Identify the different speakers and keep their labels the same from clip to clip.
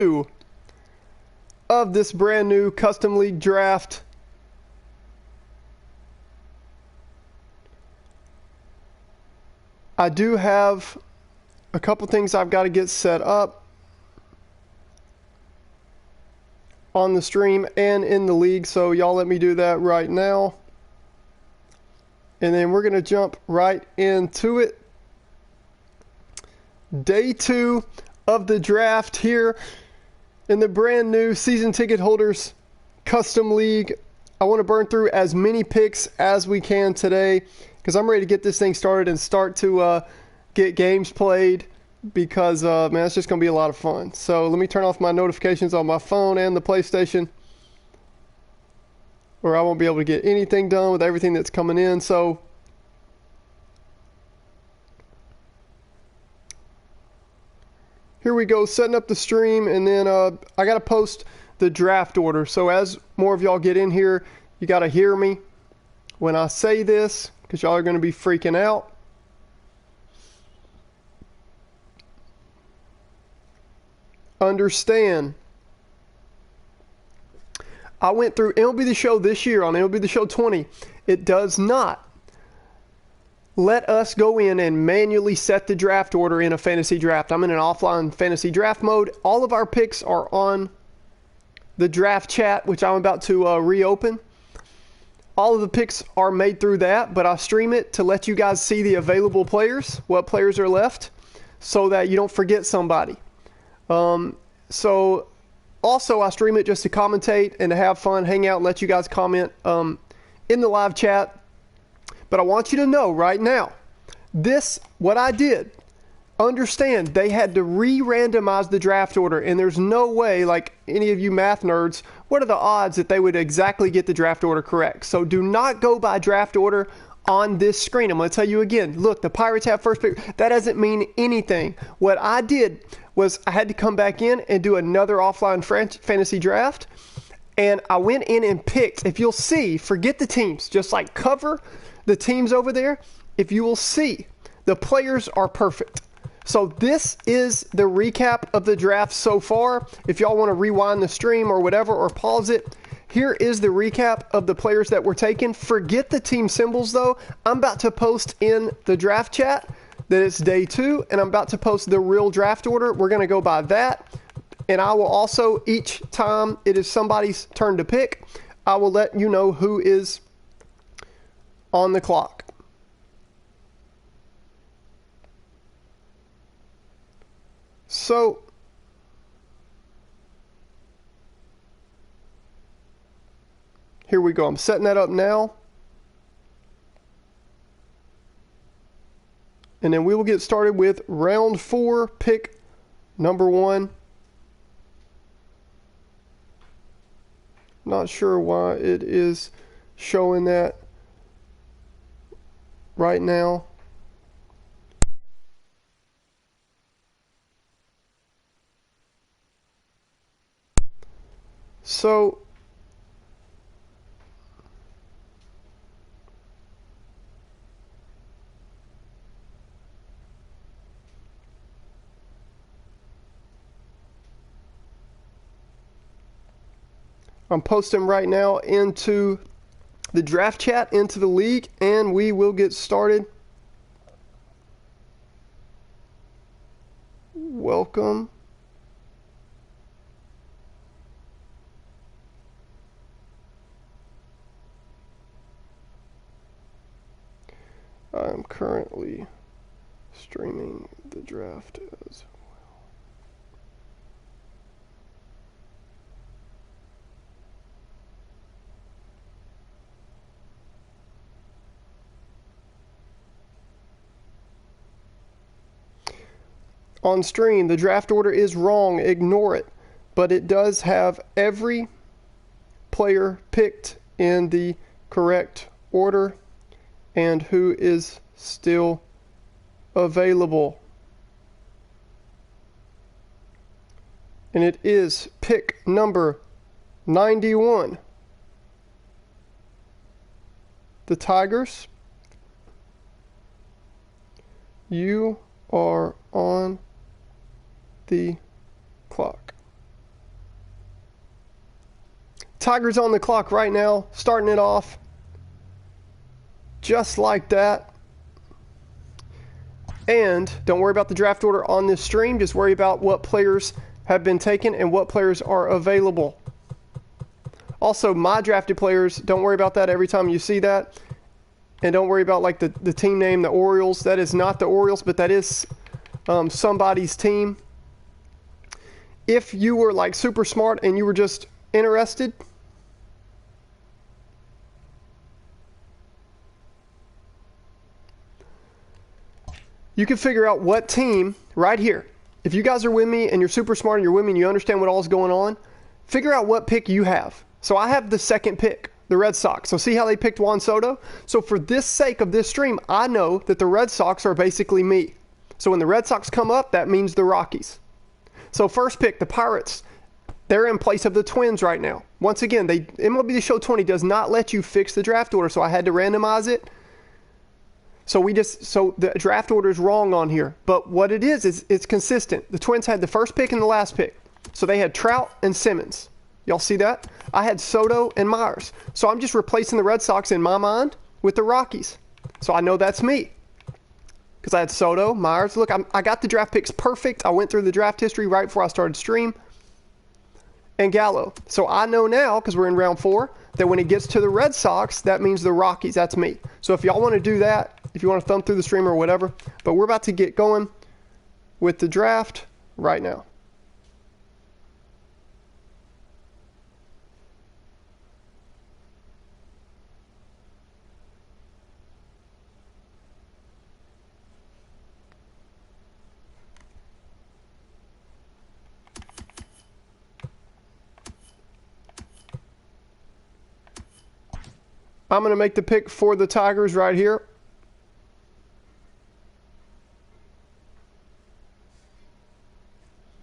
Speaker 1: 2 of this brand new custom league draft. I do have a couple things I've got to get set up on the stream and in the league, so y'all let me do that right now. And then we're going to jump right into it. Day 2 of the draft here in the brand new season ticket holders custom league. I want to burn through as many picks as we can today because I'm ready to get this thing started and start to get games played because, man, it's just going to be a lot of fun. So let me turn off my notifications on my phone and the PlayStation, or I won't be able to get anything done with everything that's coming in. So here we go, setting up the stream, and then I got to post the draft order. So as more of y'all get in here, you got to hear me when I say this because y'all are going to be freaking out. Understand. I went through MLB The Show this year on MLB The Show 20. It does not let us go in and manually set the draft order in a fantasy draft. I'm in an offline fantasy draft mode. All of our picks are on the draft chat, which I'm about to reopen. All of the picks are made through that, but I stream it to let you guys see the available players, what players are left, so that you don't forget somebody. So also I stream it just to commentate and to have fun, hang out, and let you guys comment in the live chat. But I want you to know right now, what I did, understand they had to re-randomize the draft order, and there's no way, like any of you math nerds, what are the odds that they would exactly get the draft order correct? So do not go by draft order on this screen. I'm going to tell you again, look, the Pirates have first pick. That doesn't mean anything. What I did was I had to come back in and do another offline fantasy draft, and I went in and picked, if you'll see, forget the teams, just like cover the teams over there. If you will see, the players are perfect. So this is the recap of the draft so far. If y'all want to rewind the stream or whatever, or pause it, here is the recap of the players that were taken. Forget the team symbols though. I'm about to post in the draft chat that it's day 2, and I'm about to post the real draft order. We're going to go by that. And I will also, each time it is somebody's turn to pick, I will let you know who is on the clock. So here we go. I'm setting that up now. And then we will get started with round 4, pick number 1. Not sure why it is showing that right now. So I'm posting right now into the draft chat, into the league, and we will get started. Welcome. I'm currently streaming the draft as on stream. The draft order is wrong. Ignore it. But it does have every player picked in the correct order and who is still available. And it is pick number 91. The Tigers. You are on the clock. Tigers on the clock right now, starting it off just like that. And don't worry about the draft order on this stream. Just worry about what players have been taken and what players are available. Also, my drafted players, don't worry about that every time you see that. And don't worry about like the team name, the Orioles. That is not the Orioles, but that is somebody's team. If you were like super smart and you were just interested, you can figure out what team right here. If you guys are with me and you're super smart and you're with me and you understand what all is going on, figure out what pick you have. So I have the second pick, the Red Sox. So see how they picked Juan Soto? So for this sake of this stream, I know that the Red Sox are basically me. So when the Red Sox come up, that means the Rockies. So first pick, the Pirates. They're in place of the Twins right now. Once again, MLB The Show 20 does not let you fix the draft order, so I had to randomize it. So the draft order is wrong on here. But what it is it's consistent. The Twins had the first pick and the last pick. So they had Trout and Simmons. Y'all see that? I had Soto and Myers. So I'm just replacing the Red Sox in my mind with the Rockies. So I know that's me. Because I had Soto, Myers. Look, I got the draft picks perfect. I went through the draft history right before I started stream. And Gallo. So I know now, because we're in round 4, that when it gets to the Red Sox, that means the Rockies. That's me. So if y'all want to do that, if you want to thumb through the stream or whatever, but we're about to get going with the draft right now. I'm going to make the pick for the Tigers right here.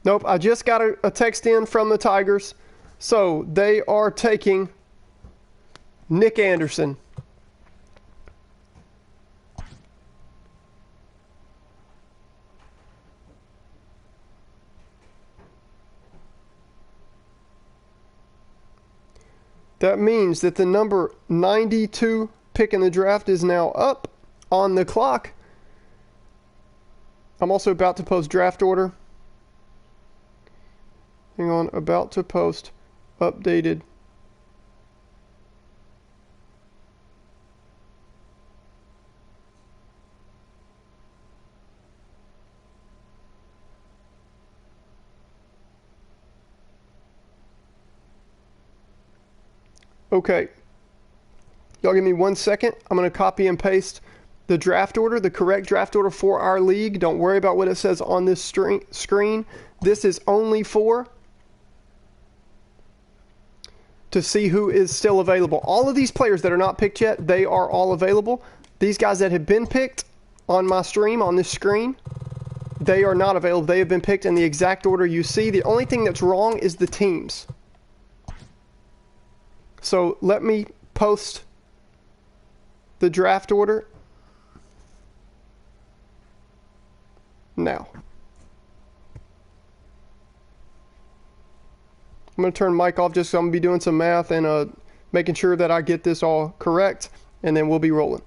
Speaker 1: Nope, I just got a text in from the Tigers. So they are taking Nick Anderson. That means that the number 92 pick in the draft is now up on the clock. I'm also about to post draft order. Hang on, about to post updated. Okay. Y'all give me 1 second. I'm going to copy and paste the draft order, the correct draft order for our league. Don't worry about what it says on this screen. This is only for to see who is still available. All of these players that are not picked yet, they are all available. These guys that have been picked on my stream, on this screen, they are not available. They have been picked in the exact order you see. The only thing that's wrong is the teams. So let me post the draft order now. I'm going to turn mic off just so I'm going to be doing some math and making sure that I get this all correct, and then we'll be rolling.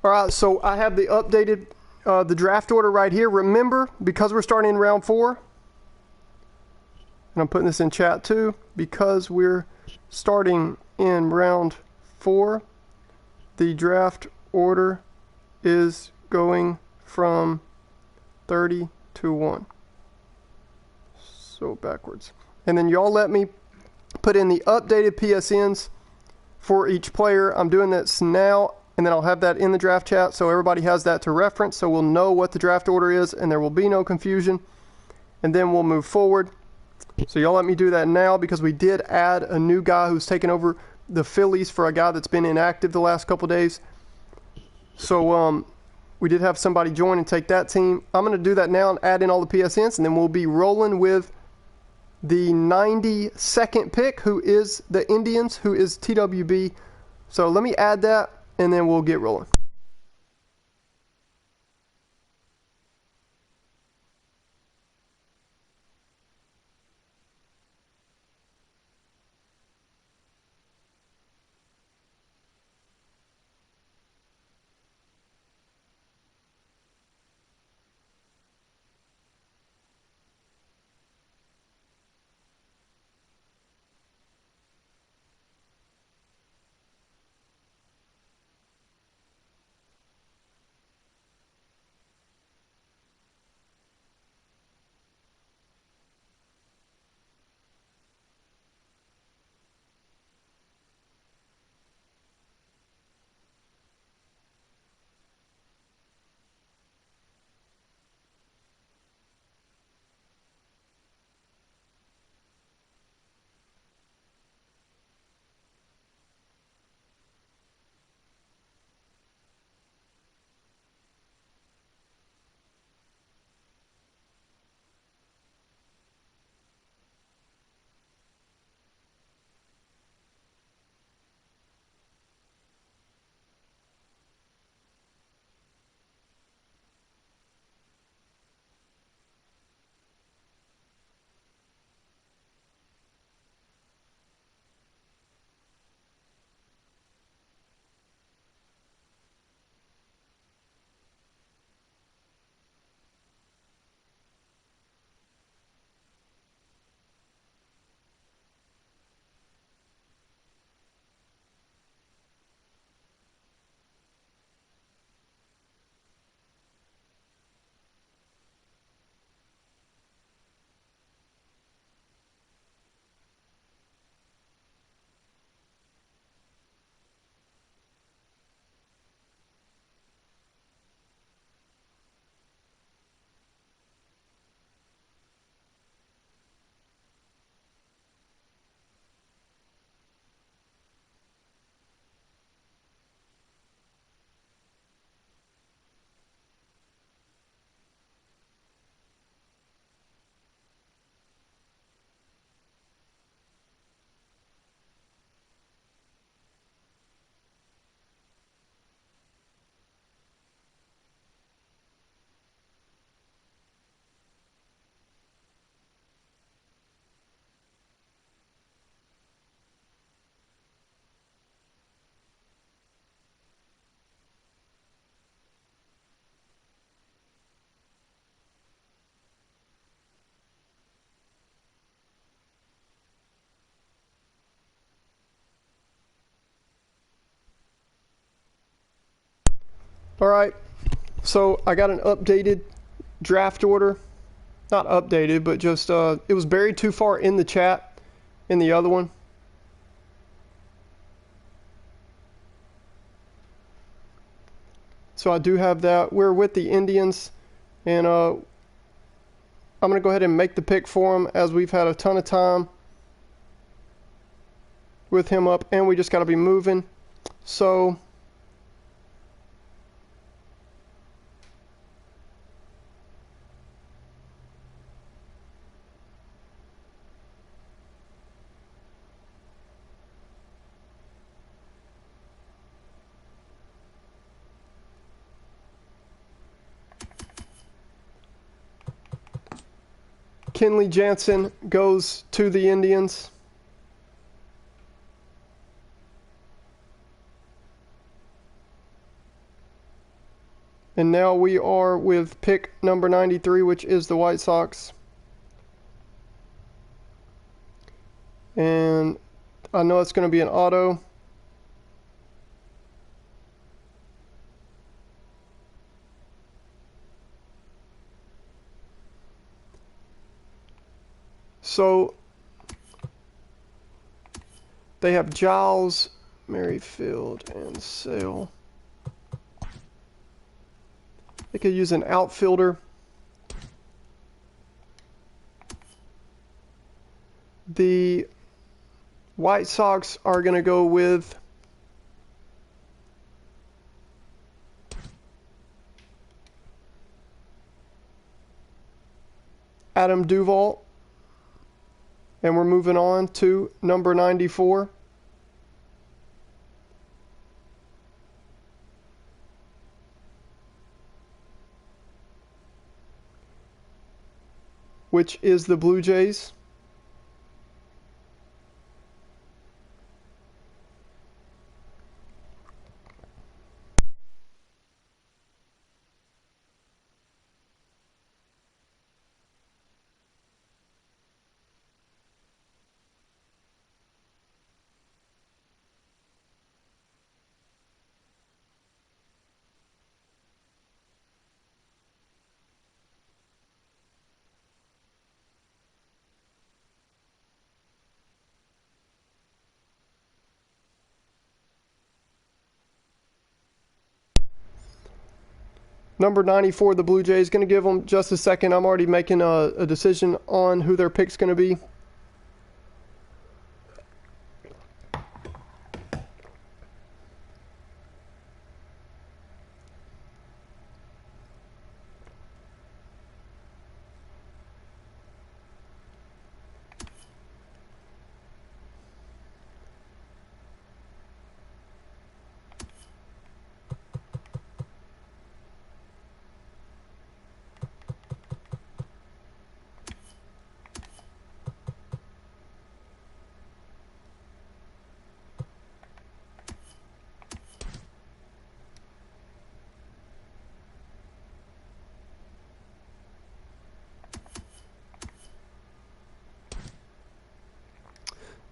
Speaker 1: All right, so I have the updated the draft order right here. Remember, because we're starting in round 4, and I'm putting this in chat too, because we're starting in round 4, the draft order is going from 30 to 1. So backwards. And then y'all let me put in the updated PSNs for each player. I'm doing this now, and then I'll have that in the draft chat so everybody has that to reference, so we'll know what the draft order is and there will be no confusion. And then we'll move forward. So y'all let me do that now, because we did add a new guy who's taken over the Phillies for a guy that's been inactive the last couple days. So we did have somebody join and take that team. I'm going to do that now and add in all the PSNs, and then we'll be rolling with the 92nd pick, who is the Indians, who is TWB. So let me add that, and then we'll get rolling. All right, so I got an updated draft order. Not updated, but just it was buried too far in the chat in the other one. So I do have that. We're with the Indians, and I'm going to go ahead and make the pick for him, as we've had a ton of time with him up, and we just got to be moving. So Kenley Jansen goes to the Indians. And now we are with pick number 93, which is the White Sox. And I know it's going to be an auto. So they have Giles, Merrifield, and Sale. They could use an outfielder. The White Sox are going to go with Adam Duvall. And we're moving on to number 94. Which is the Blue Jays. Number 94, the Blue Jays. Going to give them just a second. I'm already making a decision on who their pick's going to be.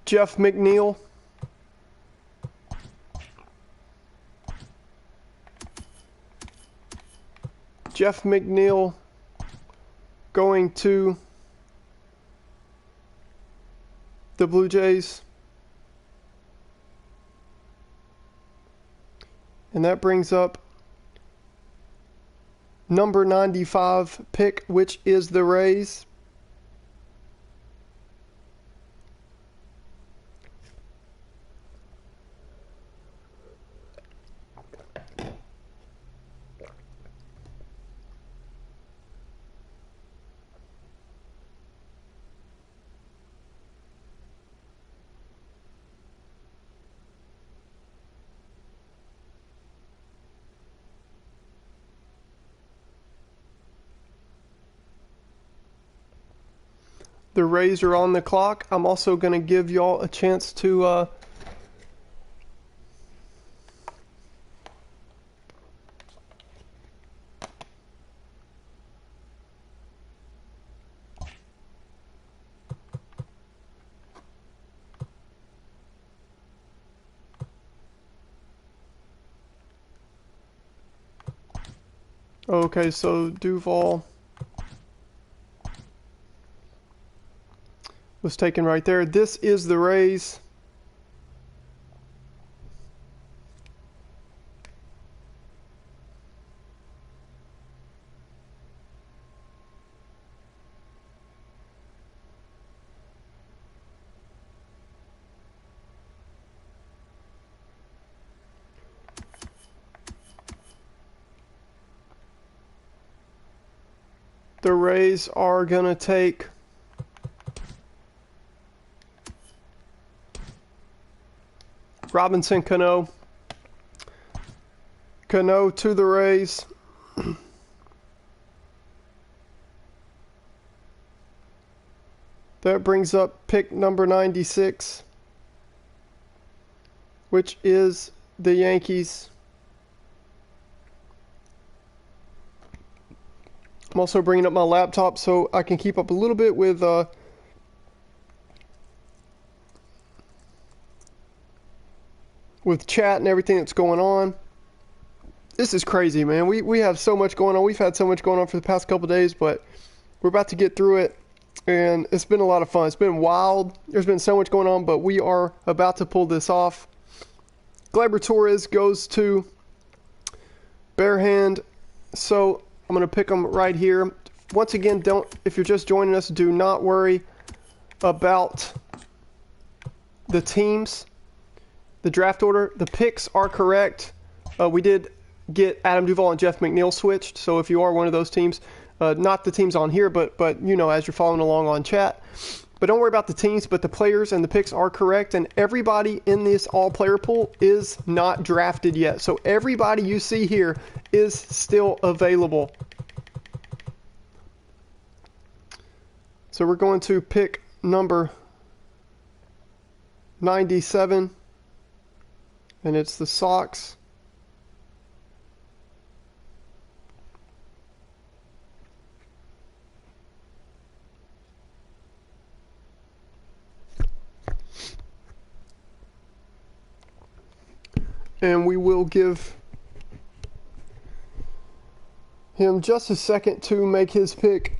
Speaker 1: Jeff McNeil. Jeff McNeil going to the Blue Jays. And that brings up number 95 pick, which is the Rays. The Rays are on the clock. I'm also going to give y'all a chance to okay, so Duvall was taken right there. This is the Rays. The Rays are going to take Robinson Cano. Cano to the Rays. That brings up pick number 96, which is the Yankees. I'm also bringing up my laptop so I can keep up a little bit with chat and everything that's going on. This is crazy, man. We have so much going on. We've had so much going on for the past couple days, but we're about to get through it, and it's been a lot of fun. It's been wild. There's been so much going on, but we are about to pull this off. Gleyber Torres goes to Barehand, so I'm going to pick them right here. Once again, if you're just joining us, do not worry about the teams, the draft order. The picks are correct. We did get Adam Duvall and Jeff McNeil switched, so if you are one of those teams, not the teams on here, but you know, as you're following along on chat. But don't worry about the teams, but the players and the picks are correct, and everybody in this all-player pool is not drafted yet. So everybody you see here is still available. So we're going to pick number 97, and it's the Sox. And we will give him just a second to make his pick.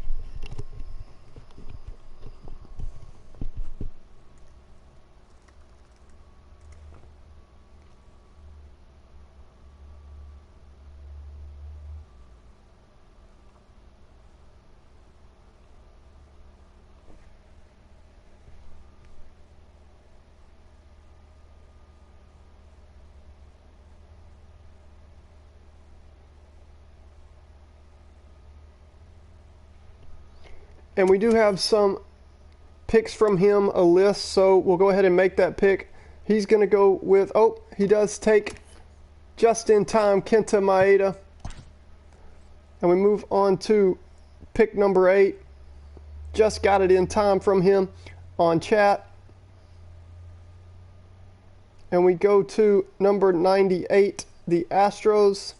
Speaker 1: And we do have some picks from him, a list, so we'll go ahead and make that pick. He's going to go with, oh, he does take just in time Kenta Maeda. And we move on to pick number 8. Just got it in time from him on chat. And we go to number 98, the Astros.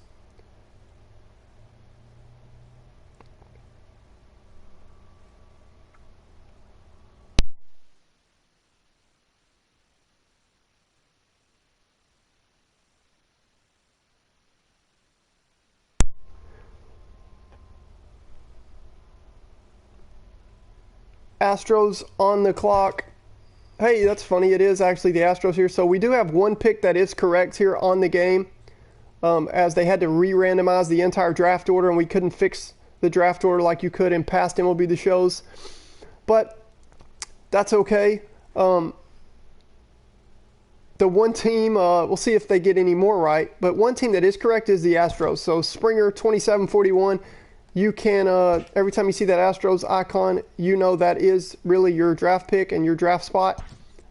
Speaker 1: Astros on the clock. Hey, that's funny. It is actually the Astros here. So we do have one pick that is correct here on the game, as they had to re-randomize the entire draft order, and we couldn't fix the draft order like you could in past MLB The Shows. But that's okay. The one team, we'll see if they get any more right, but one team that is correct is the Astros. So Springer 2741. You can, every time you see that Astros icon, you know that is really your draft pick and your draft spot.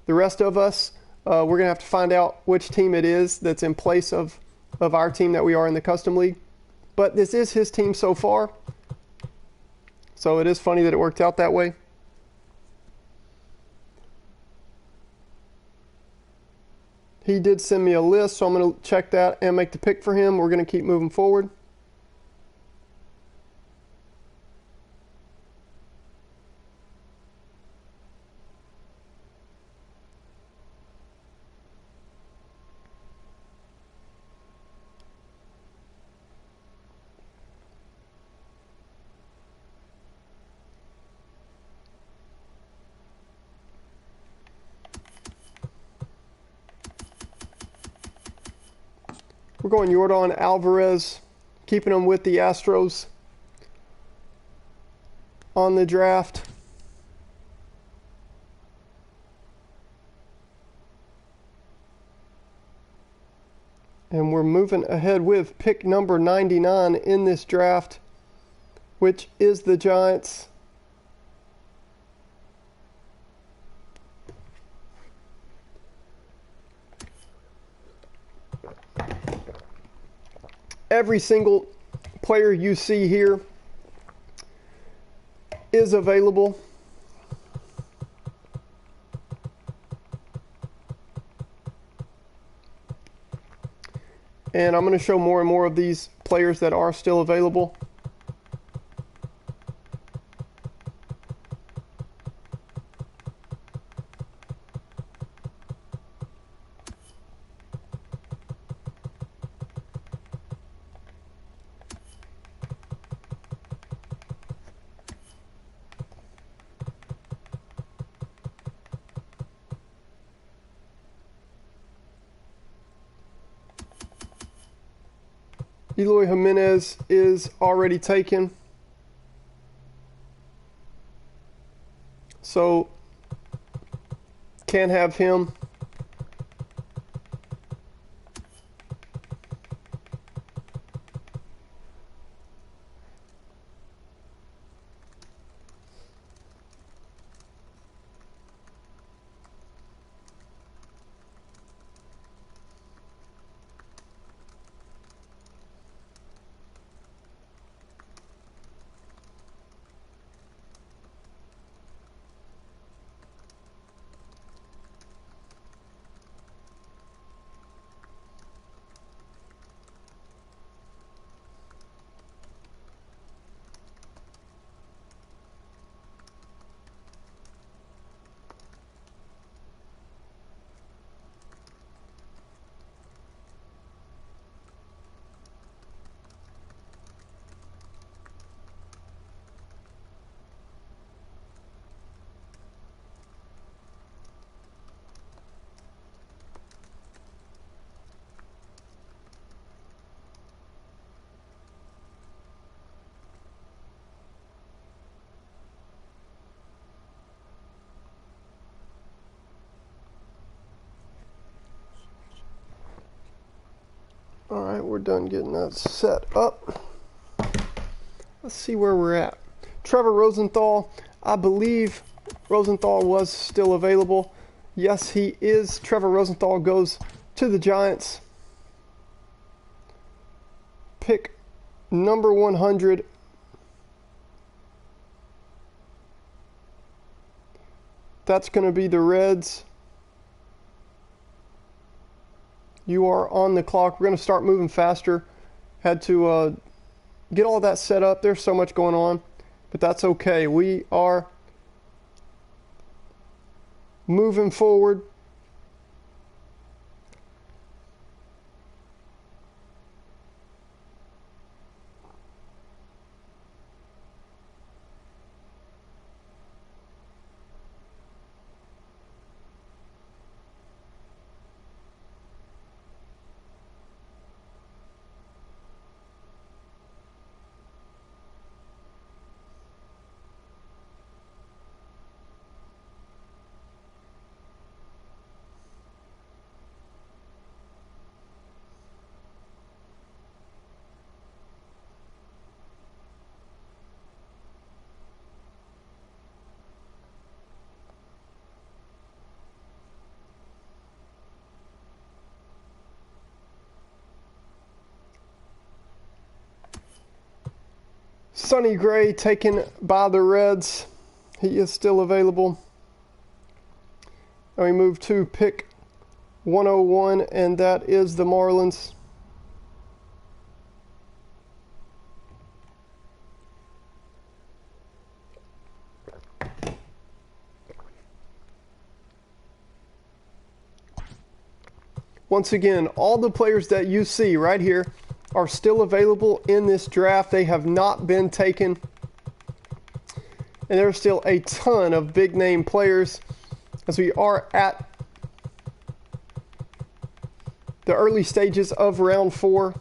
Speaker 1: The rest of us, we're going to have to find out which team it is that's in place of our team that we are in the custom league. But this is his team so far. So it is funny that it worked out that way. He did send me a list, so I'm going to check that and make the pick for him. We're going to keep moving forward. We're going Yordan Alvarez, keeping him with the Astros on the draft. And we're moving ahead with pick number 99 in this draft, which is the Giants. Every single player you see here is available. And I'm going to show more and more of these players that are still available. Eloy Jimenez is already taken. So can't have him. All right, we're done getting that set up. Let's see where we're at. Trevor Rosenthal, I believe Rosenthal was still available. Yes, he is. Trevor Rosenthal goes to the Giants. Pick number 100. That's going to be the Reds. You are on the clock. We're going to start moving faster. Had to get all that set up. There's so much going on, but that's okay. We are moving forward. Sonny Gray taken by the Reds. He is still available. And we move to pick 101, and that is the Marlins. Once again, all the players that you see right here are still available in this draft. They have not been taken. And there's still a ton of big name players as we are at the early stages of round 4.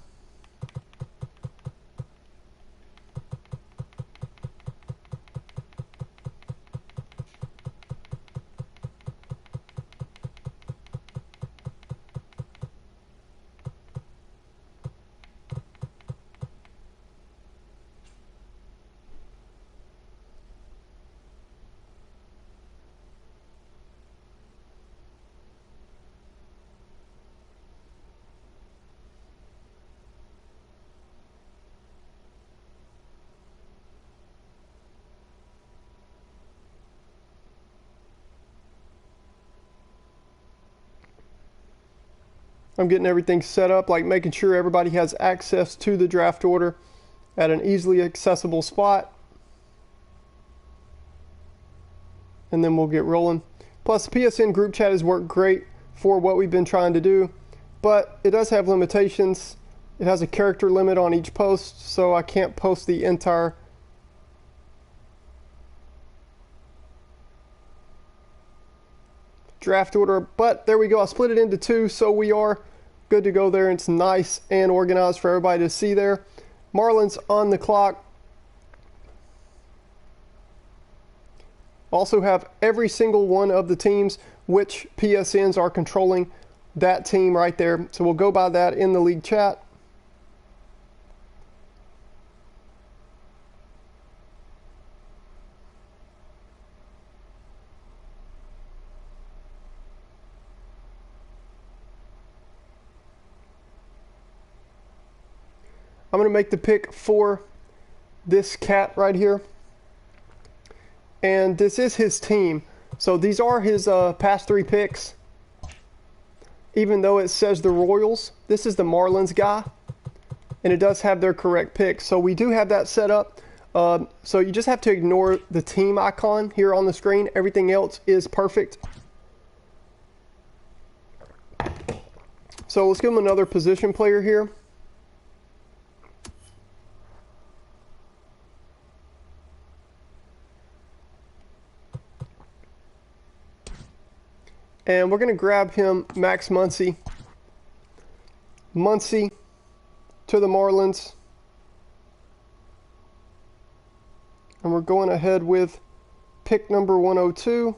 Speaker 1: I'm getting everything set up, like making sure everybody has access to the draft order at an easily accessible spot. And then we'll get rolling. Plus, the PSN group chat has worked great for what we've been trying to do, but it does have limitations. It has a character limit on each post, so I can't post the entire draft order. But there we go. I split it into 2, so we are good to go there. It's nice and organized for everybody to see there. Marlins on the clock. Also have every single one of the teams, which PSNs are controlling that team right there. So we'll go by that in the league chat. I'm going to make the pick for this cat right here. And this is his team. So these are his past 3 picks. Even though it says the Royals, this is the Marlins guy. And it does have their correct pick. So we do have that set up. So you just have to ignore the team icon here on the screen. Everything else is perfect. So let's give him another position player here. And we're going to grab him Max Muncy. Muncy to the Marlins. And we're going ahead with pick number 102.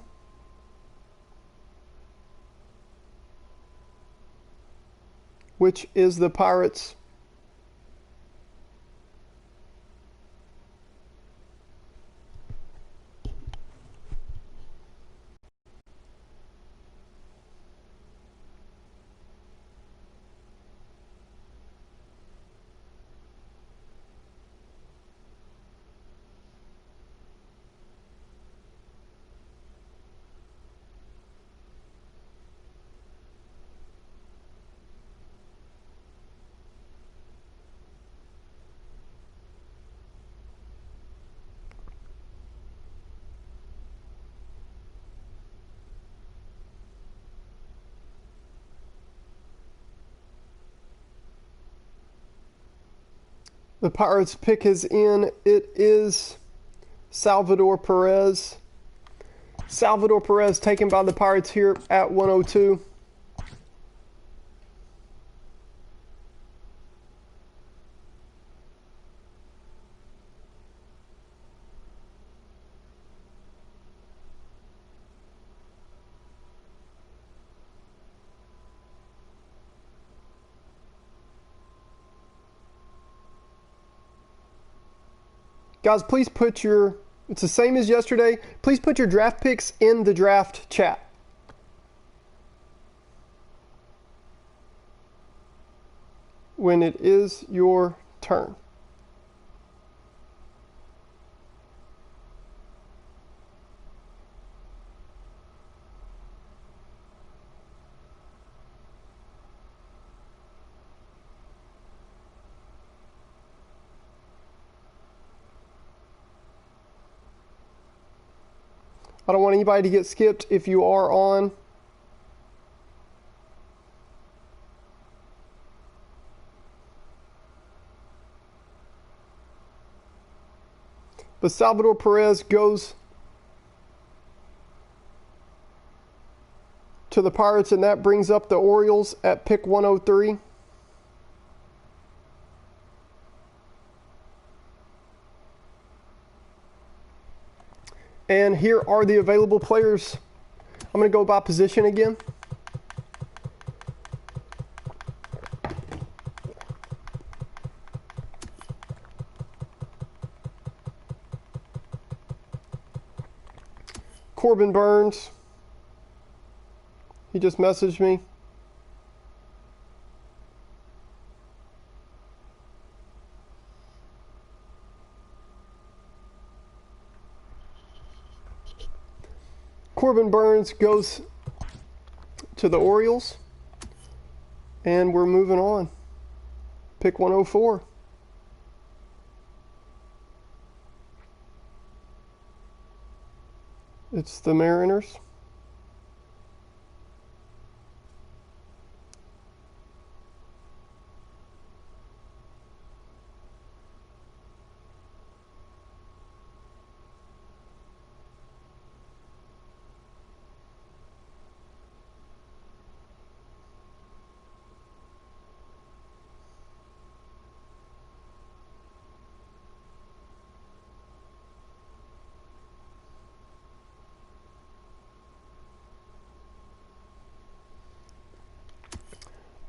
Speaker 1: Which is the Pirates. The Pirates pick is in. It is Salvador Perez. Salvador Perez taken by the Pirates here at 102. Guys, please put your, it's the same as yesterday, please put your draft picks in the draft chat. When it is your turn. I don't want anybody to get skipped if you are on. But Salvador Perez goes to the Pirates, and that brings up the Orioles at pick 103. And here are the available players. I'm going to go by position again. Corbin Burns. He just messaged me. Corbin Burns goes to the Orioles. And we're moving on. Pick 104. It's the Mariners.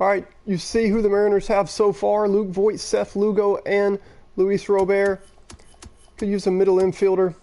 Speaker 1: All right, you see who the Mariners have so far. Luke Voigt, Seth Lugo, and Luis Robert. Could use a middle infielder.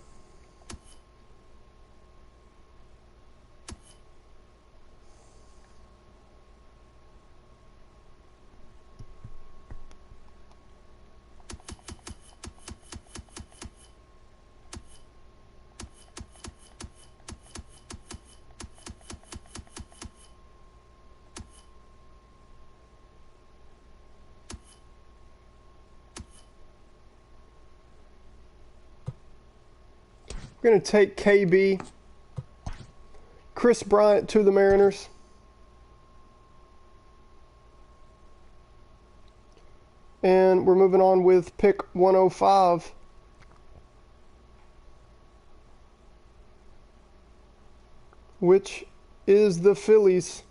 Speaker 1: We're going to take KB. Chris Bryant to the Mariners. And we're moving on with pick 105. Which is the Phillies.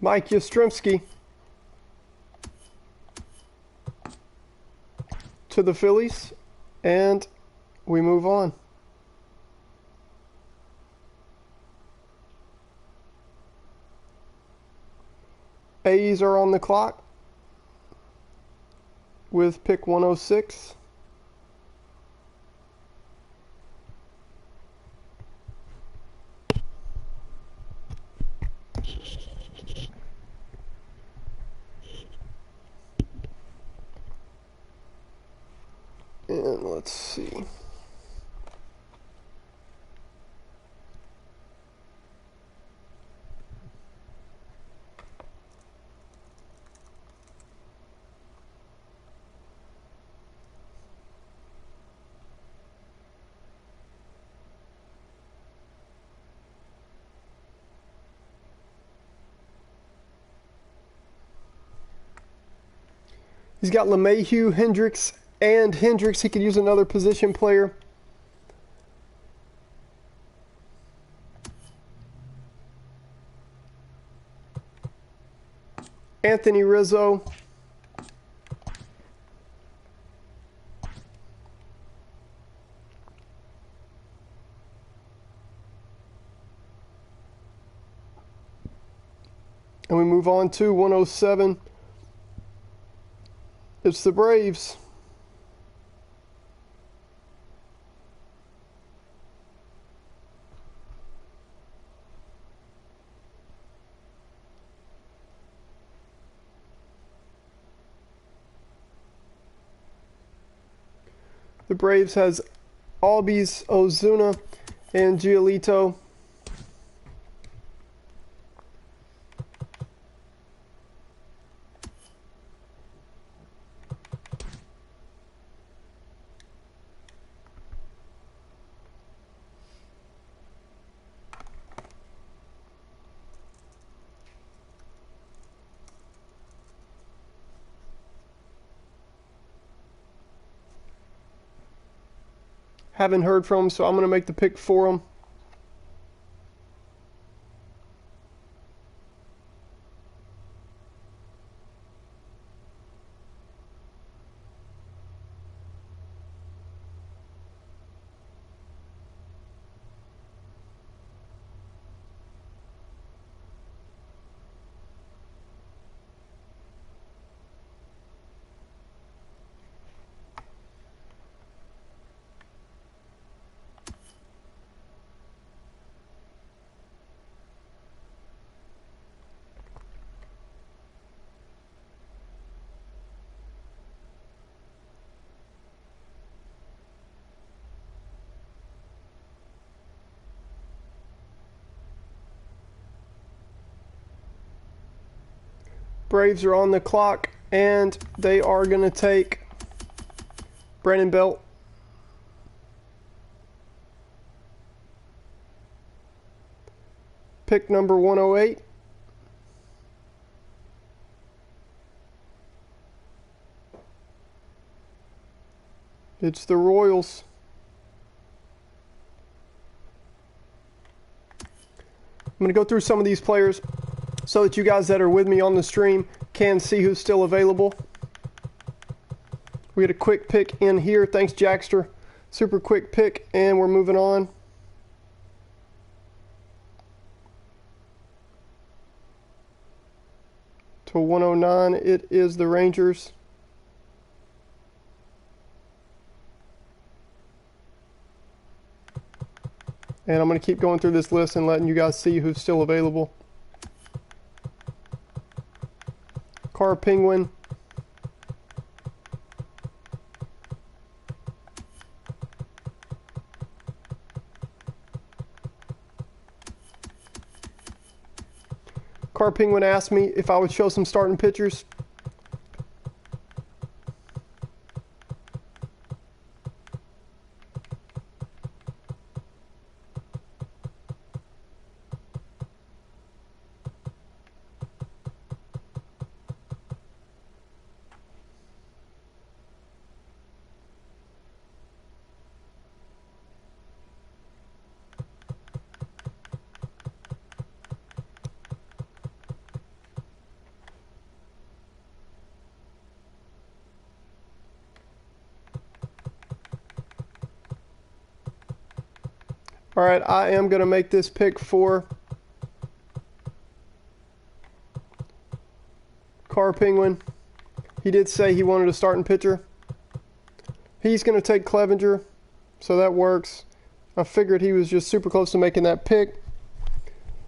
Speaker 1: Mike Yastrzemski to the Phillies, and we move on. A's are on the clock with pick 106. And let's see. He's got LeMahieu, Hendricks, and Hendricks. He could use another position player. Anthony Rizzo. And we move on to 107. It's the Braves. The Braves has Albies, Ozuna, and Giolito. Haven't heard from him, so I'm going to make the pick for him. Braves are on the clock, and they are going to take Brandon Belt. Pick number 108. It's the Royals. I'm going to go through some of these players. so that you guys that are with me on the stream can see who's still available. We had a quick pick in here. Thanks, Jackster. Super quick pick, and we're moving on. To 109, it is the Rangers. And I'm going to keep going through this list and letting you guys see who's still available. Car Penguin. Car Penguin asked me if I would show some starting pitchers. All right, I am going to make this pick for Car Penguin. He did say he wanted a starting pitcher. He's going to take Clevenger, so that works. I figured he was just super close to making that pick,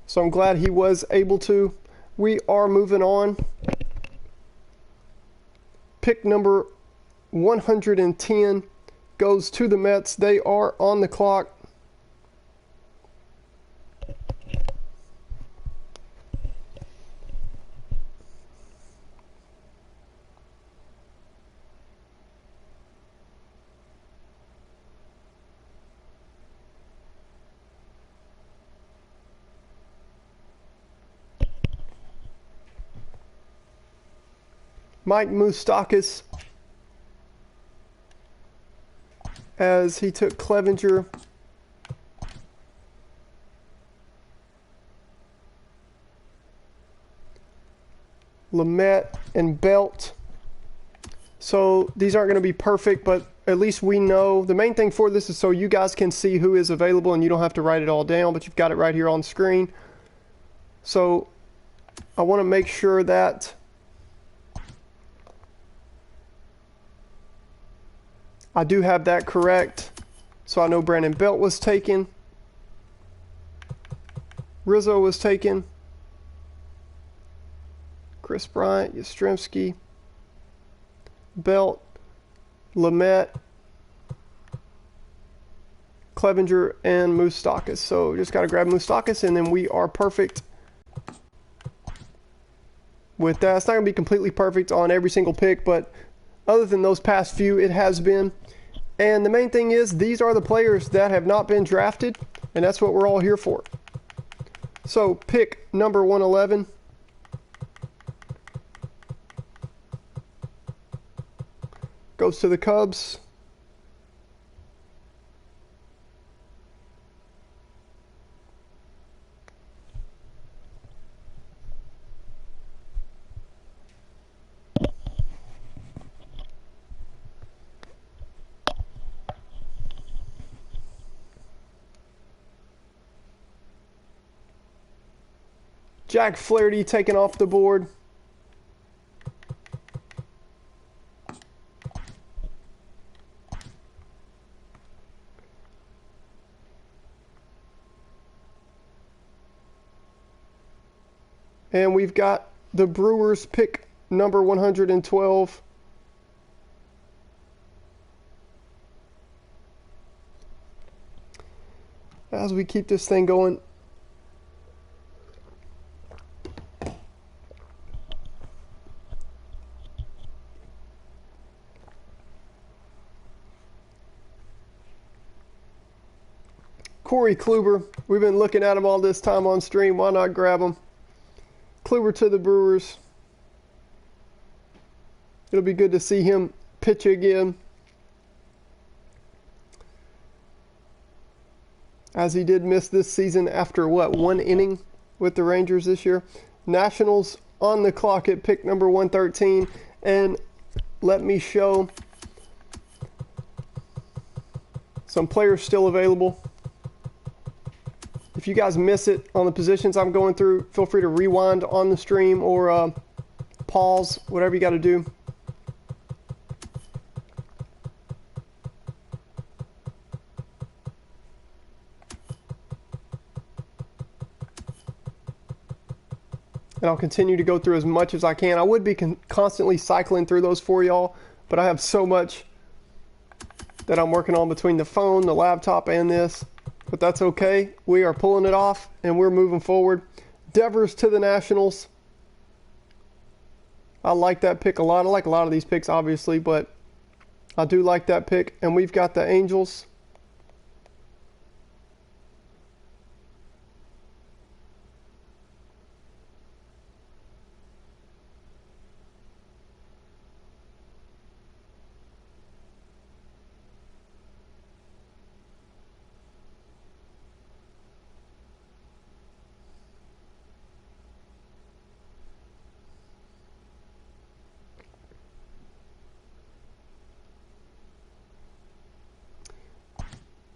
Speaker 1: so I'm glad he was able to. We are moving on. Pick number 110 goes to the Mets. They are on the clock. Mike Moustakas, as he took Clevenger. Lamet and Belt. So these aren't going to be perfect, but at least we know. The main thing for this is so you guys can see who is available and you don't have to write it all down, but you've got it right here on screen. So I want to make sure that I do have that correct. So I know Brandon Belt was taken. Rizzo was taken. Chris Bryant, Yastrzemski, Belt, Lamet, Clevenger, and Moustakas. So just got to grab Moustakas, and then we are perfect with that. It's not going to be completely perfect on every single pick, but other than those past few, it has been. And the main thing is, these are the players that have not been drafted, and that's what we're all here for. So, pick number 111. Goes to the Cubs. Jack Flaherty taken off the board. And we've got the Brewers pick number 112. As we keep this thing going. Corey Kluber, we've been looking at him all this time on stream. Why not grab him? Kluber to the Brewers. It'll be good to see him pitch again, as he did miss this season after, what, one inning with the Rangers this year. Nationals on the clock at pick number 113. And let me show some players still available. If you guys miss it on the positions I'm going through, feel free to rewind on the stream or pause, whatever you got to do. And I'll continue to go through as much as I can. I would be constantly cycling through those for y'all, but I have so much that I'm working on between the phone, the laptop, and this. But that's okay. We are pulling it off, and we're moving forward. Devers to the Nationals. I like that pick a lot. I like a lot of these picks, obviously, but I do like that pick. And we've got the Angels.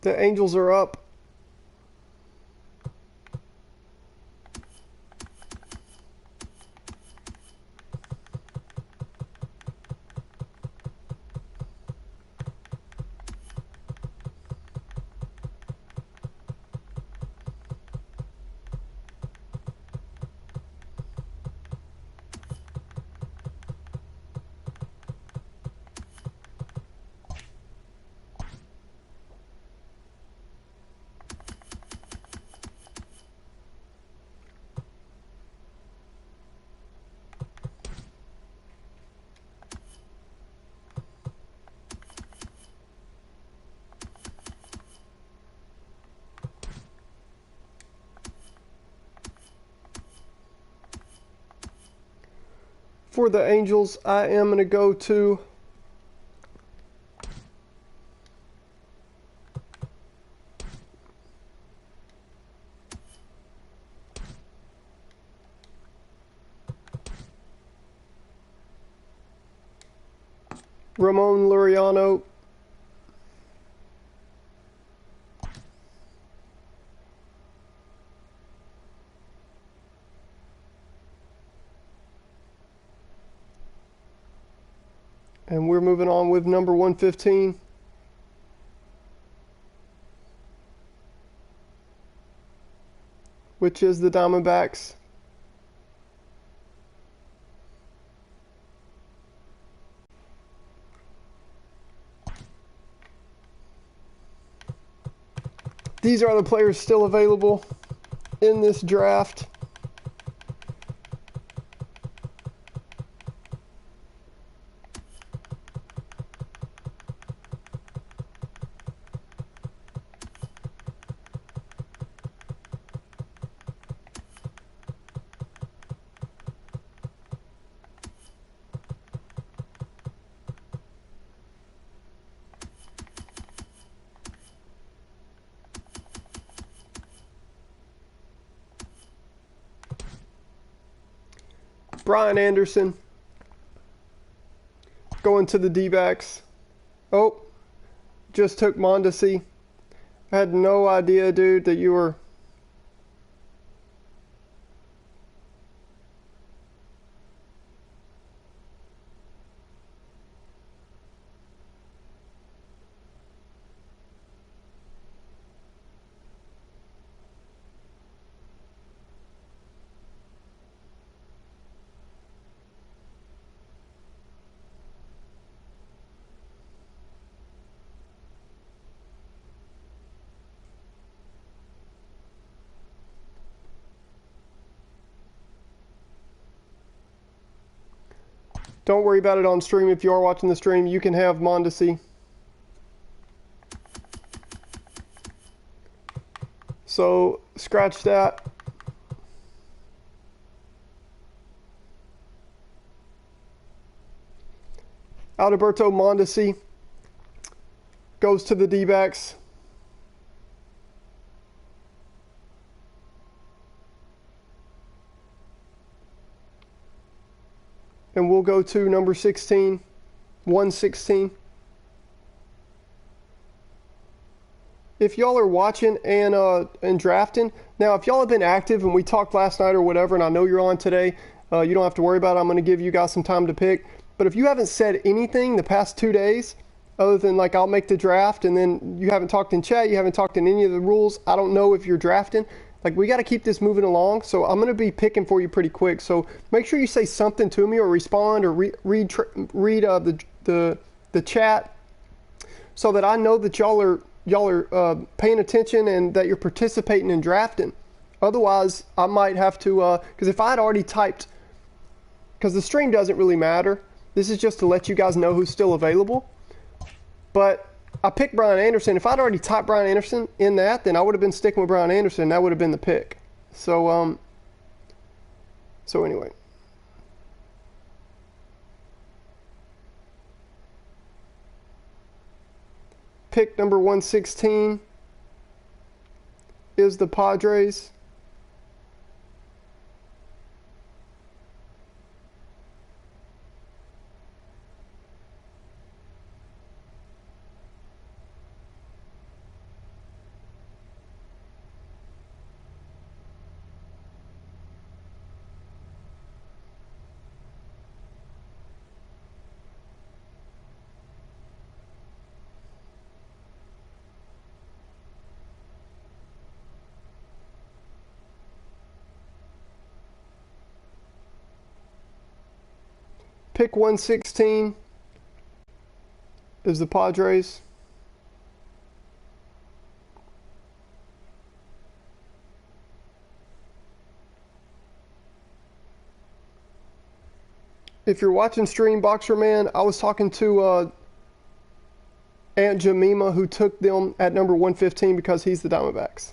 Speaker 1: The Angels are up. For the Angels, I am going to go to Ramon Laureano. And we're moving on with number 115. Which is the Diamondbacks. These are the players still available in this draft. Brian Anderson going to the D-backs. Oh, just took Mondesi. I had no idea, dude, that you were... Don't worry about it on stream. If you are watching the stream, you can have Mondesi. So, scratch that. Alberto Mondesi goes to the D-backs. and we'll go to number 16, 116. If y'all are watching and drafting, now if y'all have been active and we talked last night or whatever, and I know you're on today, you don't have to worry about it. I'm going to give you guys some time to pick. But if you haven't said anything the past 2 days, other than like I'll make the draft, and then you haven't talked in chat, you haven't talked in any of the rules, I don't know if you're drafting. Like, we got to keep this moving along, so I'm going to be picking for you pretty quick. So make sure you say something to me or respond or read the chat, so that I know that y'all are paying attention and that you're participating in drafting. Otherwise, I might have to, because if I had already typed, because the stream doesn't really matter. This is just to let you guys know who's still available. But I picked Brian Anderson. If I'd already typed Brian Anderson in that, then I would have been sticking with Brian Anderson, and that would have been the pick. So anyway. Pick number 116 is the Padres. Pick 116 is the Padres. If you're watching stream, Boxer Man, I was talking to Aunt Jemima, who took them at number 115 because he's the Diamondbacks.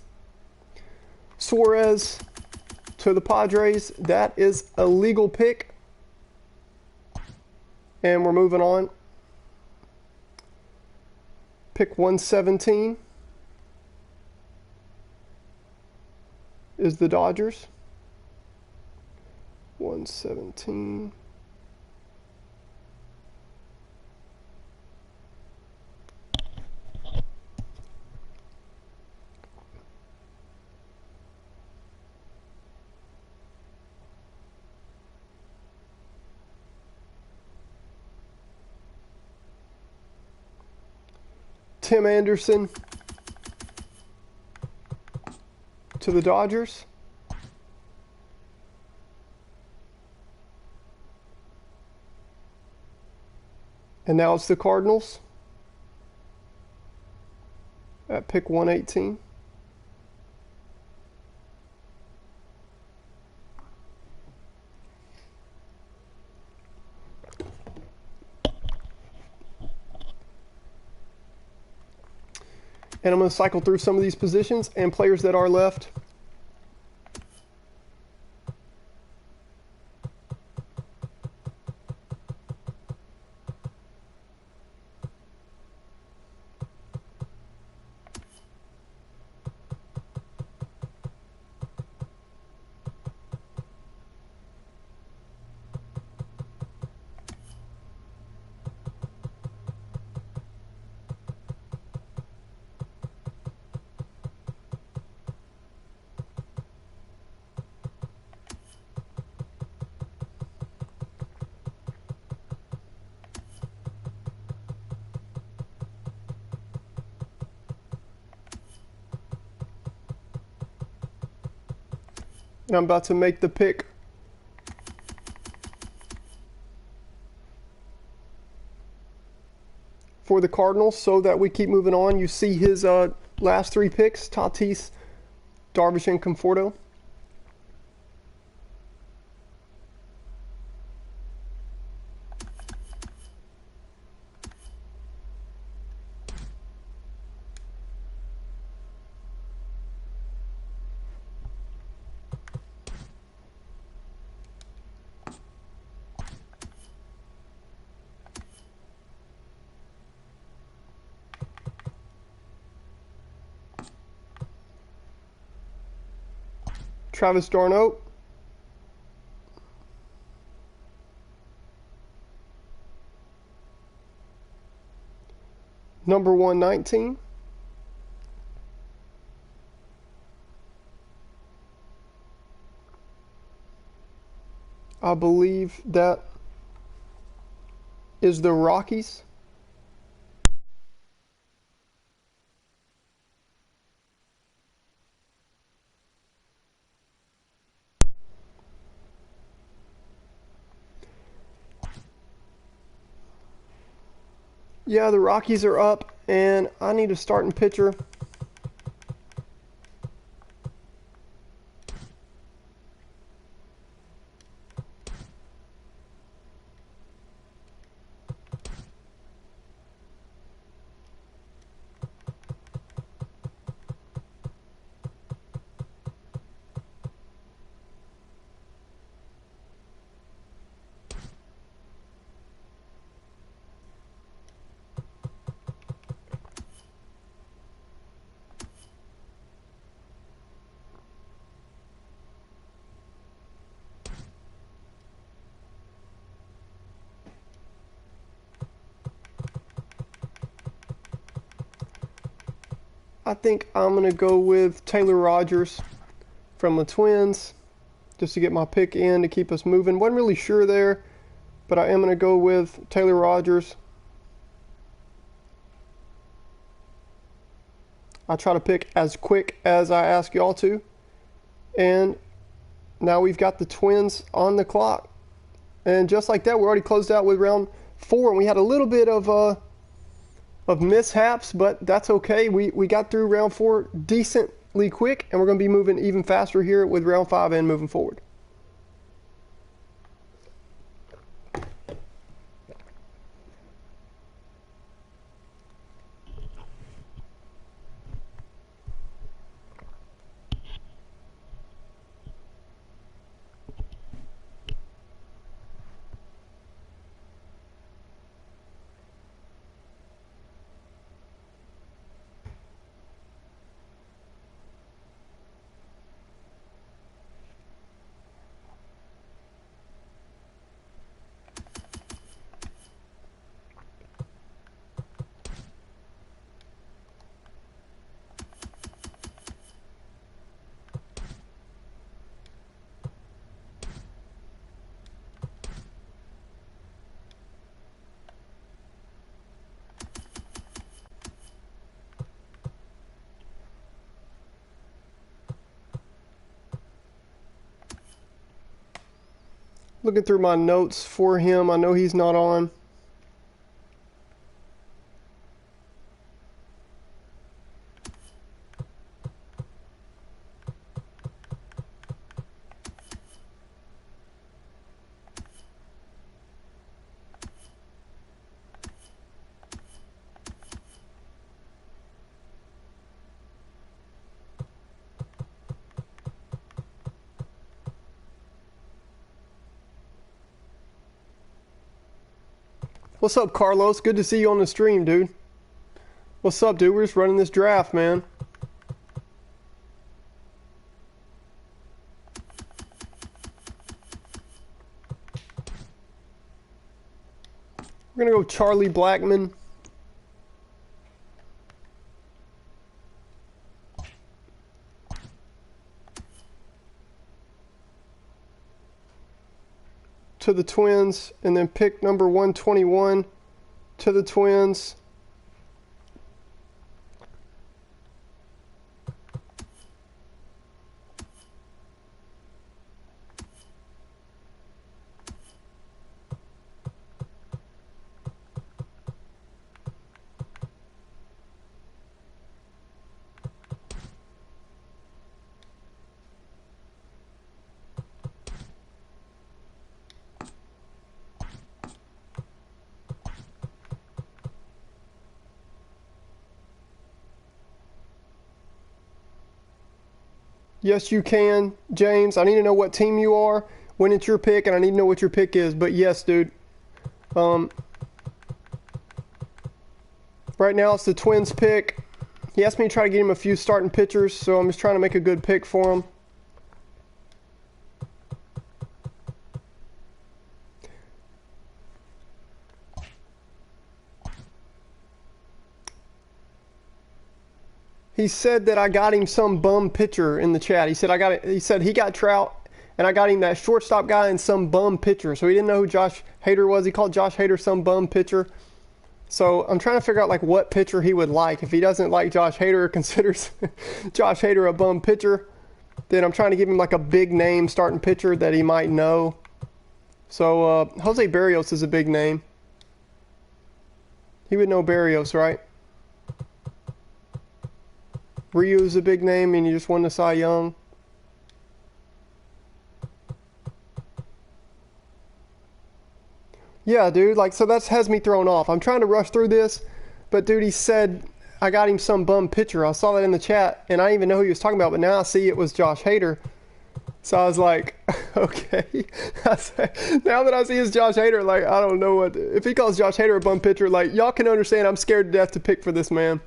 Speaker 1: Suarez to the Padres. That is a legal pick. And we're moving on. Pick 117 is the Dodgers. 117. Tim Anderson to the Dodgers. And now it's the Cardinals at pick 118. And I'm going to cycle through some of these positions and players that are left. And I'm about to make the pick for the Cardinals so that we keep moving on. You see his last three picks: Tatis, Darvish, and Conforto. Travis d'Arnaud. Number 119. I believe that is the Rockies. Yeah, the Rockies are up, and I need a starting pitcher. I think I'm going to go with Taylor Rogers from the Twins, just to get my pick in to keep us moving. Wasn't really sure there, but I am going to go with Taylor Rogers. I try to pick as quick as I ask y'all to. And now we've got the Twins on the clock. And just like that, we're already closed out with round 4, and we had a little bit of mishaps, but that's okay. We got through round 4 decently quick, and we're going to be moving even faster here with round 5 and moving forward. Looking through my notes for him, I know he's not on. What's up, Carlos? Good to see you on the stream, dude. What's up, dude? We're just running this draft, man. We're going to go Charlie Blackmon. To the Twins, and then pick number 121 to the Twins. Yes, you can, James. I need to know what team you are when it's your pick, and I need to know what your pick is. But yes, dude. Right now it's the Twins pick. He asked me to try to get him a few starting pitchers, so I'm just trying to make a good pick for him. He said that I got him some bum pitcher in the chat. He said I got it. He said he got Trout, and I got him that shortstop guy and some bum pitcher. So he didn't know who Josh Hader was. He called Josh Hader some bum pitcher. So I'm trying to figure out like what pitcher he would like. If he doesn't like Josh Hader or considers Josh Hader a bum pitcher, then I'm trying to give him like a big name starting pitcher that he might know. So Jose Barrios is a big name. He would know Barrios, right? Ryu's a big name, and you just won the Cy Young. Yeah, dude, like, so that has me thrown off. I'm trying to rush through this, but dude, he said I got him some bum pitcher. I saw that in the chat, and I didn't even know who he was talking about, but now I see it was Josh Hader. So I was like, okay. Now that I see it's Josh Hader, like, I don't know what, if he calls Josh Hader a bum pitcher, like, y'all can understand I'm scared to death to pick for this man.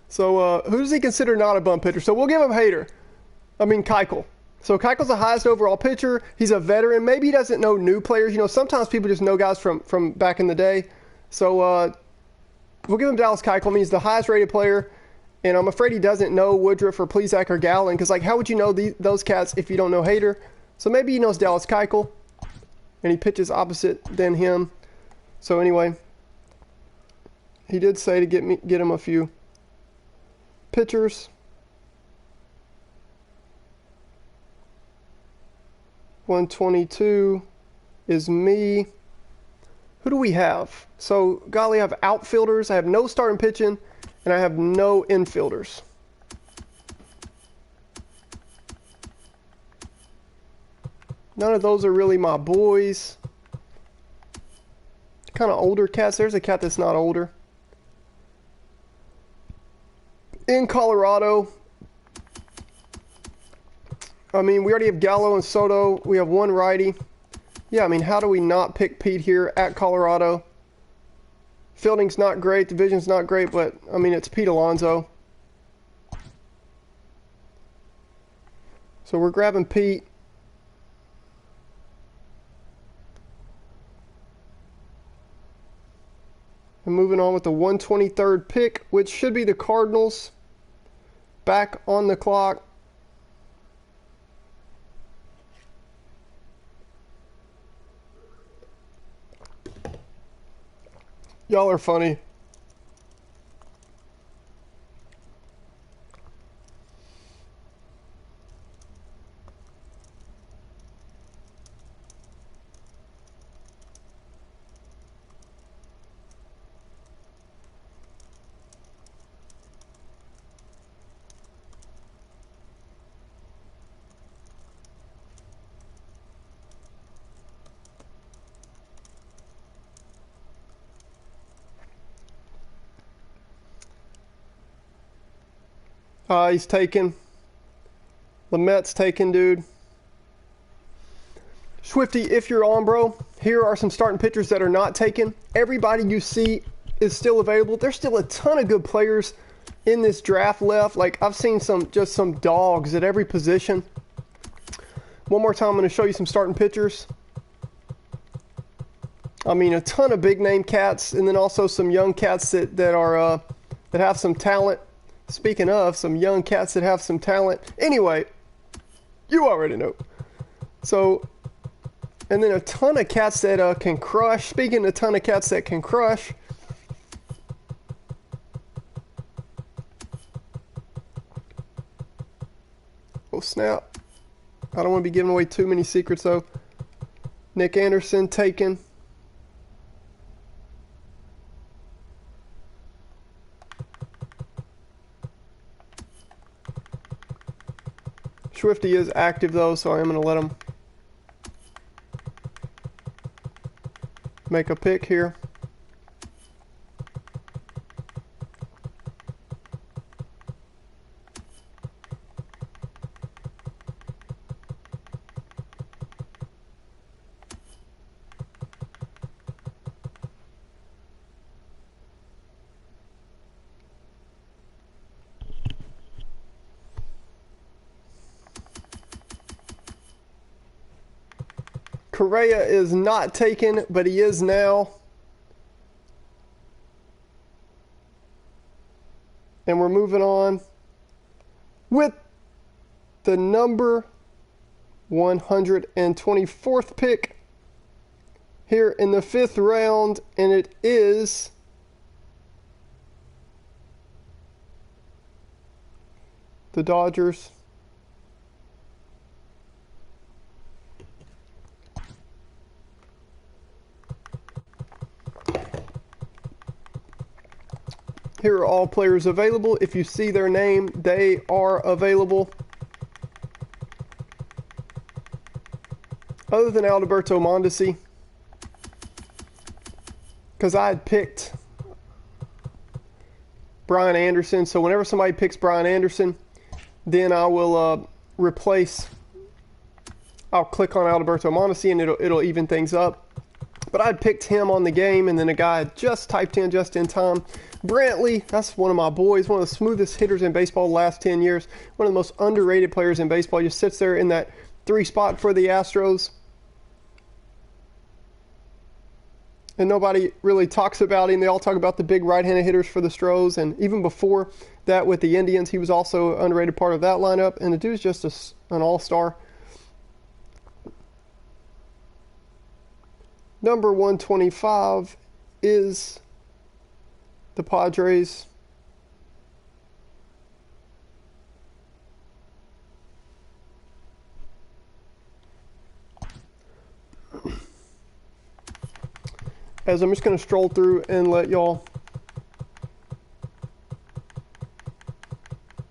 Speaker 1: So who does he consider not a bum pitcher? So we'll give him Keuchel. So Keuchel's the highest overall pitcher. He's a veteran. Maybe he doesn't know new players. You know, sometimes people just know guys from back in the day. So we'll give him Dallas Keuchel. I mean, he's the highest rated player. And I'm afraid he doesn't know Woodruff or Plesac or Gallen. Because, like, how would you know those cats if you don't know Hader? So maybe he knows Dallas Keuchel. And he pitches opposite than him. So anyway, he did say to get him a few pitchers. 122 is me. Who do we have? So, golly, I have outfielders. I have no starting pitching, and I have no infielders. None of those are really my boys. Kind of older cats. There's a cat that's not older. In Colorado, I mean, we already have Gallo and Soto. We have one righty. Yeah, I mean, how do we not pick Pete here at Colorado? Fielding's not great. Division's not great, but, I mean, it's Pete Alonso. So we're grabbing Pete. And moving on with the 123rd pick, which should be the Cardinals. Back on the clock. Y'all are funny. He's taken. Lamette's taken, dude. Swifty, if you're on, bro, here are some starting pitchers that are not taken. Everybody you see is still available. There's still a ton of good players in this draft left. Like, I've seen just some dogs at every position. One more time, I'm going to show you some starting pitchers. I mean, a ton of big name cats, and then also some young cats that have some talent. Speaking of some young cats that have some talent. Anyway, you already know. So, and then a ton of cats that can crush. Speaking of a ton of cats that can crush. Oh, snap. I don't want to be giving away too many secrets, though. Nick Anderson taken. Swifty is active though, so I am going to let him make a pick here. Correa is not taken, but he is now. And we're moving on with the number 124th pick here in the 5th round, and it is the Dodgers. Here are all players available. If you see their name, they are available. Other than Alberto Mondesi, because I had picked Brian Anderson. So whenever somebody picks Brian Anderson, then I will I'll click on Alberto Mondesi and it'll even things up. But I picked him on the game, and then a guy had just typed in just in time. Brantley, that's one of my boys, one of the smoothest hitters in baseball the last 10 years. One of the most underrated players in baseball. He just sits there in that 3 spot for the Astros. And nobody really talks about him. They all talk about the big right-handed hitters for the Stros. And even before that with the Indians, he was also an underrated part of that lineup. And the dude's just an all-star. Number 125 is the Padres. As I'm just going to stroll through and let y'all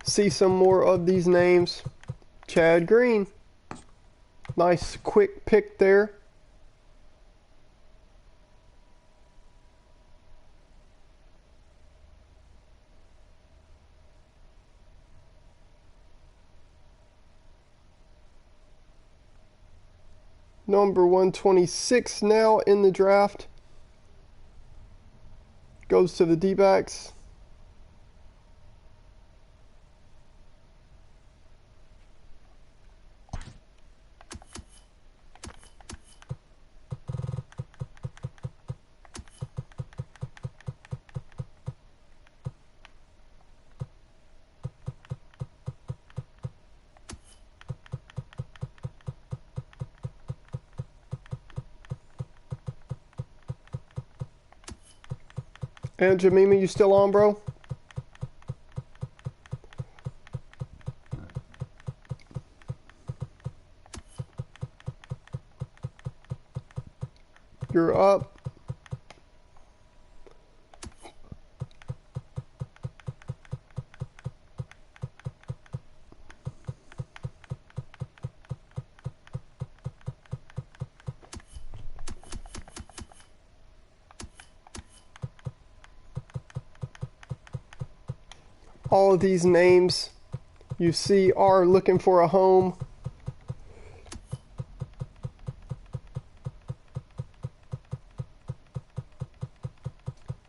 Speaker 1: see some more of these names. Chad Green. Nice quick pick there. Number 126 now in the draft goes to the D-backs. And Jamima, you still on, bro? You're up. All of these names you see are looking for a home.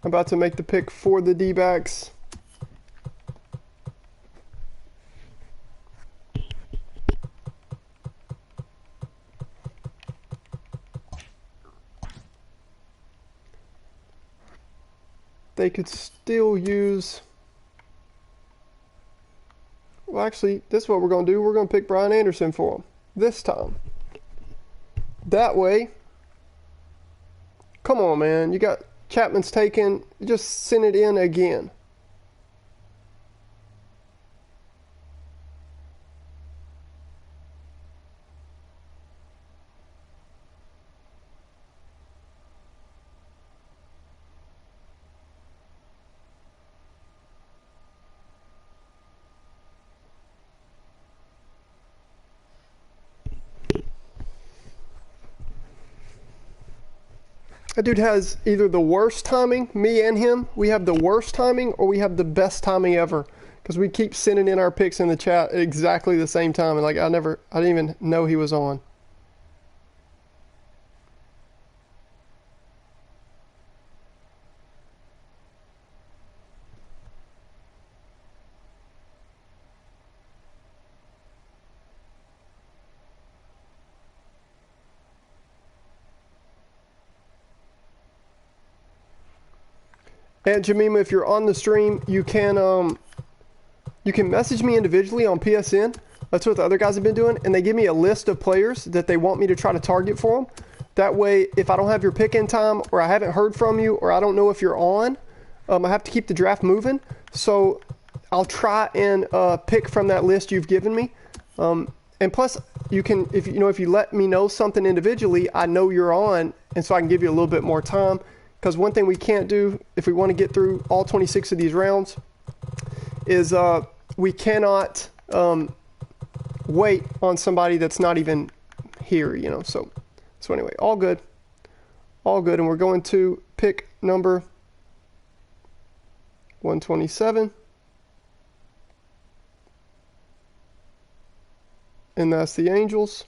Speaker 1: I'm about to make the pick for the D-backs. They could still use... Well, actually, this is what we're going to do. We're going to pick Brian Anderson for him this time. That way, come on, man. You got Chapman's taken. Just send it in again. That dude has either the worst timing, me and him, we have the worst timing, or we have the best timing ever. Because we keep sending in our picks in the chat at exactly the same time. And like, I didn't even know he was on. And Jamima, if you're on the stream, you can you can message me individually on PSN. That's what the other guys have been doing. And they give me a list of players that they want me to try to target for them. That way, if I don't have your pick in time, or I haven't heard from you, or I don't know if you're on, I have to keep the draft moving. So I'll try and pick from that list you've given me. And plus, you can, if you let me know something individually, I know you're on, and so I can give you a little bit more time. Because one thing we can't do if we want to get through all 26 of these rounds is we cannot wait on somebody that's not even here, So anyway, all good, and we're going to pick number 127, and that's the Angels.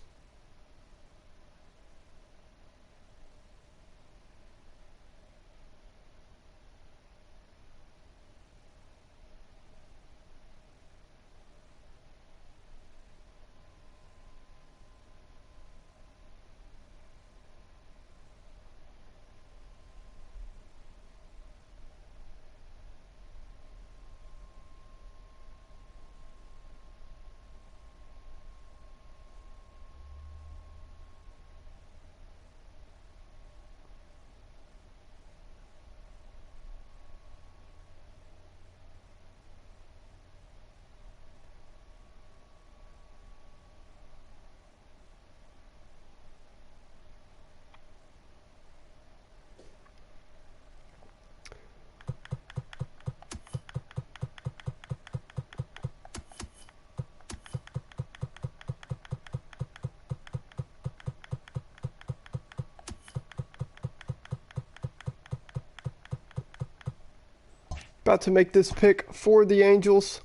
Speaker 1: About to make this pick for the Angels.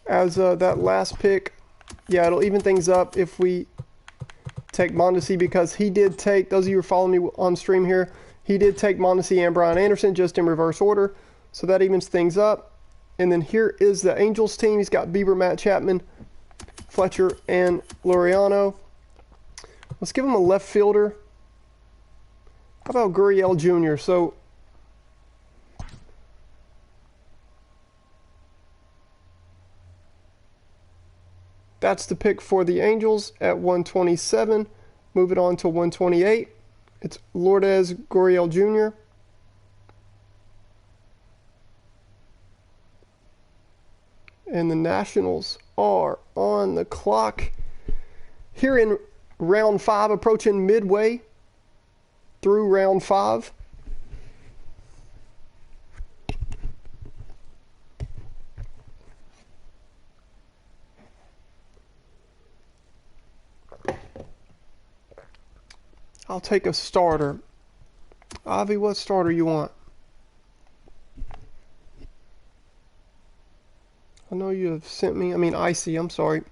Speaker 1: As that last pick, yeah, it'll even things up if we take Mondesi, because he did take, those of you who are following me on stream here, he did take Mondesi and Brian Anderson just in reverse order. So that evens things up. And then here is the Angels team. He's got Bieber, Matt Chapman, Fletcher, and Laureano. Let's give him a left fielder. How about Gurriel Jr.? So that's the pick for the Angels at 127. Moving on to 128. It's Lourdes Gurriel Jr. And the Nationals are on the clock here in round 5, approaching midway through round 5. I'll take a starter. Avi, what starter you want? I know you have sent me, Icy, I'm sorry.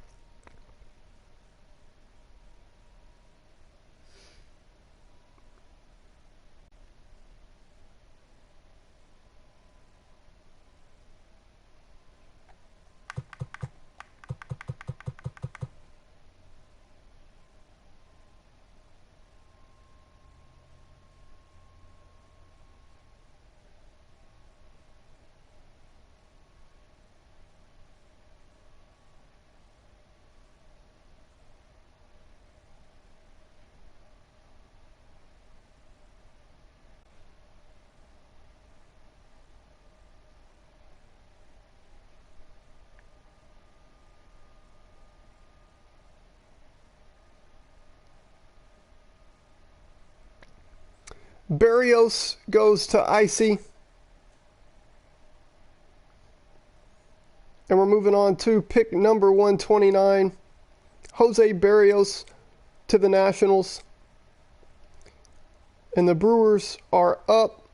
Speaker 1: Berrios goes to Icy. And we're moving on to pick number 129. Jose Berrios to the Nationals. And the Brewers are up.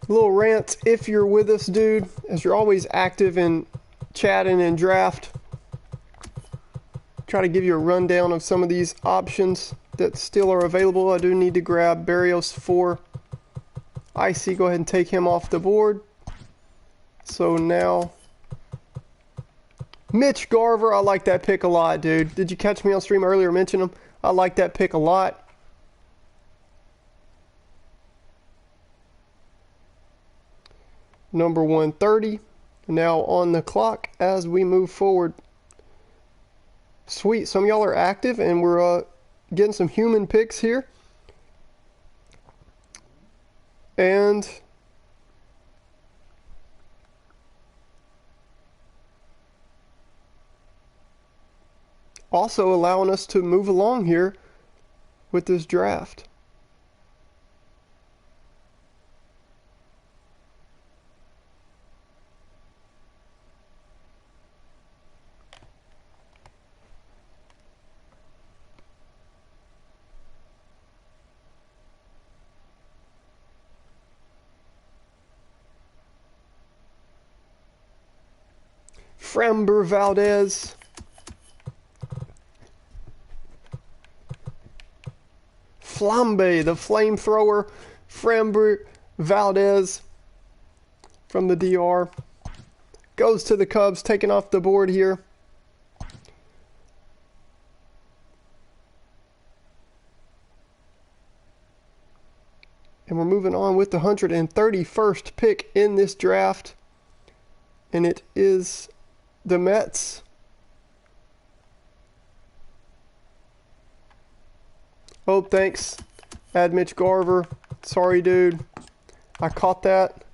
Speaker 1: A little rant if you're with us, dude, as you're always active in chatting and draft. Try to give you a rundown of some of these options that still are available. I do need to grab Berrios for Icy. Go ahead and take him off the board. So now, Mitch Garver, I like that pick a lot, dude. Did you catch me on stream earlier mention him? I like that pick a lot. Number 130 now on the clock as we move forward. Sweet, some of y'all are active and we're getting some human picks here. And also allowing us to move along here with this draft. Framber Valdez. Flambe, the flamethrower. Framber Valdez from the DR. Goes to the Cubs, taking off the board here. And we're moving on with the 131st pick in this draft. And it is the Mets. Oh, thanks. Add Mitch Garver. Sorry, dude. I caught that.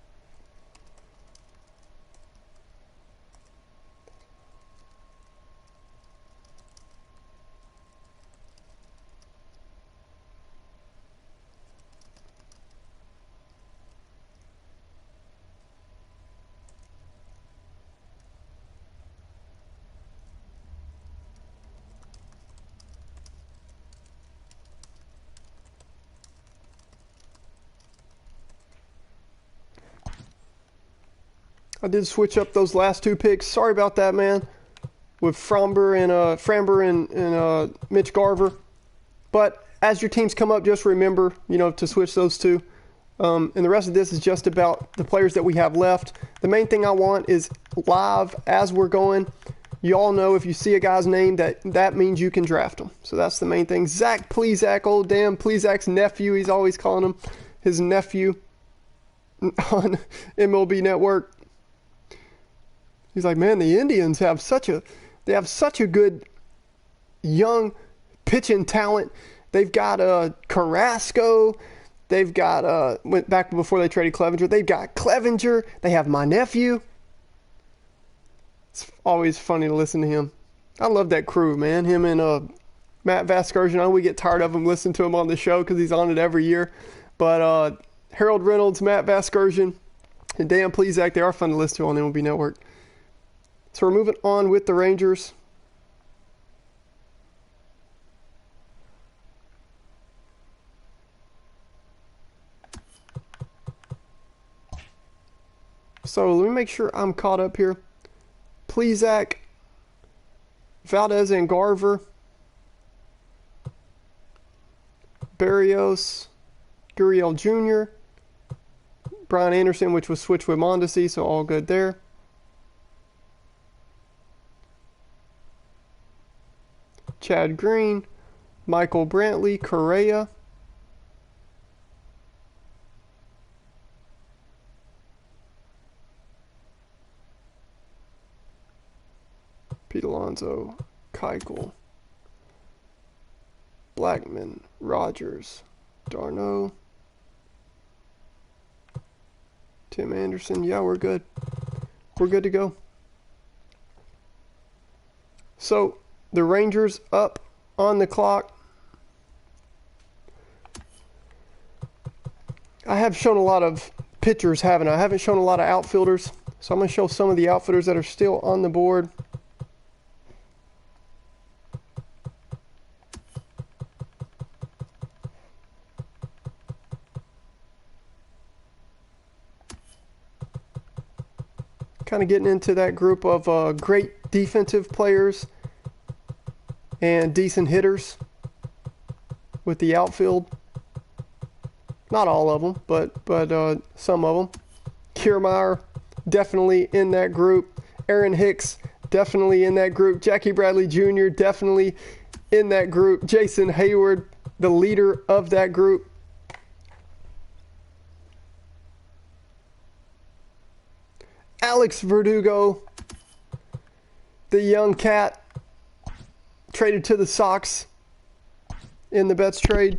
Speaker 1: I did switch up those last two picks. Sorry about that, man. With Framber and Mitch Garver. But as your teams come up, just remember, to switch those two. And the rest of this is just about the players that we have left. The main thing I want is live as we're going. You all know if you see a guy's name, that means you can draft him. So that's the main thing. Zach Plesac, old damn Plesac's nephew. He's always calling him his nephew on MLB Network. He's like, man, the Indians have such a good young pitching talent. They've got Carrasco. They've got went back before they traded Clevenger. They've got Clevenger. They have my nephew. It's always funny to listen to him. I love that crew, man. Him and Matt Vasgersian. I know we get tired of him listening to him on the show because he's on it every year. But Harold Reynolds, Matt Vasgersian, and Dan Plesac, they are fun to listen to on MLB Network. So we're moving on with the Rangers. So let me make sure I'm caught up here. Plesac, Valdez and Garver, Barrios, Gurriel Jr., Brian Anderson, which was switched with Mondesi, so all good there. Chad Green, Michael Brantley, Correa, Pete Alonso, Keuchel, Blackman, Rogers, Darno, Tim Anderson. Yeah, we're good. We're good to go. So the Rangers up on the clock. I have shown a lot of pitchers, haven't I? I haven't shown a lot of outfielders. So I'm going to show some of the outfielders that are still on the board. Kind of getting into that group of great defensive players and decent hitters with the outfield. Not all of them, but some of them. Kiermaier, definitely in that group. Aaron Hicks, definitely in that group. Jackie Bradley Jr., definitely in that group. Jason Hayward, the leader of that group. Alex Verdugo, the young cat, traded to the Sox in the Betts trade.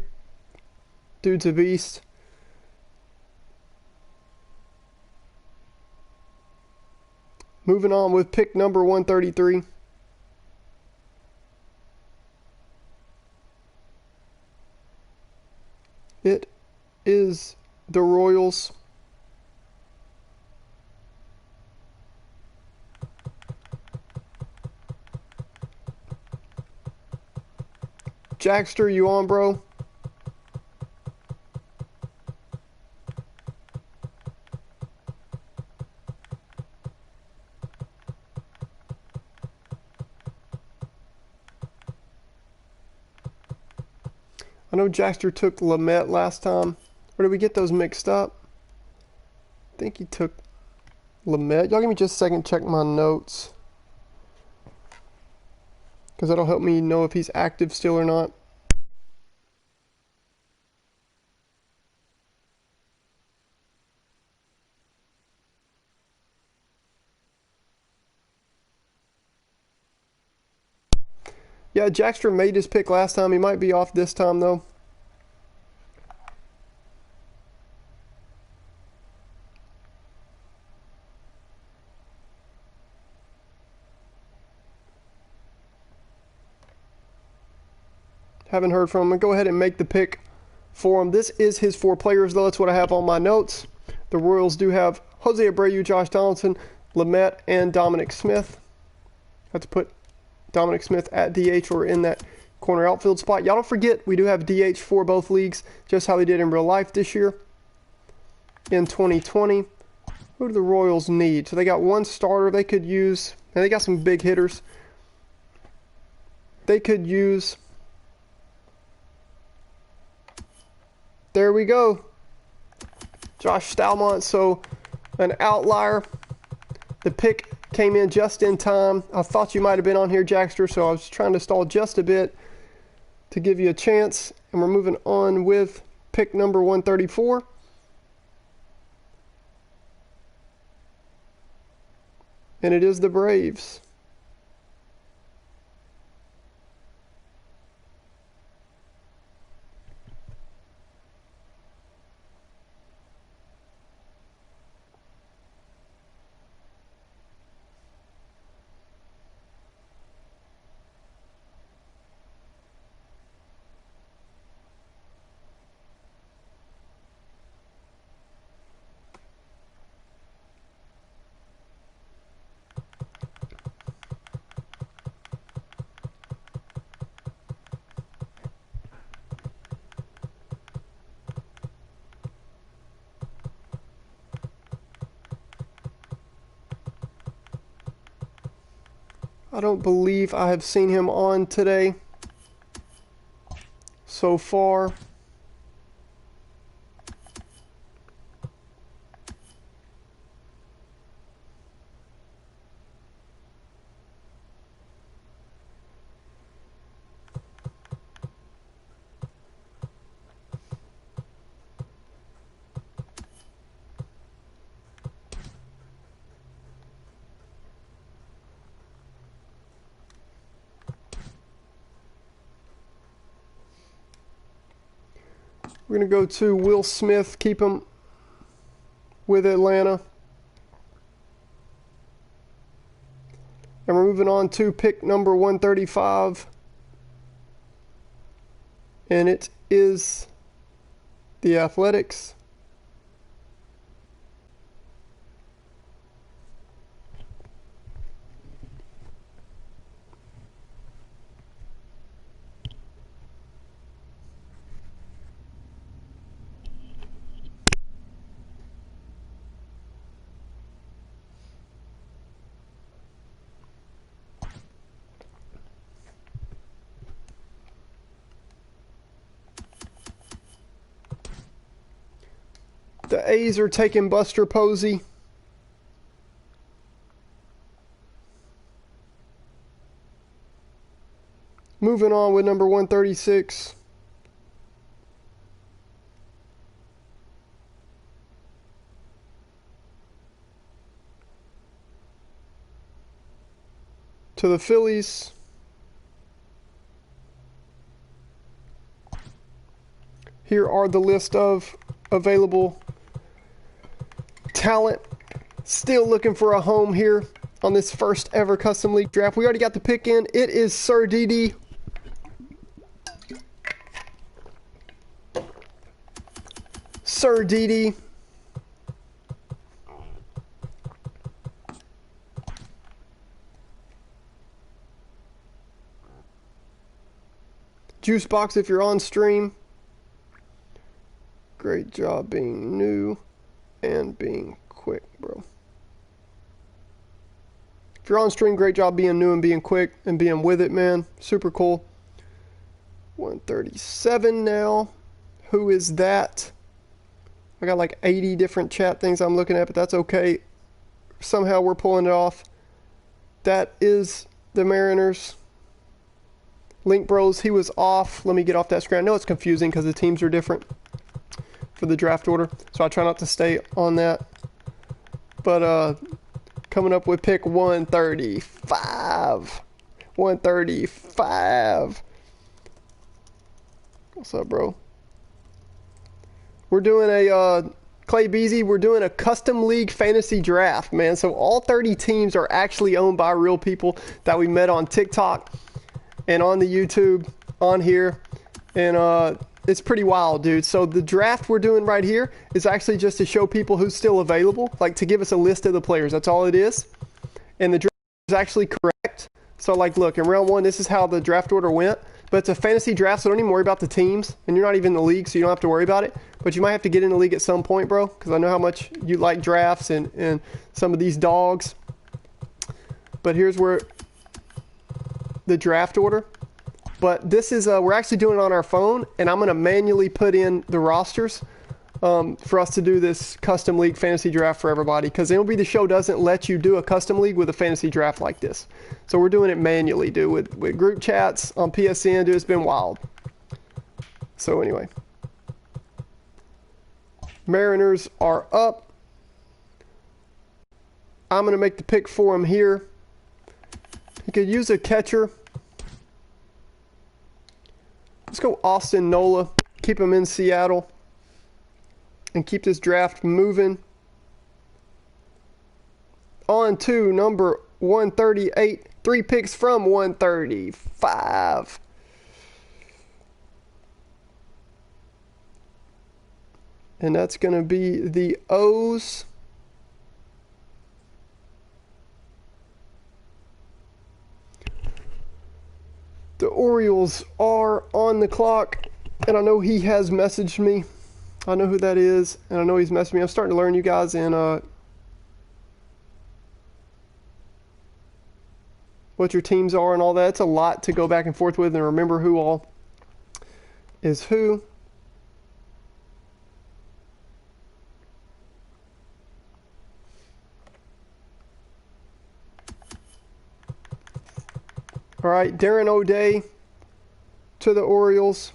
Speaker 1: Dude's a beast. Moving on with pick number 133. It is the Royals. Jackster, you on, bro? I know Jackster took Lamet last time. Or did we get those mixed up? I think he took Lamet. Y'all give me just a second to check my notes, because that'll help me know if he's active still or not. Yeah, Jackster made his pick last time. He might be off this time, though. Haven't heard from him. Go ahead and make the pick for him. This is his 4 players, though. That's what I have on my notes. The Royals do have Jose Abreu, Josh Donaldson, Lamet, and Dominic Smith. I have to put Dominic Smith at DH or in that corner outfield spot. Y'all don't forget, we do have DH for both leagues, just how they did in real life this year. In 2020, who do the Royals need? So they got one starter they could use, and they got some big hitters. They could use... There we go. Josh Stalmont, so an outlier. The pick came in just in time. I thought you might have been on here, Jackster, so I was trying to stall just a bit to give you a chance. And we're moving on with pick number 134. And it is the Braves. I don't believe I have seen him on today so far. We're going to go to Will Smith, keep him with Atlanta. And we're moving on to pick number 135. And it is the Athletics. The A's are taking Buster Posey. Moving on with number 136. To the Phillies. Here are the list of available talent. Still looking for a home here on this first ever custom league draft. We already got the pick in. It is Sir Didi. Sir Didi. Juice box if you're on stream. Great job being new and being quick, bro. If you're on stream, great job being new and being quick and being with it, man. Super cool. 137 now. Who is that? I got like 80 different chat things I'm looking at, but that's okay. Somehow we're pulling it off. That is the Mariners. Link Bros, he was off. Let me get off that screen. I know it's confusing because the teams are different for the draft order, so I try not to stay on that. But coming up with pick 135. 135. What's up, bro? We're doing a Clay Beasy. We're doing a custom league fantasy draft, man. So all 30 teams are actually owned by real people that we met on TikTok and on the YouTube on here, and it's pretty wild, dude. So the draft we're doing right here is actually just to show people who's still available, like to give us a list of the players. That's all it is. And the draft is actually correct. So like, look, in round one, this is how the draft order went. But it's a fantasy draft, so don't even worry about the teams. And you're not even in the league, so you don't have to worry about it. But you might have to get in the league at some point, bro, because I know how much you like drafts and some of these dogs. But here's where the draft order. But this is, we're actually doing it on our phone, and I'm going to manually put in the rosters for us to do this custom league fantasy draft for everybody, because MLB The Show doesn't let you do a custom league with a fantasy draft like this. So we're doing it manually, dude, with group chats on PSN, dude. It's been wild. So anyway, Mariners are up. I'm going to make the pick for him here. He could use a catcher. Let's go Austin Nola. Keep him in Seattle. And keep this draft moving. On to number 138. 3 picks from 135. And that's going to be the O's. The Orioles are on the clock, and I know he has messaged me. I know who that is, and I know he's messaged me. I'm starting to learn you guys and what your teams are and all that. It's a lot to go back and forth with and remember who all is who. All right, Darren O'Day to the Orioles.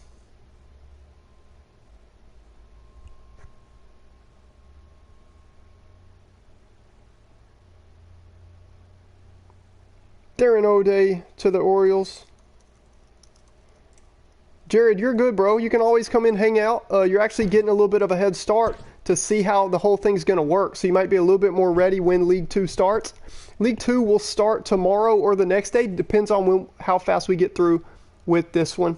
Speaker 1: Darren O'Day to the Orioles. Jared, you're good, bro. You can always come in and hang out. You're actually getting a little bit of a head start to see how the whole thing's going to work. So you might be a little bit more ready when League 2 starts. League 2 will start tomorrow or the next day. Depends on how fast we get through with this one.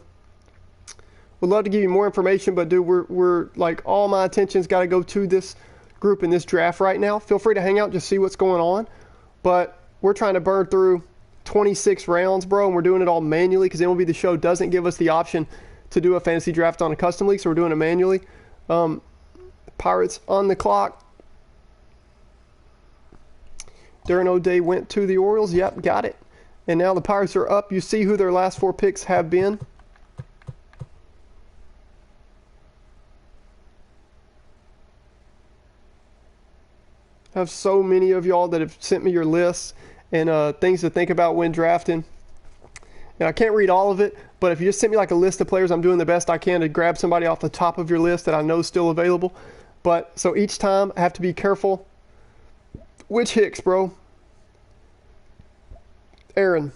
Speaker 1: Would love to give you more information, but dude, we're like, all my attention's got to go to this group in this draft right now. Feel free to hang out, just see what's going on. But we're trying to burn through 26 rounds, bro, and we're doing it all manually because MLB The Show doesn't give us the option to do a fantasy draft on a custom league, so we're doing it manually. Pirates on the clock. Darren O'Day went to the Orioles. Yep, got it. And now the Pirates are up. You see who their last 4 picks have been. I have so many of y'all that have sent me your lists and things to think about when drafting. And I can't read all of it, but if you just send me like a list of players, I'm doing the best I can to grab somebody off the top of your list that I know is still available. But so each time I have to be careful. Which Hicks, bro? Aaron.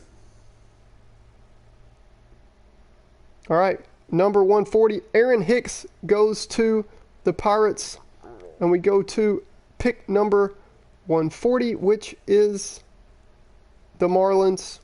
Speaker 1: All right, number 140. Aaron Hicks goes to the Pirates. And we go to pick number 140, which is the Marlins.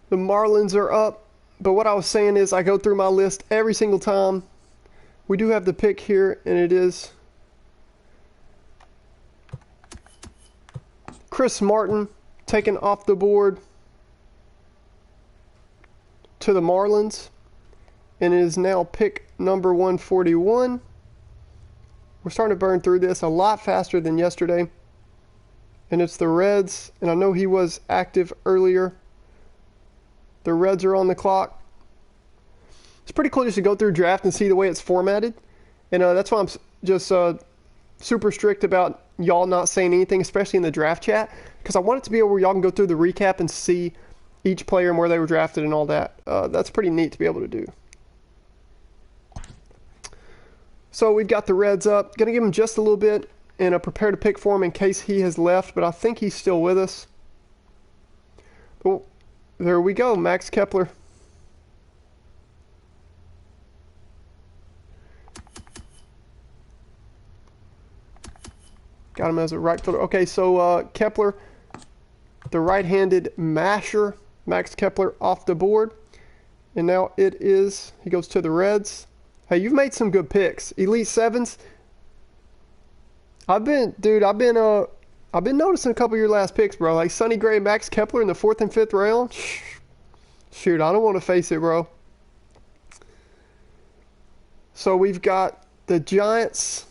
Speaker 1: The Marlins are up, but what I was saying is I go through my list every single time. We do have the pick here, and it is Chris Martin taken off the board to the Marlins, and it is now pick number 141. We're starting to burn through this a lot faster than yesterday, and it's the Reds, and I know he was active earlier. The Reds are on the clock. It's pretty cool just to go through draft and see the way it's formatted. And that's why I'm just super strict about y'all not saying anything, especially in the draft chat. Because I want it to be where y'all can go through the recap and see each player and where they were drafted and all that. That's pretty neat to be able to do. So we've got the Reds up. Going to give him just a little bit and prepare to pick for him in case he has left. But I think he's still with us. But there we go, Max Kepler. Got him as a right fielder. Okay, so Kepler, the right-handed masher, Max Kepler off the board. And now it is, he goes to the Reds. Hey, you've made some good picks. Elite Sevens. I've been noticing a couple of your last picks, bro. Like Sonny Gray, Max Kepler in the 4th and 5th round. Shoot, I don't want to face it, bro. So we've got the Giants.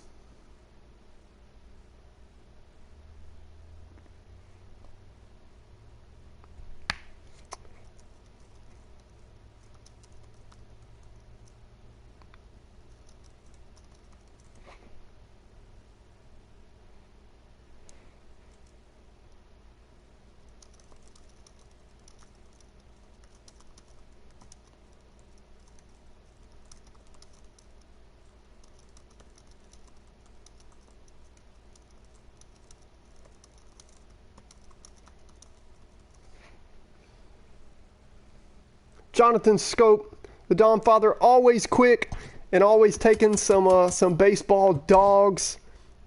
Speaker 1: Jonathan Scope, the Dom Father, always quick and always taking some baseball dogs.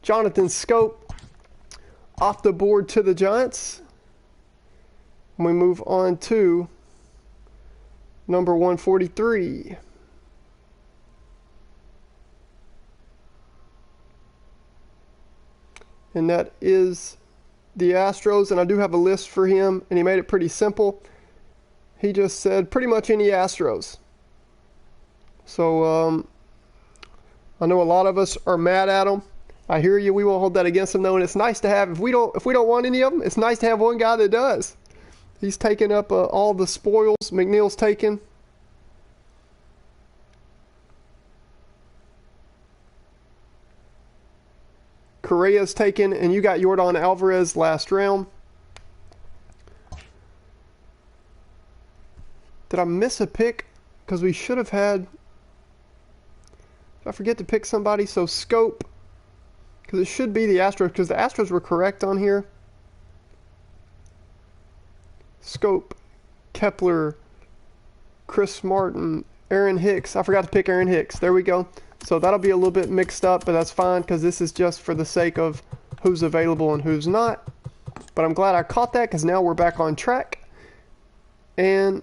Speaker 1: Jonathan Scope off the board to the Giants. And we move on to number 143. And that is the Astros, and I do have a list for him, and he made it pretty simple. He just said pretty much any Astros. So I know a lot of us are mad at him. I hear you. We won't hold that against him though, and it's nice to have. If we don't want any of them, it's nice to have one guy that does. He's taken up all the spoils. McNeil's taken. Correa's taken, and you got Yordan Alvarez last round. Did I miss a pick? Because we should have had... Did I forget to pick somebody? So Scope. Because it should be the Astros. Because the Astros were correct on here. Scope. Kepler. Chris Martin. Aaron Hicks. I forgot to pick Aaron Hicks. There we go. So that'll be a little bit mixed up. But that's fine. Because this is just for the sake of who's available and who's not. But I'm glad I caught that. Because now we're back on track. And...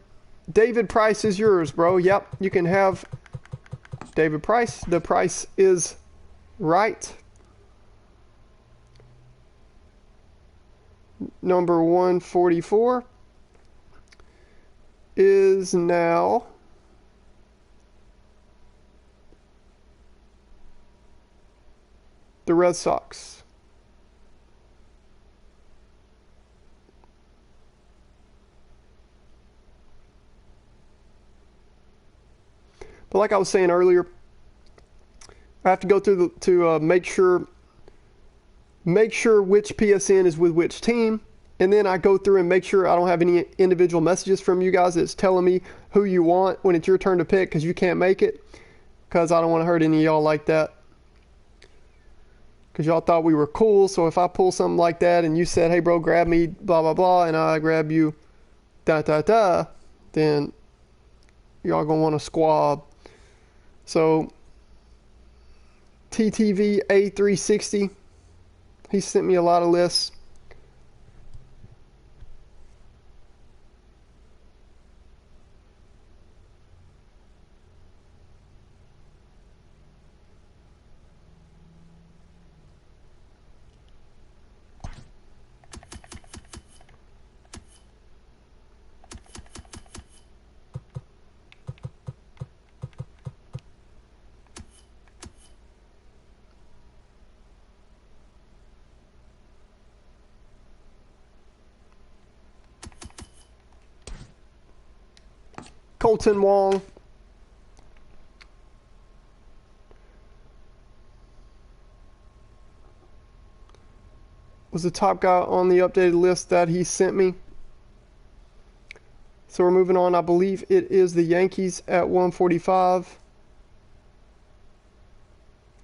Speaker 1: David Price is yours, bro. Yep, you can have David Price. The price is right. Number 144 is now the Red Sox. But like I was saying earlier, I have to go through to make sure which PSN is with which team, and then I go through and make sure I don't have any individual messages from you guys that's telling me who you want when it's your turn to pick because you can't make it, because I don't want to hurt any of y'all like that, because y'all thought we were cool. So if I pull something like that and you said, hey bro, grab me blah blah blah, and I grab you da da da, then y'all gonna want to squab. So TTV A360, he sent me a lot of lists. Colton Wong. Was the top guy on the updated list that he sent me. So we're moving on. I believe it is the Yankees at 145.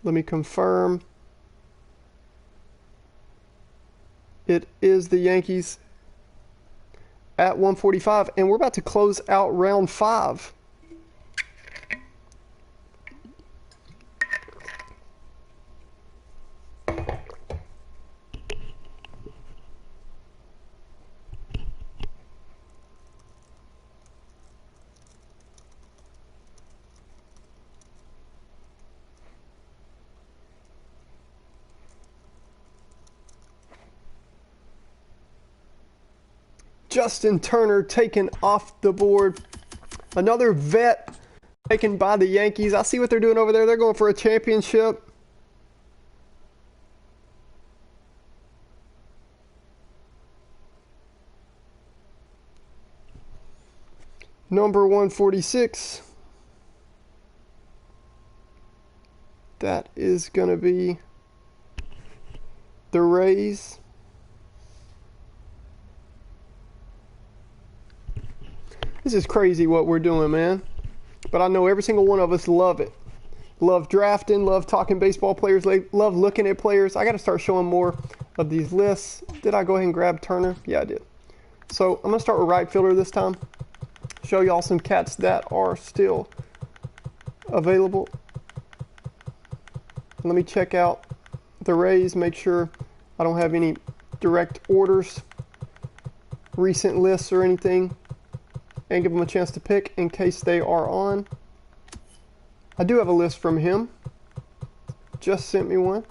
Speaker 1: Let me confirm. It is the Yankees at 145, and we're about to close out round 5. Justin Turner taken off the board. Another vet taken by the Yankees. I see what they're doing over there. They're going for a championship. Number 146. That is going to be the Rays. This is crazy what we're doing, man. But I know every single one of us love it. Love drafting, love talking baseball players, love looking at players. I got to start showing more of these lists. Did I go ahead and grab Turner? Yeah, I did. So I'm going to start with right fielder this time. Show y'all some cats that are still available. Let me check out the Rays, make sure I don't have any direct orders, recent lists or anything, and give them a chance to pick in case they are on. I do have a list from him. Just sent me one.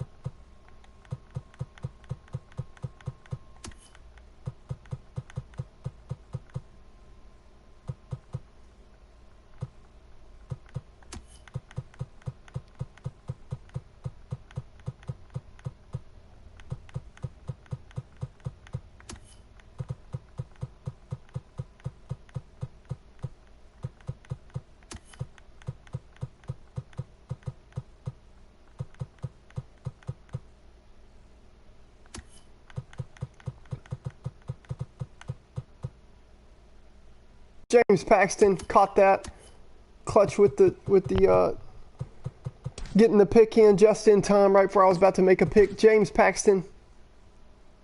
Speaker 1: James Paxton caught that clutch with the getting the pick in just in time, right before I was about to make a pick. James Paxton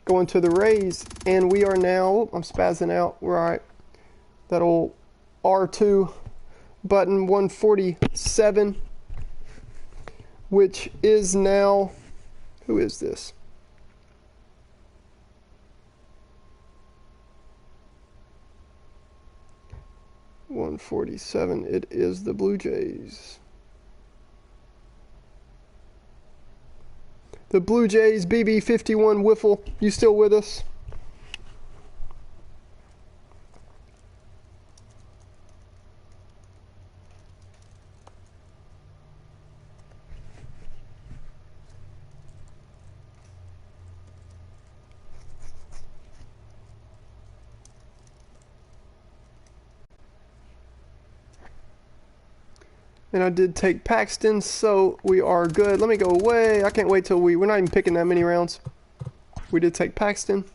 Speaker 1: going to the Rays, and we are now, I'm spazzing out, we're all right. That old R2 button, 147, which is now, who is this? .147, it is the Blue Jays. The Blue Jays, BB51 Wiffle, you still with us? And I did take Paxton, so we are good. Let me go away. I can't wait till we're not even picking that many rounds. We did take Paxton.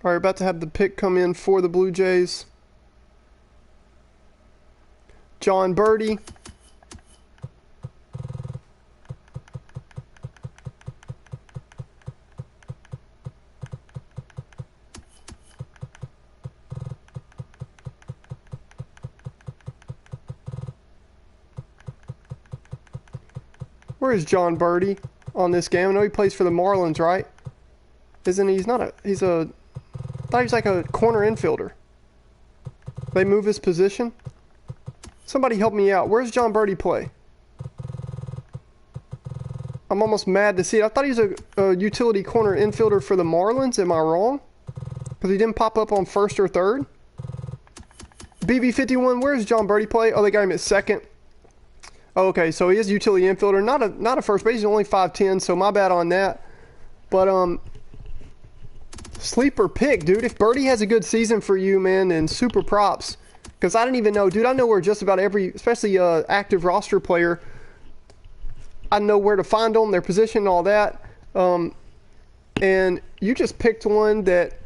Speaker 1: All right, about to have the pick come in for the Blue Jays. John Birdie. Where is John Birdie on this game? I know he plays for the Marlins, right? Isn't he? He's a I thought he was like a corner infielder. They move his position. Somebody help me out. Where's John Birdie play? I'm almost mad to see it. I thought he was a utility corner infielder for the Marlins. Am I wrong? Because he didn't pop up on first or third. BB51, where's John Birdie play? Oh, they got him at second. Oh, okay, so he is a utility infielder. Not a first base. He's only 5'10", so my bad on that. But, sleeper pick, dude. If Birdie has a good season for you, man, then super props. Because I didn't even know, dude. I know where just about every, especially active roster player, I know where to find them, their position, and all that. And you just picked one that,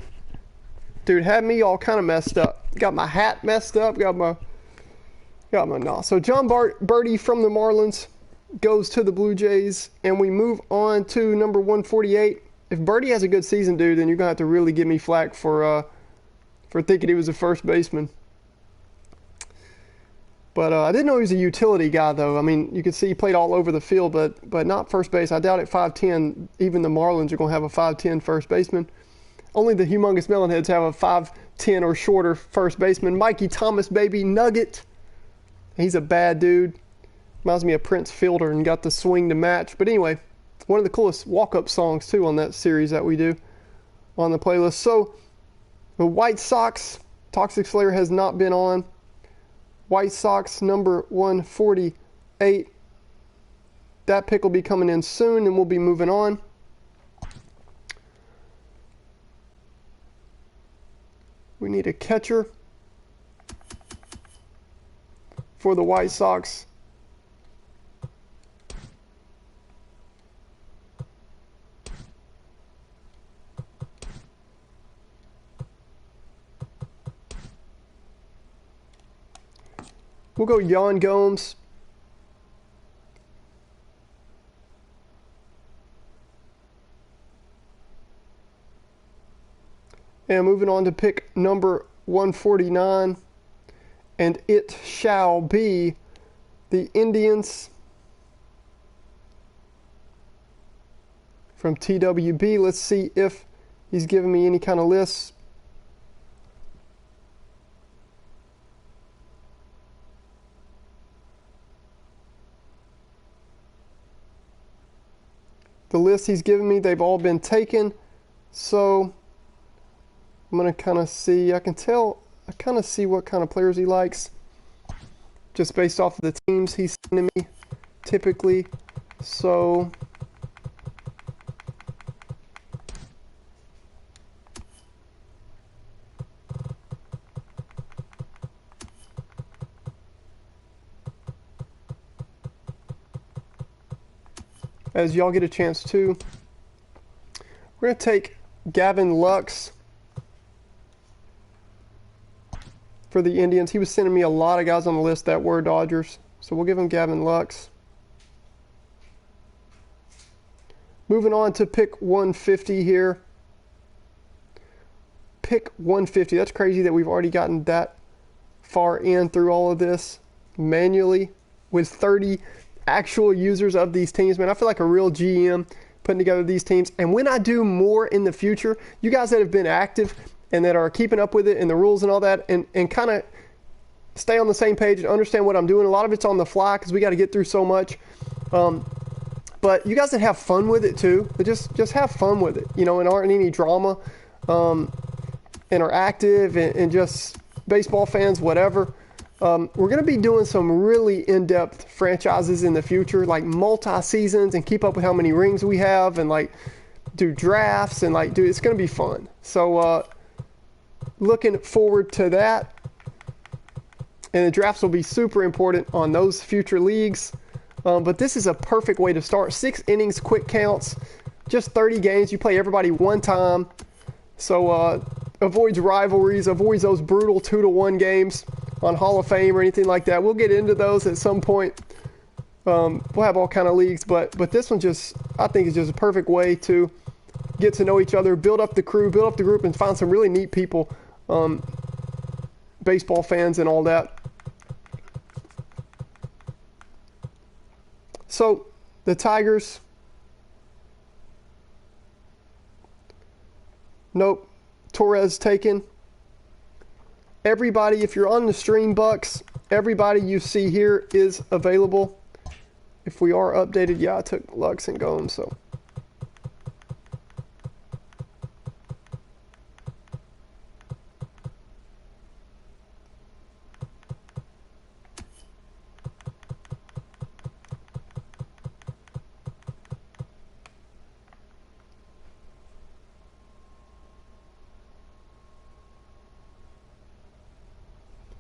Speaker 1: dude, had me all kind of messed up. Got my hat messed up. Got my no. So John Birdie from the Marlins goes to the Blue Jays, and we move on to number 148. If Birdie has a good season, dude, then you're going to have to really give me flack for thinking he was a first baseman. But I didn't know he was a utility guy, though. I mean, you can see he played all over the field, but not first base. I doubt at 5'10", even the Marlins are going to have a 5'10" first baseman. Only the humongous melonheads have a 5'10" or shorter first baseman. Mikey Thomas, baby, Nugget. He's a bad dude. Reminds me of Prince Fielder and got the swing to match. But anyway, one of the coolest walk-up songs, too, on that series that we do on the playlist. So, the White Sox, Toxic Slayer has not been on. White Sox, number 148. That pick will be coming in soon, and we'll be moving on. We need a catcher for the White Sox. We'll go Yan Gomes. And moving on to pick number 149. And it shall be the Indians from TWB. Let's see if he's giving me any kind of lists. The list he's given me, they've all been taken. So I'm going to kind of see, I kind of see what kind of players he likes just based off of the teams he's sending me typically. So as y'all get a chance to, we're going to take Gavin Lux for the Indians. He was sending me a lot of guys on the list that were Dodgers, so we'll give him Gavin Lux. Moving on to pick 150 here. Pick 150. That's crazy that we've already gotten that far in through all of this manually with 30 actual users of these teams. Man, I feel like a real GM putting together these teams. And when I do more in the future, you guys that have been active and that are keeping up with it and the rules and all that, and kind of stay on the same page and understand what I'm doing. A lot of it's on the fly because we got to get through so much. But you guys that have fun with it too, just have fun with it, you know, and aren't any drama. and are active and just baseball fans, whatever. We're going to be doing some really in-depth franchises in the future, like multi-seasons, and keep up with how many rings we have, and like do drafts, and like, dude, it's going to be fun. So looking forward to that. And the drafts will be super important on those future leagues. But this is a perfect way to start. 6 innings, quick counts, just 30 games. You play everybody one time. So avoids rivalries, avoids those brutal 2-1 games on Hall of Fame or anything like that. We'll get into those at some point. We'll have all kind of leagues, but this one just, I think, is just a perfect way to get to know each other, build up the crew, build up the group, and find some really neat people, baseball fans and all that. So the Tigers, nope, Torres taken. Everybody, if you're on the stream, Bucks, everybody you see here is available. If we are updated, yeah, I took Lux and Gomes, so.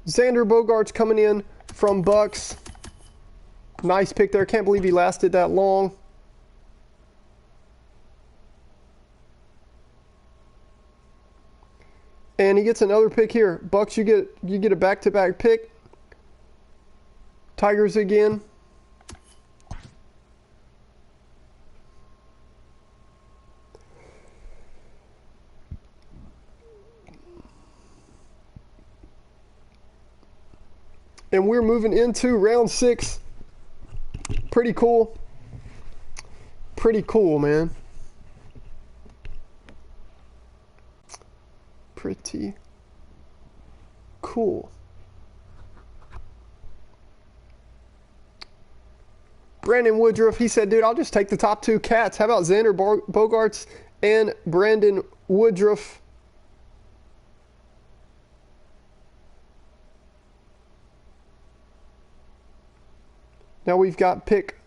Speaker 1: Xander Bogaerts coming in from Bucks. Nice pick there. Can't believe he lasted that long. And he gets another pick here. Bucks, you get a back-to-back pick. Tigers again. And we're moving into round 6. Pretty cool. Pretty cool, man. Pretty cool. Brandon Woodruff, he said, dude, I'll just take the top 2 cats. How about Xander Bogaerts and Brandon Woodruff? Now we've got pick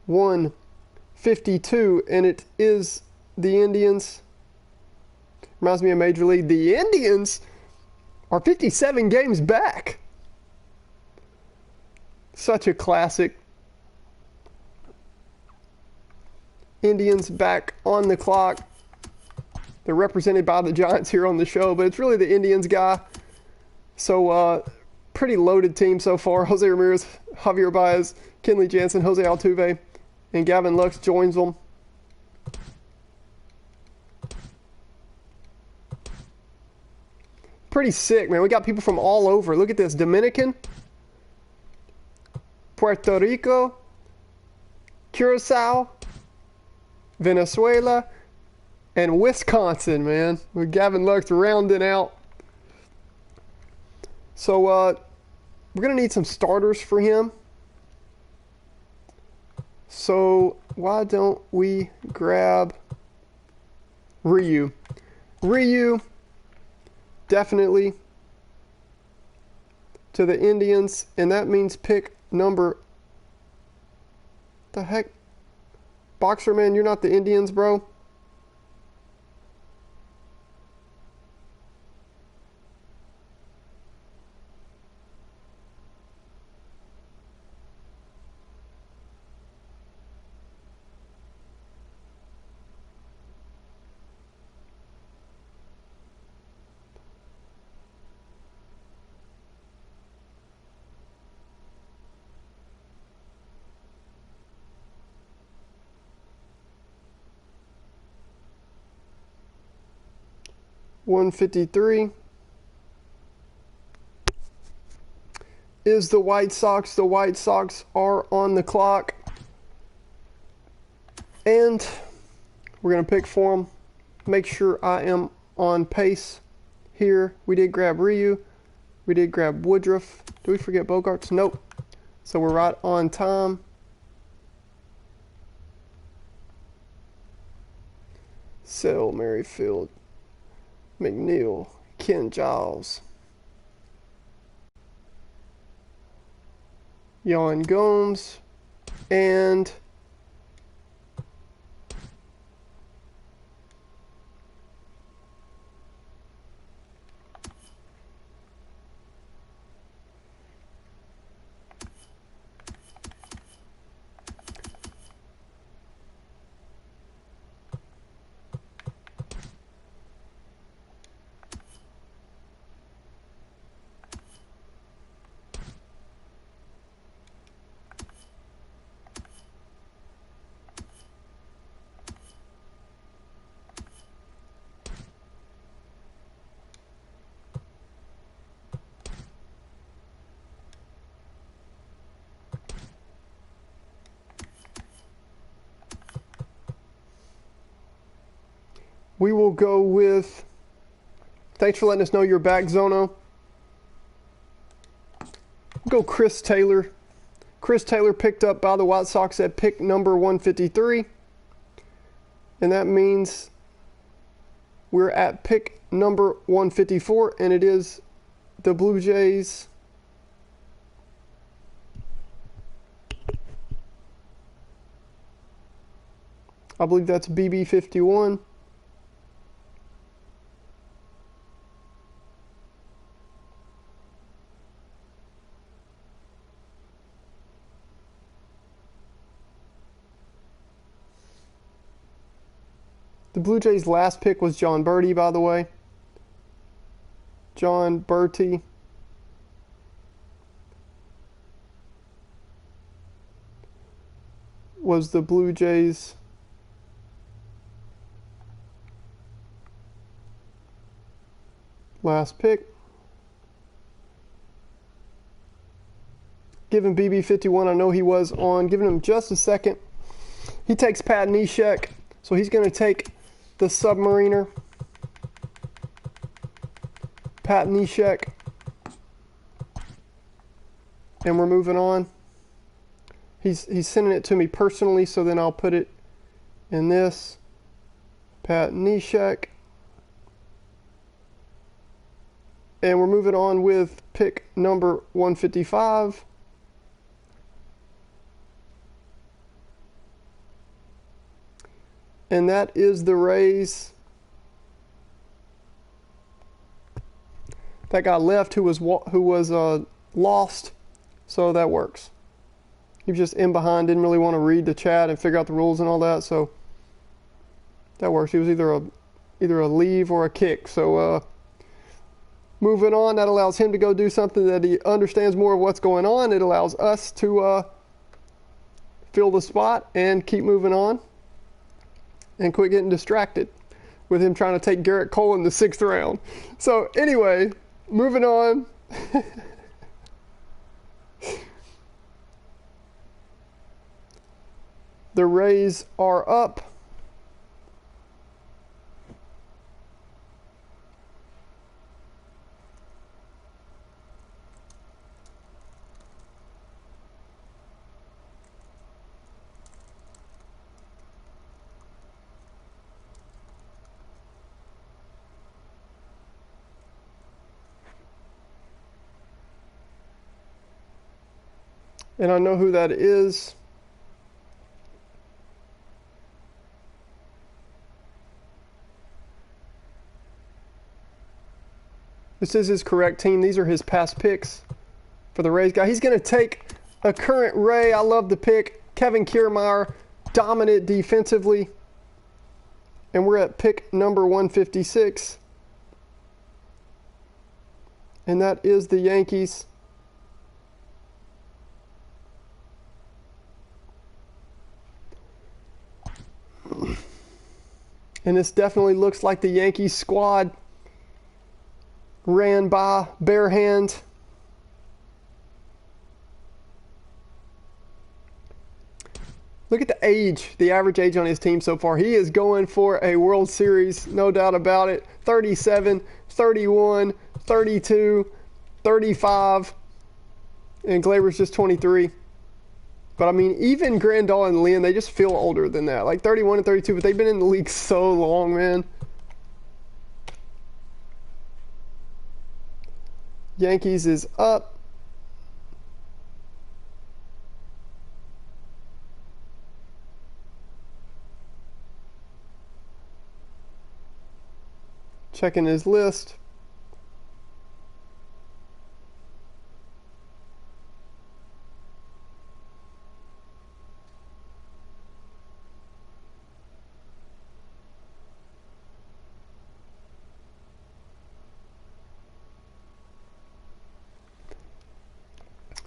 Speaker 1: 152, and it is the Indians. Reminds me of Major League. The Indians are 57 games back. Such a classic. Indians back on the clock. They're represented by the Giants here on the show, but it's really the Indians guy. So, pretty loaded team so far. Jose Ramirez, Javier Baez, Kenley Jansen, Jose Altuve, and Gavin Lux joins them. Pretty sick, man. We got people from all over. Look at this. Dominican, Puerto Rico, Curacao, Venezuela, and Wisconsin, man. With Gavin Lux rounding out. So, we're going to need some starters for him. So, why don't we grab Ryu? Ryu, definitely, to the Indians. And that means pick number... The heck? Boxer, man, you're not the Indians, bro. .153 is the White Sox. The White Sox are on the clock. And we're going to pick for them. Make sure I am on pace here. We did grab Ryu. We did grab Woodruff. Do we forget Bogaerts? Nope. So we're right on time. Sell Merrifield. McNeil, Ken Giles, Yan Gomes, and we will go with, thanks for letting us know you're back, Zono. We'll go Chris Taylor. Chris Taylor picked up by the White Sox at pick number 153. And that means we're at pick number 154, and it is the Blue Jays. I believe that's BB51. The Blue Jays' last pick was John Berti, by the way. John Berti. Was the Blue Jays' last pick. Giving BB51, I know he was on. Giving him just a second. He takes Pat Neshek, so he's going to take the Submariner. Pat Neshek. And we're moving on. He's sending it to me personally, so then I'll put it in this. Pat Neshek. And we're moving on with pick number 155. And that is the Rays. That guy left who was lost, so that works. He was just in behind, didn't really want to read the chat and figure out the rules and all that, so that works. He was either a leave or a kick. So moving on, that allows him to go do something that he understands more of what's going on. It allows us to fill the spot and keep moving on. And quit getting distracted with him trying to take Garrett Cole in the 6th round. So anyway, moving on. The Rays are up. And I know who that is. This is his correct team. These are his past picks for the Rays guy. He's going to take a current Ray. I love the pick. Kevin Kiermaier, dominant defensively. And we're at pick number 156. And that is the Yankees. And this definitely looks like the Yankees squad ran by bare hand. Look at the age, the average age on his team so far. He is going for a World Series, no doubt about it. 37, 31, 32, 35, and Glaber's just 23. But I mean, even Grandal and Lynn, they just feel older than that. Like 31 and 32, but they've been in the league so long, man. Yankees is up. Checking his list.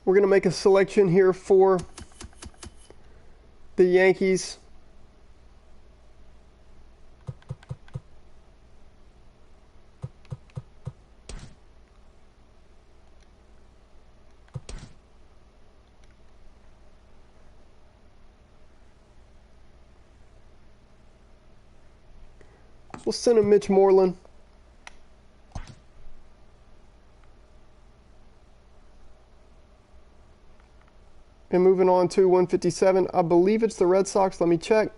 Speaker 1: We're going to make a selection here for the Yankees. We'll send him Mitch Moreland. And moving on to 157, I believe it's the Red Sox. Let me check.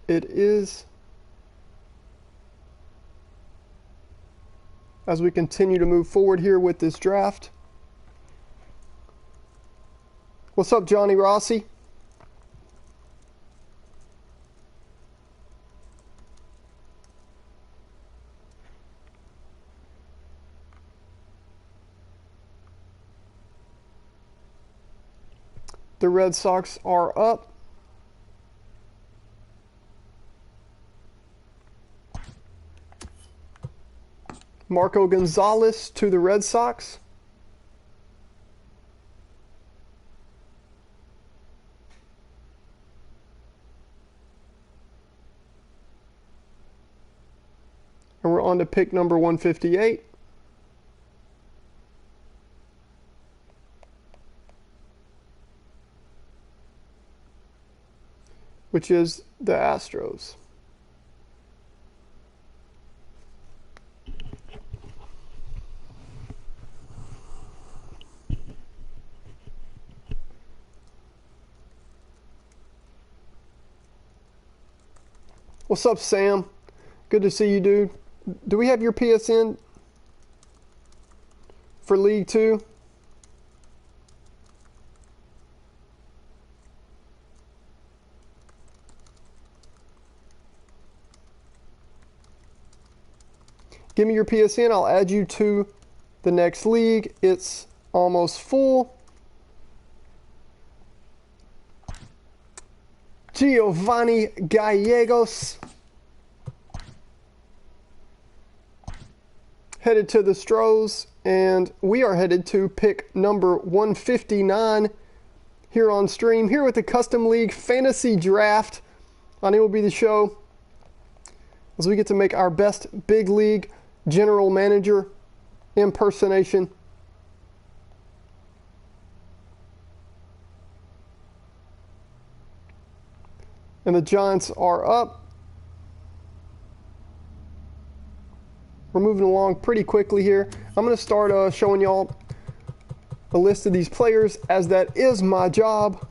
Speaker 1: It is. As we continue to move forward here with this draft. What's up, Johnny Rossi? The Red Sox are up. Marco Gonzalez to the Red Sox. And we're on to pick number 158. Which is the Astros. What's up, Sam? Good to see you, dude. Do we have your PSN for League 2? Give me your PSN. I'll add you to the next league. It's almost full. Giovanni Gallegos. Headed to the Stros. And we are headed to pick number 159 here on stream. Here with the Custom League Fantasy Draft on MLB The Show. As we get to make our best big league general manager impersonation. And the Giants are up. We're moving along pretty quickly here. I'm going to start showing y'all a list of these players, as that is my job.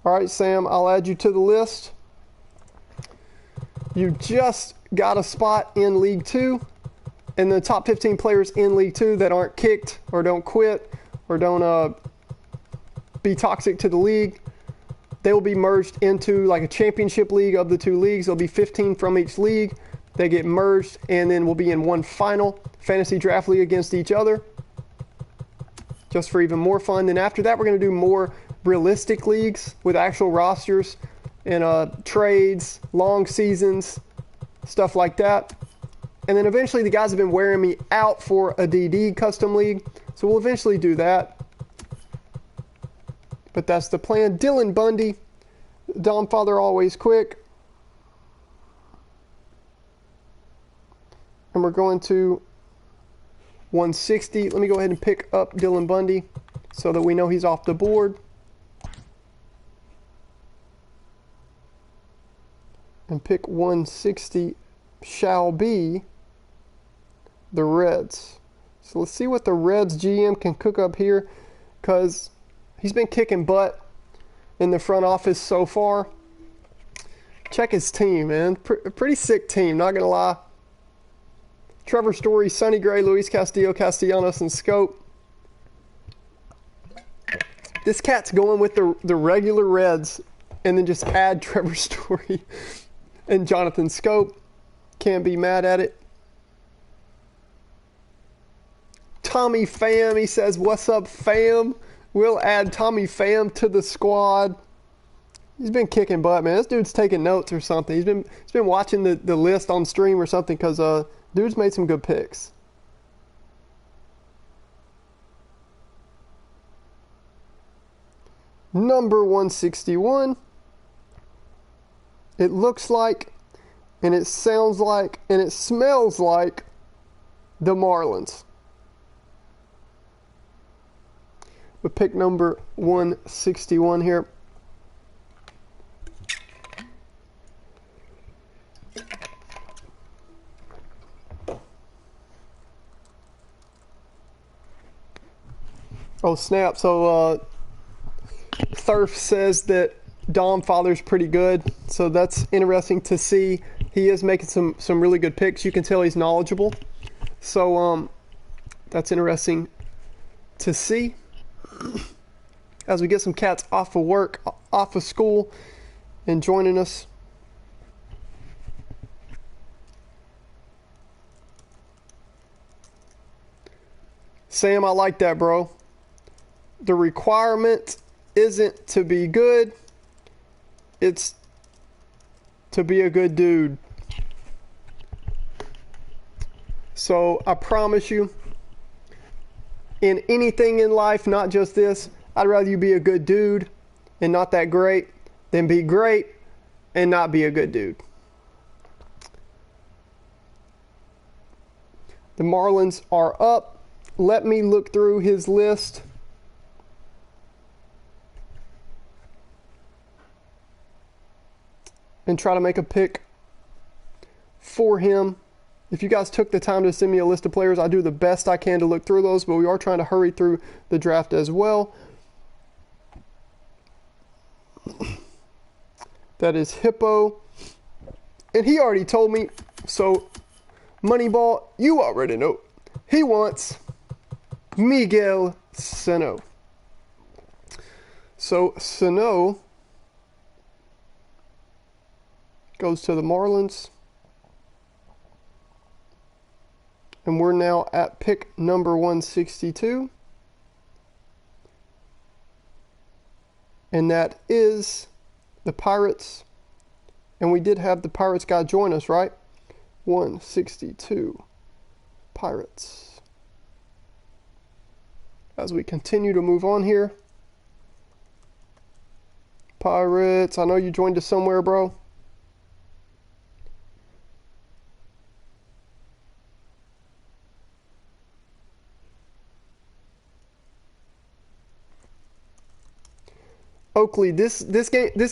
Speaker 1: All right, Sam, I'll add you to the list. You just got a spot in League 2. And the top 15 players in League 2 that aren't kicked or don't quit or don't be toxic to the league, they will be merged into like a championship league of the two leagues. There'll be 15 from each league. They get merged, and then we'll be in one final fantasy draft league against each other, just for even more fun. Then after that, we're going to do more realistic leagues with actual rosters and trades, long seasons, stuff like that. And then eventually the guys have been wearing me out for a DD custom league, so we'll eventually do that. But that's the plan. Dylan Bundy, Dom Father always quick. And we're going to 160. Let me go ahead and pick up Dylan Bundy so that we know he's off the board. And pick 160 shall be the Reds. So let's see what the Reds GM can cook up here, because he's been kicking butt in the front office so far. Check his team, man. Pretty sick team, not going to lie. Trevor Story, Sonny Gray, Luis Castillo, Castellanos, and Scope. This cat's going with the regular Reds and then just add Trevor Story and Jonathan Scope. Can't be mad at it. Tommy Pham, he says, what's up, fam? We'll add Tommy Pham to the squad. He's been kicking butt, man. This dude's taking notes or something. He's been watching the list on stream or something because dude's made some good picks. Number 161. It looks like, and it sounds like, and it smells like the Marlins. With pick number 161 here. Oh snap, so Thurf says that Dom Father's pretty good, so that's interesting to see. He is making some really good picks. You can tell he's knowledgeable, so that's interesting to see as we get some cats off of work, off of school, and joining us. Sam, I like that, bro. The requirement isn't to be good, it's to be a good dude. So I promise you, in anything in life, not just this, I'd rather you be a good dude and not that great than be great and not be a good dude. The Marlins are up. Let me look through his list. And try to make a pick for him. If you guys took the time to send me a list of players, I do the best I can to look through those, but we are trying to hurry through the draft as well. That is Hippo. And he already told me, so Moneyball, you already know. He wants Miguel Sano. So Sano goes to the Marlins. And we're now at pick number 162. And that is the Pirates. And we did have the Pirates guy join us, right? 162 Pirates. As we continue to move on here. Pirates, I know you joined us somewhere, bro. Oakley, this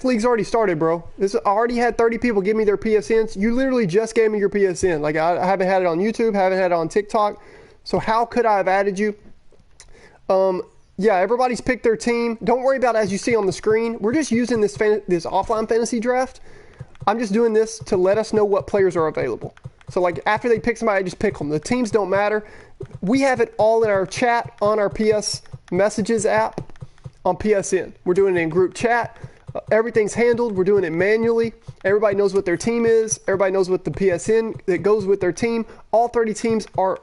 Speaker 1: league's already started, bro. I already had 30 people give me their PSNs. You literally just gave me your PSN. Like, I haven't had it on YouTube, haven't had it on TikTok. So how could I have added you? Yeah, everybody's picked their team. Don't worry about it as you see on the screen. We're just using this offline fantasy draft. I'm just doing this to let us know what players are available. So, like, after they pick somebody, I just pick them. The teams don't matter. We have it all in our chat on our PS Messages app. On PSN. We're doing it in group chat. Everything's handled. We're doing it manually. Everybody knows what their team is. Everybody knows what the PSN that goes with their team. All 30 teams are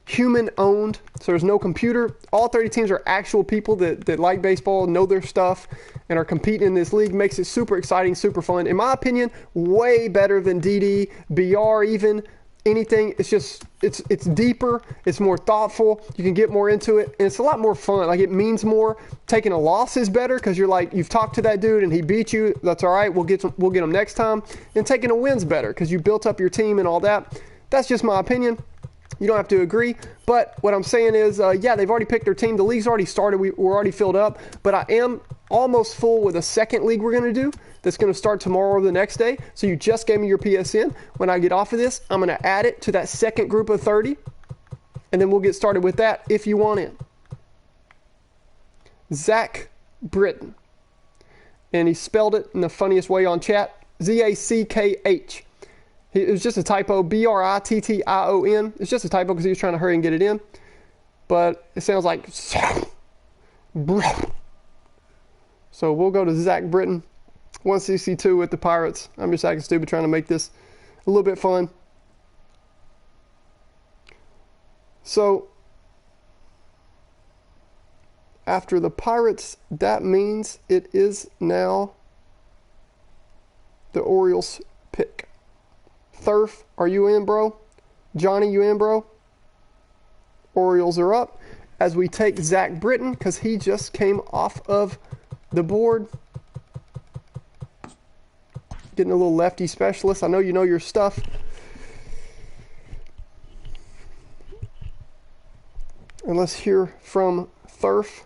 Speaker 1: human owned, so there's no computer. All 30 teams are actual people that like baseball, know their stuff, and are competing in this league. Makes it super exciting, super fun. In my opinion, way better than DD, BR even. Anything. It's just it's deeper, it's more thoughtful, you can get more into it, and it's a lot more fun. Like, it means more. Taking a loss is better because you're like, you've talked to that dude and he beat you, that's all right, we'll get him next time. And taking a win's better because you built up your team and all that. That's just my opinion. You don't have to agree, but what I'm saying is, yeah, they've already picked their team. The league's already started. We're already filled up, but I am almost full with a second league we're going to do that's going to start tomorrow or the next day. So you just gave me your PSN. When I get off of this, I'm going to add it to that second group of 30, and then we'll get started with that if you want in. Zach Britton. and he spelled it in the funniest way on chat. Z-A-C-K-H. It was just a typo. B-R-I-T-T-I-O-N. It's just a typo because he was trying to hurry and get it in. But it sounds like... So we'll go to Zach Britton. 162 with the Pirates. I'm just acting stupid trying to make this a little bit fun. So, after the Pirates, that means it is now the Orioles pick. Thurf, are you in, bro? Johnny, you in, bro? Orioles are up as we take Zach Britton because he just came off of the board. Getting a little lefty specialist. I know you know your stuff. And let's hear from Thurf.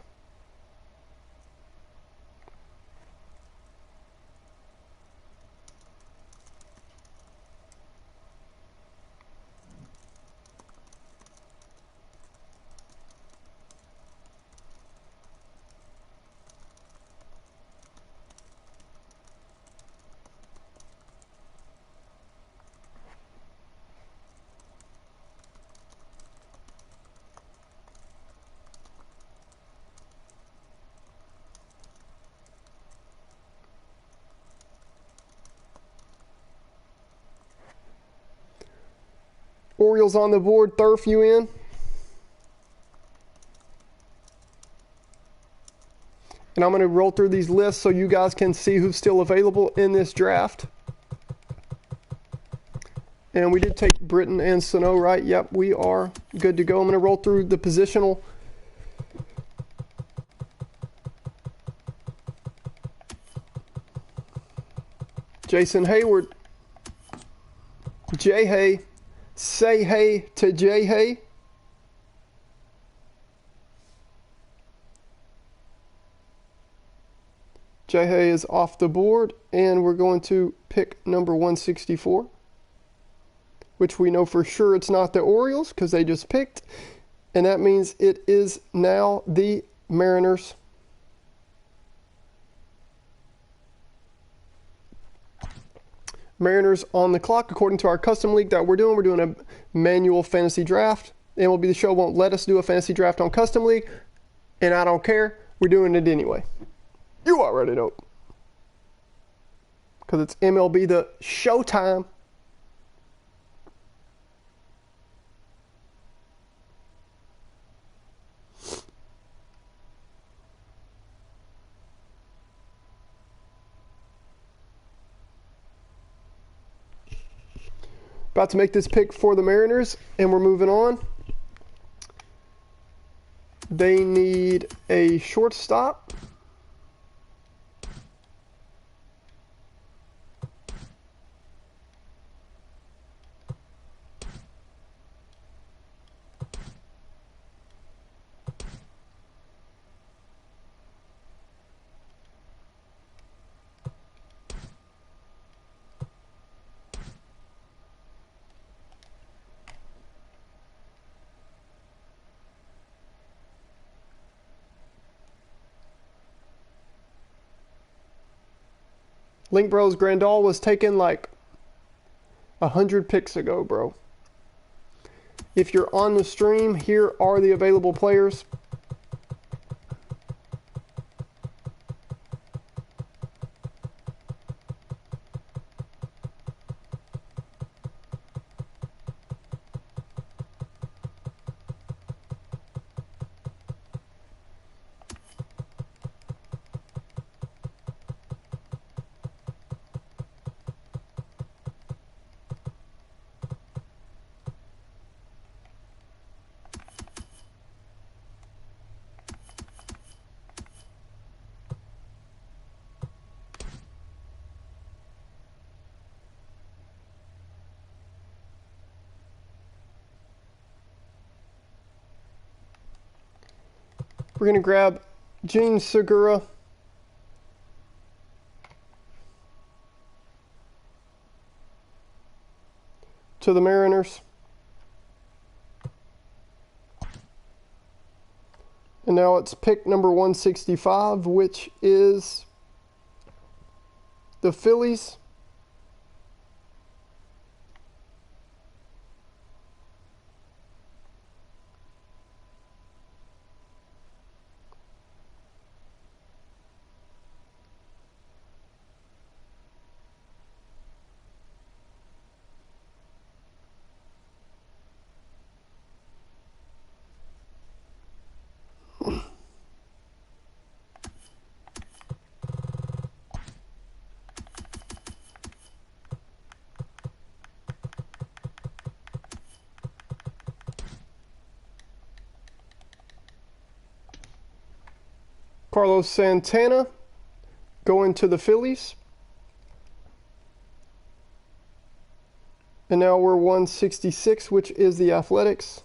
Speaker 1: Orioles on the board. Thurf, you in? And I'm going to roll through these lists so you guys can see who's still available in this draft. And we did take Britton and Sano, right? Yep, we are good to go. I'm going to roll through the positional. Jason Hayward. Jay Hay. Say hey to Jay Hay. Jay Hay is off the board, and we're going to pick number 164, which we know for sure it's not the Orioles because they just picked, and that means it is now the Mariners. Mariners on the clock according to our custom league that we're doing. We're doing a manual fantasy draft. MLB The Show won't let us do a fantasy draft on custom league, and I don't care. We're doing it anyway. You already know. Because it's MLB The Show time. About to make this pick for the Mariners, and we're moving on. They need a shortstop. Link Bros Grandal was taken like 100 picks ago, bro. If you're on the stream, here are the available players. We're going to grab Gene Segura. To the Mariners. And now it's pick number 165, which is the Phillies. Carlos Santana going to the Phillies. And now we're 166, which is the Athletics.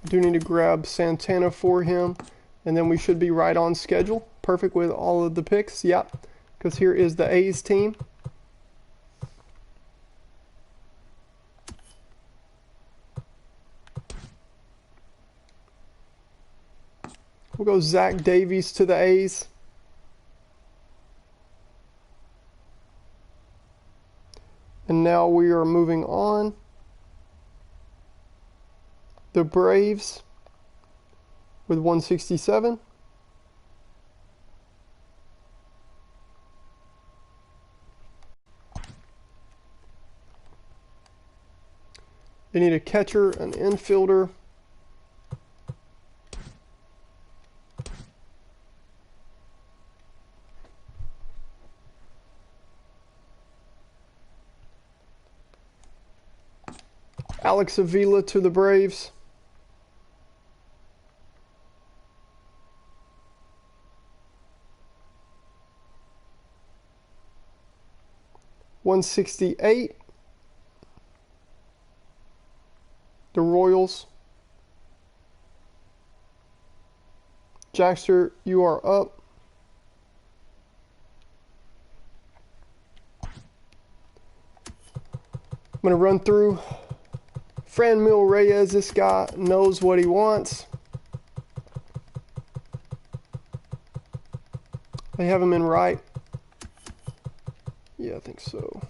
Speaker 1: Do need to grab Santana for him, and then we should be right on schedule. Perfect with all of the picks. Yep, because here is the A's team. We'll go Zach Davies to the A's. And now we are moving on. The Braves with 167. They need a catcher, an infielder. Alex Avila to the Braves. $168. The Royals. Jackster, you are up. I'm going to run through Franmil Reyes. This guy knows what he wants. They have him in right. Yeah, I think so.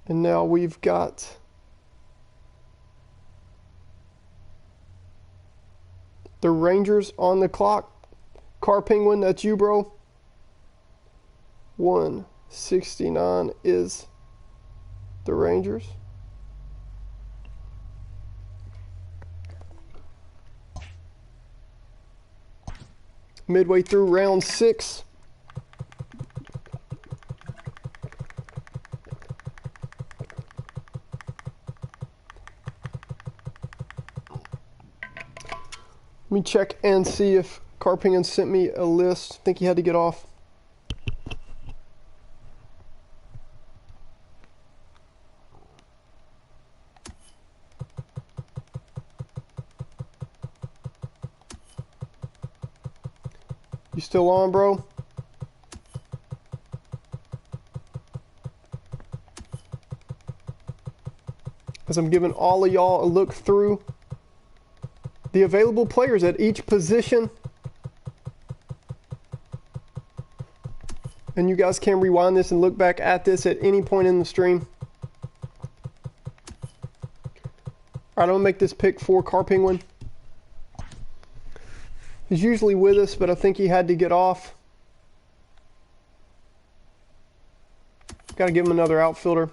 Speaker 1: And now we've got the Rangers on the clock. Car Penguin, that's you, bro. 169 is the Rangers. Midway through round 6. Let me check and see if Carpingen sent me a list. I think he had to get off. You still on, bro? As I'm giving all of y'all a look through the available players at each position. And you guys can rewind this and look back at this at any point in the stream. Alright, I'm going to make this pick for Car Penguin. He's usually with us, but I think he had to get off. Got to give him another outfielder.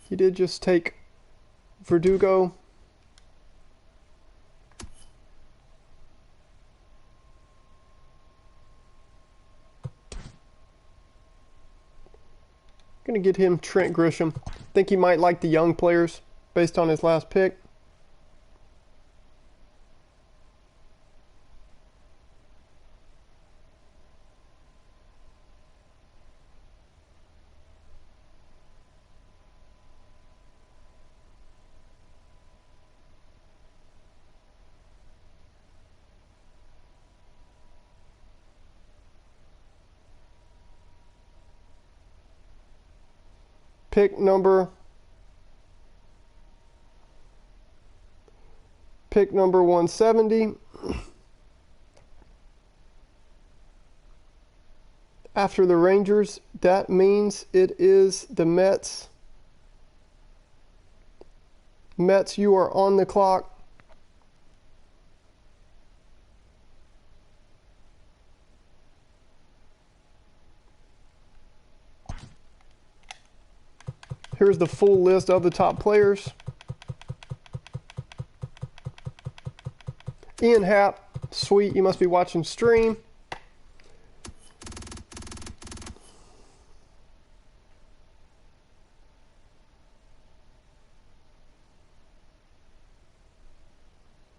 Speaker 1: He did just take Verdugo. Gonna get him Trent Grisham. Think he might like the young players based on his last pick. Pick number 170. After the Rangers, that means it is the Mets. Mets, you are on the clock. Here's the full list of the top players. Ian Happ, sweet, you must be watching stream.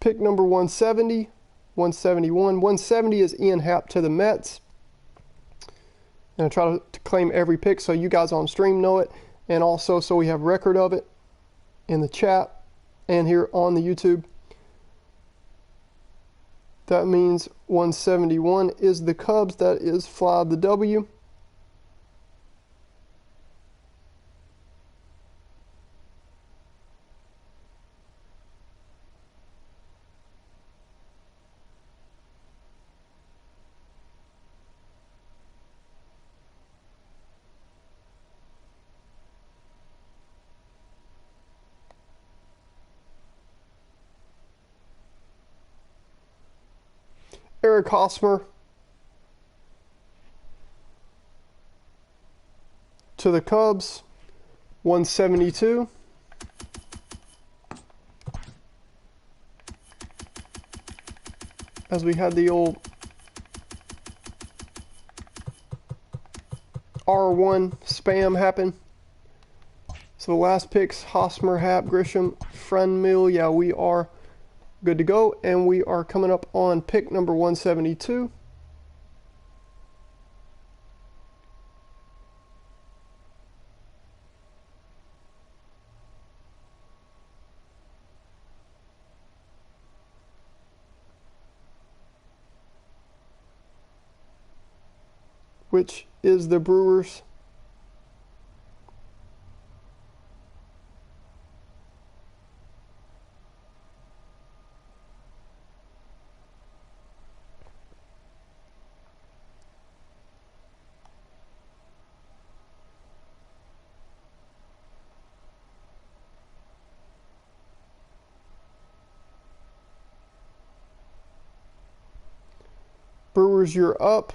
Speaker 1: Pick number 170, 171. 170 is Ian Happ to the Mets. And I try to claim every pick so you guys on stream know it. And also so we have record of it in the chat and here on the YouTube. That means 171 is the Cubs. That is Fly the W. Eric Hosmer to the Cubs, 172. As we had the old R1 spam happen. So the last picks, Hosmer, Happ, Grisham, Friendmill. Yeah, we are good to go, and we are coming up on pick number 172. Which is the Brewers. Brewers, you're up.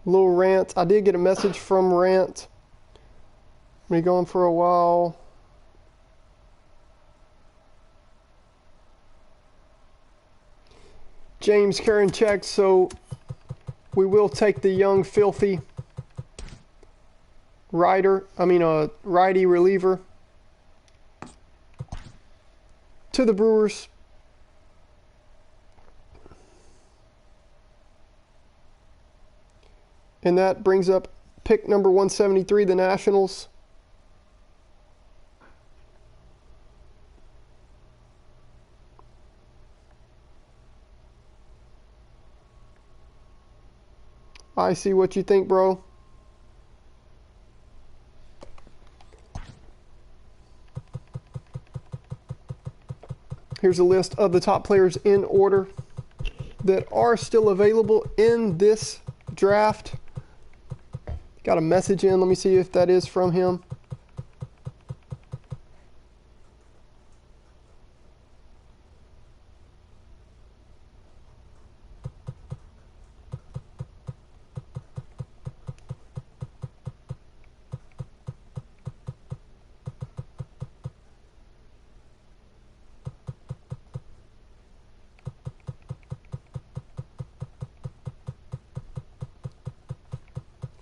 Speaker 1: Little rant. I did get a message from Rant. Been going for a while. James Karen checked, so we will take the young filthy righty reliever to the Brewers. And that brings up pick number 173, the Nationals. I see what you think, bro. Here's a list of the top players in order that are still available in this draft. Got a message in. Let me see if that is from him.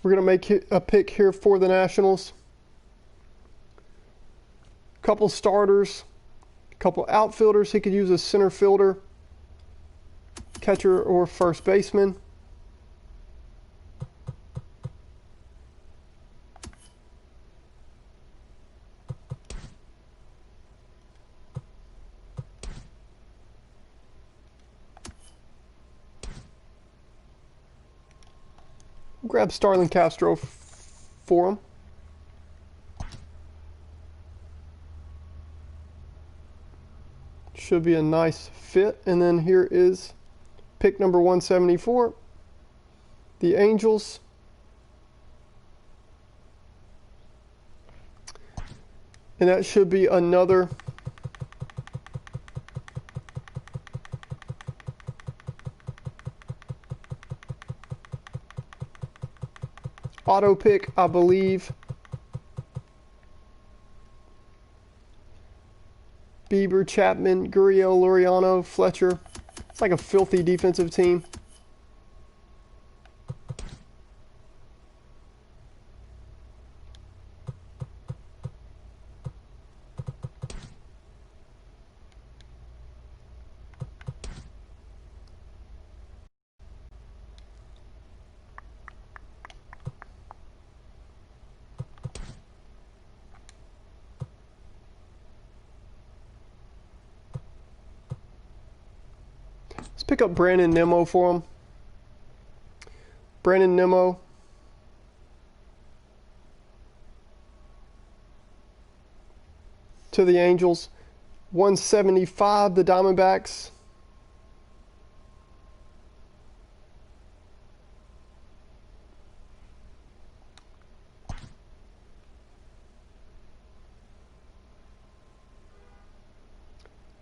Speaker 1: We're going to make a pick here for the Nationals. Couple starters, couple outfielders. He could use a center fielder, catcher, or first baseman. Grab Starlin Castro for him. Should be a nice fit. And then here is pick number 174, the Angels. And that should be another auto pick, I believe. Bieber, Chapman, Gurriel, Laureano, Fletcher. It's like a filthy defensive team. Let's pick up Brandon Nimmo for him. Brandon Nimmo. To the Angels. 175, the Diamondbacks.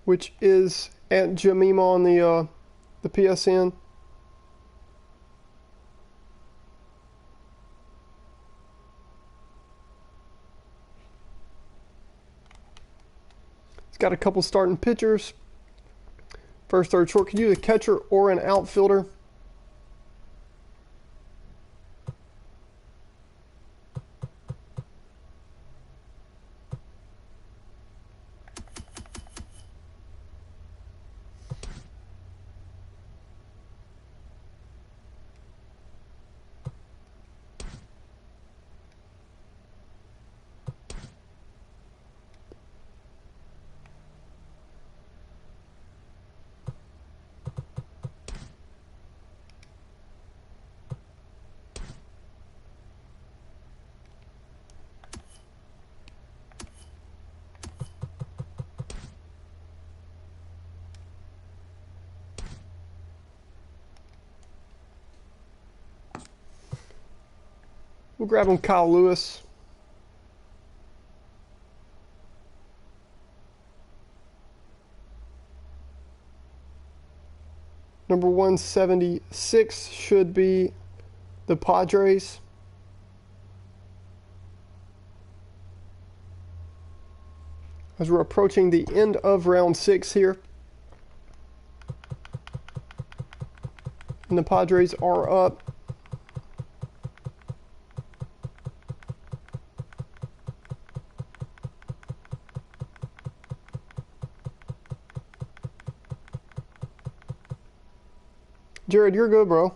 Speaker 1: Which is Aunt Jemima on the PSN. He's got a couple starting pitchers. First, third, short. Could you use a catcher or an outfielder? We'll grab him Kyle Lewis. Number 176 should be the Padres. As we're approaching the end of round 6 here. And the Padres are up. Jared, you're good, bro.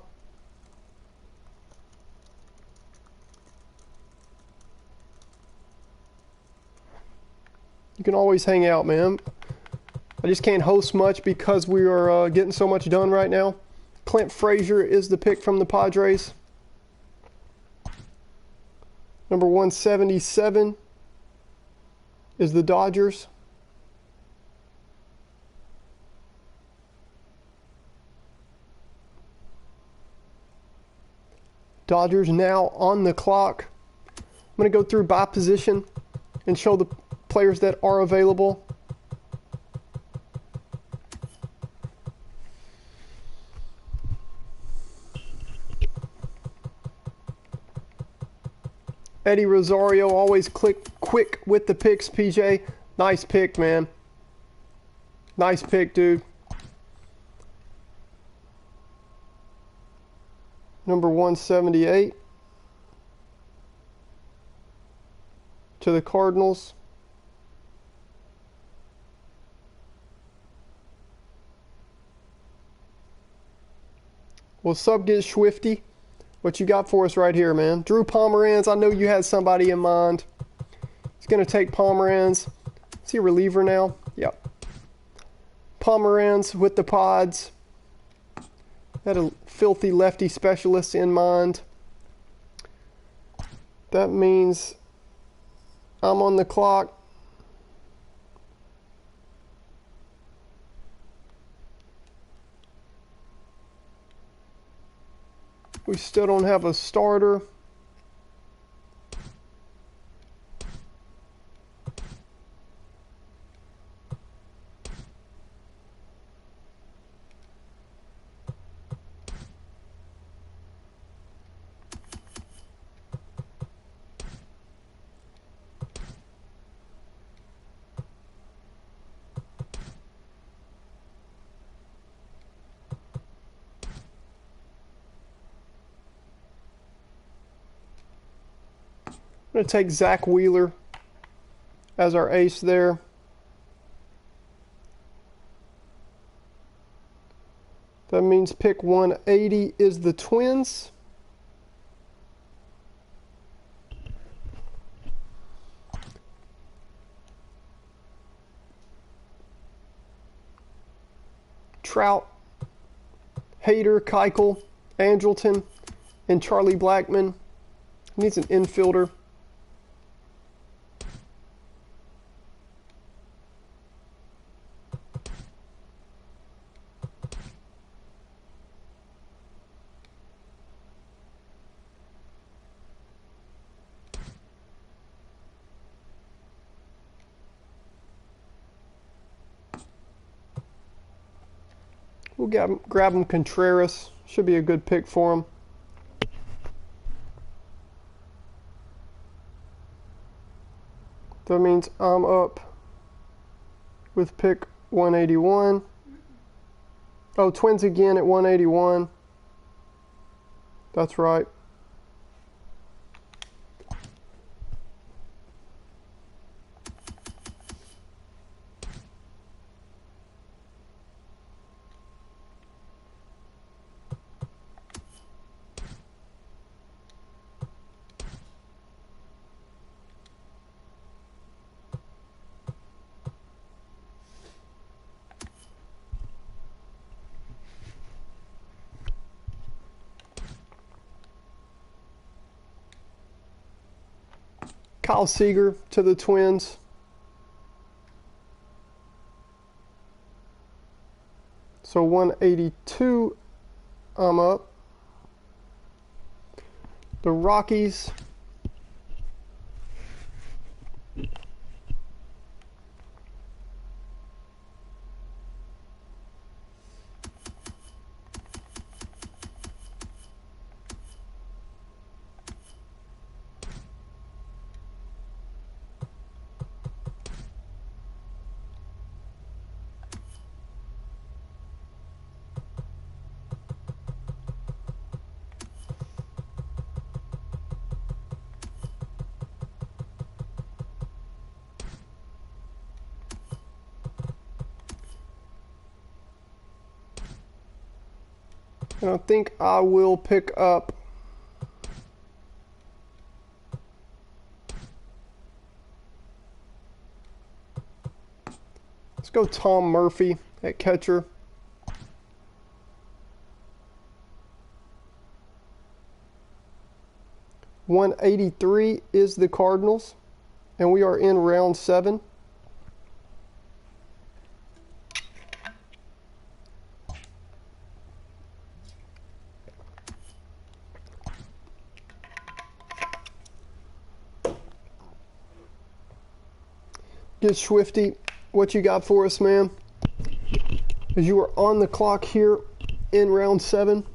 Speaker 1: You can always hang out, man. I just can't host much because we are getting so much done right now. Clint Frazier is the pick from the Padres. Number 177 is the Dodgers. Dodgers now on the clock. I'm going to go through by position and show the players that are available. Eddie Rosario, always quick with the picks, PJ. Nice pick, man. Nice pick, dude. Number 178 to the Cardinals. Well, sub get Swifty. What you got for us right here, man? Drew Pomeranz, I know you had somebody in mind. He's going to take Pomeranz. Is he a reliever now? Yep. Pomeranz with the Pods. Had a filthy lefty specialist in mind. That means I'm on the clock. We still don't have a starter. I'm going to take Zach Wheeler as our ace there. That means pick 180 is the Twins. Trout, Hader, Keuchel, Angleton, and Charlie Blackmon. Needs an infielder. We'll grab him Contreras. Should be a good pick for him. That means I'm up with pick 181. Oh, Twins again at 181. That's right. Kyle Seager to the Twins. So 182, I'm up. The Rockies. And I think I will pick up let's go Tom Murphy at catcher. $183 is the Cardinals, and we are in round 7. Get Swifty, what you got for us, man? As you are on the clock here in round 7.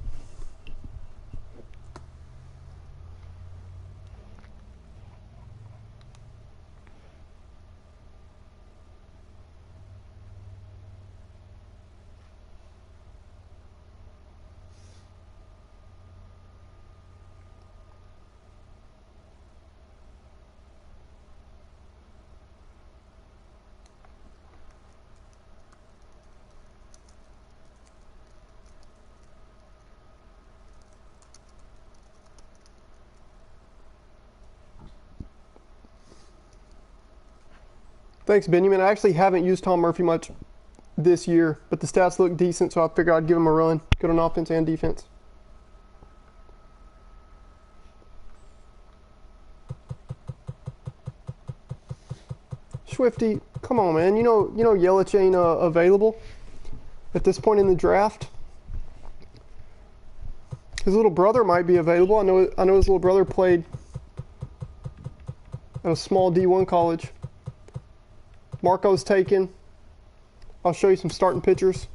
Speaker 1: Thanks, Benjamin. I actually haven't used Tom Murphy much this year, but the stats look decent, so I figured I'd give him a run. Good on offense and defense. Swifty, come on, man. You know Yelich ain't available at this point in the draft. His little brother might be available. I know his little brother played at a small D1 college. Marco's taken. I'll show you some starting pitchers.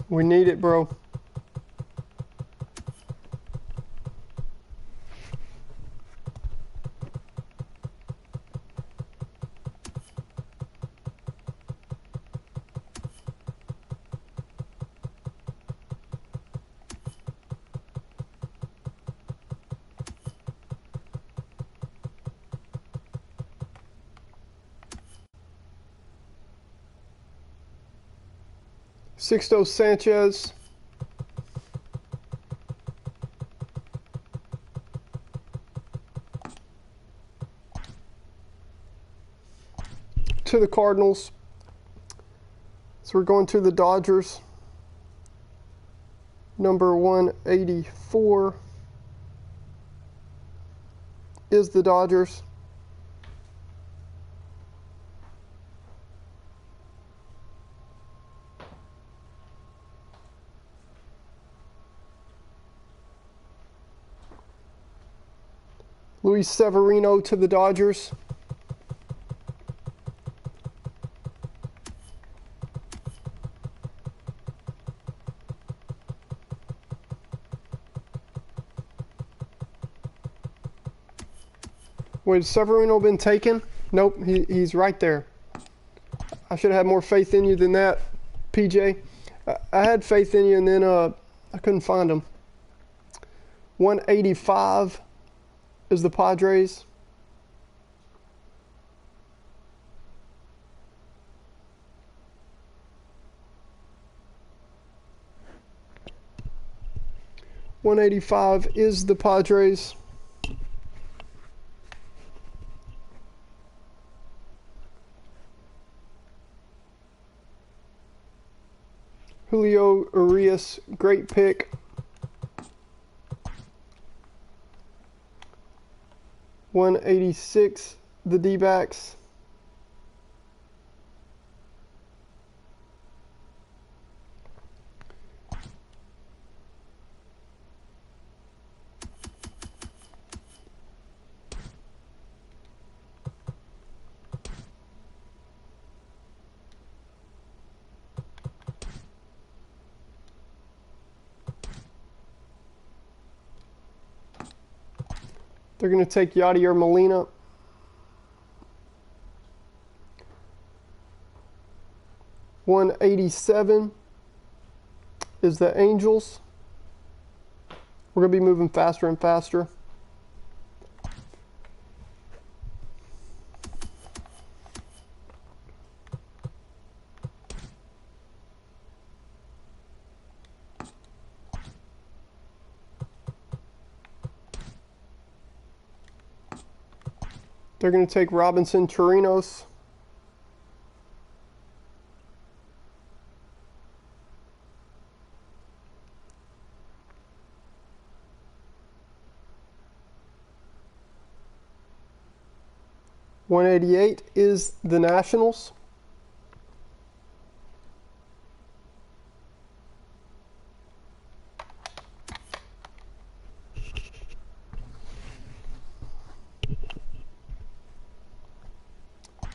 Speaker 1: We need it, bro. Sixto Sanchez. To the Cardinals. So we're going to the Dodgers. Number 184 is the Dodgers. Luis Severino to the Dodgers. Wait, has Severino been taken? Nope, he's right there. I should have had more faith in you than that, PJ. I had faith in you, and then I couldn't find him. 185 is the Padres. .185 is the Padres. Julio Urias, great pick. .186, the D-backs. They're going to take Yadier Molina. .187 is the Angels. We're going to be moving faster and faster. They're going to take Robinson Chirinos. .188 is the Nationals.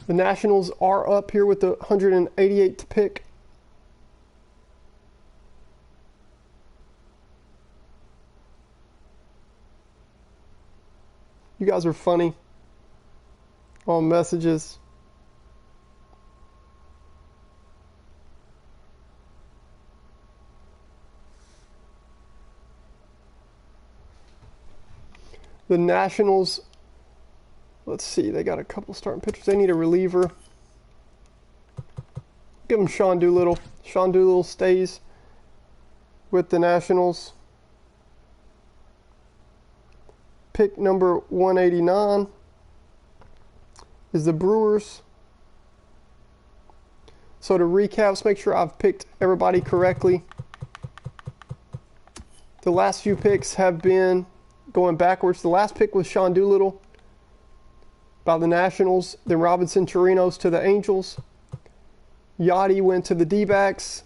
Speaker 1: The Nationals are up here with the 188th pick. You guys are funny. All messages. The Nationals Let's see, they got a couple starting pitchers. They need a reliever. Give them Sean Doolittle. Sean Doolittle stays with the Nationals. Pick number 189 is the Brewers. So to recap, let's make sure I've picked everybody correctly. The last few picks have been going backwards. The last pick was Sean Doolittle by the Nationals. Then Robinson Chirinos to the Angels. Yachty went to the D-backs.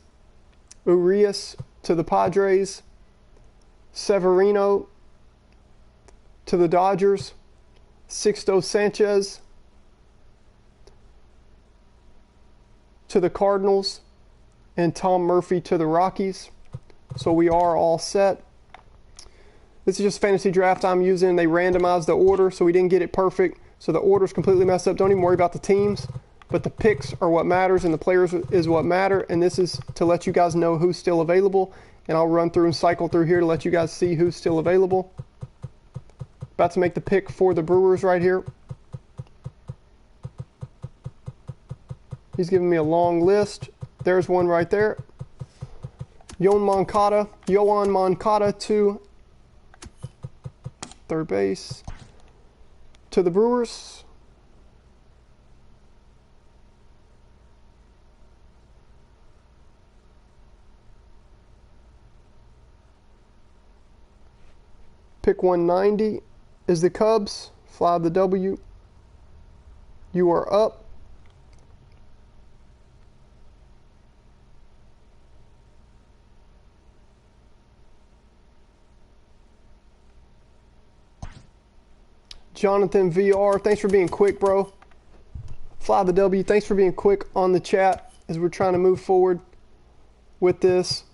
Speaker 1: Urias to the Padres. Severino to the Dodgers. Sixto Sanchez to the Cardinals. And Tom Murphy to the Rockies. So we are all set. This is just fantasy draft I'm using. They randomized the order, so we didn't get it perfect. So the order's completely messed up. Don't even worry about the teams. But the picks are what matters, and the players is what matter. And this is to let you guys know who's still available. And I'll run through and cycle through here to let you guys see who's still available. About to make the pick for the Brewers right here. He's giving me a long list. There's one right there. Yoan Moncada to third base. To the Brewers. Pick 190 is the Cubs. Fly the W. You are up. Jonathan VR, thanks for being quick, bro. Fly the W, thanks for being quick on the chat as we're trying to move forward with this.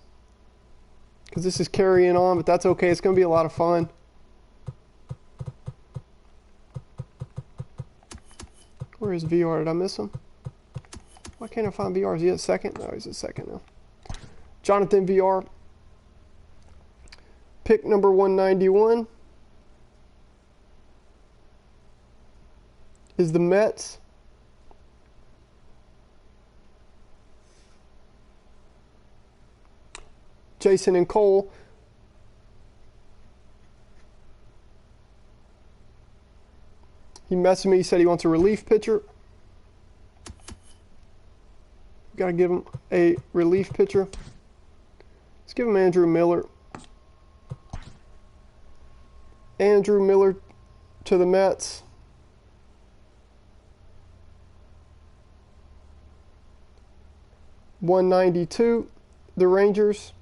Speaker 1: Because this is carrying on, but that's okay. It's going to be a lot of fun. Where is VR? Did I miss him? Why can't I find VR? Is he at second? No, he's at second now. Jonathan VR. Pick number 191 is the Mets. Jason and Cole. He messaged me. He said he wants a relief pitcher. Got to give him a relief pitcher. Let's give him Andrew Miller. Andrew Miller to the Mets. $192, the Rangers.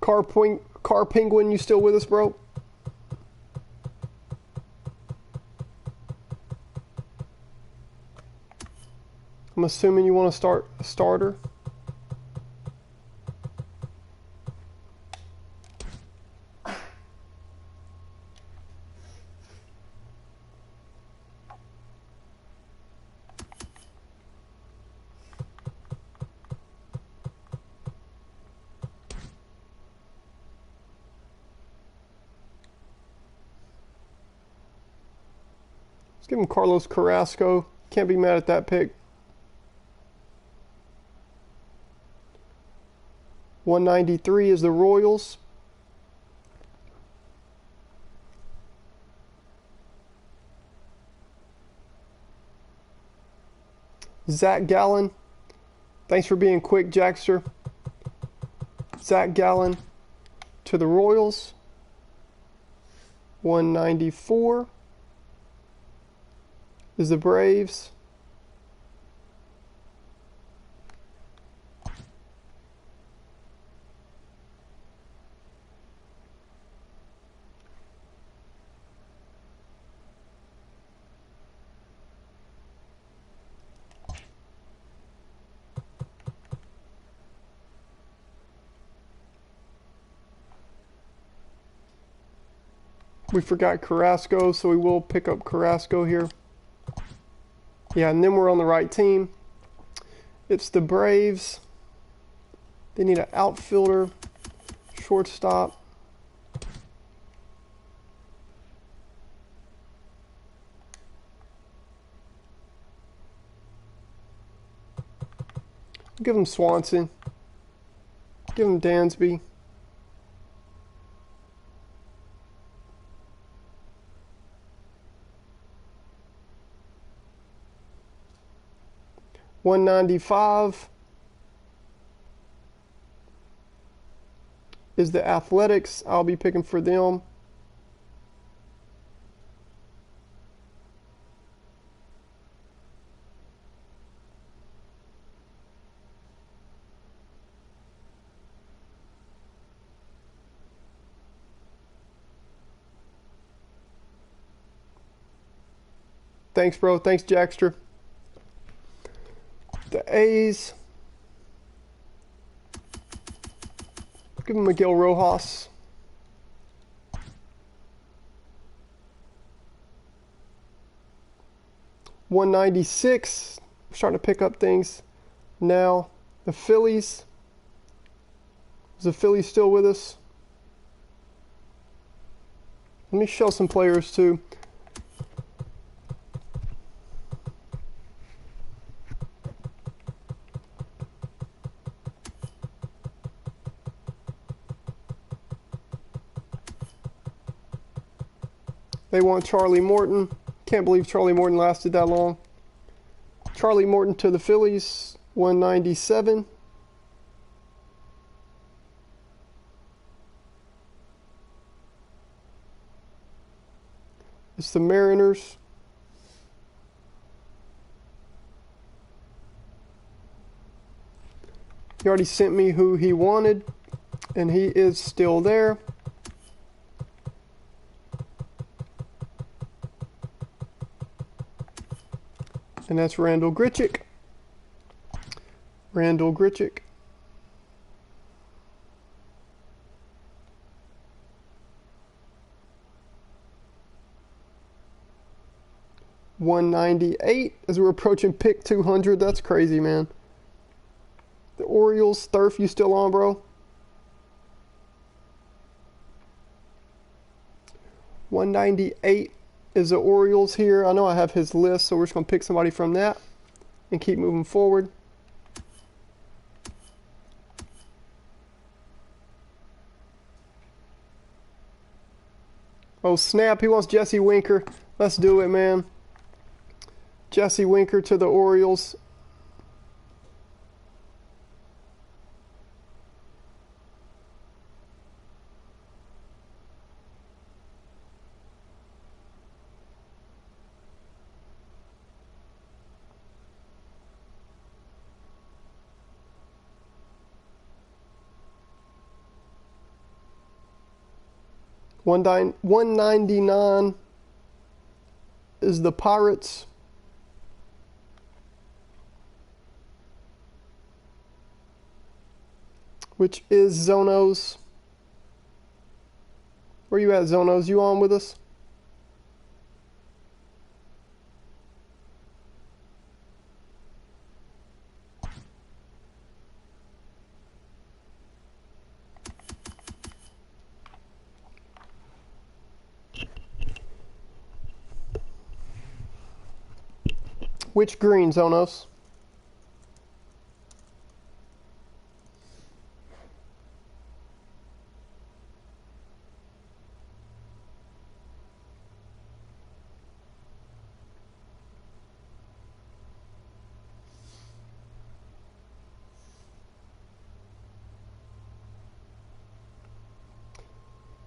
Speaker 1: Car Penguin, you still with us, bro? I'm assuming you want to start a starter. Let's give him Carlos Carrasco. Can't be mad at that pick. 193 is the Royals. Zach Gallen. Thanks for being quick, Jackster. Zach Gallen to the Royals. 194 is the Braves. We forgot Carrasco, so we will pick up Carrasco here. Yeah, and then we're on the right team. It's the Braves. They need an outfielder, shortstop. Give him Swanson. Give him Dansby. $195 is the Athletics. I'll be picking for them. Thanks, bro. Thanks, Jackster. The A's. Give him Miguel Rojas. $196. We're starting to pick up things now. The Phillies. Is the Phillies still with us? Let me show some players too. They want Charlie Morton. Can't believe Charlie Morton lasted that long. Charlie Morton to the Phillies, $197. It's the Mariners. He already sent me who he wanted, and he is still there. And that's Randall Grichuk. Randall Grichuk. $198 as we're approaching pick 200. That's crazy, man. The Orioles. Thurf, you still on, bro? $198 is the Orioles here. I know I have his list, so we're just going to pick somebody from that and keep moving forward. Oh, snap. He wants Jesse Winker. Let's do it, man. Jesse Winker to the Orioles. $199 is the Pirates. Which is Zonos. Where you at, Zonos? You on with us? Which green, Zonos?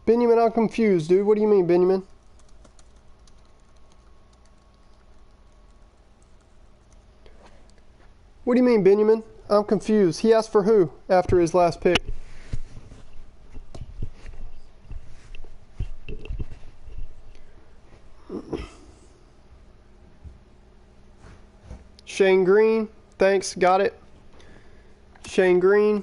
Speaker 1: Benjamin, I'm confused, dude. What do you mean, Benjamin? What do you mean, Benjamin? I'm confused. He asked for who after his last pick? Shane Green. Thanks. Got it. Shane Green.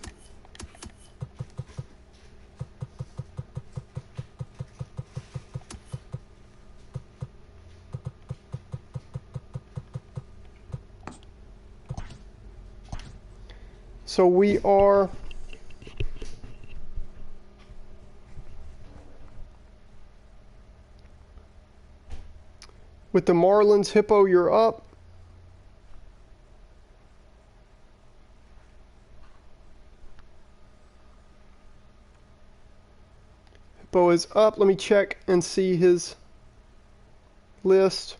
Speaker 1: So we are with the Marlins. Hippo, you're up. Hippo is up. Let me check and see his list.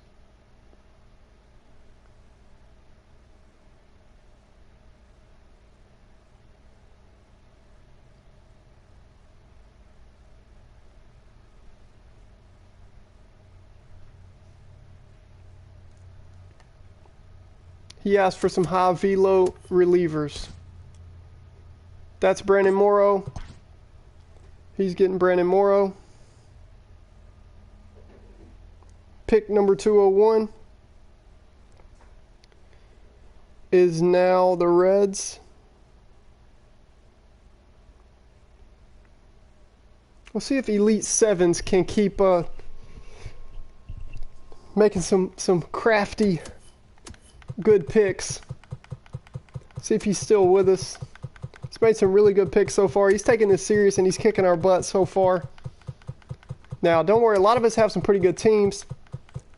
Speaker 1: He asked for some high velo relievers. That's Brandon Morrow. He's getting Brandon Morrow. Pick number 201 is now the Reds. We'll see if Elite Sevens can keep making some crafty good picks. See if he's still with us. He's made some really good picks so far. He's taking this serious and he's kicking our butt so far. Now, don't worry, a lot of us have some pretty good teams,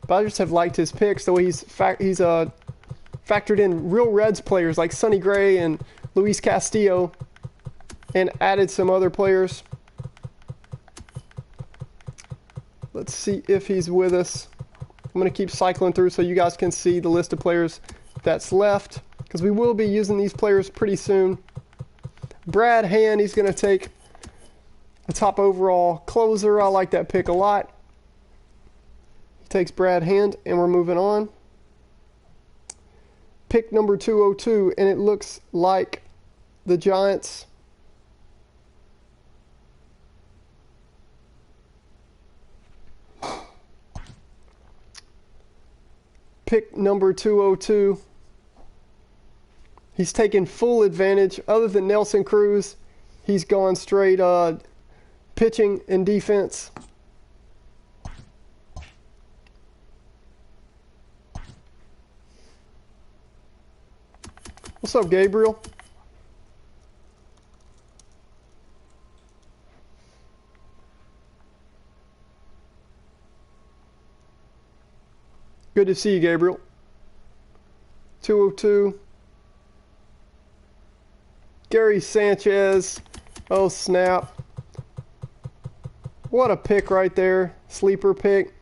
Speaker 1: but I just have liked his picks. The way he's factored in real Reds players like Sonny Gray and Luis Castillo and added some other players. Let's see if he's with us. I'm going to keep cycling through so you guys can see the list of players that's left, because we will be using these players pretty soon. Brad Hand, he's going to take a top overall closer. I like that pick a lot. He takes Brad Hand, and we're moving on. Pick number 202, and it looks like the Giants. Pick number 202. He's taken full advantage. Other than Nelson Cruz, he's gone straight pitching and defense. What's up, Gabriel? Good to see you, Gabriel. 202. Gary Sanchez. Oh, snap. What a pick right there. Sleeper pick.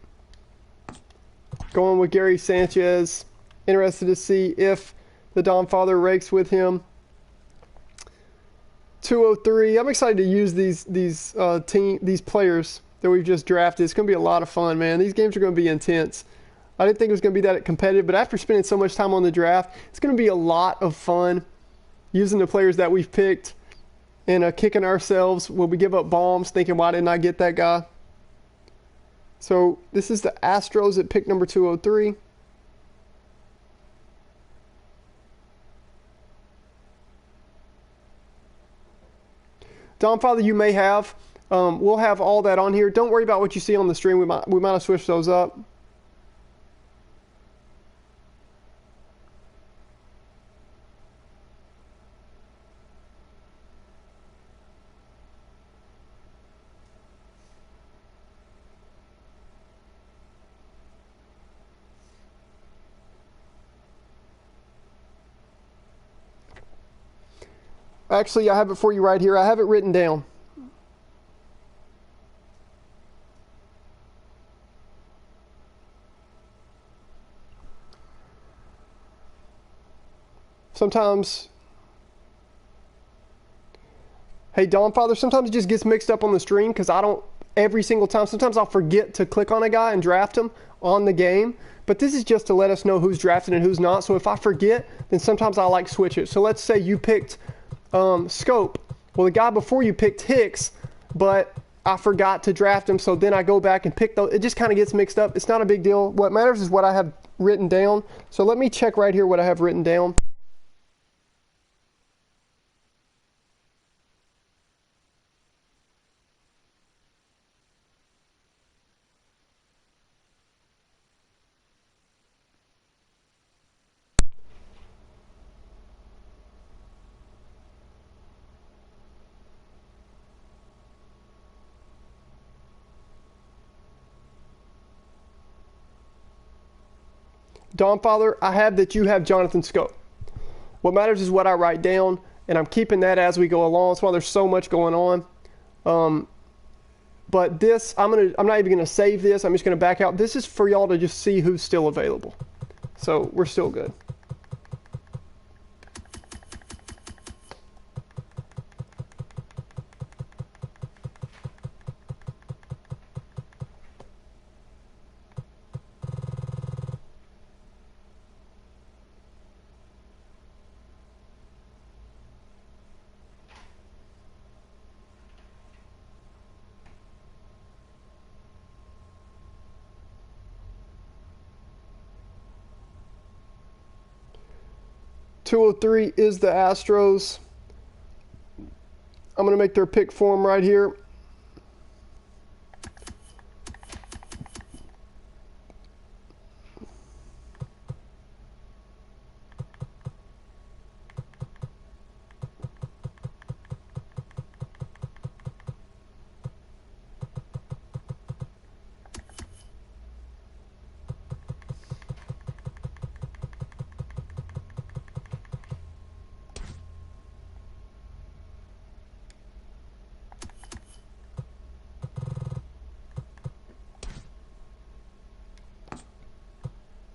Speaker 1: Going with Gary Sanchez. Interested to see if the Don Father rakes with him. 203. I'm excited to use these players that we've just drafted. It's going to be a lot of fun, man. These games are going to be intense. I didn't think it was going to be that competitive, but after spending so much time on the draft, it's going to be a lot of fun using the players that we've picked and kicking ourselves when we give up bombs, thinking, why didn't I get that guy? So this is the Astros at pick number 203. Don Father, you may have. We'll have all that on here. Don't worry about what you see on the stream. We might have switched those up. Actually, I have it for you right here. I have it written down. Sometimes, hey, Dawn Father, sometimes it just gets mixed up on the stream because I don't, every single time, sometimes I'll forget to click on a guy and draft him on the game. But this is just to let us know who's drafted and who's not. So if I forget, then sometimes I like switch it. So let's say you picked Scope. Well, the guy before you picked Hicks, but I forgot to draft him, so then I go back and pick those. It just kind of gets mixed up. It's not a big deal. What matters is what I have written down. So let me check right here what I have written down. Dawnfather, I have that you have Jonathan Scope. What matters is what I write down, and I'm keeping that as we go along. That's why there's so much going on. But this, I'm not even gonna save this. I'm just gonna back out. This is for y'all to just see who's still available. So we're still good. .203 is the Astros. I'm going to make their pick form right here.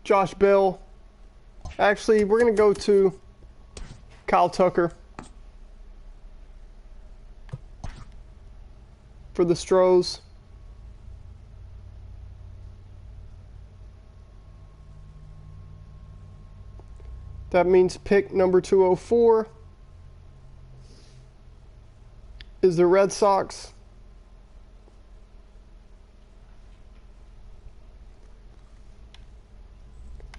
Speaker 1: Josh Bell. Actually, we're going to go to Kyle Tucker for the Stros. That means pick number 204 is the Red Sox.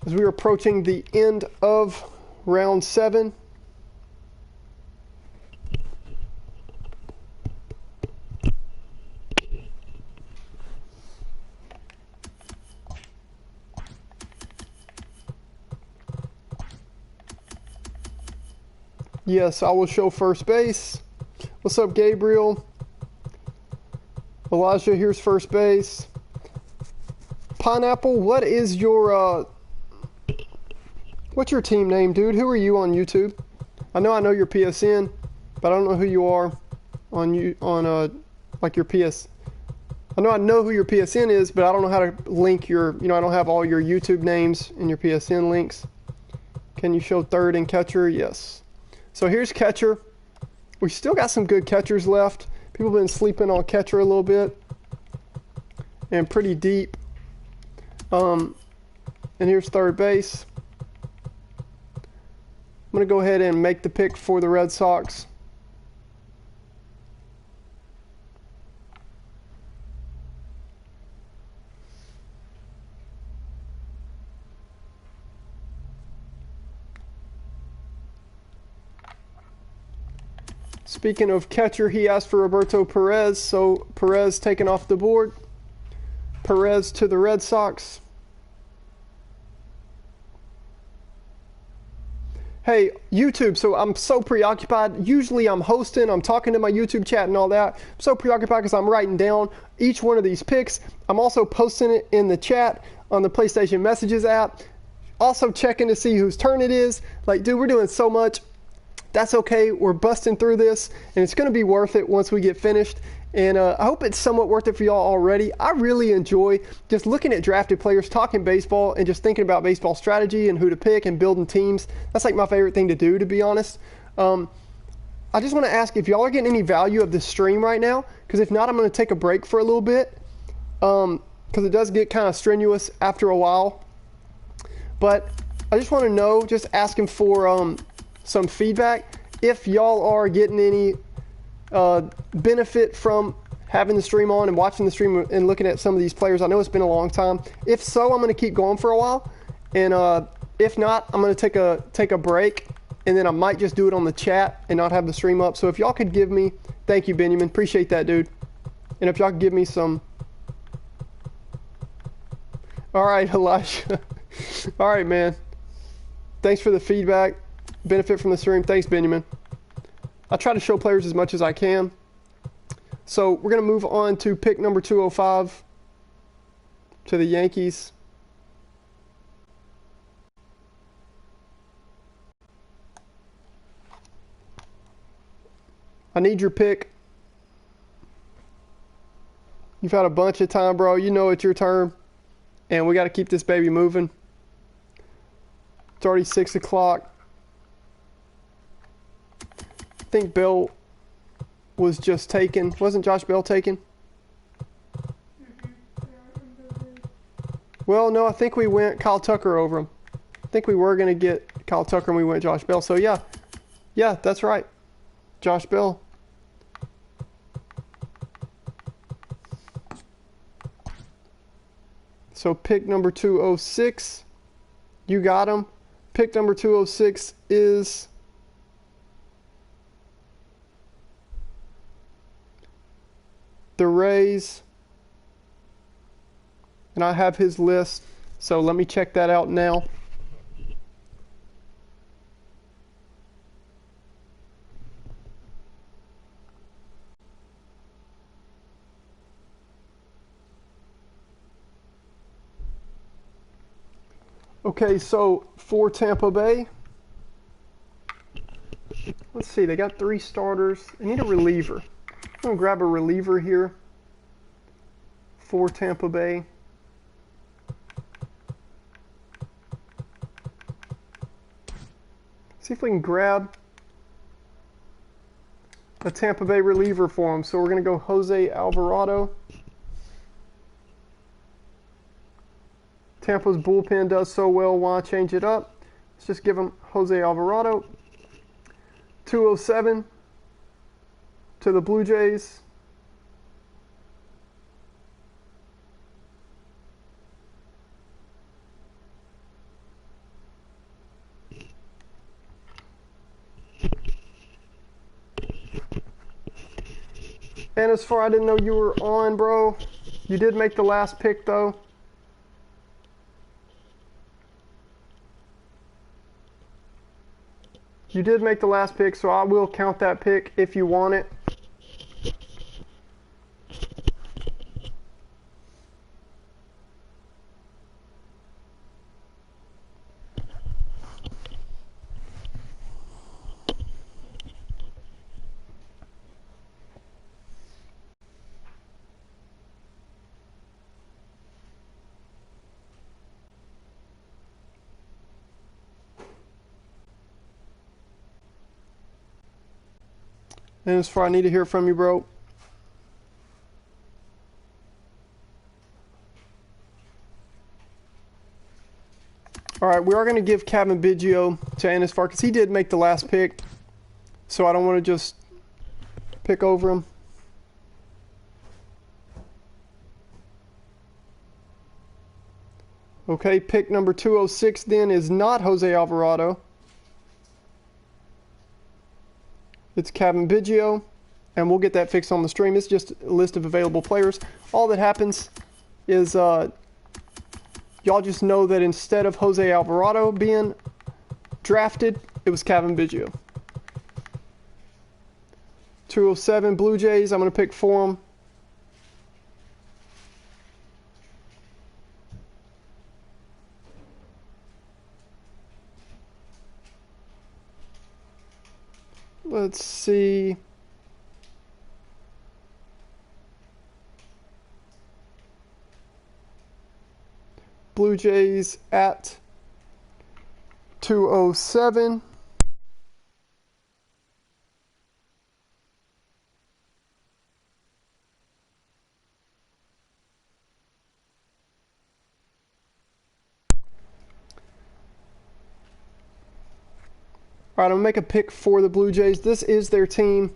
Speaker 1: As we are approaching the end of round 7. Yes, I will show first base. What's up, Gabriel? Elijah, here's first base. Pineapple, what is your what's your team name, dude? Who are you on YouTube? I know your PSN, but I don't know who you are on like your PS. I know who your PSN is, but I don't know how to link your, I don't have all your YouTube names and your PSN links. Can you show third and catcher? Yes. So here's catcher. We still got some good catchers left. People have been sleeping on catcher a little bit and pretty deep. And here's third base. I'm going to go ahead and make the pick for the Red Sox. Speaking of catcher, he asked for Roberto Perez, so Perez taken off the board. Perez to the Red Sox. Hey, YouTube, so I'm so preoccupied. Usually I'm hosting, I'm talking to my YouTube chat and all that. I'm so preoccupied because I'm writing down each one of these picks. I'm also posting it in the chat on the PlayStation Messages app. Also checking to see whose turn it is. Like, dude, we're doing so much. That's okay. We're busting through this, and it's going to be worth it once we get finished. And I hope it's somewhat worth it for y'all already. I really enjoy just looking at drafted players, talking baseball, and just thinking about baseball strategy and who to pick and building teams. That's like my favorite thing to do, to be honest. I just want to ask if y'all are getting any value of this stream right now, because if not, I'm going to take a break for a little bit, because it does get kind of strenuous after a while. But I just want to know, just asking for some feedback, if y'all are getting any benefit from having the stream on and watching the stream and looking at some of these players. I know it's been a long time. If so, I'm going to keep going for a while, and if not, I'm going to take a break, and then I might just do it on the chat and not have the stream up. So if y'all could give me, thank you, Benjamin, appreciate that, dude. And if y'all could give me some, all right, Elisha, all right, man. Thanks for the feedback. Benefit from the stream. Thanks, Benjamin. I try to show players as much as I can. So we're going to move on to pick number 205 to the Yankees. I need your pick. You've had a bunch of time, bro. You know it's your turn. And we got to keep this baby moving. It's already 6 o'clock. I think Bell was just taken. Wasn't Josh Bell taken? Well, no, I think we went Kyle Tucker over him. I think we were going to get Kyle Tucker and we went Josh Bell. So, yeah. Yeah, that's right. Josh Bell. So, pick number 206. You got him. Pick number 206 is the Rays. And I have his list. So, let me check that out now. Okay, so for Tampa Bay, let's see, they got 3 starters. They need a reliever. I'm going to grab a reliever here for Tampa Bay. See if we can grab a Tampa Bay reliever for him. So we're going to go Jose Alvarado. Tampa's bullpen does so well. Why change it up? Let's just give him Jose Alvarado. 207 to the Blue Jays. And as far, I didn't know you were on, bro. You did make the last pick, though. You did make the last pick, so I will count that pick if you want it. And as far, I need to hear from you, bro. All right, we are going to give Kevin Biggio to Anisfar because he did make the last pick. So I don't want to just pick over him. Okay, pick number 206 then is not Jose Alvarado. It's Kevin Biggio, and we'll get that fixed on the stream. It's just a list of available players. All that happens is y'all just know that instead of Jose Alvarado being drafted, it was Kevin Biggio. 207 Blue Jays, I'm going to pick for them. Let's see. Blue Jays at 207. All right, I'm going to make a pick for the Blue Jays. This is their team.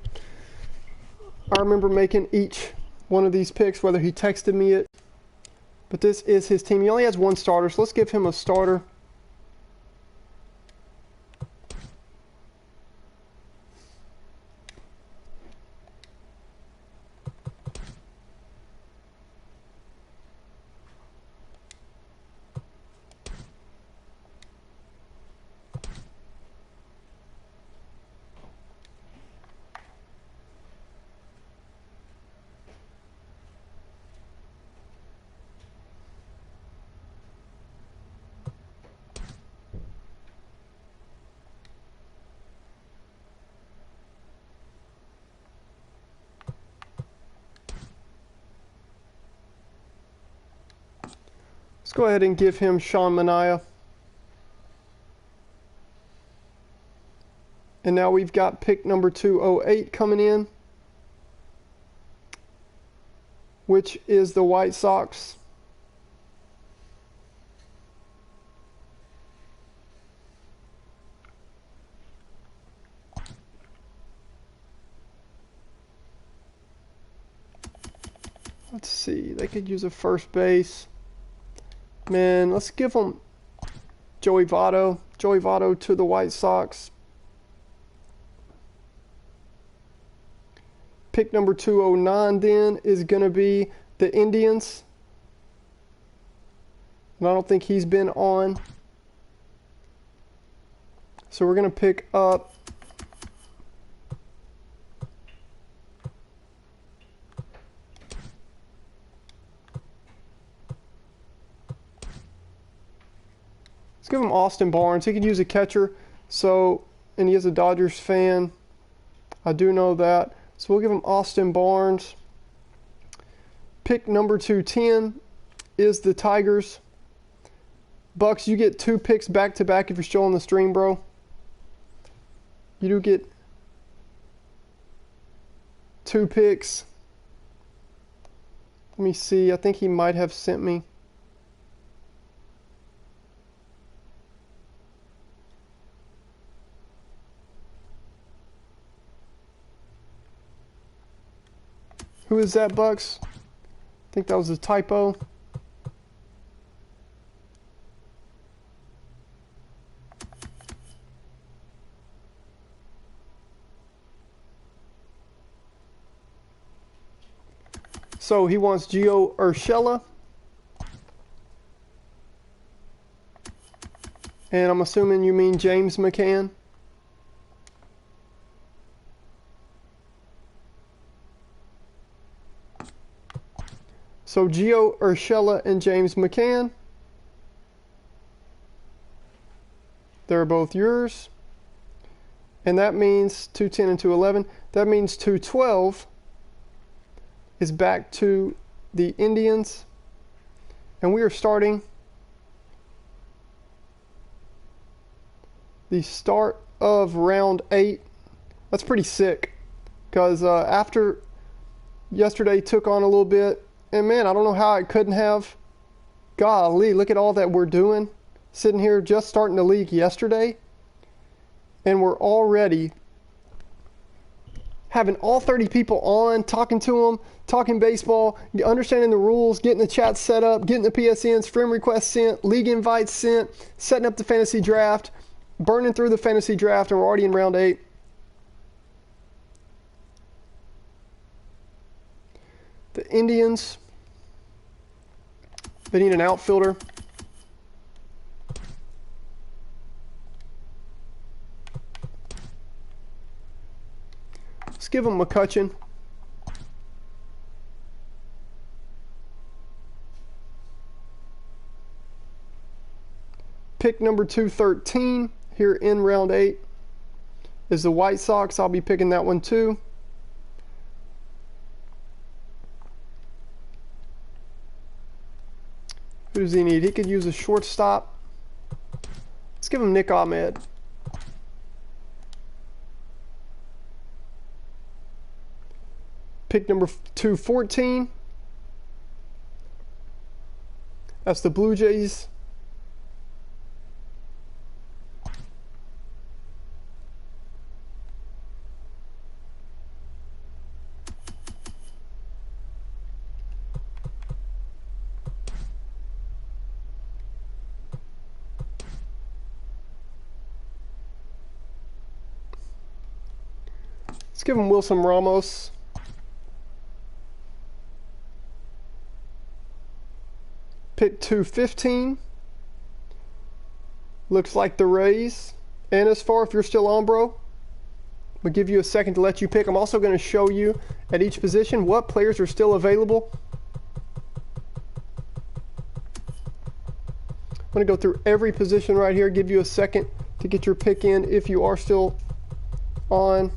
Speaker 1: I remember making each one of these picks, whether he texted me it. But this is his team. He only has 1 starter, so let's give him a starter. go ahead and give him Sean Manaea. And now we've got pick number 208 coming in, which is the White Sox. Let's see, they could use a first base. Man, let's give them Joey Votto. Joey Votto to the White Sox. Pick number 209 then is going to be the Indians. And I don't think he's been on. So we're going to pick up let's give him Austin Barnes. He could use a catcher. So, and he is a Dodgers fan. I do know that. So we'll give him Austin Barnes. Pick number 210 is the Tigers. Bucks, you get 2 picks back to back if you're still on the stream, bro. You do get 2 picks. Let me see. I think he might have sent me. Who is that, Bucks? I think that was a typo. So he wants Gio Urshela. And I'm assuming you mean James McCann. So Gio Urshela and James McCann. They're both yours. And that means 210 and 211. That means 212 is back to the Indians. And we are starting the start of round 8. That's pretty sick. Because after yesterday took on a little bit. And man, I don't know how it couldn't have. Golly, look at all that we're doing. Sitting here just starting the league yesterday. And we're already having all 30 people on, talking to them, talking baseball, understanding the rules, getting the chat set up, getting the PSNs, friend requests sent, league invites sent, setting up the fantasy draft, burning through the fantasy draft, and we're already in round 8. The Indians, they need an outfielder. Let's give them McCutchen. Pick number 213 here in round 8 is the White Sox. I'll be picking that one too. Who does he need? He could use a shortstop. Let's give him Nick Ahmed. Pick number 214. That's the Blue Jays. Let's give him Wilson Ramos. Pick 215. Looks like the Rays. And as far if you're still on, bro, we'll give you a second to let you pick. I'm also going to show you at each position what players are still available. I'm going to go through every position right here, give you a second to get your pick in if you are still on.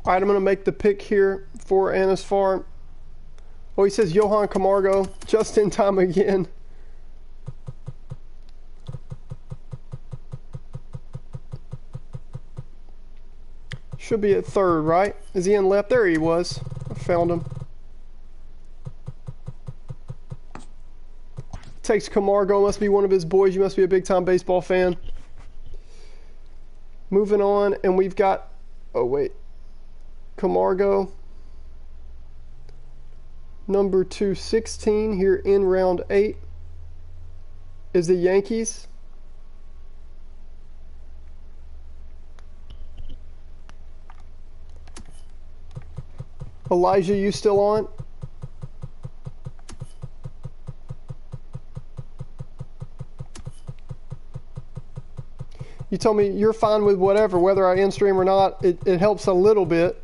Speaker 1: All right, I'm going to make the pick here for Anna's Farm. Oh, he says Johan Camargo, just in time again. Should be at third, right? Is he in left? There he was. I found him. Takes Camargo, must be one of his boys. You must be a big-time baseball fan. Moving on, and we've got, oh wait, Camargo, number 216 here in round 8 is the Yankees. Elijah, you still on? You told me you're fine with whatever, whether I end stream or not. It helps a little bit.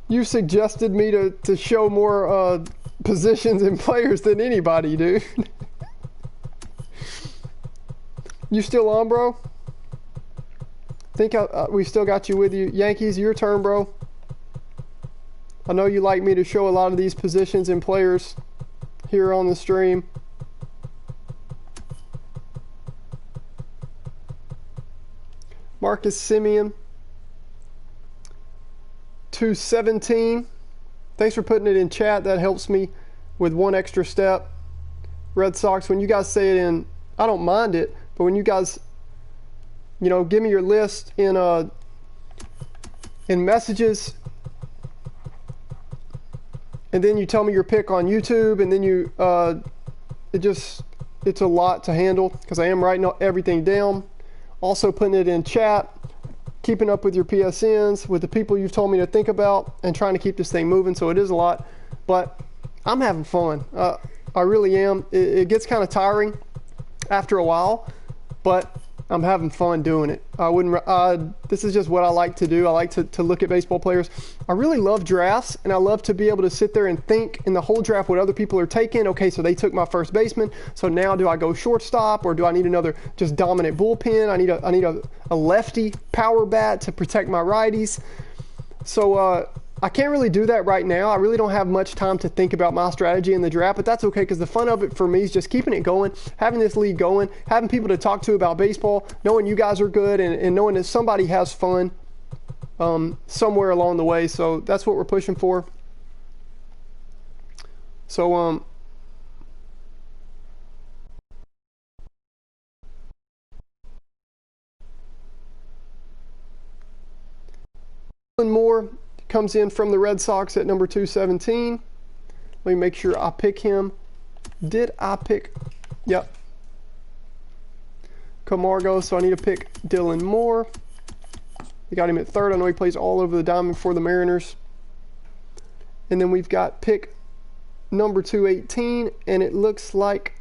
Speaker 1: You suggested me to show more positions and players than anybody, dude. You still on, bro? Think we still got you with you. Yankees, your turn, bro. I know you like me to show a lot of these positions and players here on the stream. Marcus Semien, 217. Thanks for putting it in chat. That helps me with one extra step. Red Sox, when you guys say it in, I don't mind it, but when you guys, you know, give me your list in messages, and then you tell me your pick on YouTube, and then you, it's a lot to handle because I am writing everything down. Also putting it in chat, keeping up with your PSNs, with the people you've told me to think about, and trying to keep this thing moving. So it is a lot, but I'm having fun. I really am. It gets kind of tiring after a while, but I'm having fun doing it. I wouldn't. This is just what I like to do. I like to look at baseball players. I really love drafts, and I love to be able to sit there and think in the whole draft what other people are taking. Okay, so they took my first baseman. So now do I go shortstop, or do I need another just dominant bullpen? I need a lefty power bat to protect my righties. So I can't really do that right now. I really don't have much time to think about my strategy in the draft, but that's okay because the fun of it for me is just keeping it going, having this league going, having people to talk to about baseball, knowing you guys are good, and knowing that somebody has fun somewhere along the way. So that's what we're pushing for. So more comes in from the Red Sox at number 217. Let me make sure I pick him. Did I pick? Yep. Camargo, so I need to pick Dylan Moore. We got him at third. I know he plays all over the diamond for the Mariners. And then we've got pick number 218, and it looks like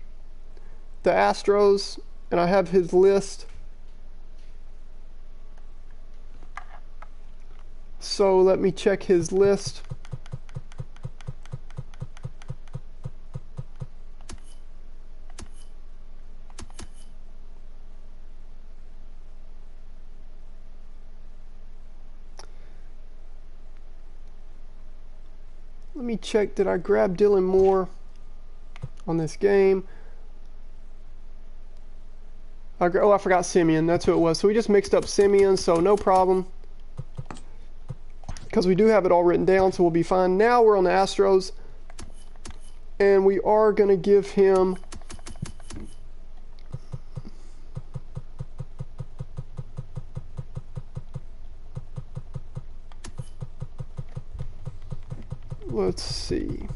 Speaker 1: the Astros, and I have his list. So let me check his list. Let me check, did I grab Dylan Moore on this game? Oh, I forgot Semien, that's who it was. So we just mixed up Semien, so no problem, because we do have it all written down, so we'll be fine. Now we're on the Astros, and we are going to give him let's see.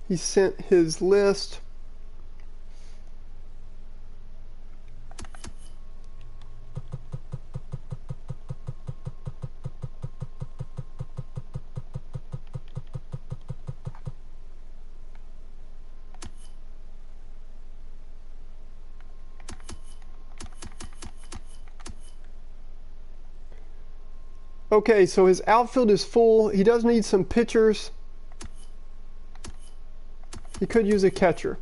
Speaker 1: He sent his list. Okay, so his outfield is full. He does need some pitchers. He could use a catcher.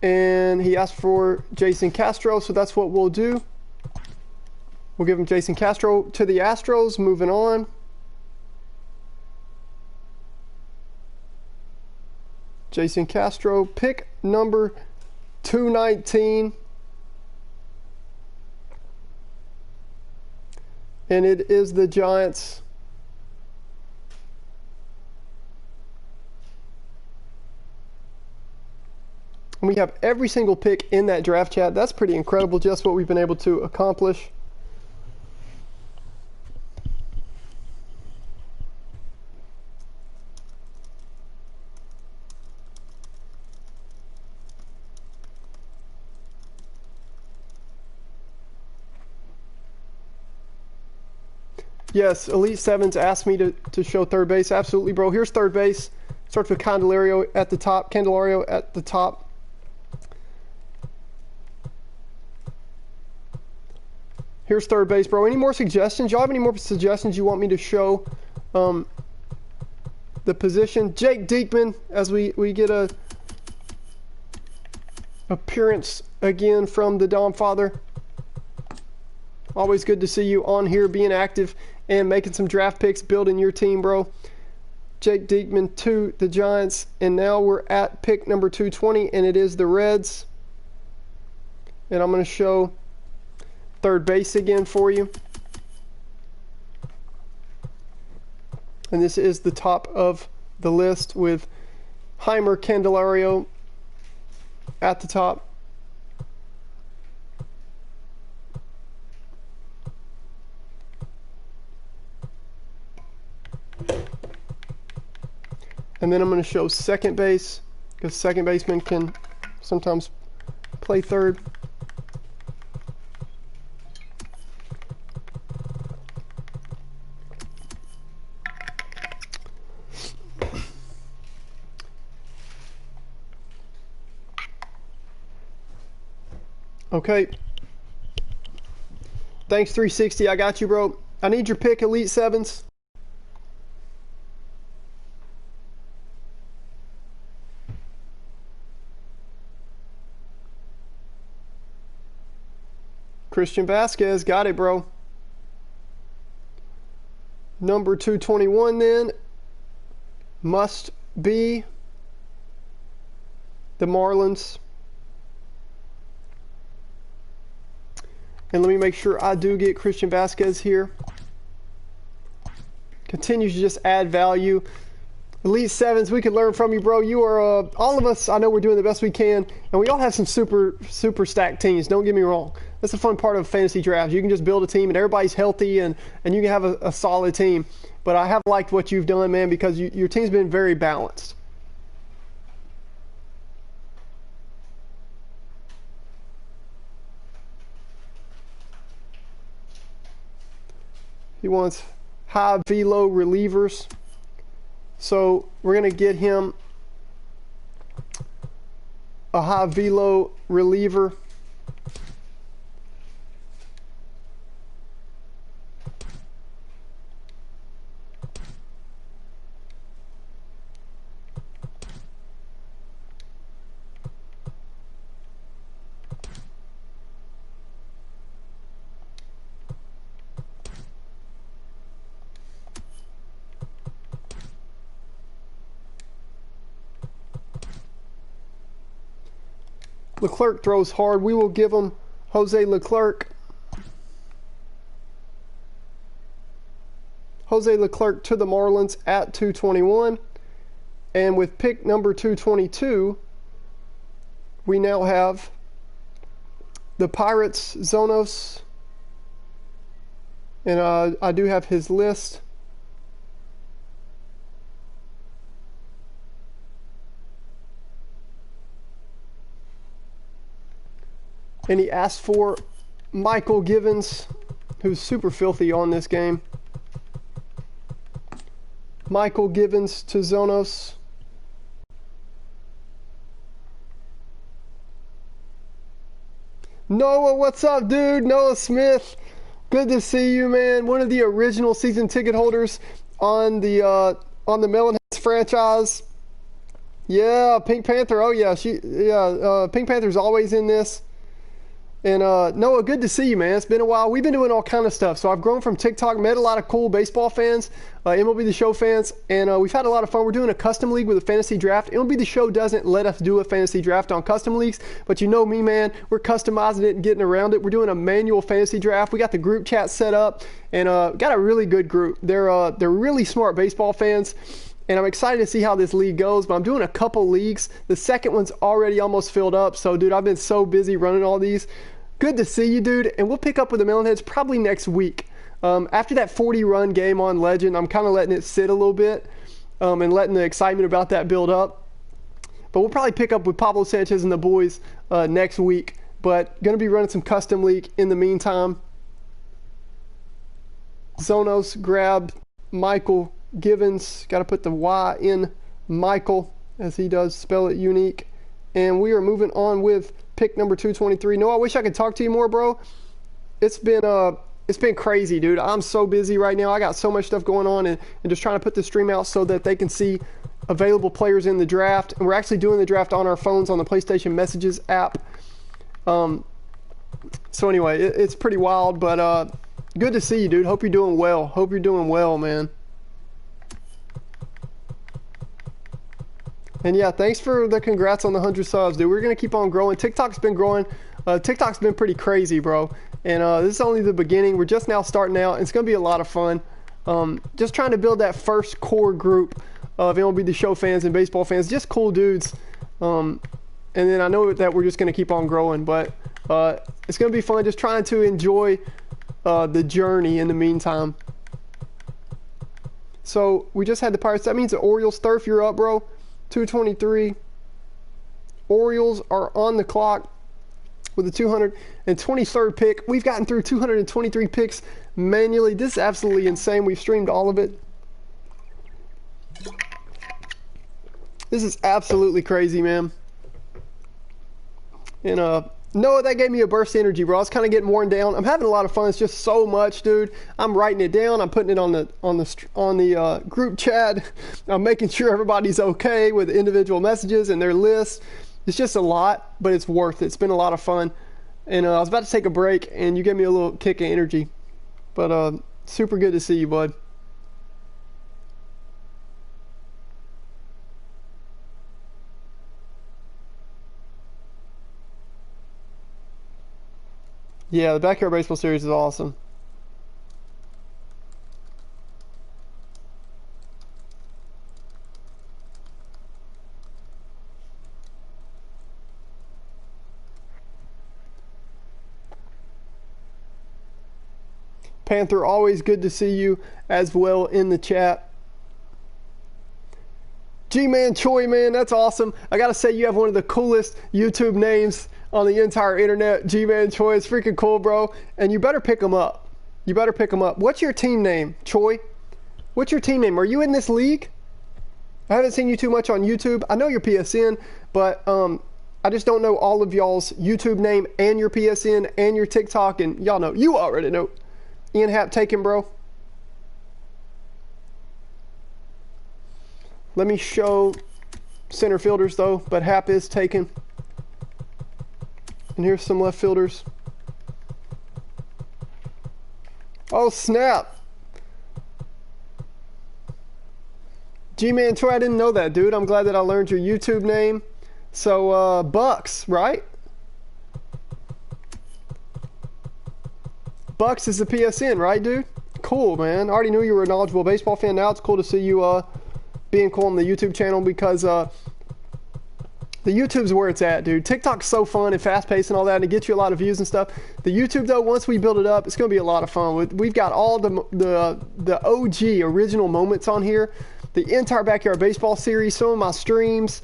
Speaker 1: And he asked for Jason Castro, so that's what we'll do. We'll give him Jason Castro to the Astros. Moving on. Jason Castro, pick number 219. And it is the Giants. And we have every single pick in that draft chat. That's pretty incredible, just what we've been able to accomplish. Yes, Elite Sevens asked me to show third base. Absolutely, bro. Here's third base. Starts with Candelario at the top. Candelario at the top. Here's third base, bro. Any more suggestions? Y'all have any more suggestions you want me to show the position? Jake Diekman, as we get a appearance again from the Dom Father. Always good to see you on here, being active and making some draft picks, building your team, bro. Jake Diekman to the Giants, and now we're at pick number 220, and it is the Reds. And I'm going to show third base again for you. And this is the top of the list with Heimer Candelario at the top. And then I'm going to show second base, because second baseman can sometimes play third. Okay. Thanks, 360. I got you, bro. I need your pick, Elite Sevens. Christian Vasquez, got it, bro. Number 221 then must be the Marlins. And let me make sure I do get Christian Vasquez here. Continues to just add value. Elite Sevens, we can learn from you, bro. You are, all of us, I know we're doing the best we can, and we all have some super stacked teams, don't get me wrong. That's the fun part of fantasy drafts. You can just build a team, and everybody's healthy, and you can have a solid team. But I have liked what you've done, man, because your team's been very balanced. He wants high velo relievers. So we're going to get him a high velo reliever. Leclerc throws hard. We will give him Jose Leclerc. Jose Leclerc to the Marlins at 221. And with pick number 222, we now have the Pirates, Zonos. And I do have his list. And he asked for Michael Givens, who's super filthy on this game. Michael Givens to Zonos. Noah, what's up, dude? Noah Smith. Good to see you, man. One of the original season ticket holders on the Melonheads franchise. Yeah, Pink Panther. Oh yeah, Pink Panther's always in this. And Noah, good to see you, man. It's been a while. We've been doing all kind of stuff. So I've grown from TikTok, met a lot of cool baseball fans, MLB The Show fans, and we've had a lot of fun. We're doing a custom league with a fantasy draft. MLB The Show doesn't let us do a fantasy draft on custom leagues, but you know me, man. We're customizing it and getting around it. We're doing a manual fantasy draft. We got the group chat set up, and got a really good group. They're really smart baseball fans. And I'm excited to see how this league goes, but I'm doing a couple leagues. The second one's already almost filled up. So, dude, I've been so busy running all these. Good to see you, dude. And we'll pick up with the Melonheads probably next week. After that 40-run game on Legend, I'm kind of letting it sit a little bit and letting the excitement about that build up. But we'll probably pick up with Pablo Sanchez and the boys next week. But going to be running some custom league in the meantime. Zonos, grab Michael Givens, got to put the Y in Michael as he does spell it unique. And we are moving on with pick number 223. No, I wish I could talk to you more, bro. It's been crazy, dude. I'm so busy right now. I got so much stuff going on and just trying to put the stream out so that they can see available players in the draft. And we're actually doing the draft on our phones on the PlayStation Messages app. So anyway, it's pretty wild, but good to see you, dude. Hope you're doing well. Hope you're doing well, man. And yeah, thanks for the congrats on the 100 subs, dude. We're going to keep on growing. TikTok's been growing. TikTok's been pretty crazy, bro. And this is only the beginning. We're just now starting out. It's going to be a lot of fun. Just trying to build that first core group of MLB The Show fans and baseball fans. Just cool dudes. And then I know that we're just going to keep on growing. But it's going to be fun just trying to enjoy the journey in the meantime. So we just had the Pirates. That means the Orioles. Thurf, you're up, bro. 223. Orioles are on the clock with the 223rd pick. We've gotten through 223 picks manually. This is absolutely insane. We've streamed all of it. This is absolutely crazy, man. And Noah, that gave me a burst of energy, bro. I was kind of getting worn down. I'm having a lot of fun. It's just so much, dude. I'm writing it down. I'm putting it on the group chat. I'm making sure everybody's okay with individual messages and their lists. It's just a lot, but it's worth it. It's been a lot of fun. And I was about to take a break, and you gave me a little kick of energy. But super good to see you, bud. Yeah, the Backyard Baseball series is awesome. Panther, always good to see you as well in the chat. G-Man Choi, man, that's awesome. I gotta say, you have one of the coolest YouTube names on the entire internet. G-Man Choi is freaking cool, bro. And you better pick him up. You better pick him up. What's your team name, Choi? What's your team name? Are you in this league? I haven't seen you too much on YouTube. I know your PSN, but I just don't know all of y'all's YouTube name and your PSN and your TikTok. And y'all know. You already know. Ian Happ taken, bro. Let me show center fielders, though. But Happ is taken. And here's some left fielders. Oh, snap. G-Man Troy, I didn't know that, dude. I'm glad that I learned your YouTube name. So, Bucks, right? Bucks is the PSN, right, dude? Cool, man. I already knew you were a knowledgeable baseball fan. Now it's cool to see you being cool on the YouTube channel because the YouTube's where it's at, dude. TikTok's so fun and fast-paced and all that, and it gets you a lot of views and stuff. The YouTube, though, once we build it up, it's going to be a lot of fun. We've got all the OG original moments on here, the entire Backyard Baseball series, some of my streams.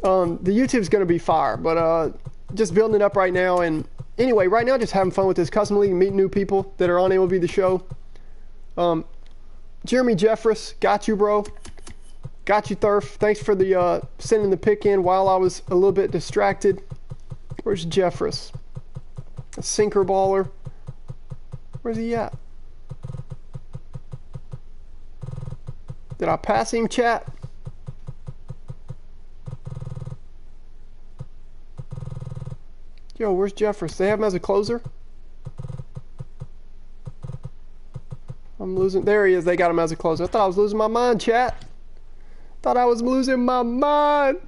Speaker 1: The YouTube's going to be fire, but just building it up right now. And anyway, right now, just having fun with this custom league and meeting new people that are on MLB The Show. Jeremy Jeffress, got you, bro. Got you, Thurf. Thanks for the sending the pick in while I was a little bit distracted. Where's Jeffress? A sinker baller. Where's he at? Did I pass him, chat? Yo, where's Jeffers? They have him as a closer? I'm losing. There he is. They got him as a closer. I thought I was losing my mind, chat. Thought I was losing my mind.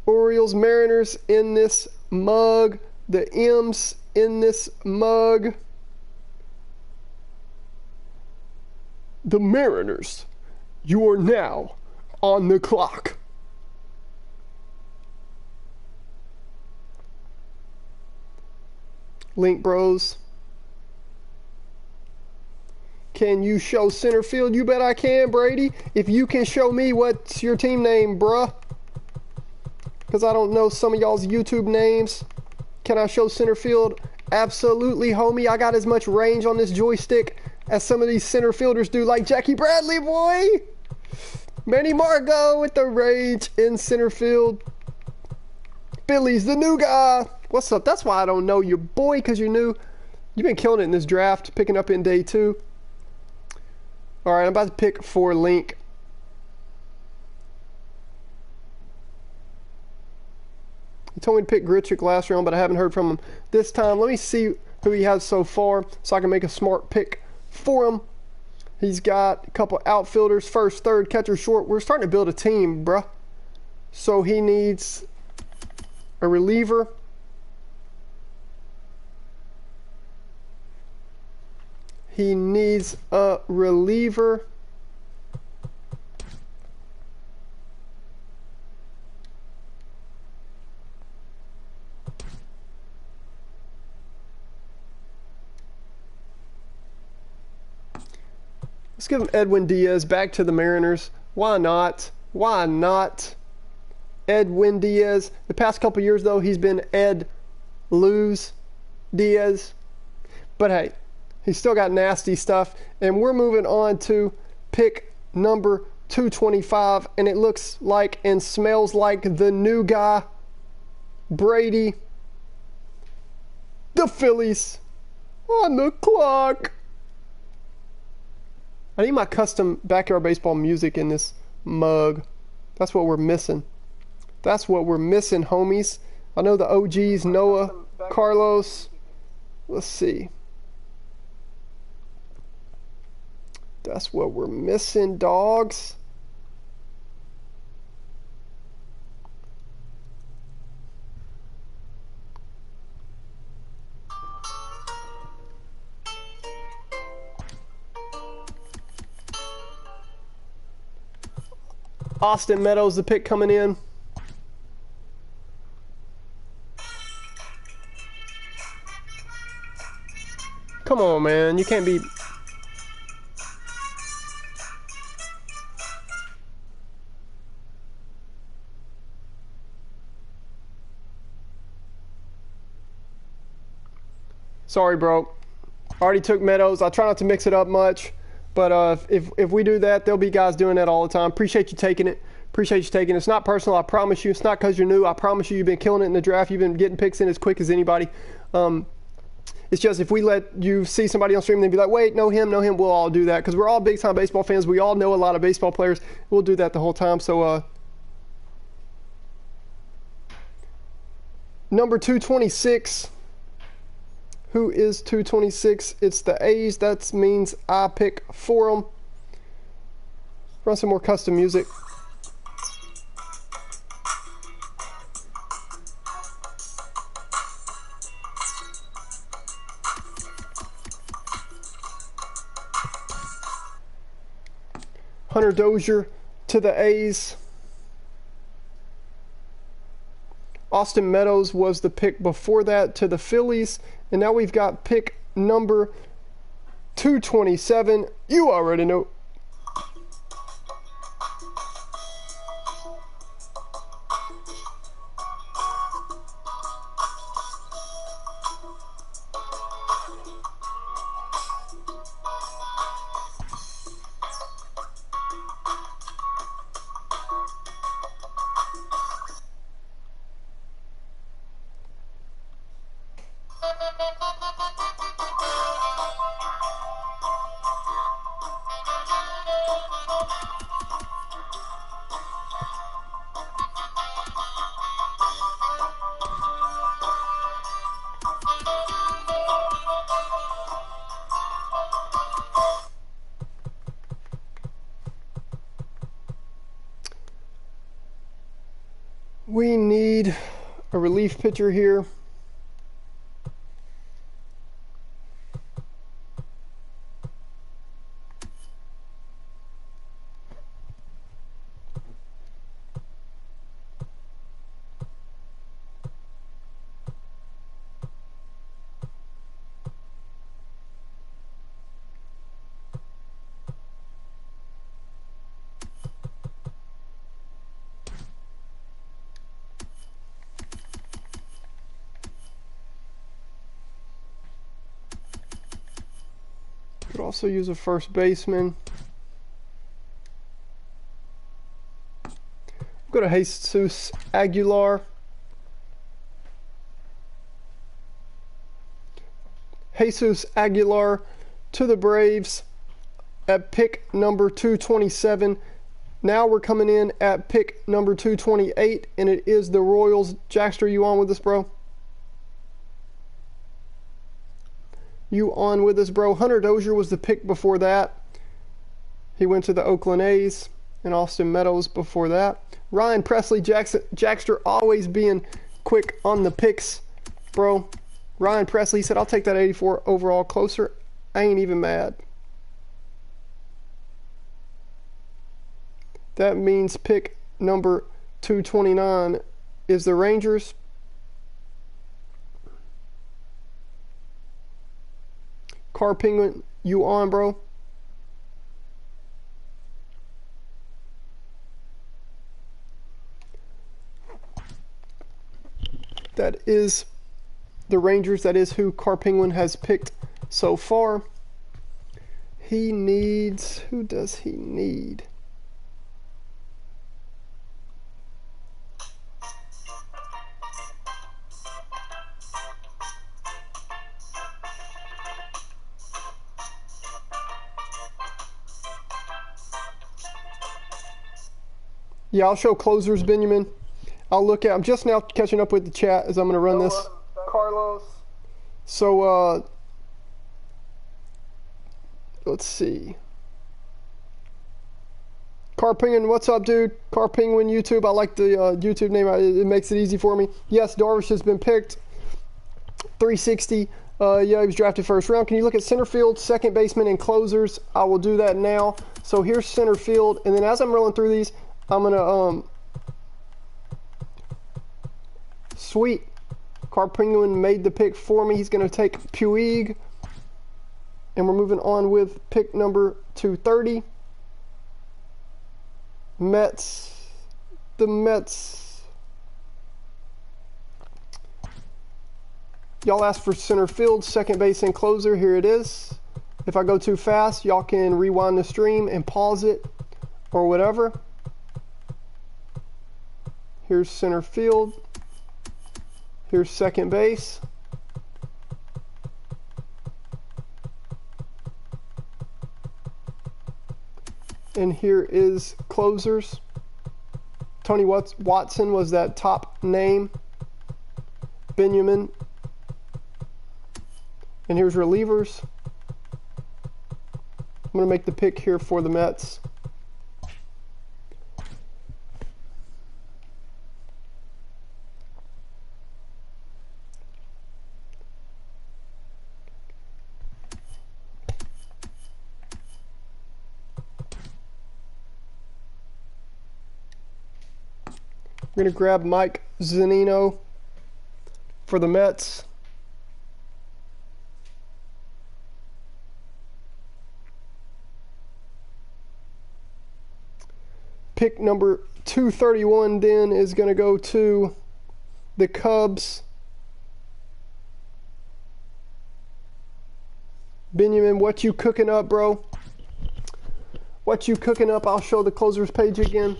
Speaker 1: Orioles, Mariners in this mug. The M's in this mug. The Mariners, you are now on the clock. Link Bros. Can you show center field? You bet I can, Brady. If you can show me what's your team name, bruh. Because I don't know some of y'all's YouTube names. Can I show center field? Absolutely, homie. I got as much range on this joystick as some of these center fielders do, like Jackie Bradley, boy. Manny Margot with the range in center field. Billy's the new guy. What's up? That's why I don't know you, boy, because you're new. You've been killing it in this draft, picking up in day 2. All right, I'm about to pick for Link. He told me to pick Grichuk last round, but I haven't heard from him this time. Let me see who he has so far so I can make a smart pick for him. He's got a couple outfielders, first, third, catcher, short. We're starting to build a team, bruh. So he needs a reliever. He needs a reliever. Let's give him Edwin Diaz back to the Mariners. Why not? Why not? Edwin Diaz. The past couple years, though, he's been Ed Lose Diaz. But hey, he's still got nasty stuff. And we're moving on to pick number 225. And it looks like and smells like the new guy, Brady. The Phillies on the clock. I need my custom backyard baseball music in this mug. That's what we're missing. That's what we're missing, homies. I know the OGs, Noah, Carlos. Let's see. That's what we're missing, dogs. Austin Meadows, the pick coming in. Come on, man. You can't be... Sorry, bro. Already took Meadows. I try not to mix it up much. But if we do that, there'll be guys doing that all the time. Appreciate you taking it. Appreciate you taking it. It's not personal, I promise you. It's not because you're new. I promise you, you've been killing it in the draft. You've been getting picks in as quick as anybody. It's just if we let you see somebody on stream and be like, wait, know him, we'll all do that. Because we're all big-time baseball fans. We all know a lot of baseball players. We'll do that the whole time. So, number 226. Who is 226? It's the A's. That means I pick for them. Run some more custom music. Hunter Dozier to the A's. Austin Meadows was the pick before that to the Phillies. And now we've got pick number 227. You already know. We need a relief pitcher here. Could also use a first baseman. Go to Jesus Aguilar. Jesus Aguilar to the Braves at pick number 227. Now we're coming in at pick number 228, and it is the Royals. Jackster, you on with us, bro? You on with us, bro? Hunter Dozier was the pick before that. He went to the Oakland A's, and Austin Meadows before that. Ryan Presley, Jackster always being quick on the picks, bro. Ryan Presley said, I'll take that 84 overall closer. I ain't even mad. That means pick number 229 is the Rangers. Car Penguin, you on, bro? That is the Rangers. That is who Car Penguin has picked so far. He needs... Who does he need? Yeah, I'll show closers, Benjamin. I'll look at... I'm just now catching up with the chat as I'm going to run this. Carlos. So, let's see. Car Penguin, what's up, dude? Car Penguin YouTube. I like the YouTube name. It makes it easy for me. Yes, Darvish has been picked. 360. Yeah, he was drafted first round. Can you look at center field, second baseman, and closers? I will do that now. So here's center field. And then as I'm rolling through these, I'm going to... Sweet. Car Penguin made the pick for me. He's going to take Puig. And we're moving on with pick number 230. Mets. The Mets. Y'all asked for center field, second base, and closer. Here it is. If I go too fast, y'all can rewind the stream and pause it or whatever. Here's center field. Here's second base. And here is closers. Tony Watson was that top name. Benjamin. And here's relievers. I'm going to make the pick here for the Mets. We're going to grab Mike Zunino for the Mets. Pick number 231 then is going to go to the Cubs. Benjamin, what you cooking up, bro? What you cooking up? I'll show the closers page again.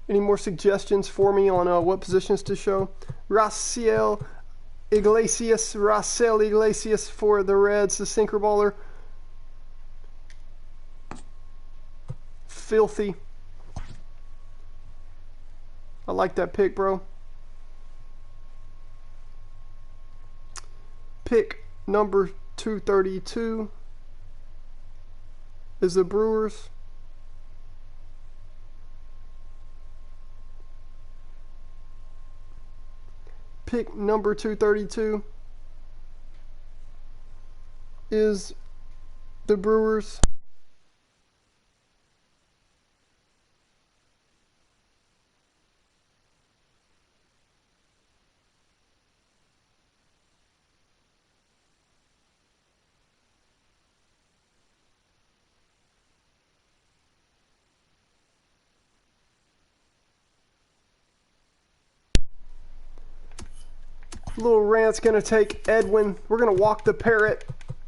Speaker 1: Any more suggestions for me on what positions to show? Raciel Iglesias for the Reds, the sinker baller. Filthy. I like that pick, bro. Pick number 232 is the Brewers. Pick number 232 is the Brewers. Little rant's gonna take Edwin. We're gonna walk the parrot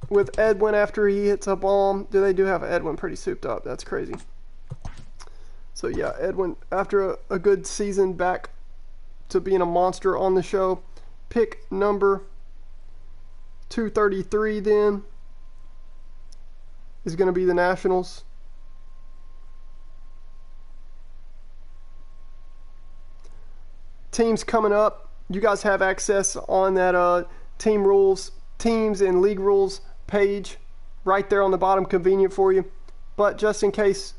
Speaker 1: with Edwin after he hits a bomb. They do have Edwin pretty souped up. That's crazy. So yeah, Edwin, after a good season, back to being a monster on the show. Pick number 233 then is gonna be the Nationals. Teams coming up. You guys have access on that team rules, teams and league rules page right there on the bottom, convenient for you. But just in case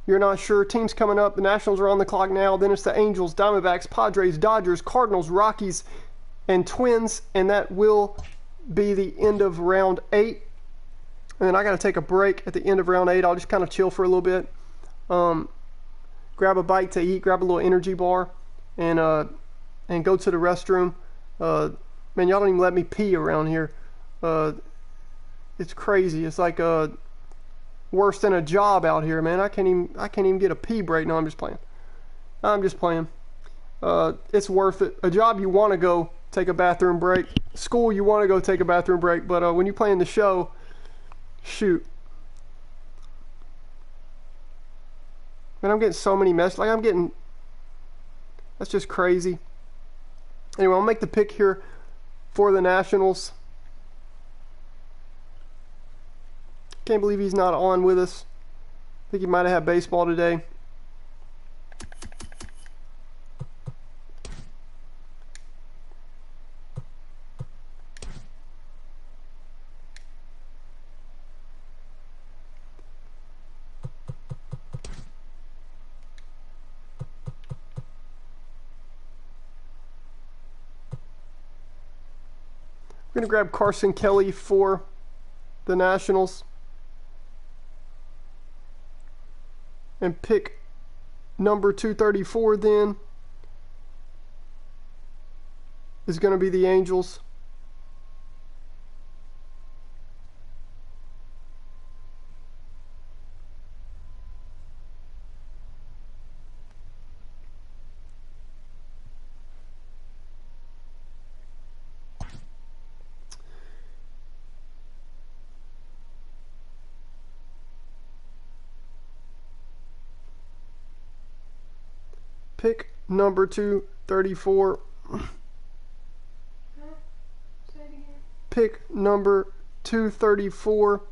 Speaker 1: you're not sure, teams coming up, the Nationals are on the clock now. Then it's the Angels, Diamondbacks, Padres, Dodgers, Cardinals, Rockies, and Twins. And that will be the end of round 8. And then I got to take a break at the end of round 8. I'll just kind of chill for a little bit. Grab a bite to eat, grab a little energy bar, and go to the restroom. Man, y'all don't even let me pee around here. It's crazy. It's like worse than a job out here, man. I can't even get a pee break. No, I'm just playing. It's worth it. A job, you want to go take a bathroom break. School, you want to go take a bathroom break. But when you're playing the show, shoot. Man, I'm getting so many messages. That's just crazy. Anyway, I'll make the pick here for the Nationals. Can't believe he's not on with us. I think he might have had baseball today. I'm going to grab Carson Kelly for the Nationals and pick number 234 then is going to be the Angels. Pick number 234. Pick number 234.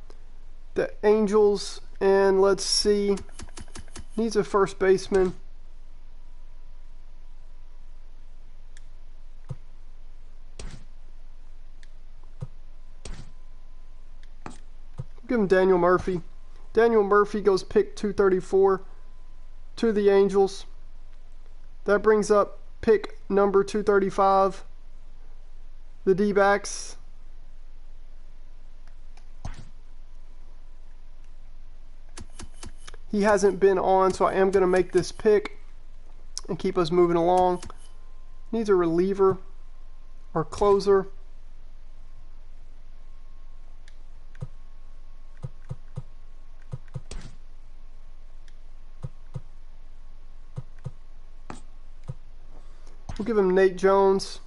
Speaker 1: The Angels, and let's see. Needs a first baseman. Give him Daniel Murphy. Daniel Murphy goes pick 234 to the Angels. That brings up pick number 235, the D-backs. He hasn't been on, so I am going to make this pick and keep us moving along. Needs a reliever or closer. We'll give him Nate Jones.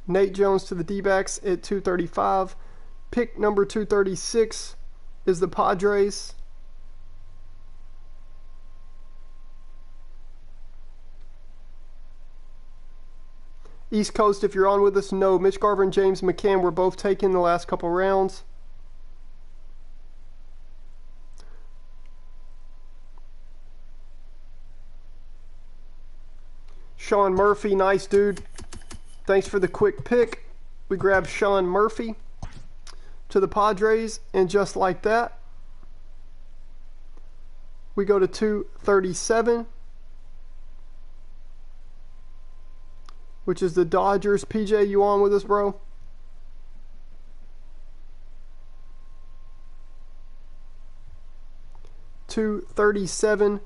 Speaker 1: Nate Jones to the D-backs at 235. Pick number 236 is the Padres. East Coast, if you're on with us, no. Mitch Garver and James McCann were both taken the last couple rounds. Sean Murphy, nice dude. Thanks for the quick pick. We grab Sean Murphy to the Padres, and just like that, we go to 237, which is the Dodgers. PJ, you on with us, bro? $237,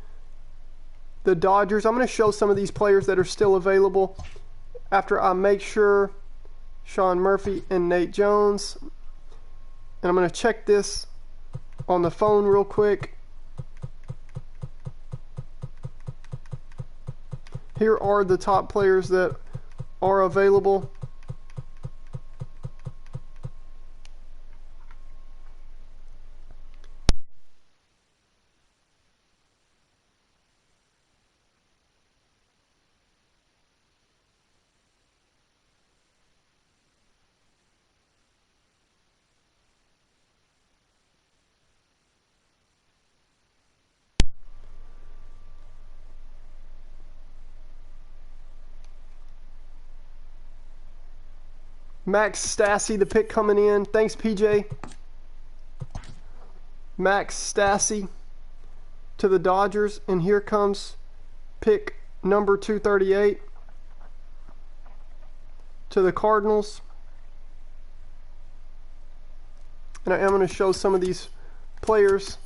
Speaker 1: the Dodgers. I'm going to show some of these players that are still available after I make sure Sean Murphy and Nate Jones. And I'm going to check this on the phone real quick. Here are the top players that are available. Max Stassi, the pick coming in. Thanks, PJ. Max Stassi to the Dodgers. And here comes pick number 238 to the Cardinals. And I am going to show some of these players.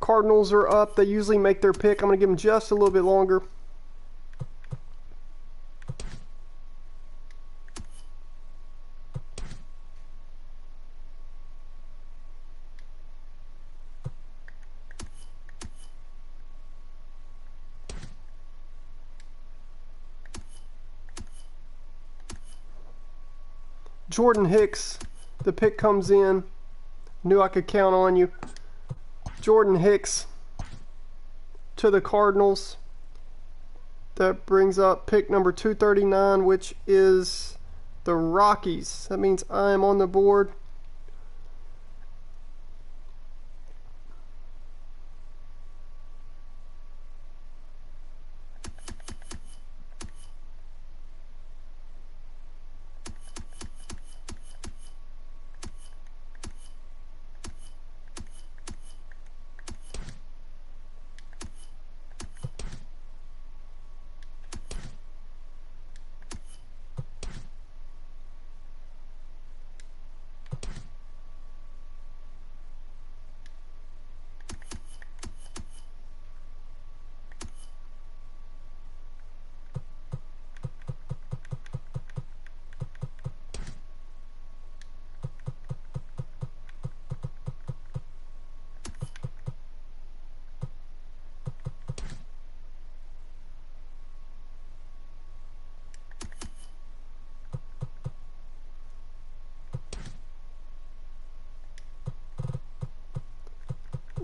Speaker 1: Cardinals are up. They usually make their pick. I'm going to give them just a little bit longer. Jordan Hicks, the pick comes in. Knew I could count on you. Jordan Hicks to the Cardinals. That brings up pick number 239, which is the Rockies. That means I am on the board.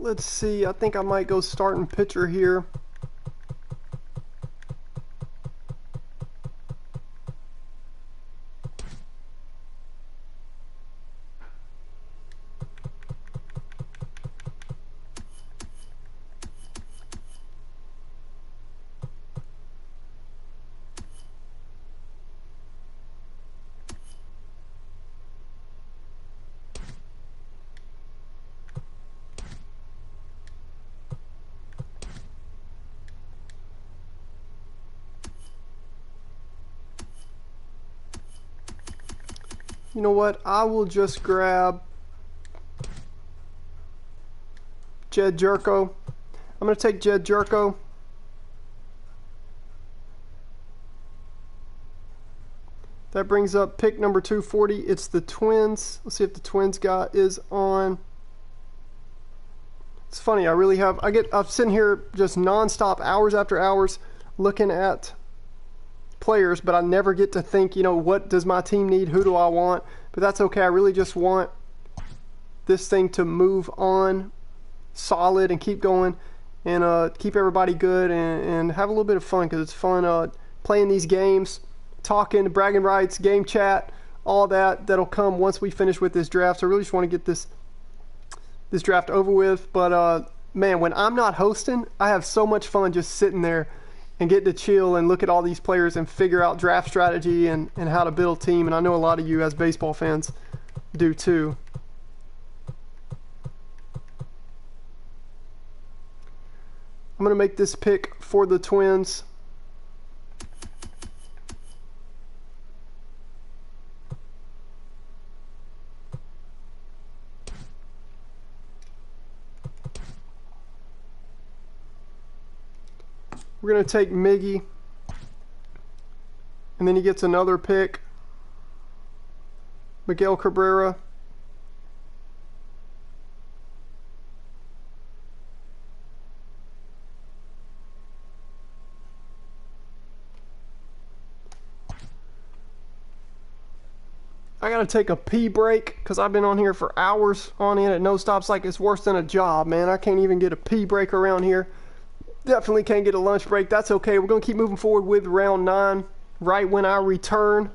Speaker 1: Let's see, I think I might go starting pitcher here. You know what? I will just grab Jed Jerko. I'm going to take Jed Jerko. That brings up pick number 240. It's the Twins. Let's see if the Twins guy is on. It's funny. I'm sitting here just nonstop, hours after hours, looking at players, but I never get to think, you know, what does my team need? Who do I want? But that's okay. I really just want this thing to move on solid and keep going and keep everybody good and have a little bit of fun, because it's fun playing these games, talking, bragging rights, game chat, all that'll come once we finish with this draft. So I really just want to get this draft over with. But man, when I'm not hosting, I have so much fun just sitting there and getting to chill and look at all these players and figure out draft strategy and how to build a team. And I know a lot of you as baseball fans do too. I'm going to make this pick for the Twins. We're going to take Miggy, and then he gets another pick. Miguel Cabrera. I got to take a pee break because I've been on here for hours on end at no stops, like it's worse than a job, man. I can't even get a pee break around here. Definitely can't get a lunch break. That's okay. We're going to keep moving forward with round 9 right when I return.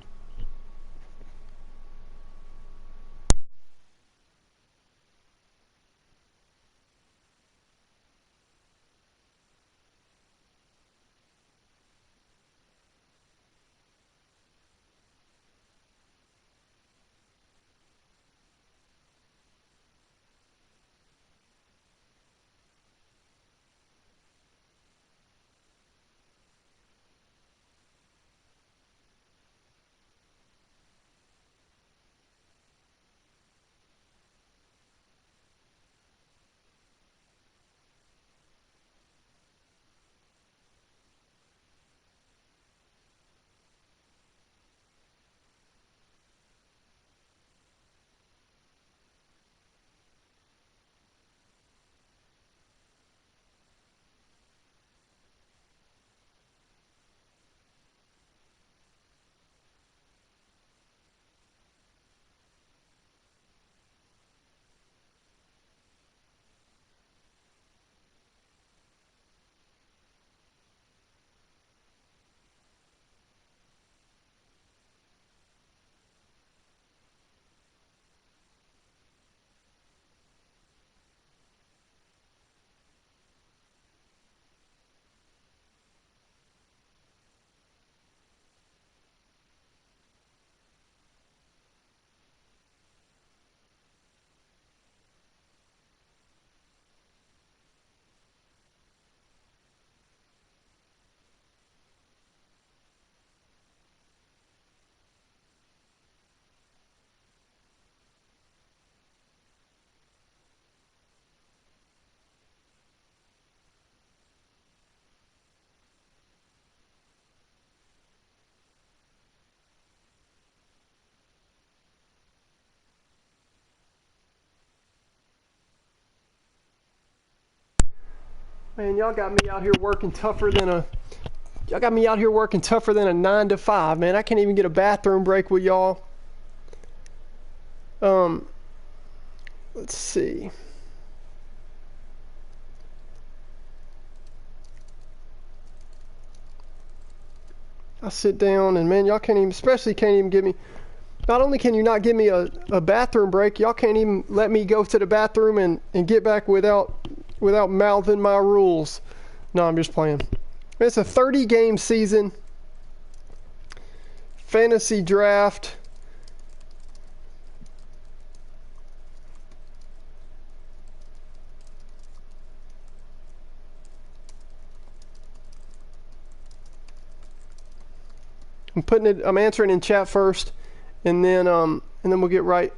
Speaker 1: Man, y'all got me out here working tougher than a 9 to 5, man. I can't even get a bathroom break with y'all. Let's see. I sit down and man, y'all can't even give me, not only can you not give me a bathroom break, y'all can't even let me go to the bathroom and get back without mouthing my rules. No, I'm just playing. It's a 30-game season. Fantasy draft. I'm answering in chat first, and then we'll get right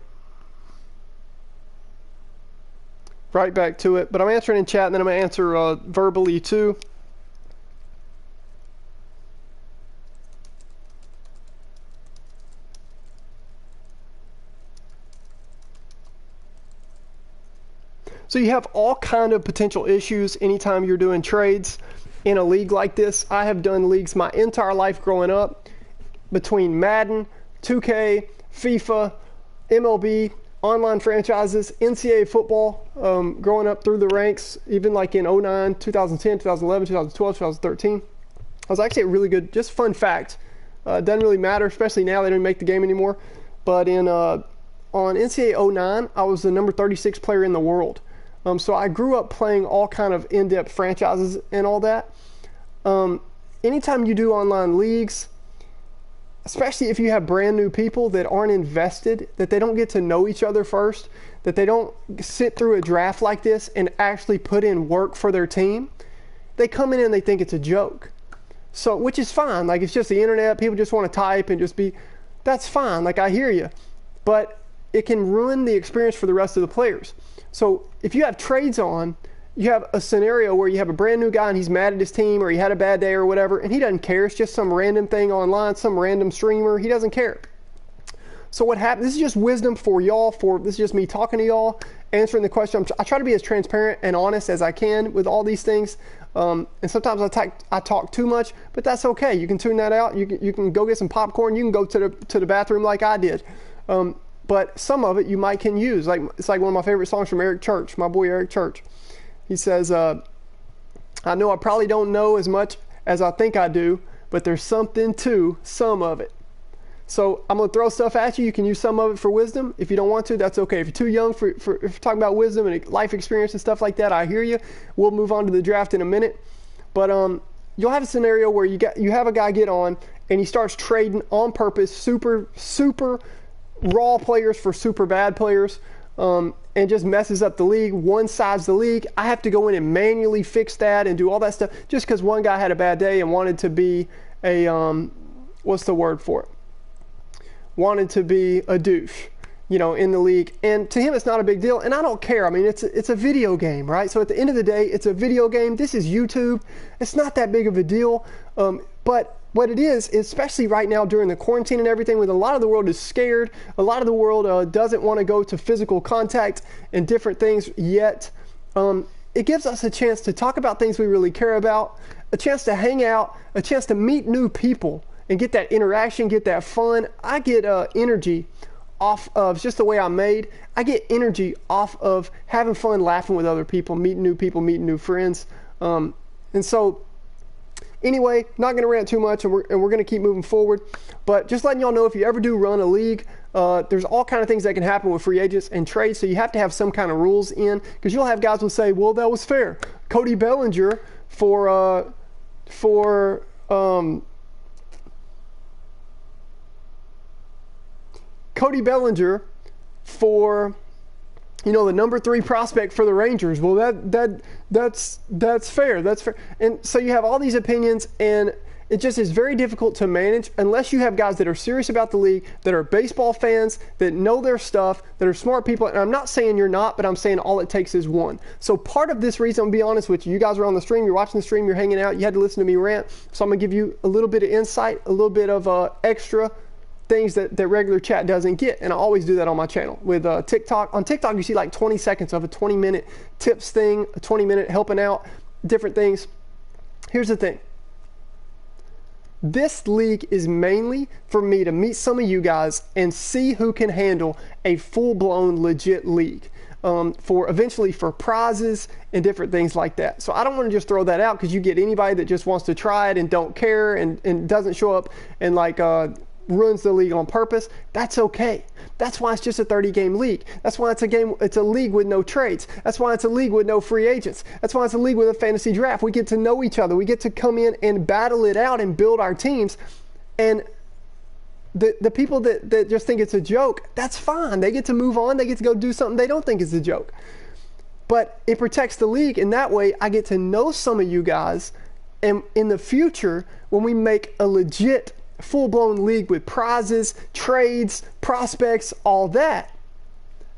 Speaker 1: right back to it. But I'm answering in chat, and then I'm going to answer verbally too. So you have all kind of potential issues anytime you're doing trades in a league like this. I have done leagues my entire life growing up between Madden, 2K, FIFA, MLB, online franchises, NCAA football, growing up through the ranks, even like in 09, 2010, 2011, 2012, 2013. I was actually a really good, just fun fact. Doesn't really matter, especially now they don't make the game anymore. But on NCAA 09, I was the number 36 player in the world. So I grew up playing all kind of in-depth franchises and all that. Anytime you do online leagues, especially if you have brand new people that aren't invested, that they don't get to know each other first, that they don't sit through a draft like this and actually put in work for their team, they come in and they think it's a joke. So, which is fine. Like, it's just the internet. People just want to type and just be, that's fine. Like, I hear you. But it can ruin the experience for the rest of the players. So if you have trades on, you have a scenario where you have a brand new guy and he's mad at his team, or he had a bad day or whatever, and he doesn't care. It's just some random thing online, some random streamer. He doesn't care. So what happens, this is just wisdom for y'all, this is just me talking to y'all, answering the question. I try to be as transparent and honest as I can with all these things. And sometimes I talk too much, but that's okay. You can tune that out. You can go get some popcorn. You can go to the bathroom like I did. But some of it you might can use. It's like one of my favorite songs from Eric Church, my boy Eric Church. He says, I know I probably don't know as much as I think I do, but there's something to some of it. So I'm going to throw stuff at you. You can use some of it for wisdom. If you don't want to, that's okay. If you're too young for if you're talking about wisdom and life experience and stuff like that, I hear you. We'll move on to the draft in a minute. But you'll have a scenario where you have a guy get on and he starts trading on purpose, super raw players for super bad players, and just messes up the league, one-sides the league. I have to go in and manually fix that and do all that stuff just because one guy had a bad day and wanted to be a, what's the word for it? Wanted to be a douche, in the league. And to him, it's not a big deal. And I don't care. I mean, it's a video game, right? So at the end of the day, it's a video game. This is YouTube. It's not that big of a deal. But what it is, especially right now during the quarantine and everything, when a lot of the world is scared, a lot of the world doesn't want to go to physical contact and different things yet, it gives us a chance to talk about things we really care about, a chance to hang out, a chance to meet new people and get that interaction, get that fun. I get energy off of just the way I'm made. I get energy off of having fun, laughing with other people, meeting new friends. And so anyway, not going to rant too much, and we're going to keep moving forward. But just letting y'all know, if you ever do run a league, there's all kind of things that can happen with free agents and trades. So you have to have some kind of rules in, because you'll have guys who say, well, that was fair. Cody Bellinger for the number 3 prospect for the Rangers. Well, that's fair. That's fair. And so you have all these opinions, and it just is very difficult to manage unless you have guys that are serious about the league, that are baseball fans, that know their stuff, that are smart people. And I'm not saying you're not, but I'm saying all it takes is one. So part of this reason, I'm going to be honest with you, you guys are on the stream, you're watching the stream, you're hanging out, you had to listen to me rant. So I'm going to give you a little bit of insight, a little bit of extra things that regular chat doesn't get. And I always do that on my channel with TikTok. On TikTok, you see like 20 seconds of a 20-minute tips thing, a 20-minute helping out, different things. Here's the thing. This league is mainly for me to meet some of you guys and see who can handle a full-blown legit league. Eventually for prizes and different things like that. So I don't want to just throw that out because you get anybody that just wants to try it and don't care and doesn't show up and ruins the league on purpose. That's okay. That's why it's just a 30-game league. That's why it's a league with no trades. That's why it's a league with no free agents. That's why it's a league with a fantasy draft. We get to know each other. We get to come in and battle it out and build our teams. And the people that just think it's a joke, that's fine. They get to move on. They get to go do something they don't think is a joke. But it protects the league, and that way I get to know some of you guys. And in the future, when we make a legit full-blown league with prizes, trades, prospects, all that,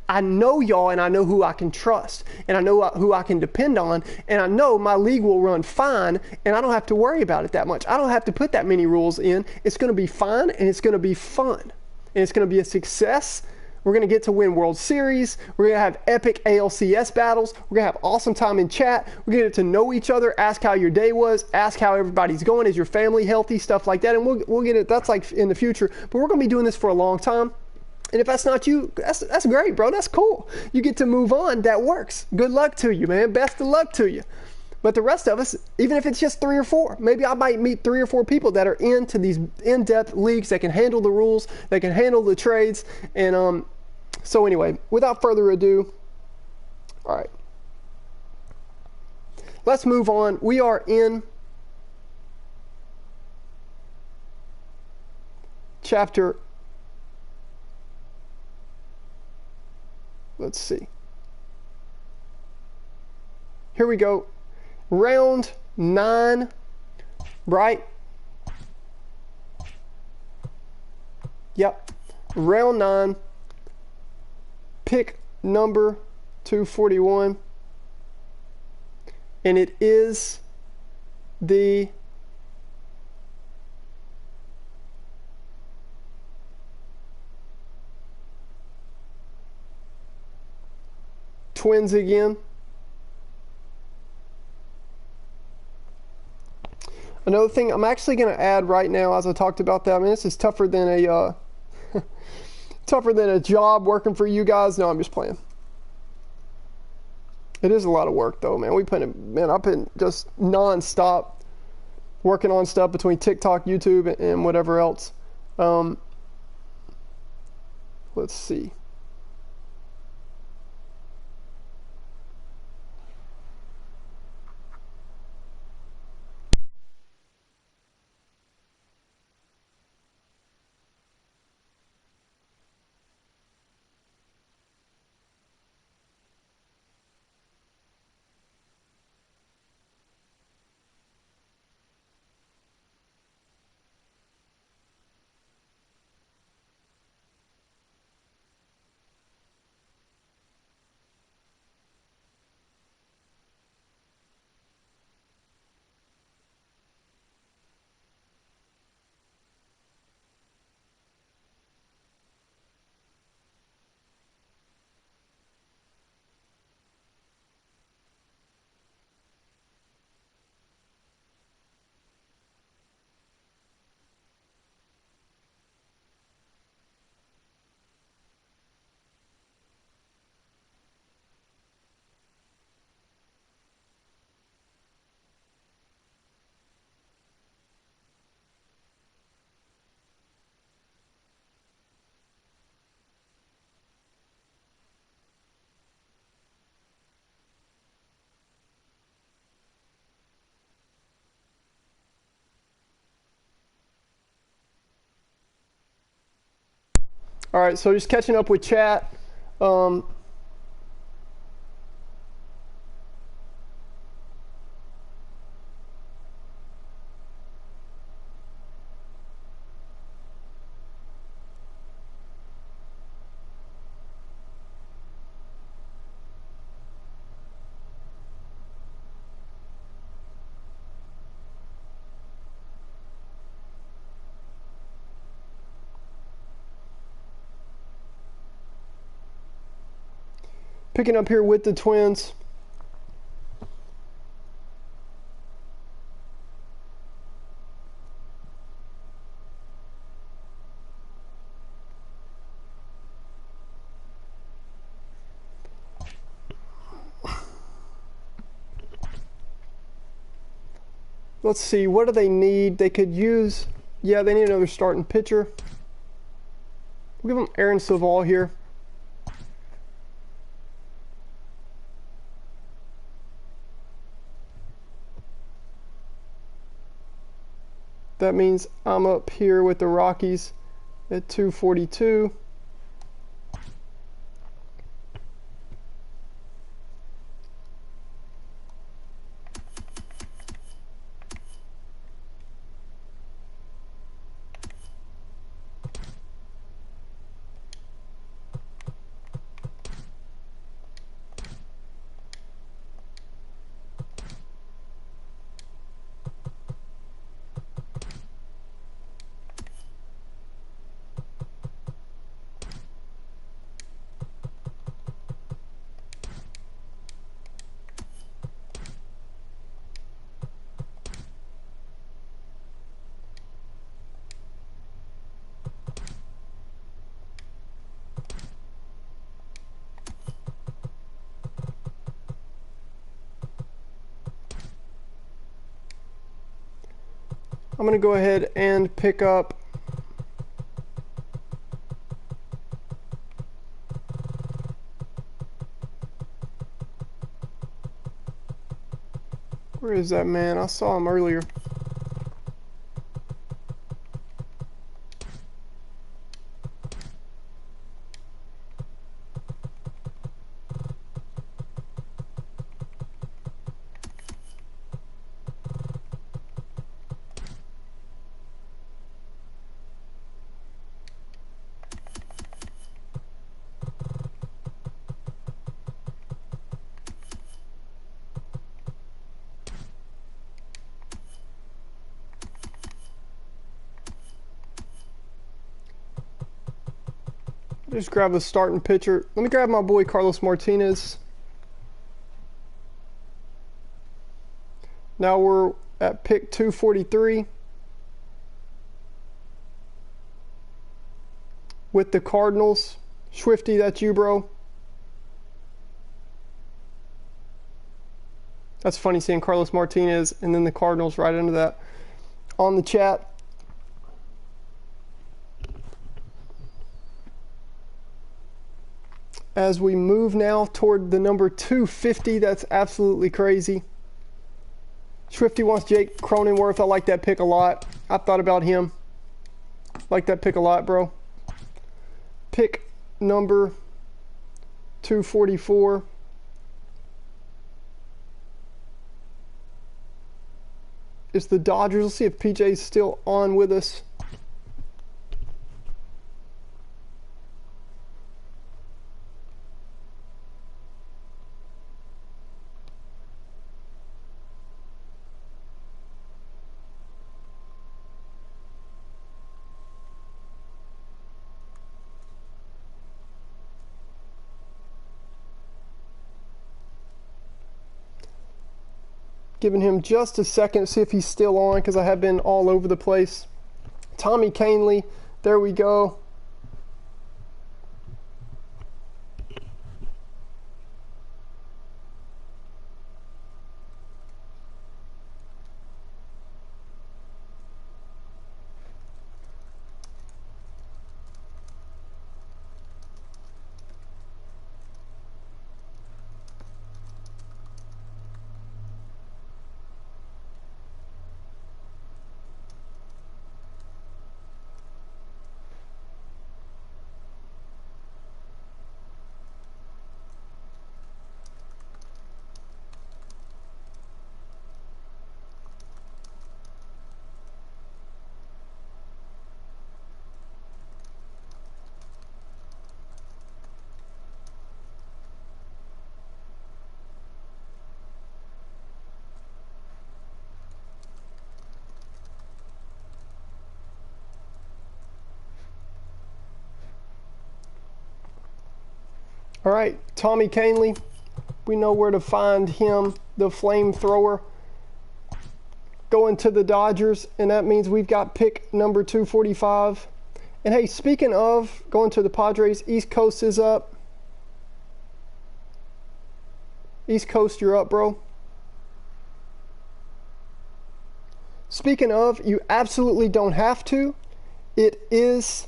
Speaker 1: I know y'all, and I know who I can trust, and I know who I can depend on, and I know my league will run fine, and I don't have to worry about it that much. I don't have to put that many rules in. It's going to be fine, and it's going to be fun, and it's going to be a success. We're going to get to win World Series. We're going to have epic ALCS battles. We're going to have awesome time in chat. We're going to get to know each other, ask how your day was, ask how everybody's going, is your family healthy, stuff like that, and we'll get it. That's like in the future, but we're going to be doing this for a long time. And if that's not you, that's great, bro. That's cool. You get to move on. That works. Good luck to you, man. Best of luck to you. But the rest of us, even if it's just 3 or 4, maybe I might meet 3 or 4 people that are into these in-depth leagues that can handle the rules, that can handle the trades. And so anyway, without further ado, all right, let's move on. We are in chapter. Let's see. Here we go. Round 9, right? Yep. Round 9. Pick number 241. And it is the Twins again. Another thing I'm actually going to add right now, as I talked about that, I mean, this is tougher than a tougher than a job working for you guys. No, I'm just playing. It is a lot of work though, man. I've been just non-stop working on stuff between TikTok, YouTube, and whatever else. Let's see. All right, so just catching up with chat. Picking up here with the Twins. Let's see, what do they need? They could use, yeah, they need another starting pitcher. We'll give them Aaron Saval here. That means I'm up here with the Rockies at 242. I'm going to go ahead and pick up where is that man? I saw him earlier. Just grab the starting pitcher. Let me grab my boy Carlos Martinez. Now we're at pick 243 with the Cardinals. Swifty, that's you, bro. That's funny seeing Carlos Martinez and then the Cardinals right under that on the chat. As we move now toward the number 250, that's absolutely crazy. Swifty wants Jake Cronenworth. I like that pick a lot. I thought about him. Like that pick a lot, bro. Pick number 244. It's the Dodgers. Let's see if PJ's still on with us. Giving him just a second to see if he's still on, because I have been all over the place. Tommy Canley, there we go. All right, Tommy Canley, we know where to find him, the flamethrower, going to the Dodgers, and that means we've got pick number 245. And hey, speaking of going to the Padres, East Coast is up. East Coast, you're up, bro. Speaking of, you absolutely don't have to. It is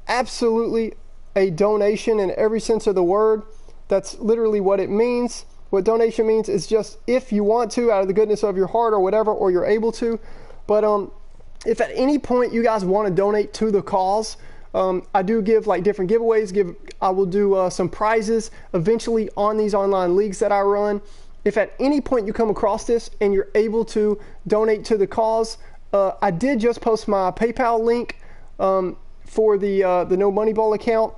Speaker 1: absolutely a donation in every sense of the word. That's literally what it means. What donation means is just if you want to, out of the goodness of your heart or whatever, or you're able to. But if at any point you guys want to donate to the cause, I do give like different giveaways. I will do some prizes eventually on these online leagues that I run. If at any point you come across this and you're able to donate to the cause, I did just post my PayPal link for the No Money Ball account.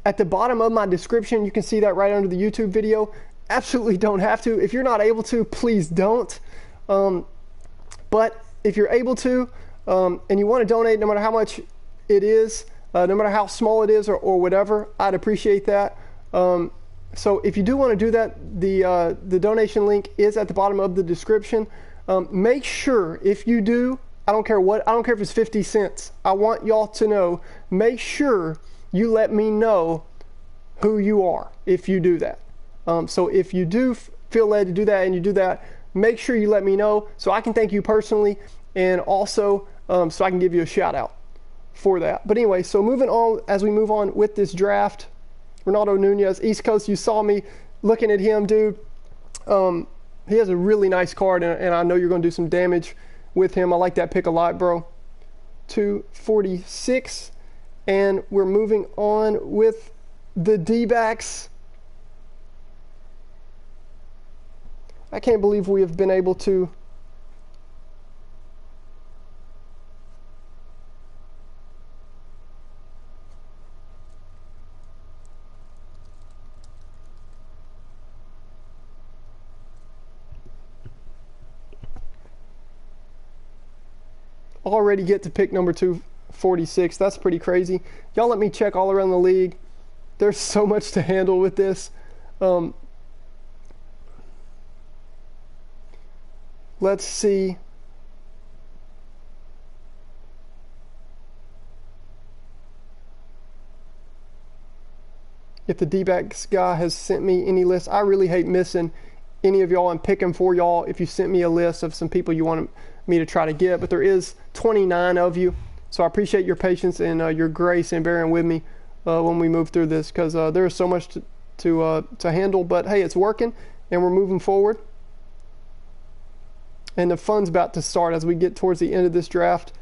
Speaker 1: At the bottom of my description, you can see that right under the YouTube video. Absolutely don't have to. If you're not able to, please don't. But if you're able to, and you want to donate, no matter how much it is, no matter how small it is or whatever, I'd appreciate that. So if you do want to do that, the donation link is at the bottom of the description. Make sure if you do, I don't care if it's 50 cents. I want y'all to know, make sure you let me know who you are if you do that. So if you do feel led to do that and you do that, make sure you let me know so I can thank you personally, and also so I can give you a shout out for that. But anyway, so moving on, as we move on with this draft, Ronaldo Nunez, East Coast, you saw me looking at him, dude. He has a really nice card, and I know you're going to do some damage with him. I like that pick a lot, bro. 246, and we're moving on with the D-backs. I can't believe we have been able to already get to pick number 246. That's pretty crazy. Y'all let me check all around the league. There's so much to handle with this. Let's see. If the D-backs guy has sent me any list. I really hate missing any of y'all and picking for y'all if you sent me a list of some people you want me to try to get. But there is 29 of you. So I appreciate your patience and your grace and bearing with me when we move through this, because there is so much to handle. But hey, it's working and we're moving forward. And the fun's about to start as we get towards the end of this draft.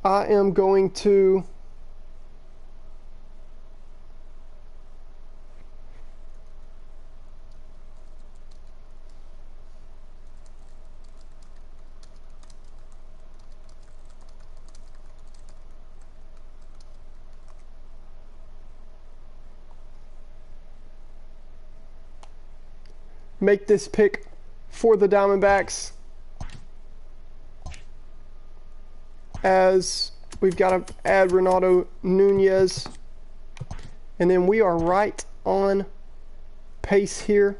Speaker 1: I am going to make this pick for the Diamondbacks, as we've got to add Ronaldo Nunez, and then we are right on pace here.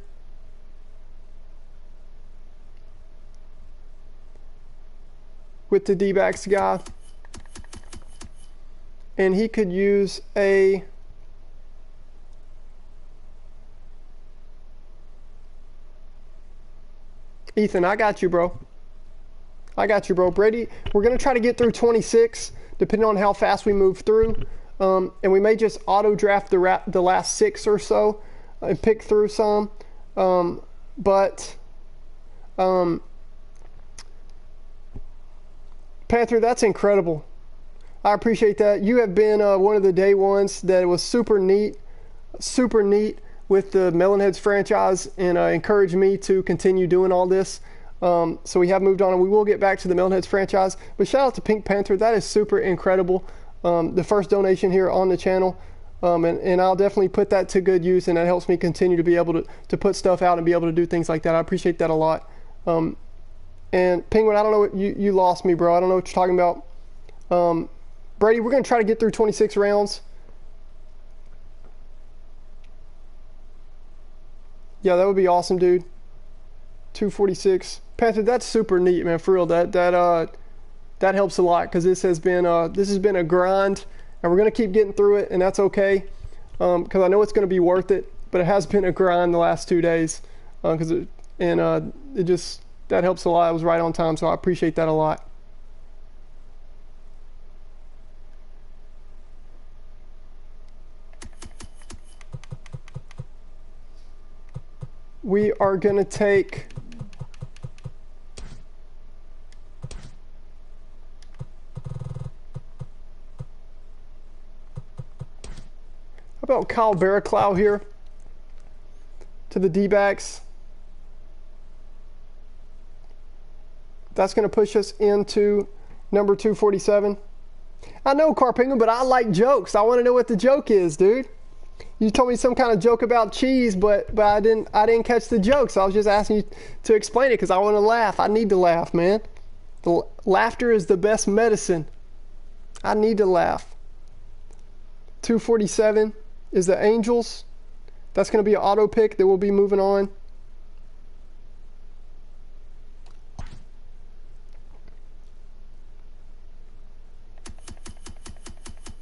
Speaker 1: With the D-backs guy, and he could use a Ethan. I got you, bro. I got you, bro. Brady, we're going to try to get through 26, depending on how fast we move through. And we may just auto-draft the last 6 or so and pick through some. Panther, that's incredible. I appreciate that. You have been one of the day ones that was super neat with the Melonheads franchise, and encouraged me to continue doing all this. So we have moved on, and we will get back to the Melonheads franchise. But shout out to Pink Panther. That is super incredible. The first donation here on the channel. And I'll definitely put that to good use, and that helps me continue to be able to put stuff out and be able to do things like that. I appreciate that a lot. And Penguin, I don't know what you lost me, bro. I don't know what you're talking about. Brady, we're going to try to get through 26 rounds. Yeah, that would be awesome, dude. 246. Panther, that's super neat, man. For real, that helps a lot, because this has been a grind, and we're gonna keep getting through it, and that's okay, because I know it's gonna be worth it. But it has been a grind the last 2 days, that helps a lot. I was right on time, so I appreciate that a lot. We are going to take how about Kyle Barraclough here to the D-backs. That's going to push us into number 247. I know, Carpingham, but I like jokes. I want to know what the joke is, dude. You told me some kind of joke about cheese, but I didn't catch the joke, so I was just asking you to explain it, because I want to laugh. I need to laugh, man. Laughter is the best medicine. I need to laugh. 247 is the Angels. That's going to be an auto pick that we'll be moving on.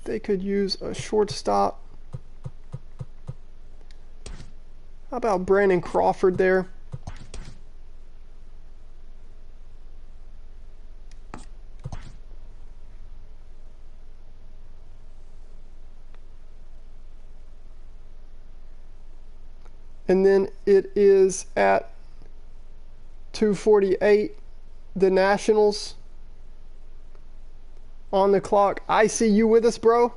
Speaker 1: They could use a shortstop. about Brandon Crawford there? And then it is at 2:48, the Nationals on the clock. I see you with us, bro.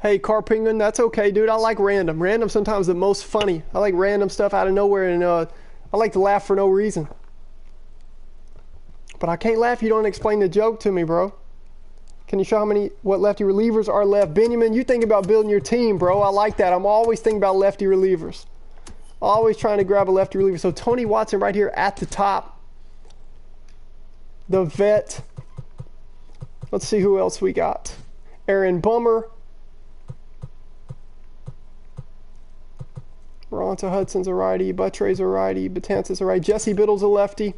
Speaker 1: Hey, Car Penguin, that's okay, dude. I like random. Random sometimes the most funny. I like random stuff out of nowhere, and I like to laugh for no reason. But I can't laugh if you don't explain the joke to me, bro. Can you show what lefty relievers are left? Benjamin, you think about building your team, bro. I like that. I'm always thinking about lefty relievers. Always trying to grab a lefty reliever. So Tony Watson right here at the top. The vet. Let's see who else we got. Aaron Bummer. Ronta Hudson's a righty. Buttray's a righty. Betances a righty. Jesse Biddle's a lefty.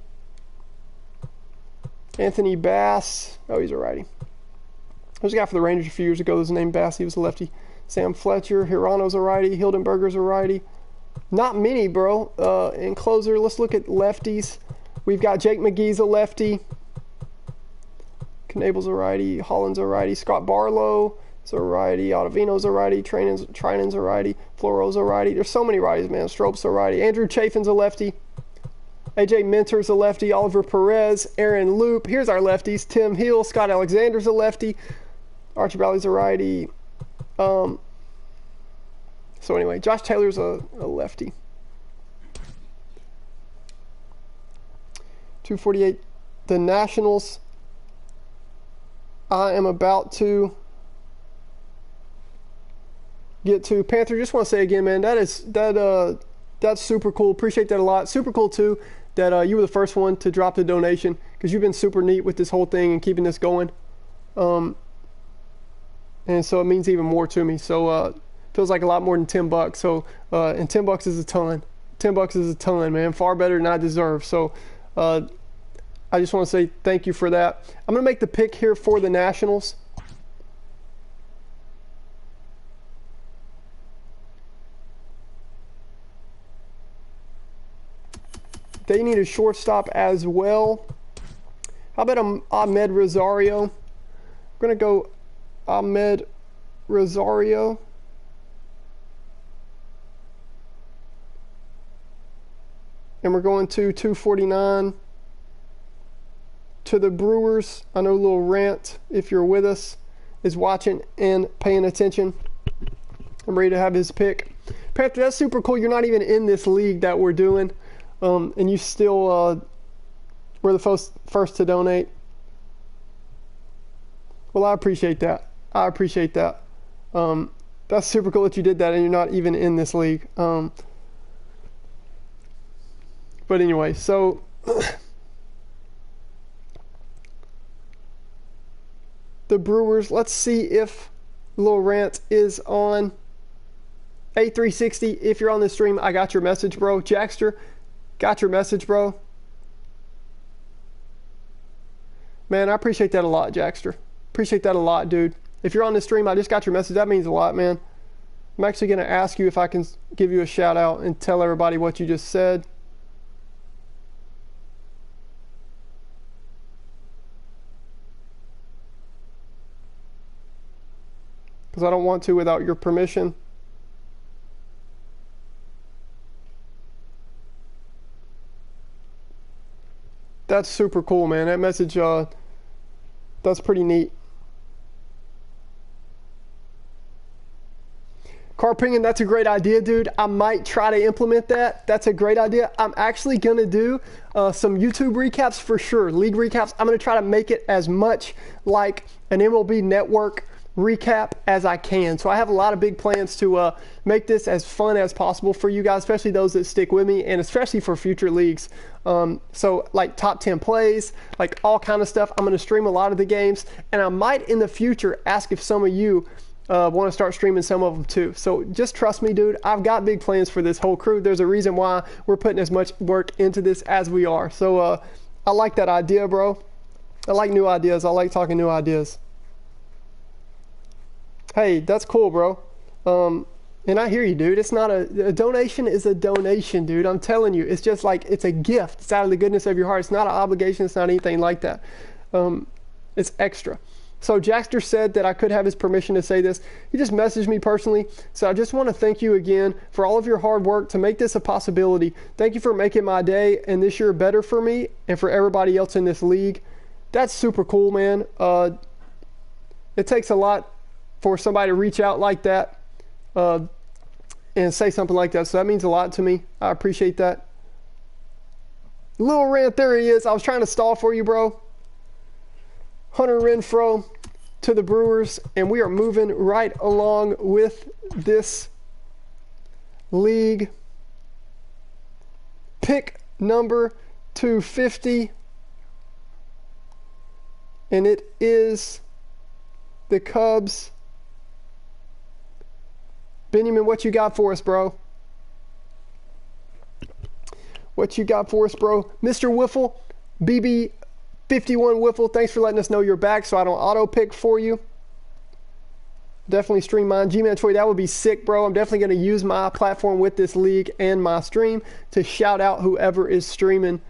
Speaker 1: Anthony Bass. Oh, he's a righty. There's a guy for the Rangers a few years ago that was named Bass. He was a lefty. Sam Fletcher. Hirano's a righty. Hildenberger's a righty. Not many, bro. In closer, let's look at lefties. We've got Jake McGee's a lefty. Knable's a righty. Holland's a righty. Scott Barlow is a righty. Ottavino's a righty. Trinan's a righty. Floro's a righty. There's so many righties, man. Strope's a righty. Andrew Chafin's a lefty. AJ Minter's a lefty. Oliver Perez. Aaron Loop. Here's our lefties. Tim Hill. Scott Alexander's a lefty. Archie Bradley's a righty. So anyway, Josh Taylor's a lefty. 2:48. The Nationals. I am about to get to Panther. Just want to say again, man, that's super cool. Appreciate that a lot. Super cool too that you were the first one to drop the donation, because you've been super neat with this whole thing and keeping this going. And so it means even more to me. So feels like a lot more than $10. So and $10 is a ton. $10 is a ton, man. Far better than I deserve. So I just want to say thank you for that. I'm gonna make the pick here for the Nationals. They need a shortstop as well. How about Ahmed Rosario? I'm gonna go Ahmed Rosario. And we're going to 249 to the Brewers. I know Little Rant, if you're with us, is watching and paying attention. I'm ready to have his pick. Panther, that's super cool. You're not even in this league that we're doing. And you still were the first to donate. Well, I appreciate that. I appreciate that. That's super cool that you did that and you're not even in this league. But anyway, so the Brewers, let's see if Lil Rant is on. A360, if you're on the stream, I got your message, bro. Jackster, got your message, bro. Man, I appreciate that a lot, Jackster. Appreciate that a lot, dude. If you're on the stream, I just got your message. That means a lot, man. I'm actually going to ask you if I can give you a shout out and tell everybody what you just said. Because I don't want to without your permission. That's super cool, man. That message, that's pretty neat. Carpingen, that's a great idea, dude. I might try to implement that. That's a great idea. I'm actually going to do some YouTube recaps for sure. League recaps. I'm going to try to make it as much like an MLB Network recap as I can. So I have a lot of big plans to make this as fun as possible for you guys, especially those that stick with me, and especially for future leagues. So like top 10 plays, like all kind of stuff. I'm going to stream a lot of the games, and I might in the future ask if some of you want to start streaming some of them too. So just trust me, dude. I've got big plans for this whole crew. There's a reason why we're putting as much work into this as we are. So I like that idea, bro. I like new ideas. I like talking new ideas. Hey, that's cool, bro. And I hear you, dude. It's not a donation is a donation, dude. I'm telling you, it's just like it's a gift. It's out of the goodness of your heart. It's not an obligation. It's not anything like that. It's extra. So Jackster said that I could have his permission to say this. He just messaged me personally. So I just want to thank you again for all of your hard work to make this a possibility. Thank you for making my day and this year better for me and for everybody else in this league. That's super cool, man. It takes a lot for somebody to reach out like that and say something like that. So that means a lot to me. I appreciate that. Little Rant, there he is. I was trying to stall for you, bro. Hunter Renfroe to the Brewers, and we are moving right along with this league. Pick number 250, and it is the Cubs. Benjamin, what you got for us, bro? What you got for us, bro? Mr. Wiffle, BB51 Wiffle, thanks for letting us know you're back so I don't auto-pick for you. Definitely stream mine. G-Man Troy, that would be sick, bro. I'm definitely going to use my platform with this league and my stream to shout out whoever is streaming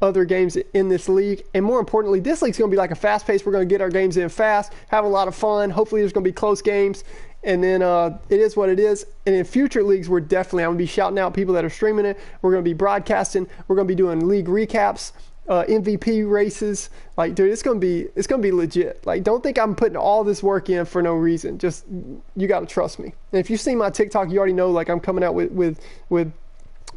Speaker 1: other games in this league. And more importantly, this league's going to be like a fast pace. We're going to get our games in fast, have a lot of fun. Hopefully there's going to be close games. And then it is what it is. And in future leagues, I'm going to be shouting out people that are streaming it. We're going to be broadcasting. We're going to be doing league recaps, MVP races. Like, dude, it's going to be legit. Like, don't think I'm putting all this work in for no reason. Just, you got to trust me. And if you've seen my TikTok, you already know, like, I'm coming out with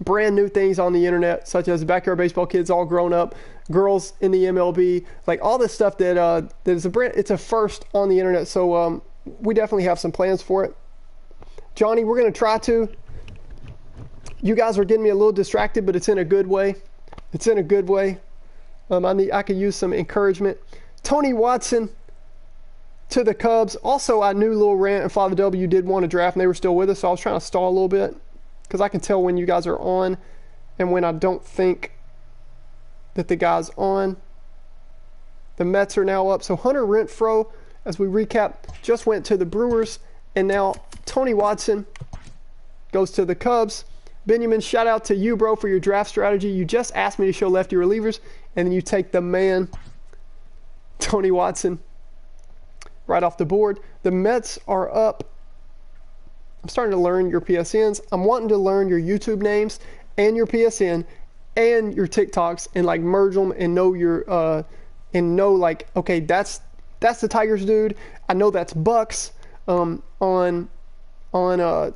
Speaker 1: brand new things on the internet, such as Backyard Baseball Kids All Grown Up, girls in the MLB, like all this stuff that is it's a first on the internet. So we definitely have some plans for it. Johnny, we're going to try to. You guys are getting me a little distracted, but it's in a good way. It's in a good way. I could use some encouragement. Tony Watson to the Cubs. Also, I knew Lil Rant and Father W did want to draft, and they were still with us, so I was trying to stall a little bit because I can tell when you guys are on and when I don't think that the guy's on. The Mets are now up. So Hunter Renfroe, as we recap, just went to the Brewers, and now Tony Watson goes to the Cubs. Benjamin, shout out to you, bro, for your draft strategy. You just asked me to show lefty relievers, and then you take the man, Tony Watson, right off the board. The Mets are up. I'm starting to learn your PSNs. I'm wanting to learn your YouTube names and your PSN and your TikToks and like merge them and know your like, okay, that's the Tigers dude. I know that's Bucks on PSN.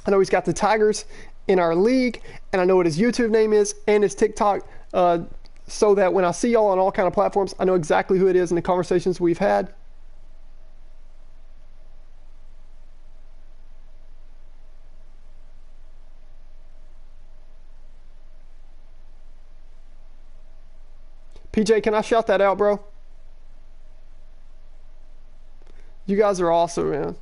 Speaker 1: I know he's got the Tigers in our league, and I know what his YouTube name is and his TikTok, so that when I see y'all on all kind of platforms, I know exactly who it is in the conversations we've had. PJ, can I shout that out, bro? You guys are awesome, man.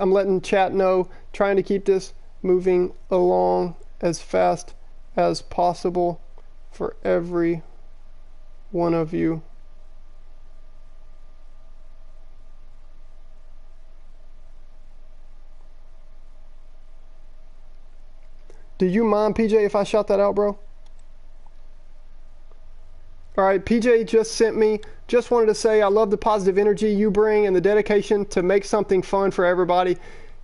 Speaker 1: I'm letting chat know, trying to keep this moving along as fast as possible for every one of you. Do you mind, PJ, if I shout that out, bro? All right, PJ just sent me. Just wanted to say I love the positive energy you bring and the dedication to make something fun for everybody.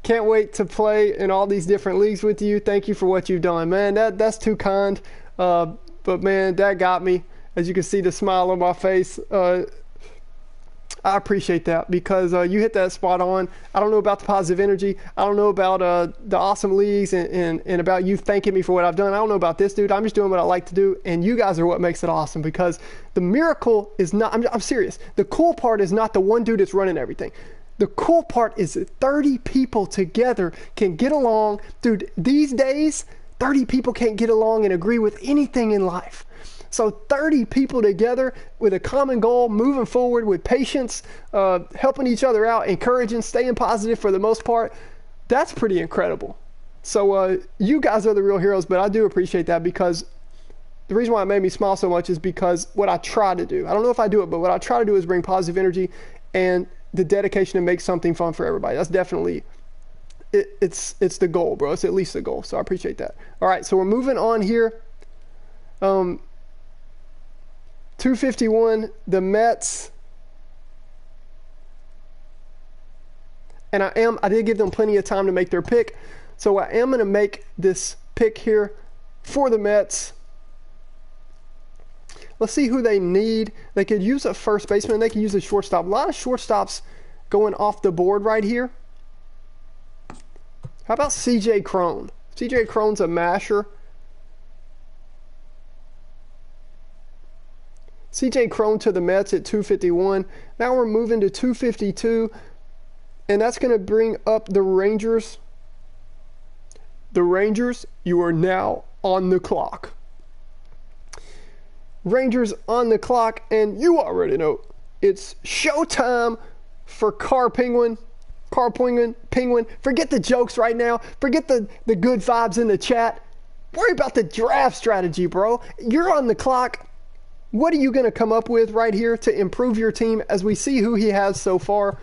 Speaker 1: Can't wait to play in all these different leagues with you. Thank you for what you've done, man. That's too kind. But man, that got me. As you can see, the smile on my face. I appreciate that because you hit that spot on. I don't know about the positive energy. I don't know about the awesome leagues and about you thanking me for what I've done. I don't know about this, dude. I'm just doing what I like to do, and you guys are what makes it awesome because the miracle is not, I'm serious. The cool part is not the one dude that's running everything. The cool part is that 30 people together can get along. Dude, these days, 30 people can't get along and agree with anything in life. So 30 people together with a common goal, moving forward with patience, helping each other out, encouraging, staying positive for the most part, that's pretty incredible. So you guys are the real heroes, but I do appreciate that because the reason why it made me smile so much is because what I try to do, I don't know if I do it, but what I try to do is bring positive energy and the dedication to make something fun for everybody. That's definitely, it's the goal, bro. It's at least the goal, so I appreciate that. All right, so we're moving on here. 251, the Mets. And I did give them plenty of time to make their pick. So I am going to make this pick here for the Mets. Let's see who they need. They could use a first baseman. They could use a shortstop. A lot of shortstops going off the board right here. How about CJ Cron? CJ Cron's a masher. CJ Cron to the Mets at 251. Now we're moving to 252, and that's going to bring up the Rangers. The Rangers, you are now on the clock. Rangers on the clock, and you already know it's showtime for Car Penguin. Car Penguin. Forget the jokes right now. Forget the good vibes in the chat. Worry about the draft strategy, bro. You're on the clock. What are you going to come up with right here to improve your team as we see who he has so far?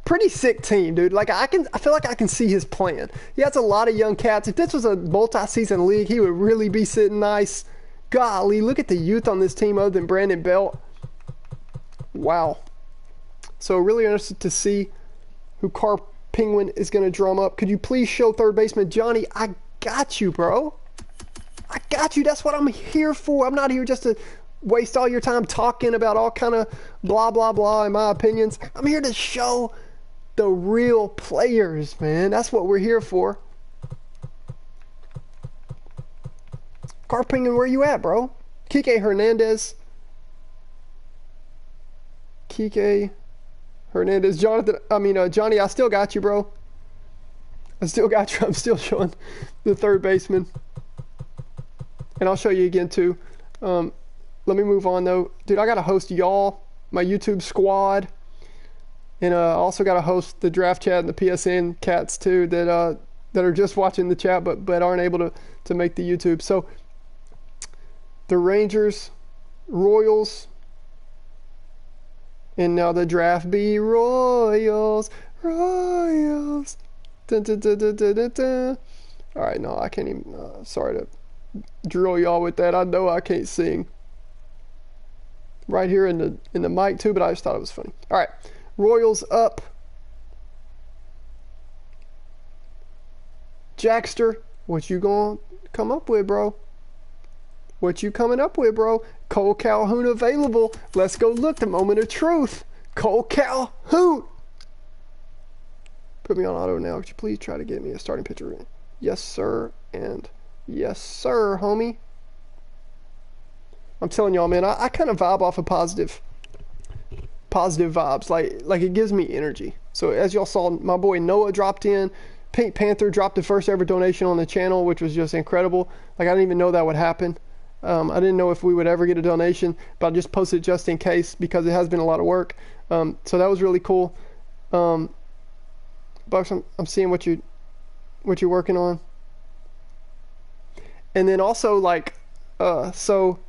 Speaker 1: Pretty sick team, dude. Like I feel like I can see his plan. He has a lot of young cats. If this was a multi-season league, he would really be sitting nice. Golly, look at the youth on this team other than Brandon Belt. Wow. So really interested to see who Car Penguin is going to drum up. Could you please show third baseman Johnny? I got you, bro. I got you. That's what I'm here for. I'm not here just to waste all your time talking about all kind of blah, blah, blah in my opinions. I'm here to show the real players, man. That's what we're here for. Car Penguin, where you at, bro? Kike Hernandez. Kike Hernandez. Johnny, I still got you, bro. I still got you. I'm still showing the third baseman. And I'll show you again, too. Let me move on, though. Dude, I got to host y'all, my YouTube squad. And I also got to host the draft chat and the PSN cats, too, that are just watching the chat but aren't able to make the YouTube. So, the Rangers, Royals, and now the draft be Royals. Dun, dun, dun, dun, dun, dun, dun. All right, no, I can't even. Sorry to drill y'all with that. I know I can't sing. Right here in the mic too, but I just thought it was funny. All right, Royals up. Jackster, what you gonna come up with, bro? What you coming up with, bro? Cole Calhoun available. Let's go look. The moment of truth. Cole Calhoun. Put me on auto now. Could you please try to get me a starting pitcher? Yes, sir. And yes, sir, homie. I'm telling y'all, man, I kind of vibe off of positive vibes. Like it gives me energy. So as y'all saw, my boy Noah dropped in. Pink Panther dropped the first ever donation on the channel, which was just incredible. Like I didn't even know that would happen. I didn't know if we would ever get a donation, but I just posted it just in case because it has been a lot of work. So that was really cool. Bucks, I'm seeing what you're working on. And then also so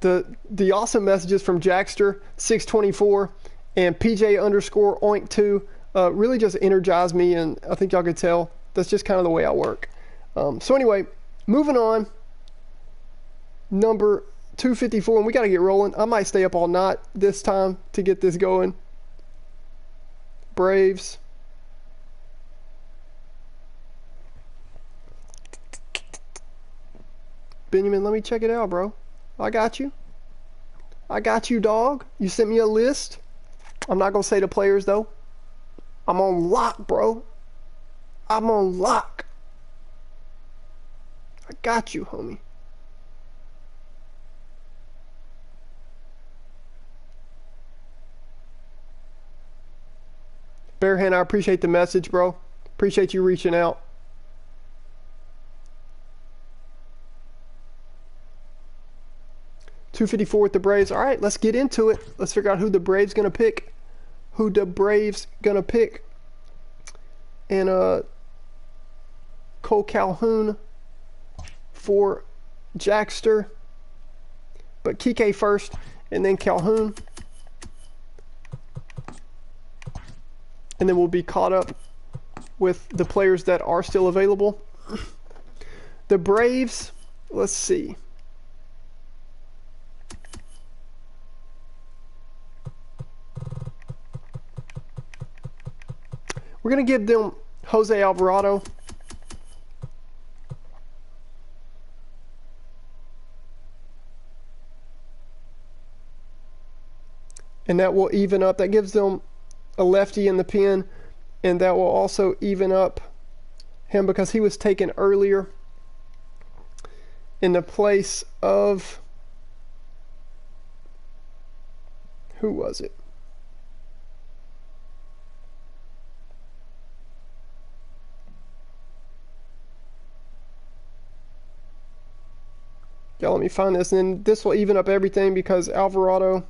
Speaker 1: the awesome messages from Jackster 624 and PJ_Oink2 really just energized me, and I think y'all could tell that's just kind of the way I work. So anyway, moving on. Number 254, and we got to get rolling. I might stay up all night this time to get this going. Braves. Benjamin, let me check it out, bro. I got you. I got you, dog. You sent me a list. I'm not gonna say the players though. I'm on lock, bro. I'm on lock. I got you, homie. Bearhand, I appreciate the message, bro. Appreciate you reaching out. $254 with the Braves. All right, let's get into it. Let's figure out who the Braves gonna pick. Who the Braves gonna pick? And Cole Calhoun for Jackster. But Kike first, and then Calhoun. And then we'll be caught up with the players that are still available. The Braves, let's see. We're going to give them Jose Alvarado. And that will even up. That gives them a lefty in the pen. And that will also even up him because he was taken earlier in the place of... Who was it? Yeah, let me find this, and then this will even up everything because Alvarado.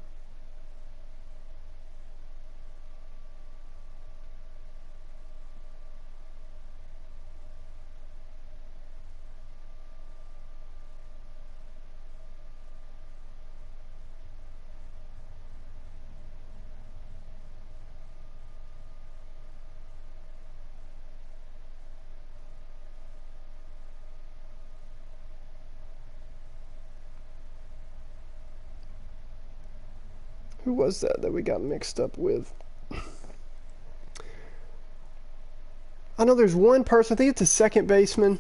Speaker 1: Who was that we got mixed up with? I know there's one person, I think it's a second baseman,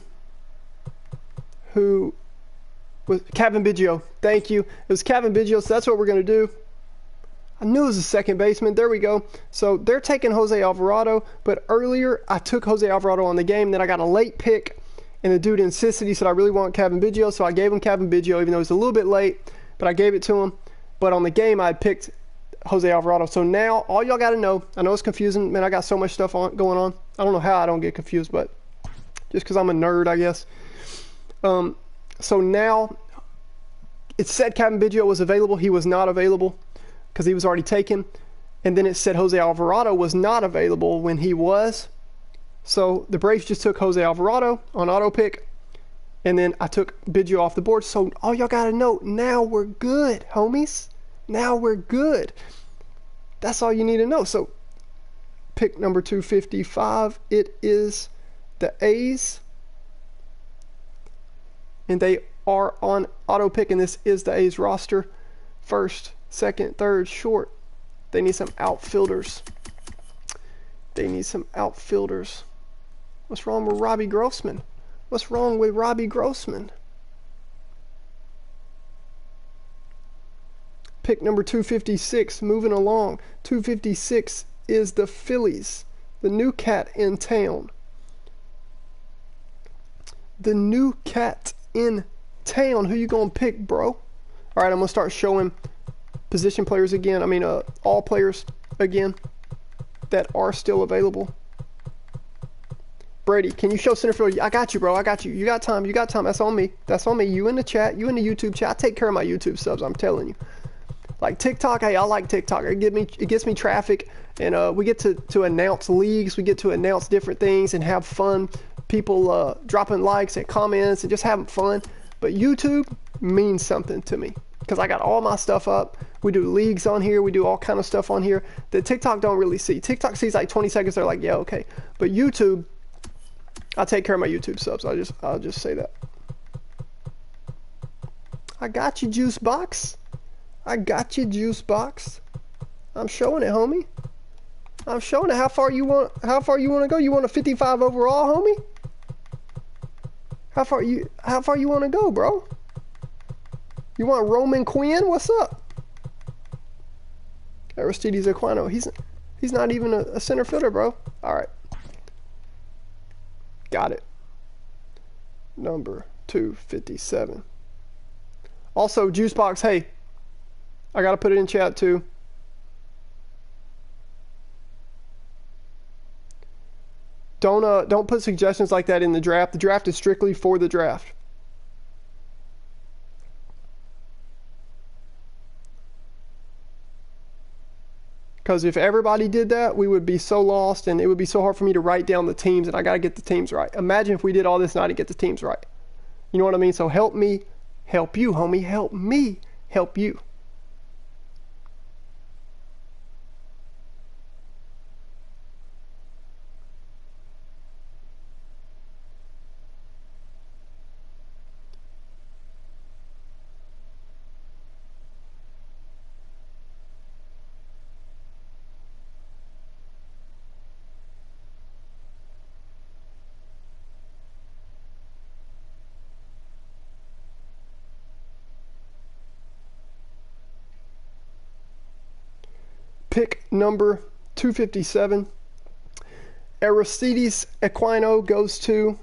Speaker 1: who was Kevin Biggio. Thank you. It was Kevin Biggio, so that's what we're going to do. I knew it was a second baseman. There we go. So they're taking Jose Alvarado, but earlier I took Jose Alvarado on the game. Then I got a late pick, and the dude insisted. He said, I really want Kevin Biggio, so I gave him Kevin Biggio, even though it was a little bit late, but I gave it to him. But on the game, I picked Jose Alvarado. So now, all y'all got to know, I know it's confusing. Man, I got so much stuff going on. I don't know how I don't get confused, but just because I'm a nerd, I guess. So now, it said Kevin Biggio was available. He was not available because he was already taken. And then it said Jose Alvarado was not available when he was. So the Braves just took Jose Alvarado on auto pick. And then I took Biggio off the board. So all y'all got to know, now we're good, homies. Now we're good. That's all you need to know. So pick number 255, it is the A's. And they are on auto pick, and this is the A's roster. First, second, third, short. They need some outfielders. They need some outfielders. What's wrong with Robbie Grossman? What's wrong with Robbie Grossman? Pick number 256, moving along. 256 is the Phillies, the new cat in town. The new cat in town. Who you gonna pick, bro? All right, I'm gonna start showing position players again. I mean, all players again that are still available. Brady, can you show center field? I got you, bro. I got you. You got time. You got time. That's on me. That's on me. You in the chat. You in the YouTube chat. I take care of my YouTube subs. I'm telling you. Like TikTok, hey, I like TikTok. It gets me traffic, and we get to announce leagues. We get to announce different things and have fun. People dropping likes and comments and just having fun. But YouTube means something to me because I got all my stuff up. We do leagues on here. We do all kind of stuff on here that TikTok don't really see. TikTok sees like 20 seconds. They're like, yeah, okay. But YouTube, I take care of my YouTube subs. I'll just say that. I got you, Juice Box. I got you, Juice Box. I'm showing it, homie. I'm showing it. How far you want to go? You want a 55 overall, homie? How far you want to go, bro? You want Roman Quinn? What's up? Aristides Aquino. He's not even a center fielder, bro. All right. Got it. Number 257. Also, Juicebox, hey, I got to put it in chat too. Don't put suggestions like that in the draft. The draft is strictly for the draft. Because if everybody did that, we would be so lost, and it would be so hard for me to write down the teams, and I got to get the teams right. Imagine if we did all this and I didn't get the teams right. You know what I mean? So help me, help you, homie. Help me, help you. Pick number 257. Aristides Aquino goes to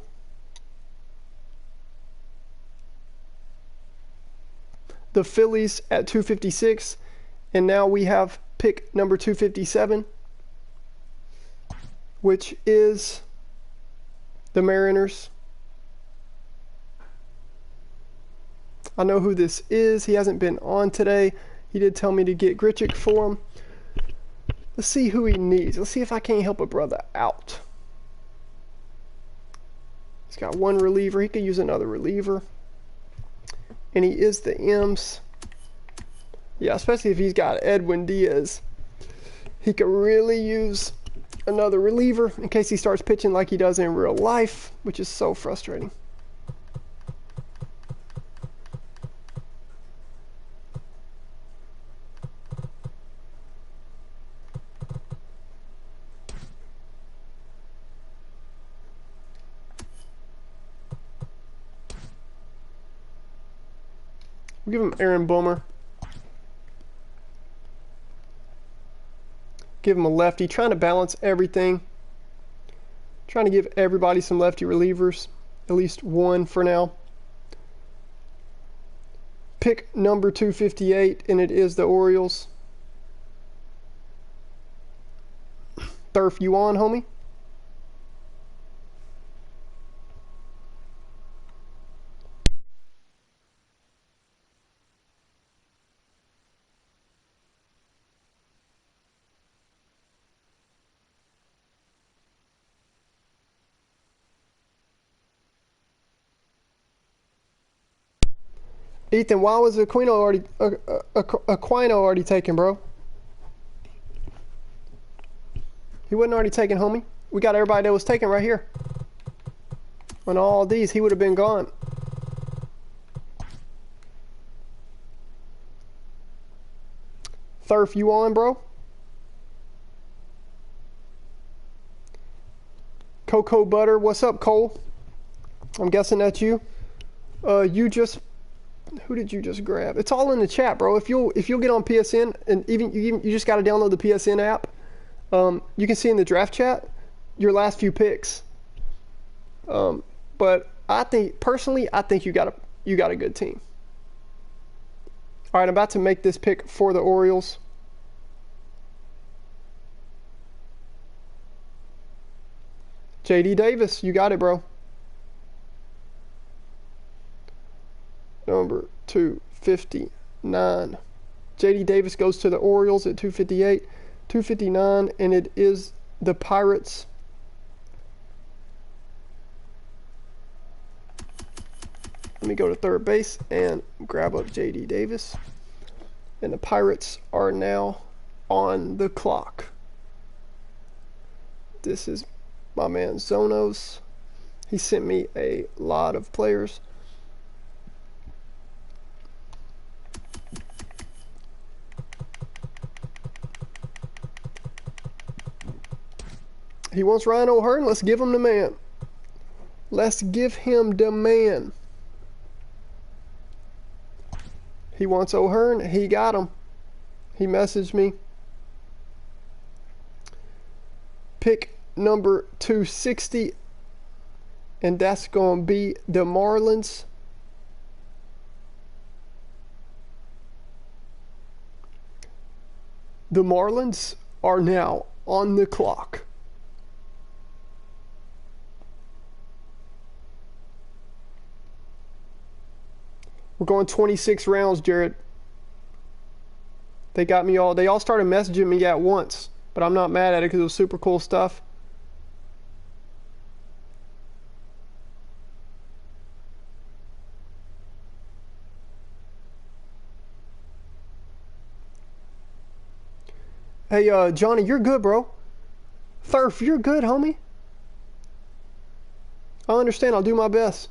Speaker 1: the Phillies at 256. And now we have pick number 257, which is the Mariners. I know who this is. He hasn't been on today. He did tell me to get Grichuk for him. Let's see who he needs. Let's see if I can't help a brother out. He's got one reliever. He could use another reliever. And he is the M's. Yeah, especially if he's got Edwin Diaz. He could really use another reliever in case he starts pitching like he does in real life, which is so frustrating. Give him Aaron Boomer. Give him a lefty. Trying to balance everything. Trying to give everybody some lefty relievers. At least one for now. Pick number 258, and it is the Orioles. Thurf, you on, homie? Ethan, why was Aquino already taken, bro? He wasn't already taken, homie. We got everybody that was taken right here. On all these, he would have been gone. Thurf, you on, bro? Cocoa Butter, what's up, Cole? I'm guessing that's you. Who did you just grab? It's all in the chat, bro. If you'll get on PSN, and even you just got to download the PSN app. You can see in the draft chat your last few picks. But I think personally, you got a good team. All right, I'm about to make this pick for the Orioles. JD Davis, you got it, bro. Number 259. JD Davis goes to the Orioles at 258. 259, and it is the Pirates. Let me go to third base and grab up JD Davis. And the Pirates are now on the clock. This is my man Zonos. He sent me a lot of players. He wants Ryan O'Hearn. Let's give him the man. Let's give him the man. He wants O'Hearn. He got him. He messaged me. pick number 260, and that's going to be the Marlins. The Marlins are now on the clock. We're going 26 rounds, Jared. They got me all, they all started messaging me at once, but I'm not mad at it because it was super cool stuff. Hey, Johnny, you're good, bro. Thurf, you're good, homie. I understand. I'll do my best.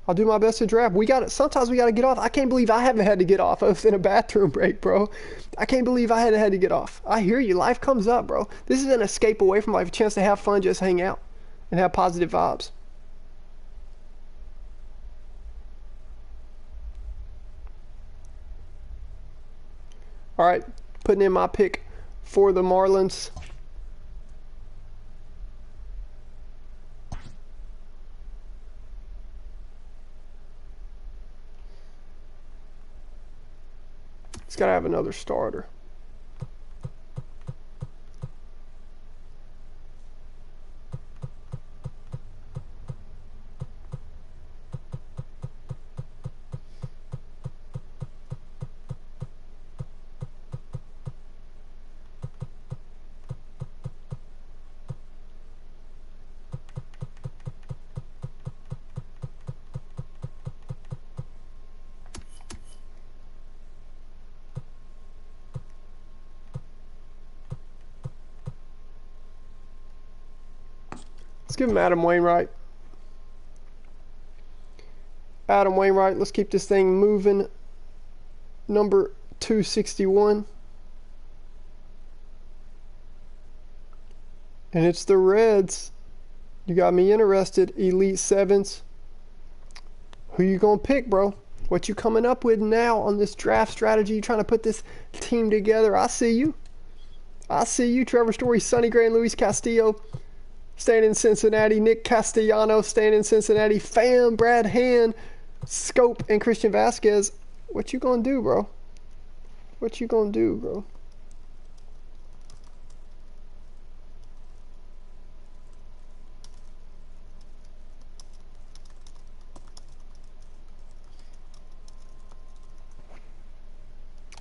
Speaker 1: I'll do my best to draft. Sometimes we got to get off. I can't believe I haven't had to get off. I was in a bathroom break, bro. I can't believe I hadn't had to get off. I hear you. Life comes up, bro. This is an escape away from life. A chance to have fun, just hang out, and have positive vibes. All right, putting in my pick for the Marlins. It's got to have another starter. Let's give him Adam Wainwright. Adam Wainwright, let's keep this thing moving. Number 261. And it's the Reds. You got me interested. Elite Sevens. Who you gonna pick, bro? What you coming up with now on this draft strategy? You trying to put this team together? I see you. I see you. Trevor Story, Sonny Gray, and Luis Castillo staying in Cincinnati. Nick Castellano staying in Cincinnati. Pham, Brad Hand, Scope, and Christian Vasquez. What you gonna do, bro? What you gonna do, bro?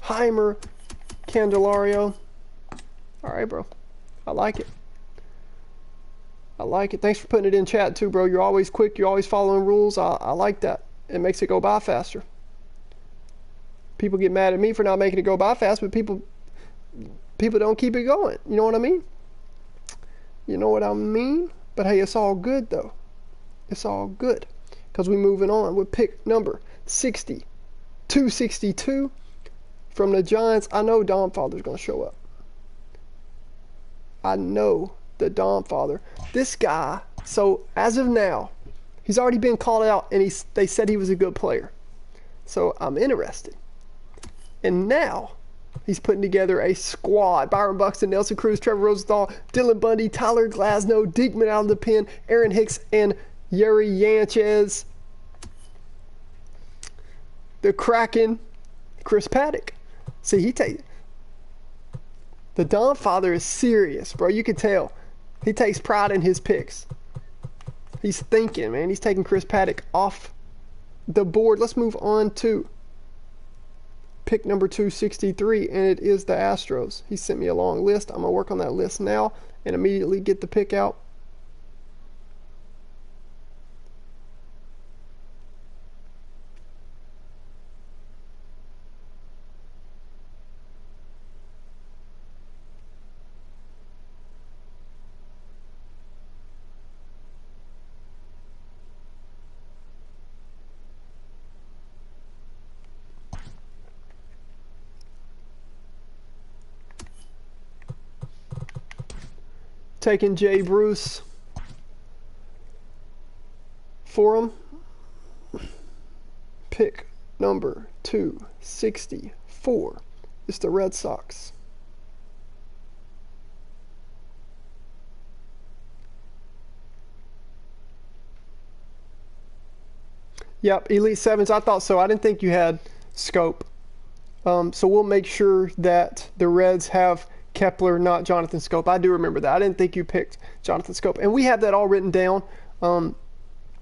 Speaker 1: Heimer, Candelario. All right, bro. I like it. I like it. Thanks for putting it in chat too, bro. You're always quick. You're always following rules. I like that. It makes it go by faster. People get mad at me for not making it go by fast, but people don't keep it going. You know what I mean? You know what I mean? But hey, it's all good though. It's all good because we're moving on with pick number 60, 262 from the Giants. I know Dom Father's going to show up. I know the Dom Father. This guy, so as of now, he's already been called out and they said he was a good player. So I'm interested. And now he's putting together a squad. Byron Buxton, Nelson Cruz, Trevor Rosenthal, Dylan Bundy, Tyler Glasnow, Diekman out of the pen, Aaron Hicks, and Yuri Yanchez. The Kraken, Chris Paddock. See, the Dom Father is serious, bro. You can tell. He takes pride in his picks. He's thinking, man. He's taking Chris Paddock off the board. Let's move on to pick number 263, and it is the Astros. He sent me a long list. I'm going to work on that list now and immediately get the pick out. Taking Jay Bruce for him. Pick number 264 is the Red Sox. Yep, Elite 7s. I thought so. I didn't think you had Scope. So we'll make sure that the Reds have Kepler, not Jonathan Scope. I do remember that. I didn't think you picked Jonathan Scope. And we have that all written down. And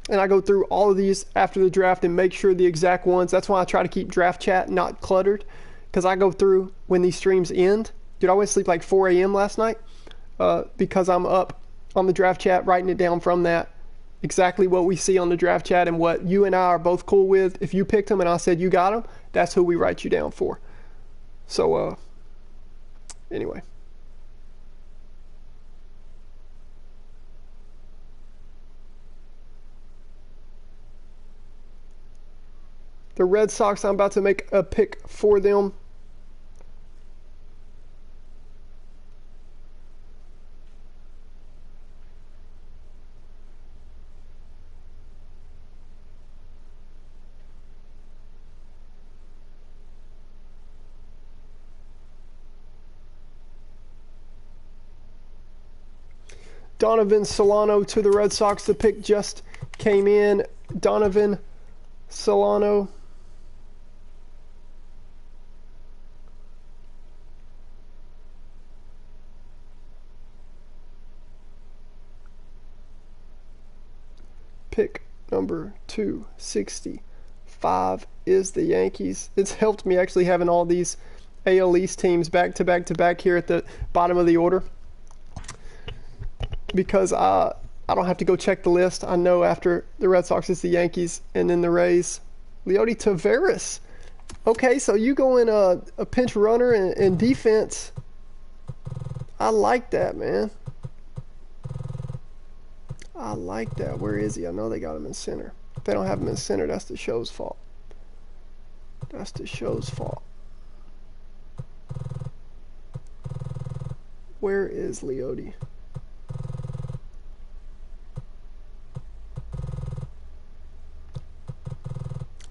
Speaker 1: I go through all of these after the draft and make sure the exact ones. That's why I try to keep draft chat not cluttered, because I go through when these streams end. Dude, I went to sleep like 4 a.m. last night because I'm up on the draft chat writing it down from that. Exactly what we see on the draft chat and what you and I are both cool with. If you picked them and I said you got them, that's who we write you down for. So, anyway. The Red Sox, I'm about to make a pick for them. Donovan Solano to the Red Sox. The pick just came in. Donovan Solano. Pick number 265 is the Yankees. It's helped me actually having all these AL East teams back to back to back here at the bottom of the order, because I don't have to go check the list. I know after the Red Sox it's the Yankees and then the Rays. Leody Taveras. Okay, so you go in a pinch runner and defense. I like that, man. I like that. Where is he? I know they got him in center. If they don't have him in center, that's the show's fault. That's the show's fault. Where is Leody?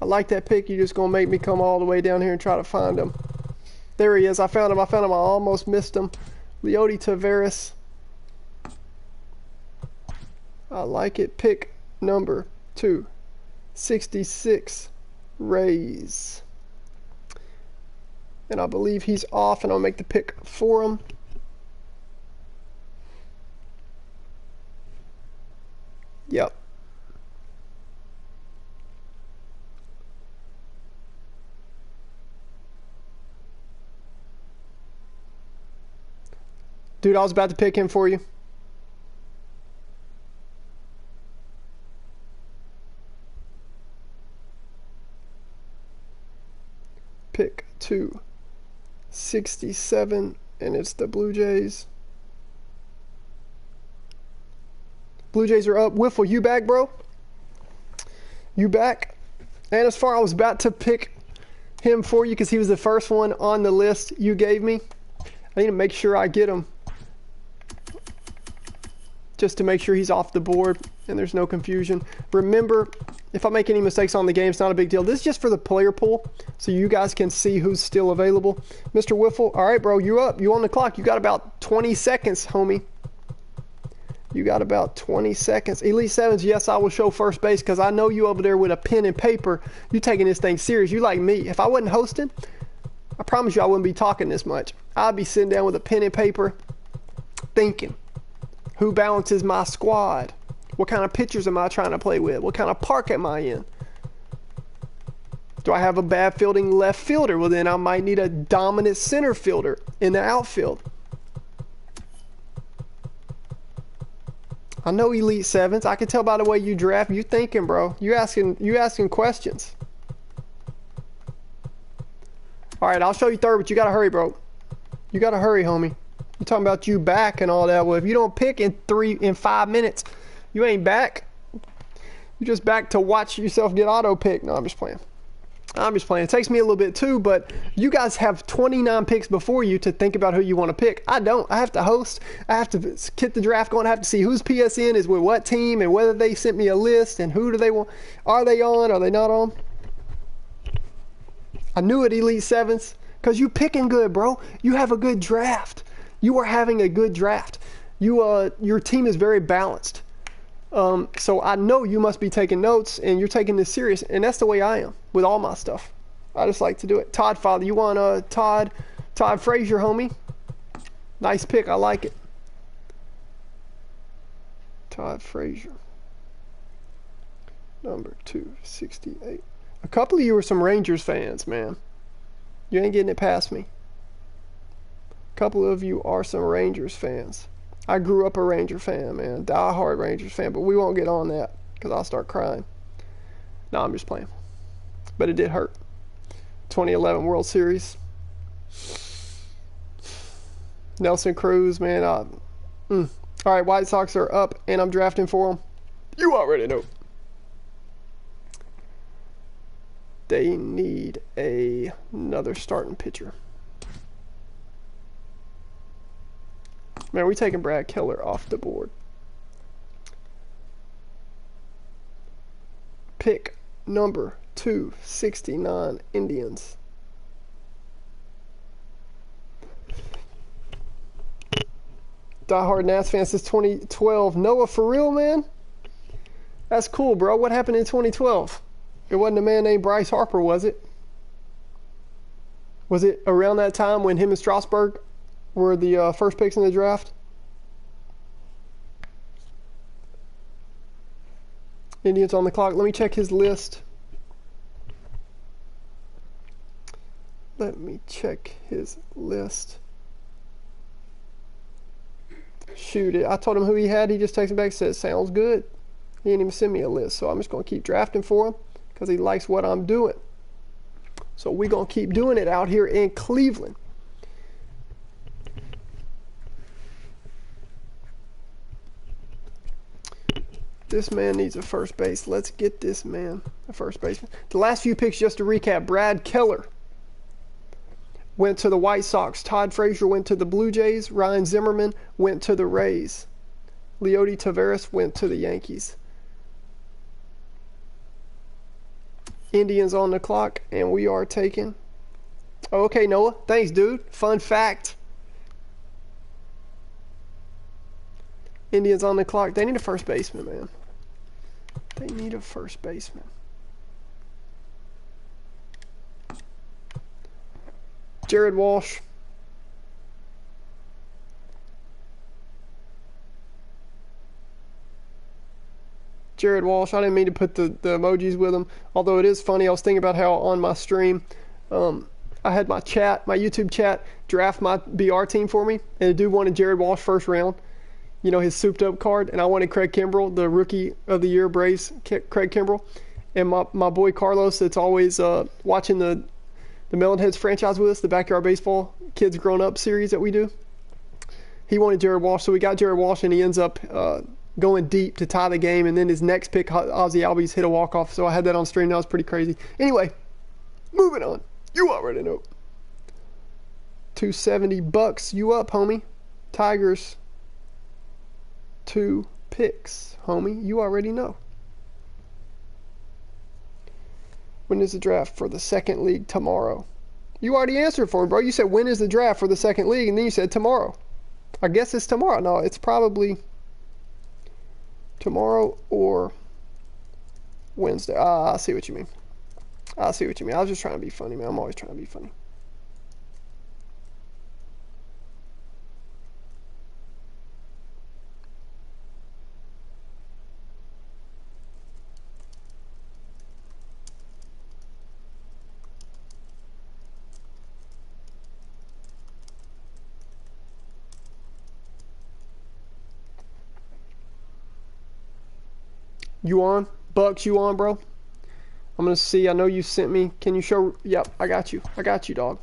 Speaker 1: I like that pick. You're just going to make me come all the way down here and try to find him. There he is. I found him. I almost missed him. Leody Taveras. I like it. Pick number 266, Rays. And I believe he's off, and I'll make the pick for him. Yep. Dude, I was about to pick him for you. Pick 267, and it's the Blue Jays. Blue Jays are up. Wiffle, you back, bro? You back? And as far, I was about to pick him for you because he was the first one on the list you gave me. I need to make sure I get him, just to make sure he's off the board and there's no confusion. Remember, if I make any mistakes on the game, it's not a big deal. This is just for the player pool, so you guys can see who's still available. Mr. Wiffle, all right, bro, you up. You on the clock. You got about 20 seconds, homie. You got about 20 seconds. Elite 7s, yes, I will show first base because I know you over there with a pen and paper. You taking this thing serious. You like me. If I wasn't hosting, I promise you I wouldn't be talking this much. I'd be sitting down with a pen and paper thinking, who balances my squad? What kind of pitchers am I trying to play with? What kind of park am I in? Do I have a bad fielding left fielder? Well, then I might need a dominant center fielder in the outfield. I know Elite 7s. I can tell by the way you draft. You thinking, bro. You asking questions. All right, I'll show you third, but you got to hurry, bro. You got to hurry, homie. You're talking about you back and all that. Well, if you don't pick in 5 minutes, you ain't back. You're just back to watch yourself get auto picked. No, I'm just playing. I'm just playing. It takes me a little bit too, but you guys have 29 picks before you to think about who you want to pick. I don't. I have to host. I have to get the draft going. I have to see whose PSN is with what team and whether they sent me a list and who do they want. Are they on? Are they not on? I knew it, Elite 7s, because you picking good, bro. You have a good draft. You are having a good draft. Your team is very balanced. So I know you must be taking notes and you're taking this serious, and that's the way I am with all my stuff. I just like to do it. Todd Father, you want Todd Frazier, homie? Nice pick, I like it. Todd Frazier, number 268. A couple of you are some Rangers fans, man. You ain't getting it past me. A couple of you are some Rangers fans. I grew up a Ranger fan, man. Die-hard Rangers fan, but we won't get on that because I'll start crying. No, I'm just playing. But it did hurt. 2011 World Series. Nelson Cruz, man. All right, White Sox are up, and I'm drafting for them. You already know. They need another starting pitcher. Man, we're taking Brad Keller off the board. Pick number 269, Indians. Die-hard Nats fan since 2012. Noah, for real, man? That's cool, bro. What happened in 2012? It wasn't a man named Bryce Harper, was it? Was it around that time when him and Strasburg were the first picks in the draft? Indians on the clock. Let me check his list. Let me check his list. Shoot it. I told him who he had. He just texted back and said, sounds good. He didn't even send me a list. So I'm just going to keep drafting for him because he likes what I'm doing. So we're going to keep doing it out here in Cleveland. This man needs a first base. Let's get this man a first baseman. The last few picks, just to recap, Brad Keller went to the White Sox. Todd Frazier went to the Blue Jays. Ryan Zimmerman went to the Rays. Leody Taveras went to the Yankees. Indians on the clock, and we are taking... Oh, okay, Noah. Thanks, dude. Fun fact. Indians on the clock. They need a first baseman, man. They need a first baseman. Jared Walsh. Jared Walsh. I didn't mean to put the emojis with him, although it is funny. I was thinking about how on my stream, I had my YouTube chat, draft my BR team for me, and a dude wanted Jared Walsh first round. You know, his souped up card, and I wanted Craig Kimbrell, the rookie of the year, Braves, Craig Kimbrell. And my boy Carlos, that's always watching the Melonheads franchise with us, the Backyard Baseball Kids Grown Up series that we do. He wanted Jared Walsh, so we got Jared Walsh, and he ends up going deep to tie the game, and then his next pick, Ozzie Albies, hit a walk-off, so I had that on stream. That was pretty crazy. Anyway, moving on. You already know. 270 bucks. You up, homie. Tigers. 2 picks, homie. You already know. When is the draft for the second league? Tomorrow. You already answered for it, bro. You said when is the draft for the second league, and then you said tomorrow. I guess it's tomorrow. No, it's probably tomorrow or Wednesday. I see what you mean. I see what you mean. I was just trying to be funny, man. I'm always trying to be funny. You on? Bucks, you on, bro? I'm going to see. I know you sent me. Can you show? Yep, I got you. I got you, dog.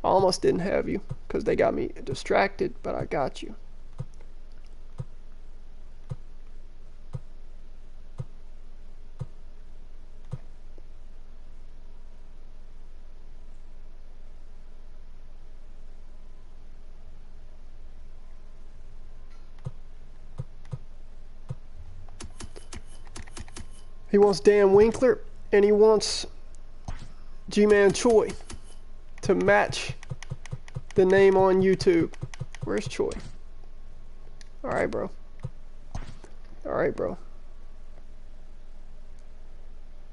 Speaker 1: I almost didn't have you because they got me distracted, but I got you. He wants Dan Winkler, and he wants G-Man Choi to match the name on YouTube. Where's Choi? All right, bro. All right, bro.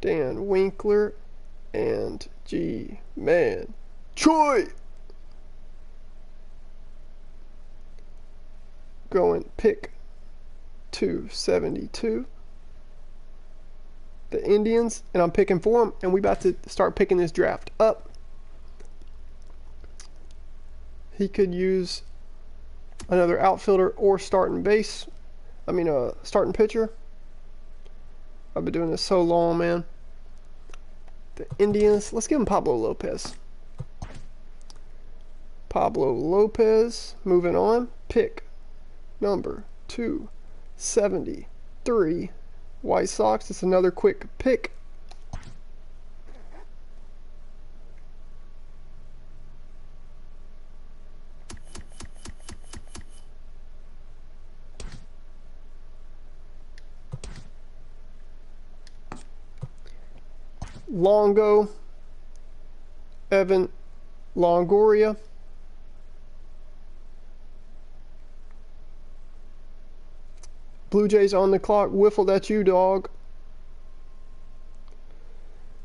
Speaker 1: Dan Winkler and G-Man Troy. Going pick 272. The Indians, and I'm picking for them, and we about to start picking this draft up. He could use another outfielder or starting base. Starting pitcher. I've been doing this so long, man. The Indians, let's give him Pablo Lopez. Pablo Lopez, moving on. Pick number 273. White Sox, it's another quick pick. Longo, Evan Longoria. Blue Jays on the clock. Wiffle, that's you, dog.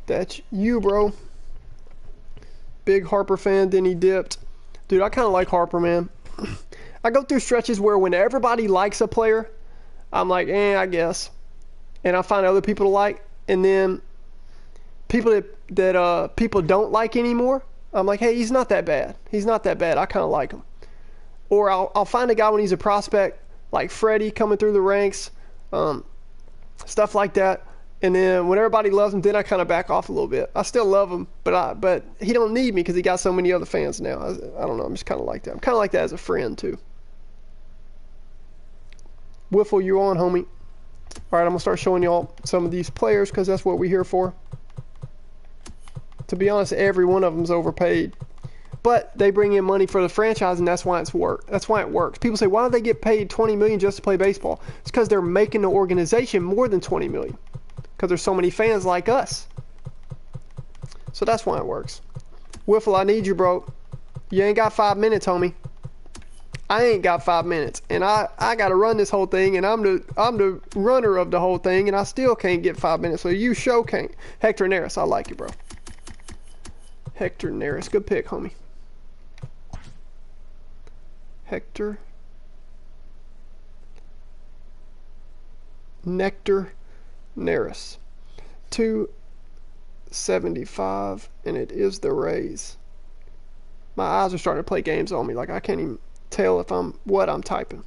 Speaker 1: That's you, bro. Big Harper fan, then he dipped. Dude, I kind of like Harper, man. I go through stretches where when everybody likes a player, I'm like, I guess. And I find other people to like. And then people that people don't like anymore, I'm like, hey, he's not that bad. He's not that bad. I kind of like him. Or I'll find a guy when he's a prospect, like Freddie coming through the ranks, stuff like that. And then when everybody loves him, then I kind of back off a little bit. I still love him, but he don't need me because he got so many other fans now. I don't know. I'm just kind of like that. I'm kind of like that as a friend too. Wiffle, you on, homie? All right, I'm gonna start showing y'all some of these players because that's what we're here for. To be honest, every one of them's overpaid. But they bring in money for the franchise, and that's why it works. People say, why do they get paid $20 million just to play baseball? It's because they're making the organization more than $20 million. Because there's so many fans like us. So that's why it works. Wiffle, I need you, bro. You ain't got 5 minutes, homie. I ain't got 5 minutes. And I got to run this whole thing, and I'm the runner of the whole thing, and I still can't get 5 minutes. So you sure can't. Hector Neris, I like you, bro. Hector Neris, good pick, homie. Hector Nectar Neris, 275, and it is the Rays. My eyes are starting to play games on me, like I can't even tell if what I'm typing.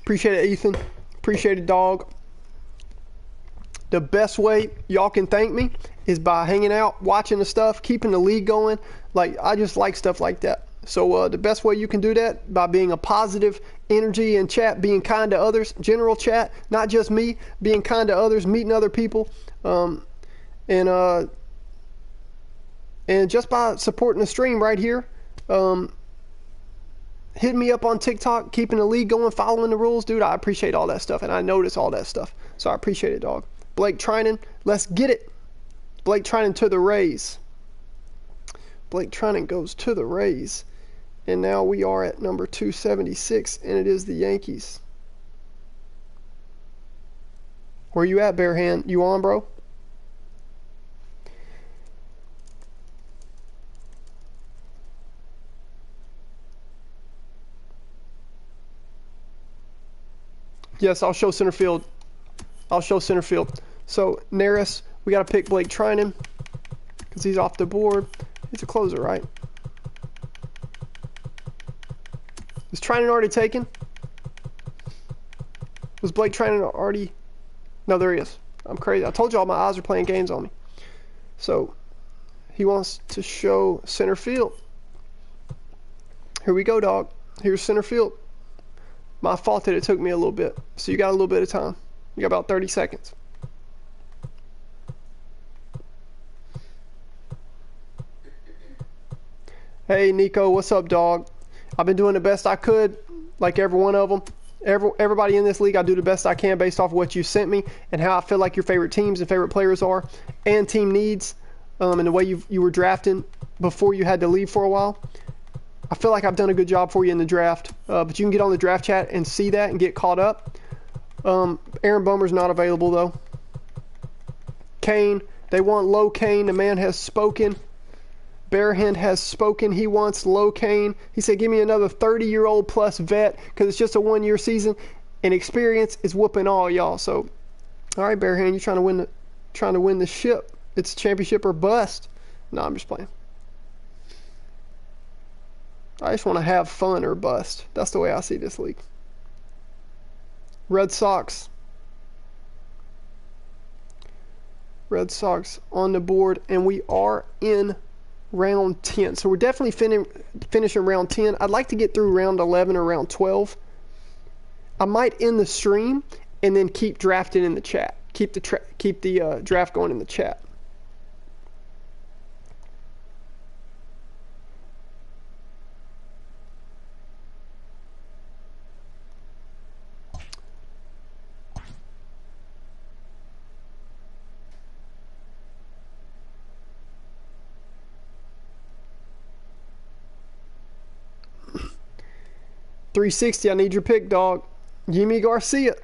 Speaker 1: Appreciate it, Ethan. Appreciate it, dog. The best way y'all can thank me is by hanging out, watching the stuff, keeping the league going. Like, I just like stuff like that. So the best way you can do that by being a positive energy in chat, being kind to others, general chat, not just me, being kind to others, meeting other people, and just by supporting the stream right here, hitting me up on TikTok, keeping the league going, following the rules, dude. I appreciate all that stuff, and I notice all that stuff. So I appreciate it, dog. Blake Trinan, let's get it. Blake Trinan to the Rays. Blake Trinan goes to the Rays. And now we are at number 276, and it is the Yankees. Where you at, Bare Hand? You on, bro? Yes, I'll show center field. I'll show center field. So, Neris, we got to pick Blake Trinan because he's off the board. He's a closer, right? Is Trinan already taken? Was Blake Trinan already? No, there he is. I'm crazy. I told y'all my eyes are playing games on me. So, he wants to show center field. Here we go, dog. Here's center field. My fault that it took me a little bit. So you got a little bit of time. You got about 30 seconds. Hey, Nico, what's up, dog? I've been doing the best I could, like every one of them. Everybody in this league, I do the best I can based off of what you sent me and how I feel like your favorite teams and favorite players are and team needs. and the way you were drafting before you had to leave for a while. I feel like I've done a good job for you in the draft, but you can get on the draft chat and see that and get caught up. Aaron Bomer's not available though. Kane, they want Low Kane. The man has spoken. Bearhand has spoken. He wants Low Kane. He said, give me another 30-year-old plus vet because it's just a one-year season, and experience is whooping all y'all. So, all right, Bearhand, you're trying to win the ship. It's championship or bust. No, I'm just playing. I just want to have fun or bust. That's the way I see this league. Red Sox. Red Sox on the board, and we are in round 10. So we're definitely finishing round 10. I'd like to get through round 11 or round 12. I might end the stream and then keep drafting in the chat. Keep the draft going in the chat. .360, I need your pick, dog. Yimi Garcia.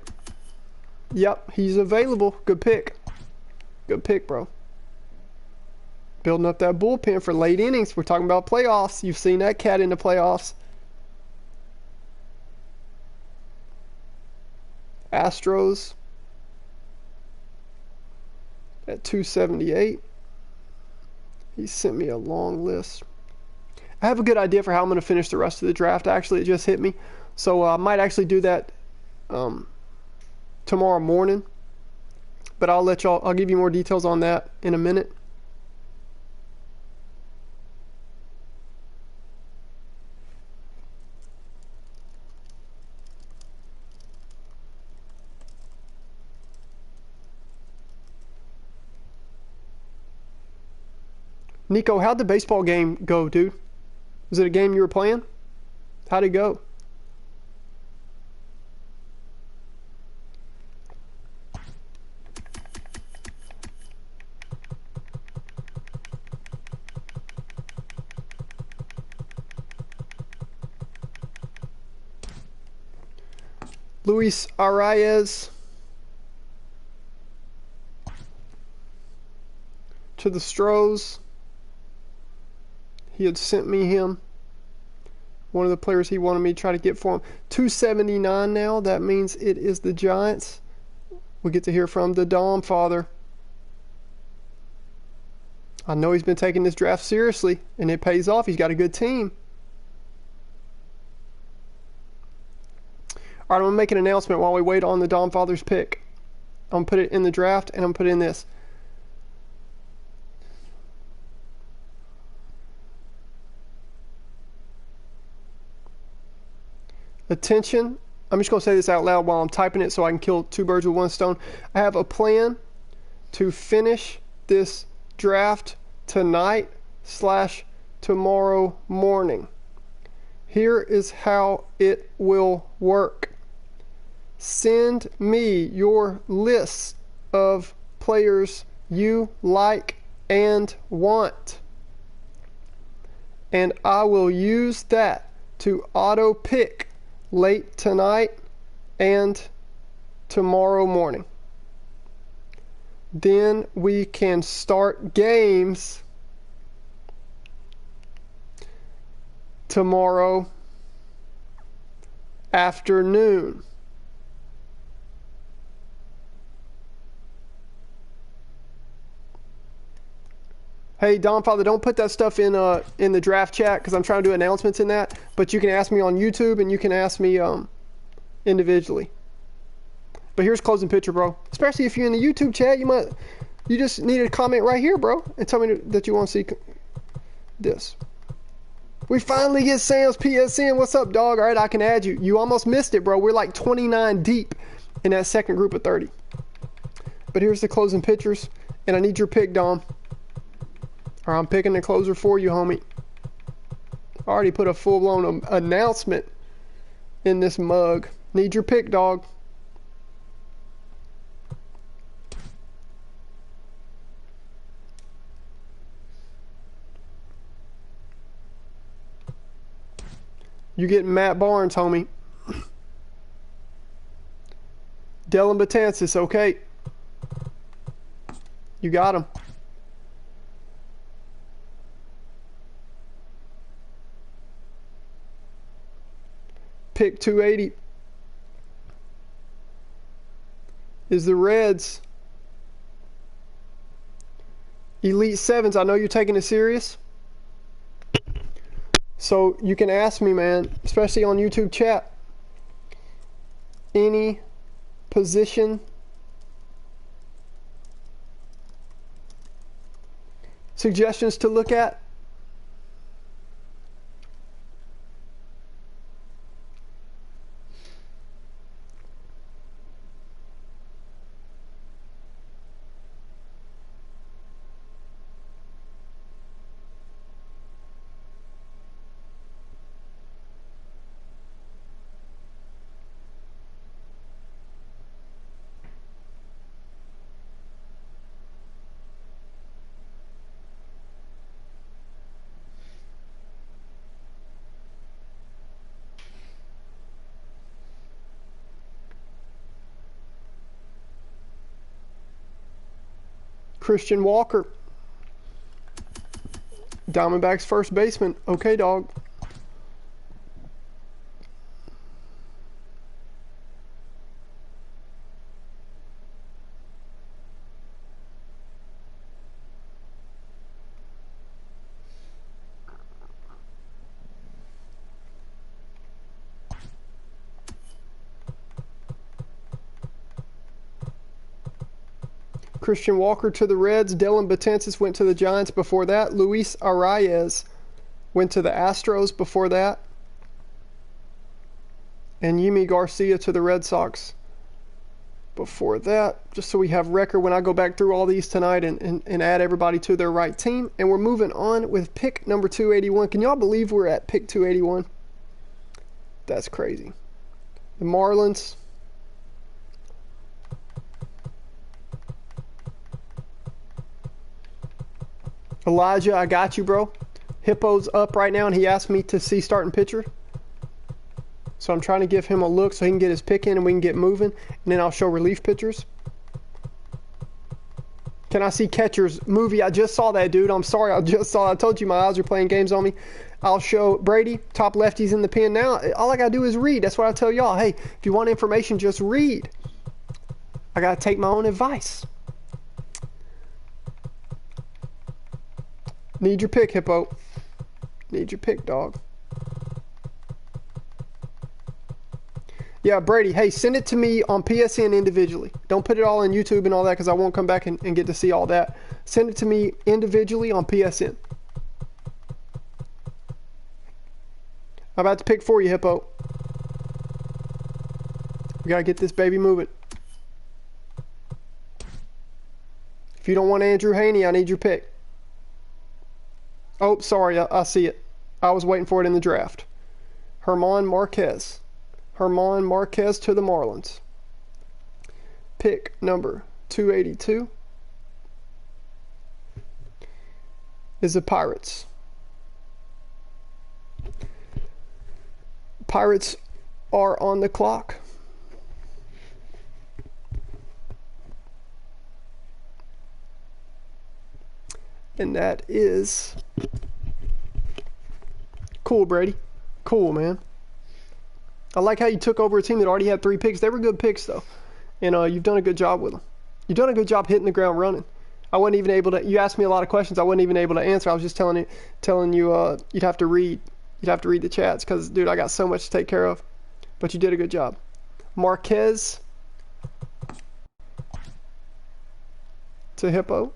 Speaker 1: Yep, he's available. Good pick. Good pick, bro. Building up that bullpen for late innings. We're talking about playoffs. You've seen that cat in the playoffs. Astros at 278. He sent me a long list. I have a good idea for how I'm going to finish the rest of the draft. Actually, it just hit me. So I might actually do that tomorrow morning. But I'll give you more details on that in a minute. Nico, how'd the baseball game go, dude? Was it a game you were playing? How'd it go? Luis Arias to the Stros. He had sent me him. One of the players he wanted me to try to get for him. 279 now. That means it is the Giants. We get to hear from the Dom father. I know he's been taking this draft seriously, and it pays off. He's got a good team. All right, I'm going to make an announcement while we wait on the Dom father's pick. I'm going to put it in the draft, and I'm going to put in this. Attention, I'm just going to say this out loud while I'm typing it so I can kill two birds with one stone. I have a plan to finish this draft tonight / tomorrow morning. Here is how it will work. Send me your list of players you like and want, and I will use that to auto pick late tonight and tomorrow morning. Then we can start games tomorrow afternoon. Hey, Don Father, don't put that stuff in the draft chat because I'm trying to do announcements in that. But you can ask me on YouTube and you can ask me individually. But here's closing picture, bro. Especially if you're in the YouTube chat, you just need a comment right here, bro, and tell me that you want to see this. We finally get Sam's PSN. What's up, dog? All right, I can add you. You almost missed it, bro. We're like 29 deep in that second group of 30. But here's the closing pictures, and I need your pick, Dom. Or I'm picking the closer for you, homie. I already put a full-blown announcement in this mug. Need your pick, dog. You getting Matt Barnes, homie. Dylan Betances, okay. You got him. Pick 280 is the Reds. Elite Sevens, I know you're taking it serious. So you can ask me, man, especially on YouTube chat, any position suggestions to look at. Christian Walker, Diamondbacks first baseman. Okay, dog. Christian Walker to the Reds. Dylan Betances went to the Giants before that. Luis Arias went to the Astros before that. And Yimi Garcia to the Red Sox before that. Just so we have record when I go back through all these tonight and add everybody to their right team. And we're moving on with pick number 281. Can y'all believe we're at pick 281? That's crazy. The Marlins. Elijah, I got you, bro. Hippo's up right now, and he asked me to see starting pitcher. So I'm trying to give him a look so he can get his pick in and we can get moving. And then I'll show relief pitchers. Can I see catchers? Movie, I just saw that, dude. I'm sorry, I just saw it. I told you my eyes are playing games on me. I'll show Brady, top lefties in the pen now. All I got to do is read. That's what I tell y'all. Hey, if you want information, just read. I got to take my own advice. Need your pick, Hippo. Need your pick, dog. Yeah, Brady, hey, send it to me on PSN individually. Don't put it all on YouTube and all that because I won't come back and get to see all that. Send it to me individually on PSN. I'm about to pick for you, Hippo. We got to get this baby moving. If you don't want Andrew Haney, I need your pick. Oh, sorry, I see it. I was waiting for it in the draft. Herman Marquez. Herman Marquez to the Marlins. Pick number 282 is the Pirates. Pirates are on the clock. And that is cool, Brady. Cool, man. I like how you took over a team that already had 3 picks. They were good picks, though. And you've done a good job with them. You've done a good job hitting the ground running. I wasn't even able to, you asked me a lot of questions I wasn't even able to answer. I was just telling you you'd have to read the chats because, dude, I got so much to take care of. But you did a good job. Marquez to Hippo.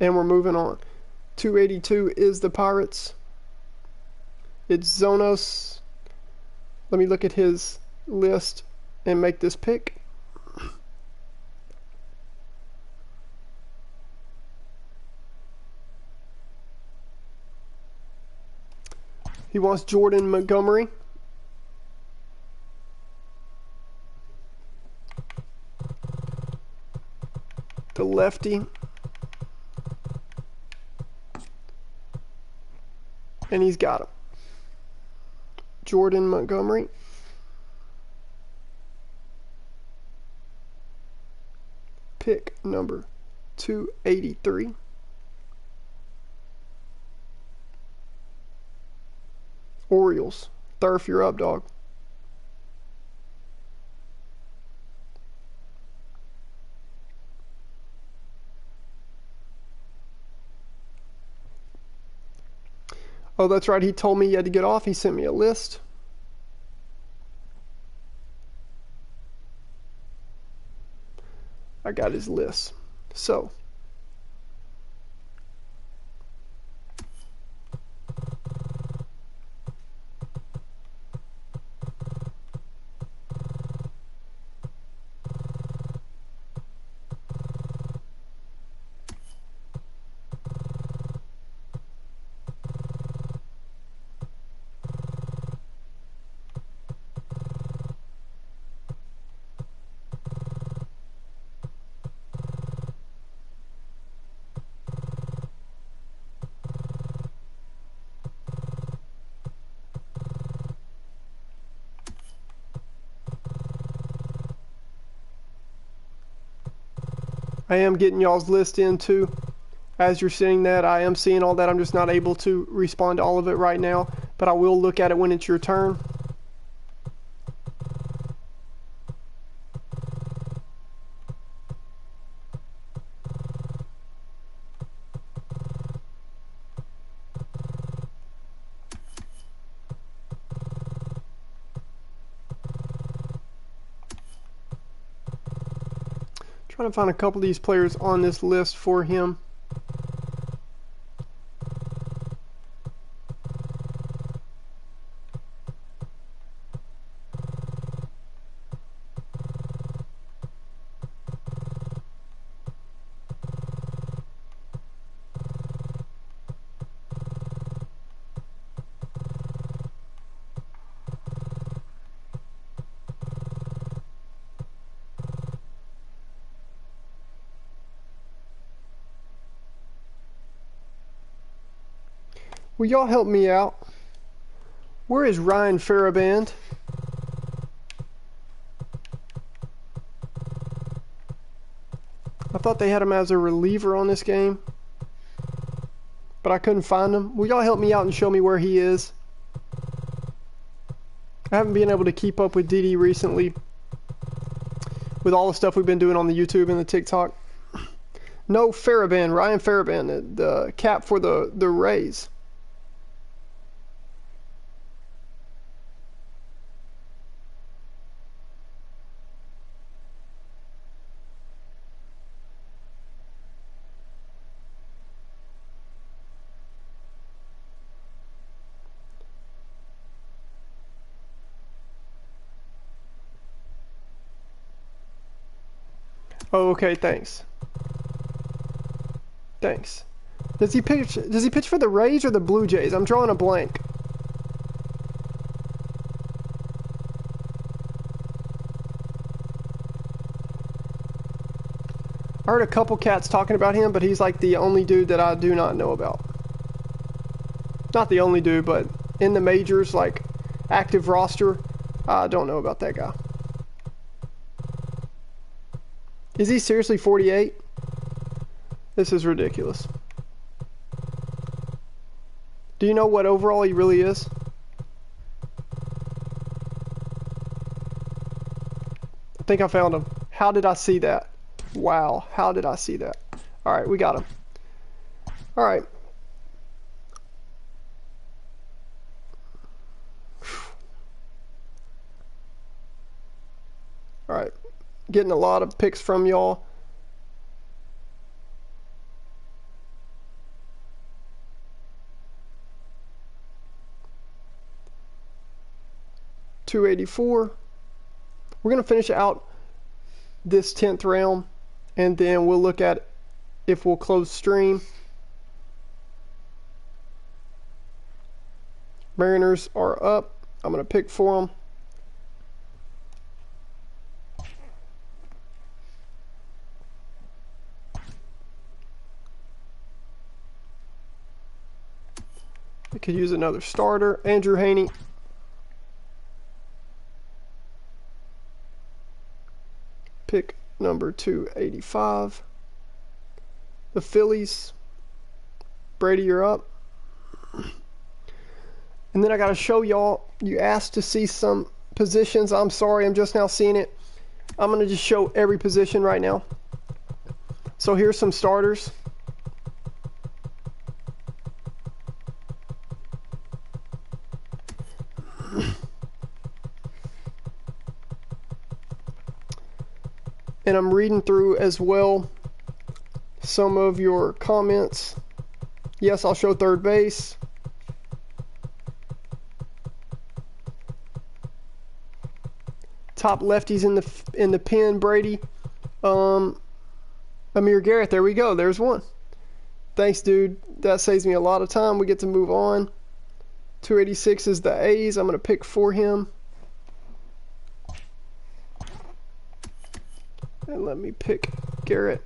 Speaker 1: And we're moving on. 282 is the Pirates. It's Zonos. Let me look at his list and make this pick. He wants Jordan Montgomery. The lefty. And he's got him. Jordan Montgomery. Pick number 283. Orioles. Thurf, you're up, dog. Oh, that's right. He told me he had to get off. He sent me a list. I got his list. So, I am getting y'all's list in too. As you're seeing that, I am seeing all that. I'm just not able to respond to all of it right now, but I will look at it when it's your turn. Trying to find a couple of these players on this list for him. Will y'all help me out? Where is Ryan Faraband? I thought they had him as a reliever on this game, but I couldn't find him. Will y'all help me out and show me where he is? I haven't been able to keep up with DD recently with all the stuff we've been doing on the YouTube and the TikTok. No, Faraband, Ryan Faraband, the cap for the Rays. Oh, okay, thanks. Thanks. Does he pitch for the Rays or the Blue Jays? I'm drawing a blank. I heard a couple cats talking about him, but he's like the only dude that I do not know about. Not the only dude, but in the majors, like active roster, I don't know about that guy. Is he seriously 48? This is ridiculous. Do you know what overall he really is? I think I found him. How did I see that? Wow, how did I see that? Alright, we got him. Alright. Alright. Getting a lot of picks from y'all. $284. We're going to finish out this 10th round, and then we'll look at if we'll close stream. Mariners are up. I'm going to pick for them. could use another starter. Andrew Haney. Pick number 285. The Phillies. Brady, you're up. And then I got to show y'all, you asked to see some positions. I'm sorry, I'm just now seeing it. I'm going to just show every position right now. So here's some starters. And I'm reading through as well some of your comments. Yes, I'll show third base. Top lefties in the pen, Brady. Amir Garrett, there we go. There's one. Thanks, dude. That saves me a lot of time. We get to move on. 286 is the A's. I'm going to pick for him. And let me pick Garrett.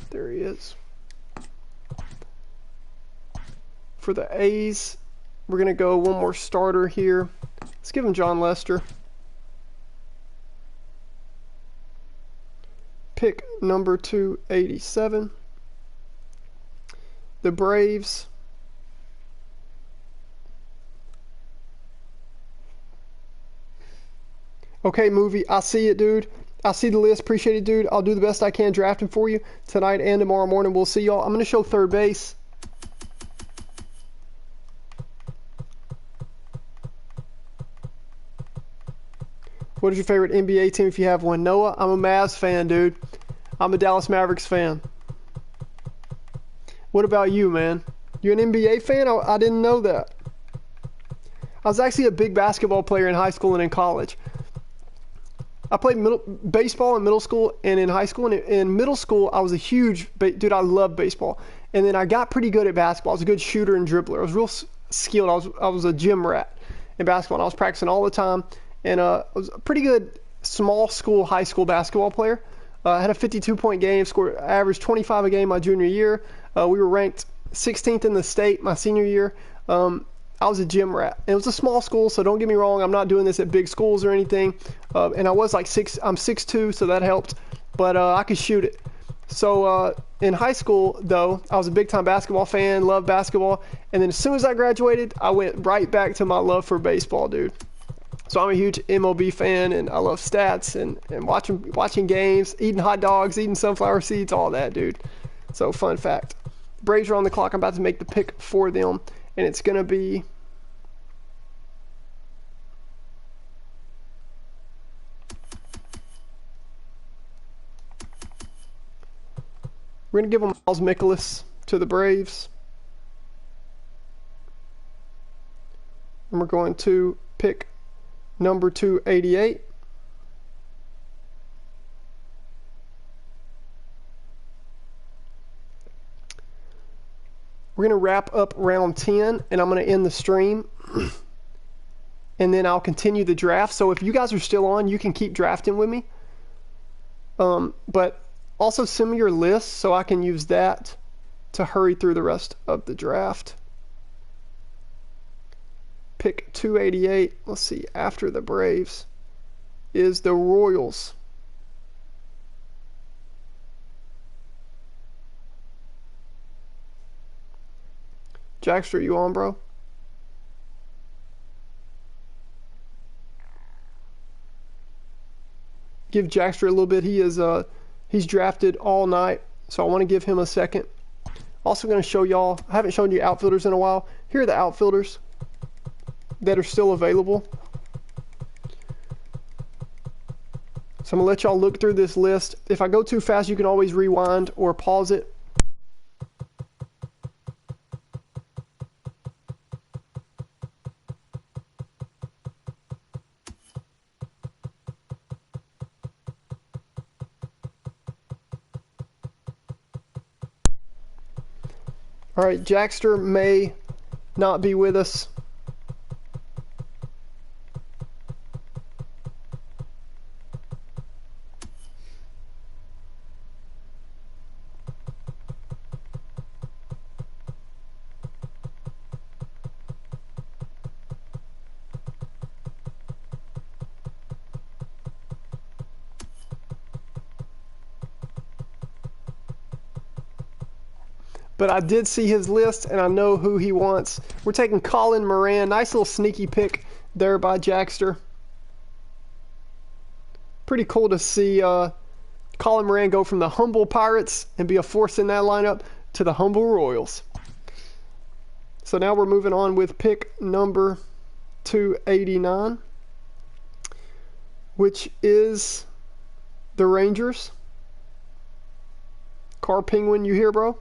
Speaker 1: There he is. For the A's, we're going to go one more starter here. Let's give him John Lester. Pick number 287. The Braves. Okay, movie, I see it, dude. I see the list. Appreciate it, dude. I'll do the best I can drafting for you tonight and tomorrow morning. We'll see y'all. I'm going to show third base. What is your favorite NBA team if you have one? Noah, I'm a Mavs fan, dude. I'm a Dallas Mavericks fan. What about you, man? You an NBA fan? I didn't know that. I was actually a big basketball player in high school and in college. I played baseball in middle school and in high school. And in middle school, I was a huge, dude, I loved baseball. And then I got pretty good at basketball. I was a good shooter and dribbler. I was real skilled. I was a gym rat in basketball. And I was practicing all the time. And I was a pretty good small school, high school basketball player. I had a 52-point game, averaged 25 a game my junior year. We were ranked 16th in the state my senior year. I was a gym rat. And it was a small school, so don't get me wrong. I'm not doing this at big schools or anything. And I was like I'm 6'2", so that helped. But I could shoot it. So in high school, though, I was a big-time basketball fan, loved basketball. And then as soon as I graduated, I went right back to my love for baseball, dude. So I'm a huge MLB fan, and I love stats and watching games, eating hot dogs, eating sunflower seeds, all that, dude. So fun fact. Braves are on the clock. I'm about to make the pick for them, and it's going to be... We're going to give them Miles Mikolas to the Braves. And we're going to pick number 288. We're going to wrap up round 10, and I'm going to end the stream. And then I'll continue the draft. So if you guys are still on, you can keep drafting with me. But also send me your list so I can use that to hurry through the rest of the draft. Pick 288, let's see, after the Braves is the Royals. Jackster, you on, bro? Give Jackster a little bit. He's drafted all night, so I want to give him a second. Also going to show y'all, I haven't shown you outfielders in a while. Here are the outfielders that are still available. So I'm going to let y'all look through this list. If I go too fast, you can always rewind or pause it. All right, Jackster may not be with us. but I did see his list, and I know who he wants. We're taking Colin Moran. Nice little sneaky pick there by Jackster. Pretty cool to see Colin Moran go from the humble Pirates and be a force in that lineup to the humble Royals. So now we're moving on with pick number 289, which is the Rangers. Car Penguin, you here, bro?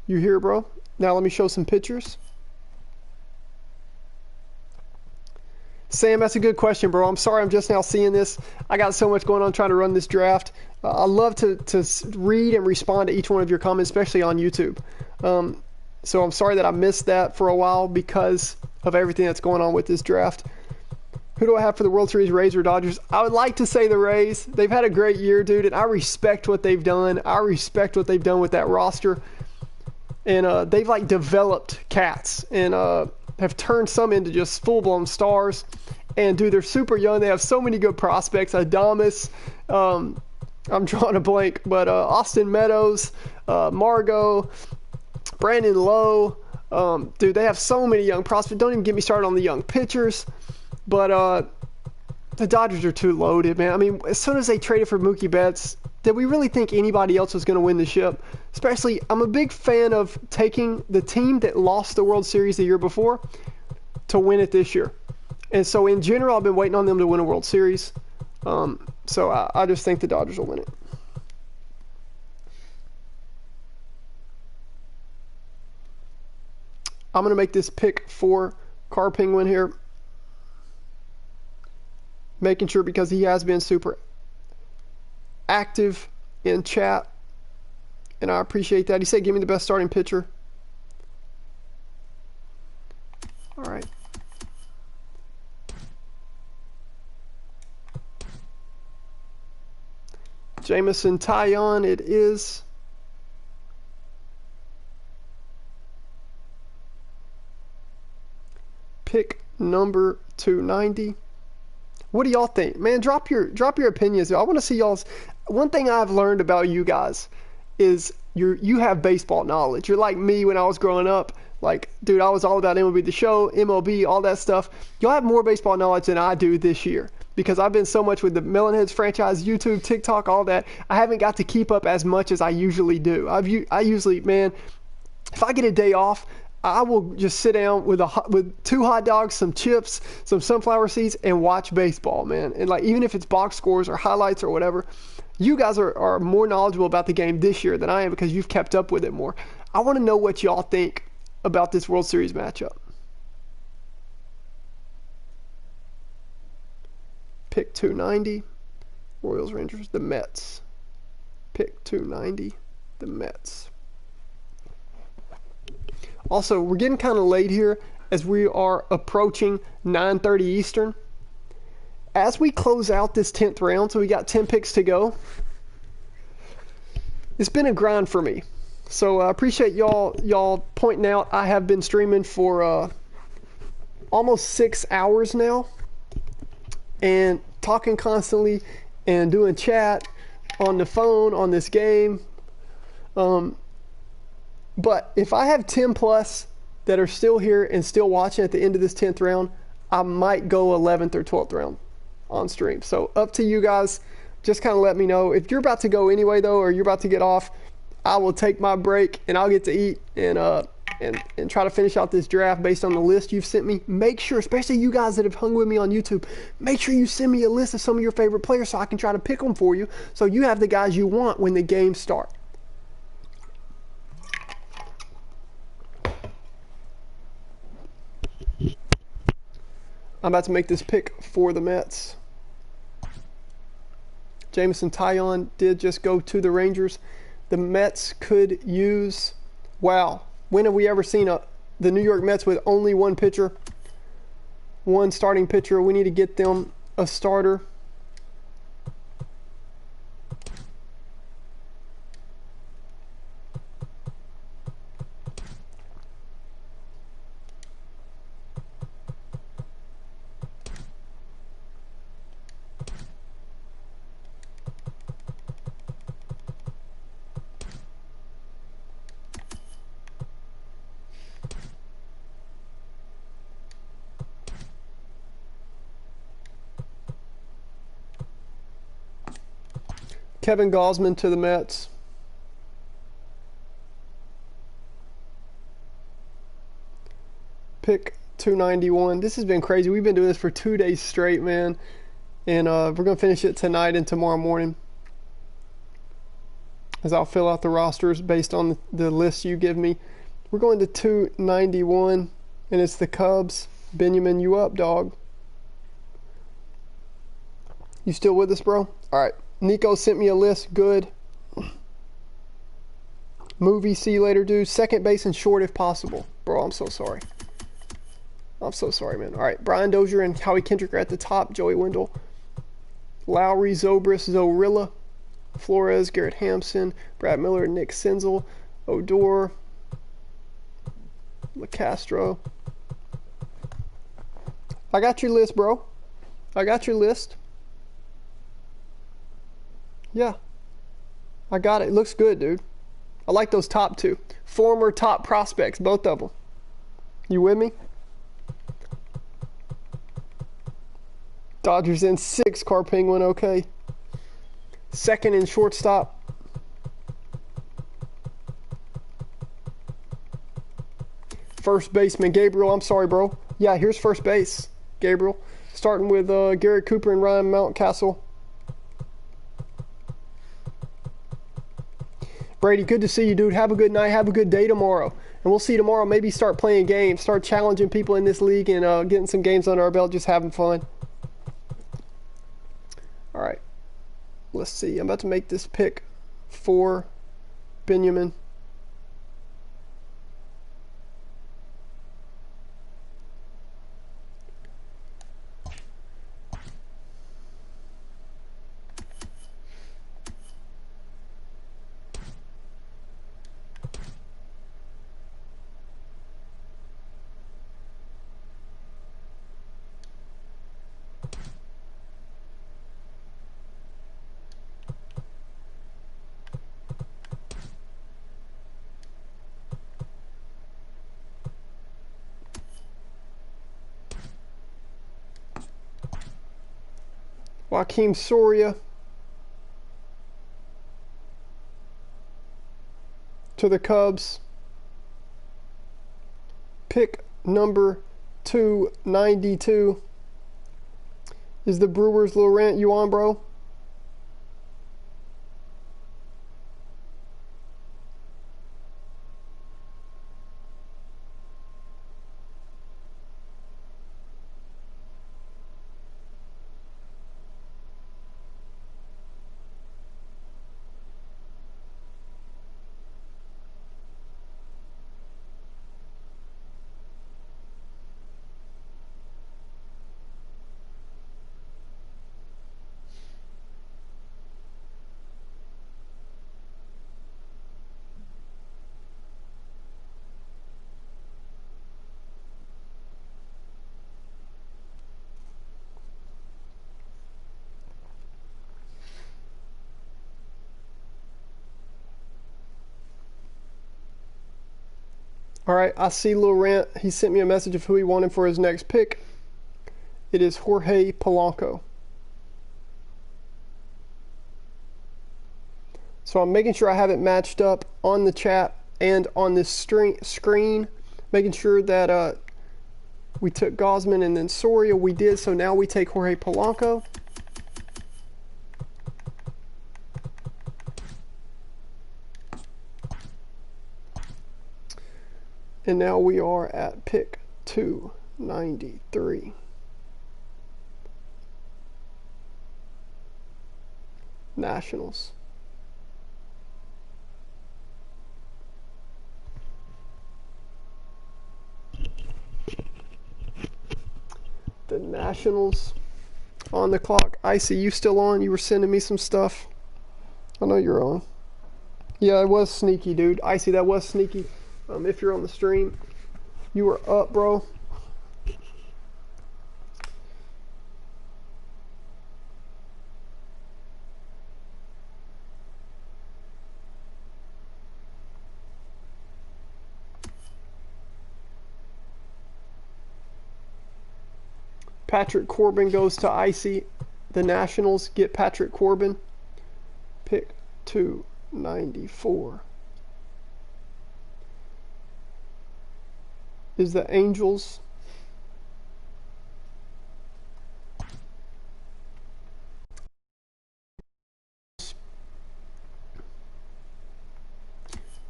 Speaker 1: You here, bro? Now let me show some pictures. Sam, that's a good question, bro. I'm sorry I'm just now seeing this. I got so much going on trying to run this draft. I love to read and respond to each one of your comments, especially on YouTube. So I'm sorry that I missed that for a while because of everything that's going on with this draft. Who do I have for the World Series, Rays or Dodgers? I would like to say the Rays. They've had a great year, dude, and I respect what they've done. I respect what they've done with that roster. And they've, like, developed cats and have turned some into just full-blown stars. And, dude, they're super young. They have so many good prospects. Adames, I'm drawing a blank, but Austin Meadows, Margot, Brandon Lowe. Dude, they have so many young prospects. Don't even get me started on the young pitchers. But the Dodgers are too loaded, man. I mean, as soon as they traded for Mookie Betts, did we really think anybody else was going to win the ship? Especially, I'm a big fan of taking the team that lost the World Series the year before to win it this year. And so, in general, I've been waiting on them to win a World Series. So, I just think the Dodgers will win it. I'm going to make this pick for Car Penguin here. Making sure because he has been super active in chat, and I appreciate that. He said, give me the best starting pitcher. All right. Jameson Taillon, it is. Pick number 290. What do y'all think? Man, drop your opinions. I want to see y'all's. One thing I've learned about you guys is you have baseball knowledge. You're like me when I was growing up. Like, dude, I was all about MLB The Show, MLB, all that stuff. Y'all have more baseball knowledge than I do this year because I've been so much with the Melonheads franchise, YouTube, TikTok, all that. I haven't got to keep up as much as I usually do. I usually, man, if I get a day off, I will just sit down with 2 hot dogs, some chips, some sunflower seeds, and watch baseball, man. And like, even if it's box scores or highlights or whatever, you guys are more knowledgeable about the game this year than I am because you've kept up with it more. I want to know what y'all think about this World Series matchup. Pick 290, Royals, Rangers, the Mets. Pick 290, the Mets. Also, we're getting kind of late here as we are approaching 9:30 Eastern. As we close out this 10th round, so we got 10 picks to go, it's been a grind for me. So I appreciate y'all pointing out. I have been streaming for almost 6 hours now and talking constantly and doing chat on the phone on this game. But if I have 10 plus that are still here and still watching at the end of this 10th round, I might go 11th or 12th round on stream. So up to you guys. Just kind of let me know. If you're about to go anyway, though, or you're about to get off, I will take my break and I'll get to eat and try to finish out this draft based on the list you've sent me. Make sure, especially you guys that have hung with me on YouTube, make sure you send me a list of some of your favorite players so I can try to pick them for you so you have the guys you want when the games start. I'm about to make this pick for the Mets. Jameson Taillon did just go to the Rangers. The Mets could use, wow, when have we ever seen the New York Mets with only one pitcher, one starting pitcher? We need to get them a starter. Kevin Gausman to the Mets. Pick 291. This has been crazy. We've been doing this for 2 days straight, man. And we're going to finish it tonight and tomorrow morning, as I'll fill out the rosters based on the list you give me. We're going to 291, and it's the Cubs. Benjamin, you up, dog? You still with us, bro? All right. Nico sent me a list. Good. Movie, see you later, dude. Second base and short if possible. Bro, I'm so sorry. I'm so sorry, man. All right. Brian Dozier and Howie Kendrick are at the top. Joey Wendell. Lowry, Zobrist, Zorilla. Flores, Garrett Hampson. Brad Miller, Nick Senzel. Odor. LeCastro. I got your list, bro. I got your list. Yeah. I got it. It looks good, dude. I like those top two. Former top prospects, both of them. You with me? Dodgers in 6, Car Penguin, okay. Second in shortstop. First baseman, Gabriel. I'm sorry, bro. Yeah, here's first base, Gabriel. Starting with Garrett Cooper and Ryan Mountcastle. Brady, good to see you, dude. Have a good night. Have a good day tomorrow. And we'll see you tomorrow. Maybe start playing games. Start challenging people in this league and getting some games under our belt. Just having fun. All right. Let's see. I'm about to make this pick for Benjamin. Joakim Soria to the Cubs. Pick number 292 is the Brewers. Laurent, you on, bro? All right, I see Laurent. He sent me a message of who he wanted for his next pick. It is Jorge Polanco. So I'm making sure I have it matched up on the chat and on this screen, making sure that we took Gausman and then Soria. We did, so now we take Jorge Polanco. And now we are at pick 293. Nationals. The Nationals on the clock. Icy, you still on? You were sending me some stuff. I know you're on. Yeah, it was sneaky, dude. Icy, that was sneaky. If you're on the stream, you were up, bro. Patrick Corbin goes to Icy. The Nationals get Patrick Corbin. Pick 294 is the Angels.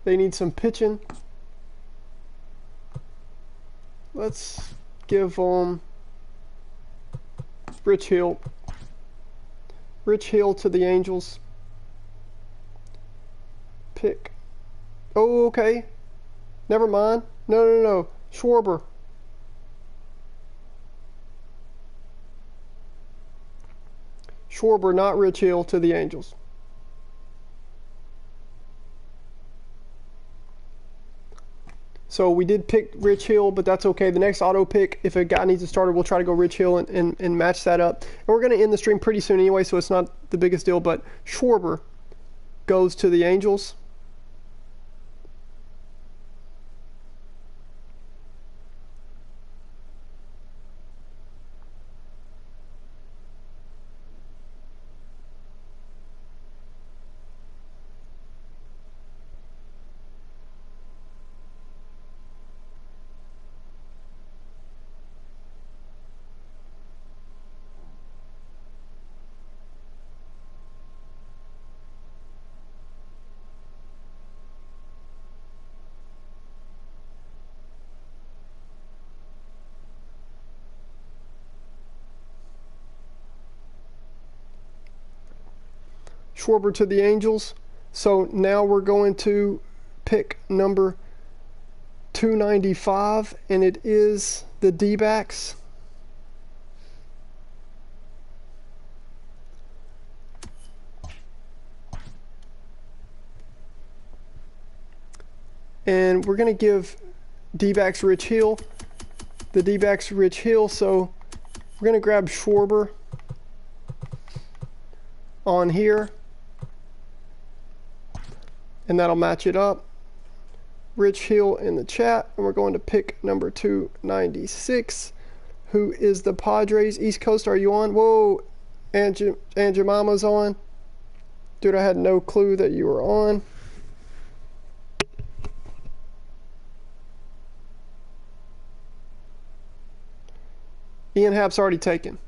Speaker 1: They need some pitching. Let's give them Rich Hill. Rich Hill to the Angels. Pick. Oh, okay. Never mind. No. Schwarber. Schwarber, not Rich Hill, to the Angels. So we did pick Rich Hill, but that's okay. The next auto pick, if a guy needs a starter, we'll try to go Rich Hill and match that up. And we're going to end the stream pretty soon anyway, so it's not the biggest deal. But Schwarber goes to the Angels. Schwarber to the Angels. So now we're going to pick number 295, and it is the D-backs. And we're going to give D-backs Rich Hill. The D-backs Rich Hill, so we're going to grab Schwarber on here. And that'll match it up. Rich Hill in the chat. And we're going to pick number 296, who is the Padres. East Coast, are you on? Whoa, and your mama's on. Dude, I had no clue that you were on. Ian Happ's already taken.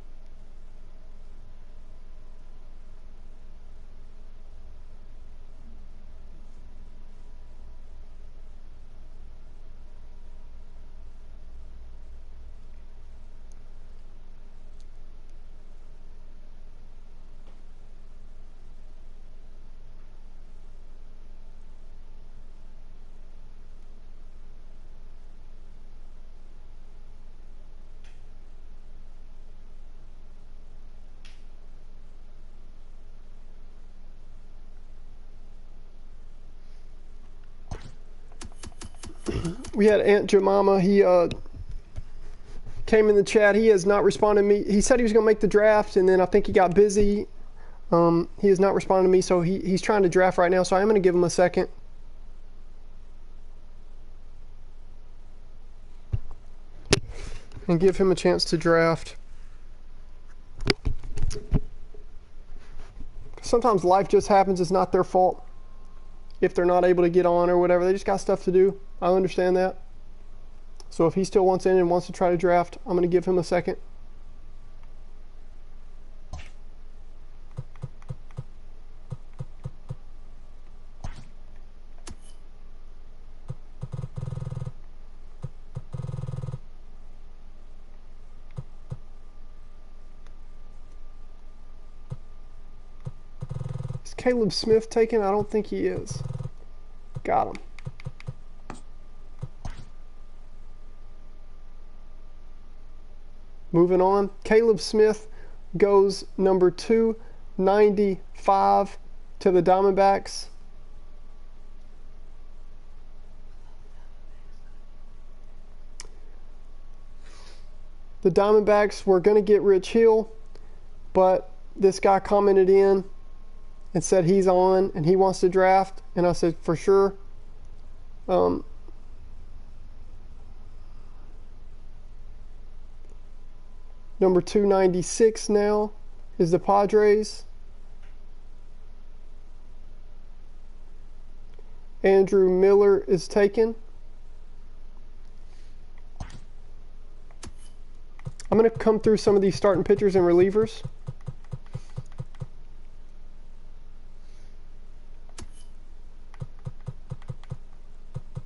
Speaker 1: We had Aunt Jemima. He came in the chat. He has not responded to me. He said he was going to make the draft, and then I think he got busy. He has not responded to me, so he's trying to draft right now, so I'm going to give him a second. And give him a chance to draft. Sometimes life just happens. It's not their fault if they're not able to get on or whatever. They just got stuff to do. I understand that. So if he still wants in and wants to try to draft, I'm going to give him a second. Is Caleb Smith taken? I don't think he is. Got him. Moving on, Caleb Smith goes number 295 to the Diamondbacks. The Diamondbacks were going to get Rich Hill, but this guy commented in and said he's on and he wants to draft, and I said for sure. Number 296 now is the Padres. Andrew Miller is taken. I'm going to come through some of these starting pitchers and relievers.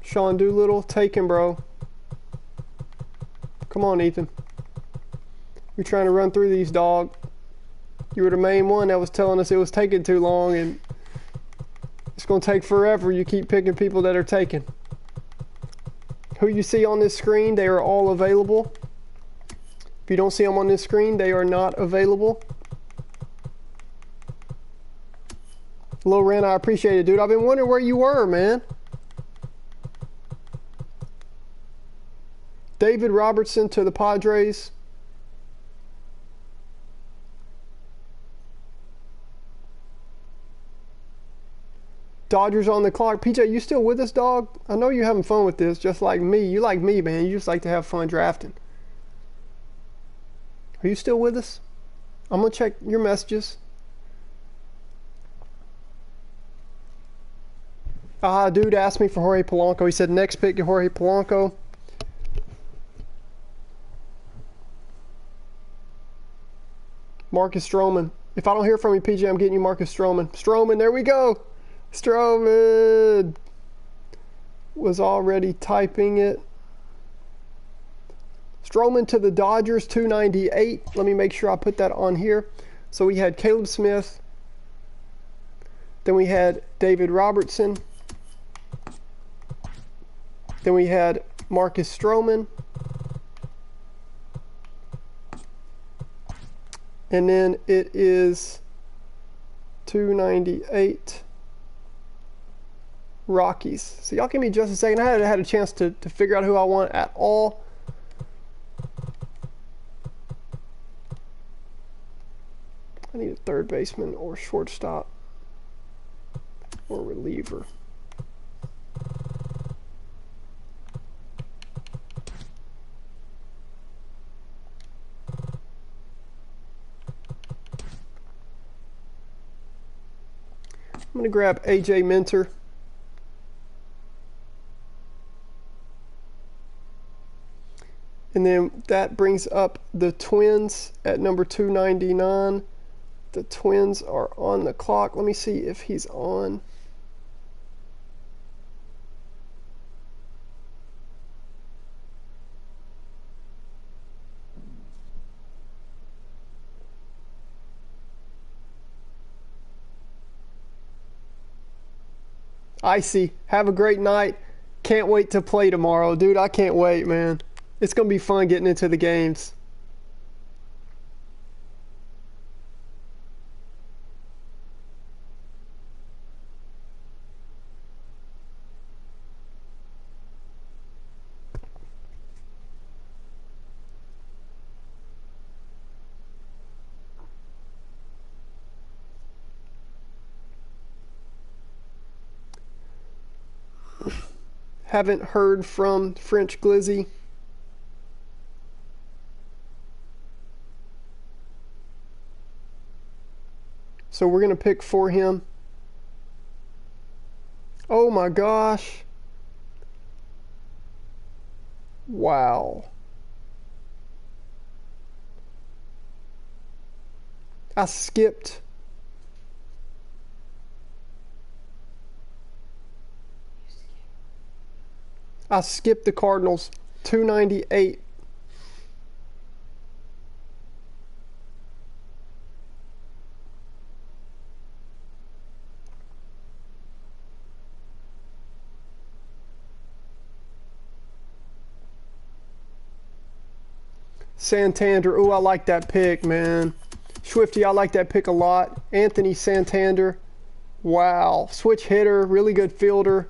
Speaker 1: Sean Doolittle, taken, bro. Come on, Ethan. You're trying to run through these, dog. You were the main one that was telling us it was taking too long, and it's going to take forever. You keep picking people that are taken. Who you see on this screen, they are all available. If you don't see them on this screen, they are not available. Lil Ren, I appreciate it, dude. I've been wondering where you were, man. David Robertson to the Padres. Dodgers on the clock. PJ, you still with us, dog? I know you're having fun with this, just like me. You like me, man. You just like to have fun drafting. Are you still with us? I'm going to check your messages. Dude asked me for Jorge Polanco. He said next pick, Jorge Polanco. Marcus Stroman. If I don't hear from you, PJ, I'm getting you Marcus Stroman. Stroman, there we go. Stroman was already typing it. Stroman to the Dodgers, 298. Let me make sure I put that on here. So we had Caleb Smith. Then we had David Robertson. Then we had Marcus Stroman. And then it is 298 Rockies. So y'all give me just a second. I hadn't had a chance to figure out who I want at all. I need a third baseman or shortstop or reliever. I'm going to grab AJ Minter. And then that brings up the Twins at number 299. The Twins are on the clock. Let me see if he's on. Icy, have a great night. Can't wait to play tomorrow. Dude, I can't wait, man. It's going to be fun getting into the games. Haven't heard from French Glizzy. So we're going to pick for him. Oh my gosh. Wow. I skipped. I skipped the Cardinals. 298. Santander. Ooh, I like that pick, man. Swifty, I like that pick a lot. Anthony Santander. Wow. Switch hitter. Really good fielder.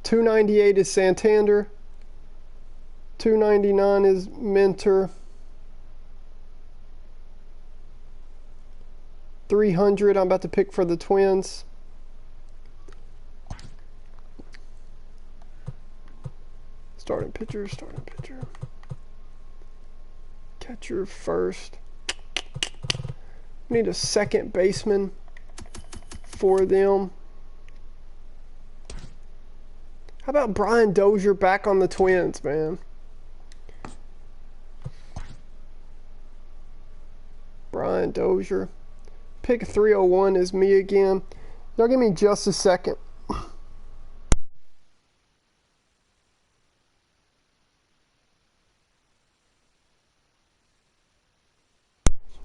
Speaker 1: $298 is Santander. $299 is Minter. 300 I'm about to pick for the Twins. Starting pitcher, starting pitcher. Catcher first. We need a second baseman for them. How about Brian Dozier back on the Twins, man? Brian Dozier. Pick 301 is me again. Y'all give me just a second.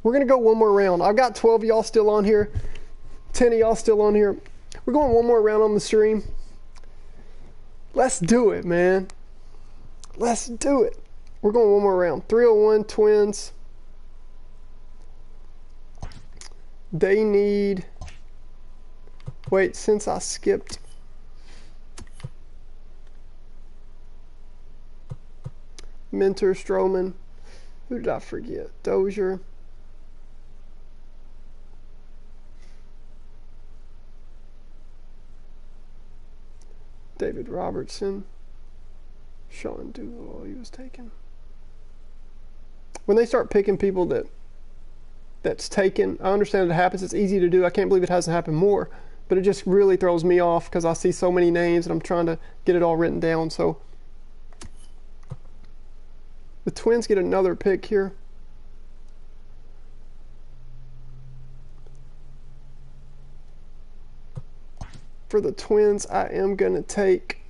Speaker 1: We're going to go one more round. I've got 12 of y'all still on here. 10 of y'all still on here. We're going one more round on the stream. Let's do it, man. Let's do it. We're going one more round. 301 Twins. They need... Wait, since I skipped... Mentor, Stroman. Who did I forget? Dozier. David Robertson. Sean Doolittle, he was taken. When they start picking people that's taken, I understand it happens. It's easy to do. I can't believe it hasn't happened more. But it just really throws me off because I see so many names and I'm trying to get it all written down. So the Twins get another pick here. For the Twins, I am going to take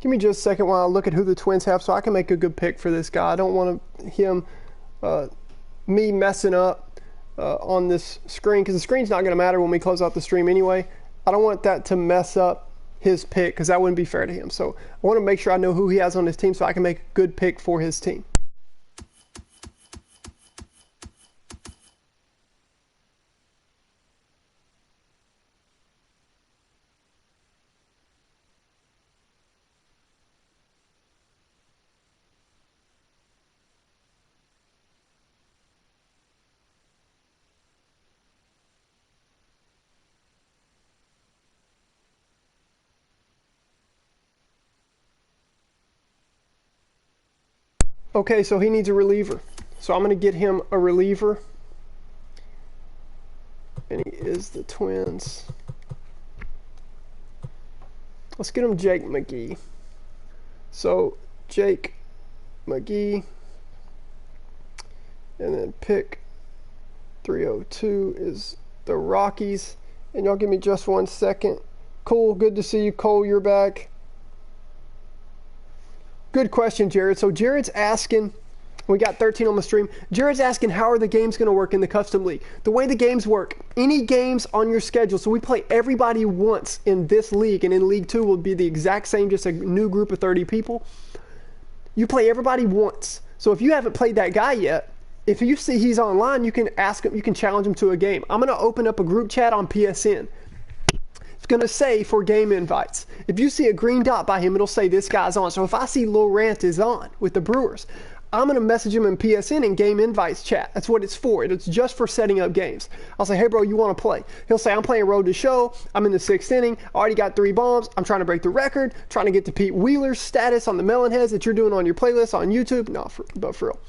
Speaker 1: Give me just a second while I look at who the Twins have so I can make a good pick for this guy. I don't want me messing up on this screen because the screen's not going to matter when we close out the stream anyway. I don't want that to mess up his pick because that wouldn't be fair to him. So I want to make sure I know who he has on his team so I can make a good pick for his team. Okay, so he needs a reliever. So I'm going to get him a reliever. And he is the Twins. Let's get him Jake McGee. So Jake McGee. And then pick 302 is the Rockies. And y'all give me just 1 second. Cool, good to see you, Cole, you're back. Good question, Jared. So Jared's asking, we got 13 on the stream. Jared's asking, how are the games going to work in the custom league? The way the games work, any games on your schedule, so we play everybody once in this league, and in League 2 will be the exact same, just a new group of 30 people. You play everybody once. So if you haven't played that guy yet, if you see he's online, you can ask him, you can challenge him to a game. I'm going to open up a group chat on PSN. Going to say for game invites. If you see a green dot by him, it'll say this guy's on. So if I see Lil Rant is on with the Brewers, I'm going to message him in PSN in game invites chat. That's what it's for. It's just for setting up games. I'll say, hey bro, you want to play? He'll say, I'm playing Road to Show. I'm in the 6th inning. I already got 3 bombs. I'm trying to break the record. Trying to get to Pete Wheeler's status on the Melonheads that you're doing on your playlist on YouTube. No, but for real.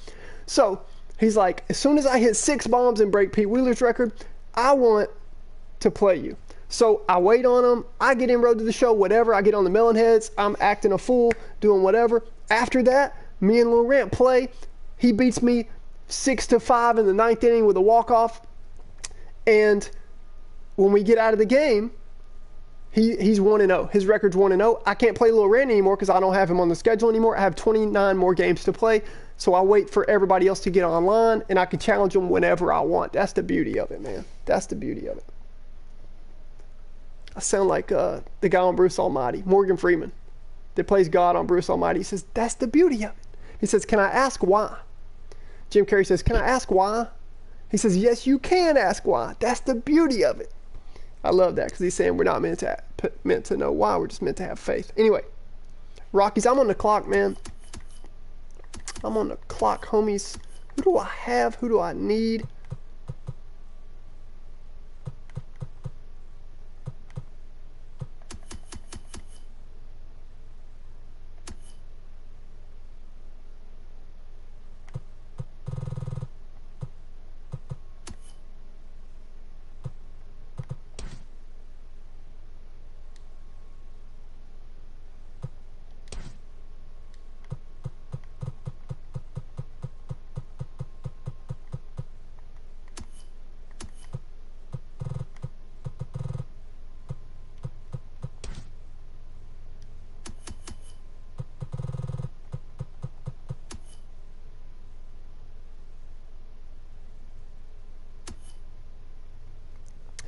Speaker 1: So he's like, as soon as I hit 6 bombs and break Pete Wheeler's record, I want to play you. So I wait on him, I get in Road to the Show, whatever, I get on the Melonheads, I'm acting a fool, doing whatever. After that, me and Lil Rant play. He beats me 6-5 in the 9th inning with a walk-off. And when we get out of the game, he's 1-0. His record's 1-0. I can't play Lil Rant anymore because I don't have him on the schedule anymore. I have 29 more games to play. So I wait for everybody else to get online, and I can challenge them whenever I want. That's the beauty of it, man. That's the beauty of it. I sound like the guy on Bruce Almighty, Morgan Freeman. that plays God on Bruce Almighty. He says, that's the beauty of it. He says, can I ask why? Jim Carrey says, can I ask why? He says, yes, you can ask why. That's the beauty of it. I love that because he's saying we're not meant to know why. We're just meant to have faith. Anyway, Rockies, I'm on the clock, man. I'm on the clock, homies. Who do I have? Who do I need?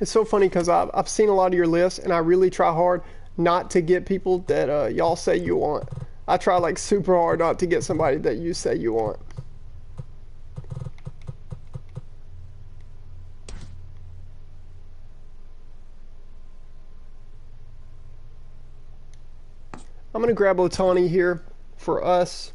Speaker 1: It's so funny because I've seen a lot of your lists, and I really try hard not to get people that y'all say you want. I try like super hard not to get somebody that you say you want. I'm going to grab Otani here for us.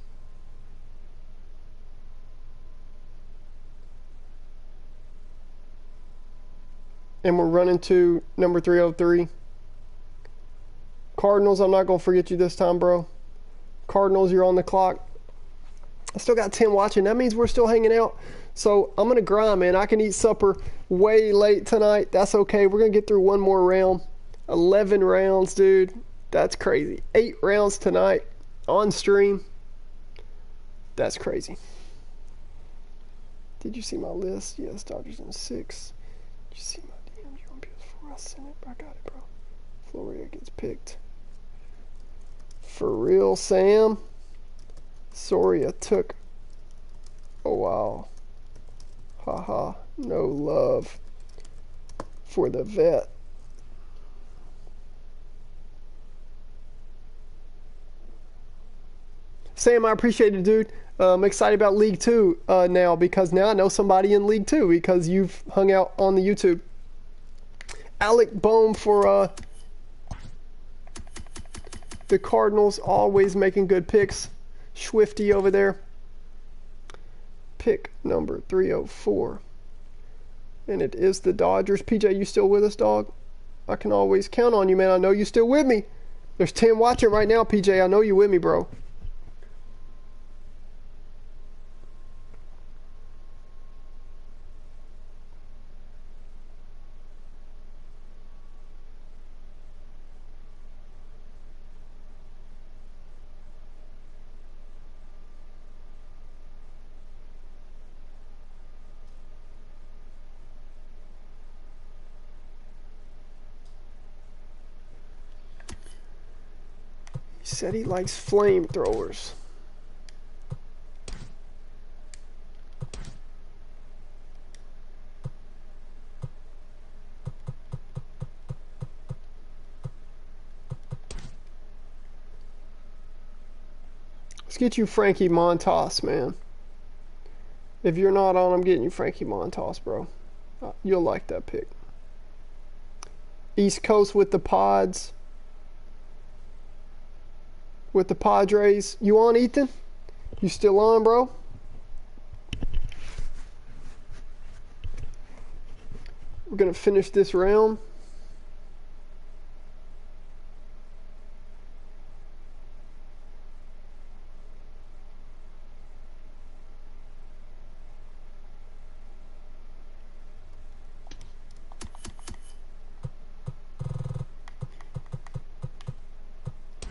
Speaker 1: And we're running to number 303. Cardinals, I'm not going to forget you this time, bro. Cardinals, you're on the clock. I still got 10 watching. That means we're still hanging out. So I'm going to grind, man. I can eat supper way late tonight. That's okay. We're going to get through one more round. 11 rounds, dude. That's crazy. 8 rounds tonight on stream. That's crazy. Did you see my list? Yes, Dodgers in 6. Did you see my DMs on PS4? I sent it. I got it, bro. Florida gets picked. For real, Sam. Soria took a while. Haha. No love for the vet. Sam, I appreciate it, dude. I'm excited about League 2 now, because now I know somebody in League 2 because you've hung out on the YouTube. Alec Bohm for the Cardinals, always making good picks. Swifty over there. Pick number 304. And it is the Dodgers. PJ, you still with us, dog? I can always count on you, man. I know you still with me. There's 10 watching right now, PJ. I know you with me, bro. Said he likes flamethrowers. Let's get you Frankie Montas, man. If you're not on, I'm getting you Frankie Montas, bro. You'll like that pick. East Coast with the Pods. With the Padres. You on, Ethan? You still on, bro? We're going to finish this round.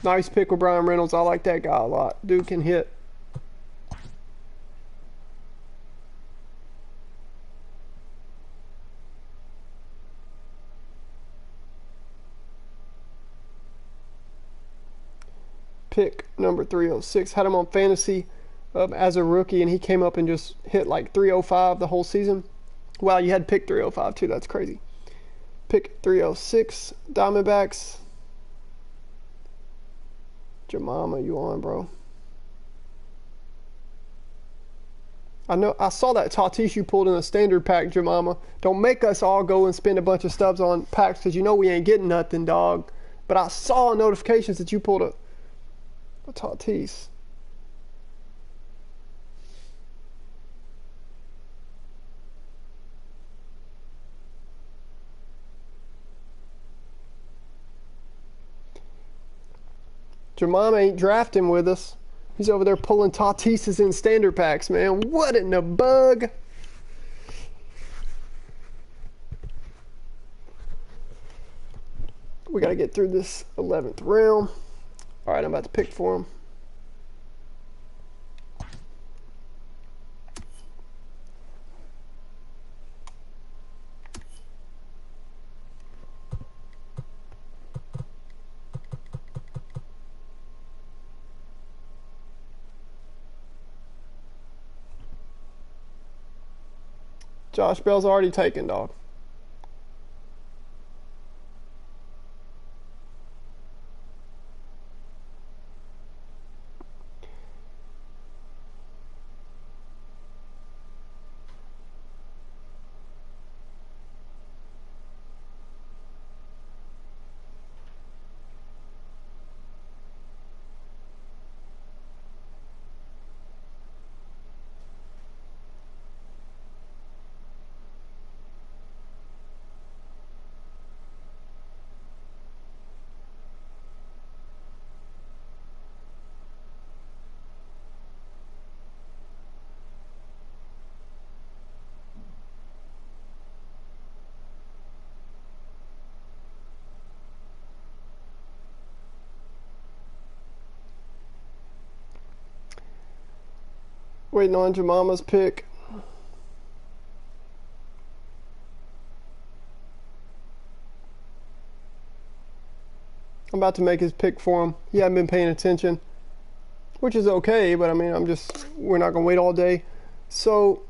Speaker 1: Nice pick with Brian Reynolds. I like that guy a lot. Dude can hit. Pick number 306. Had him on fantasy as a rookie, and he came up and just hit like 305 the whole season. Wow, you had pick 305 too. That's crazy. Pick 306. Diamondbacks. Jemima, you on, bro? I know I saw that Tatis you pulled in a standard pack, Jemima. Don't make us all go and spend a bunch of stubs on packs because you know we ain't getting nothing, dog. But I saw notifications that you pulled a Tatis. Jemima ain't drafting with us. He's over there pulling Tatises in standard packs, man. What in the bug? We got to get through this 11th round. All right, I'm about to pick for him. Josh Bell's already taken, dog. Waiting on Jemima's pick. I'm about to make his pick for him. He hasn't been paying attention, which is okay, but I mean, we're not going to wait all day. So,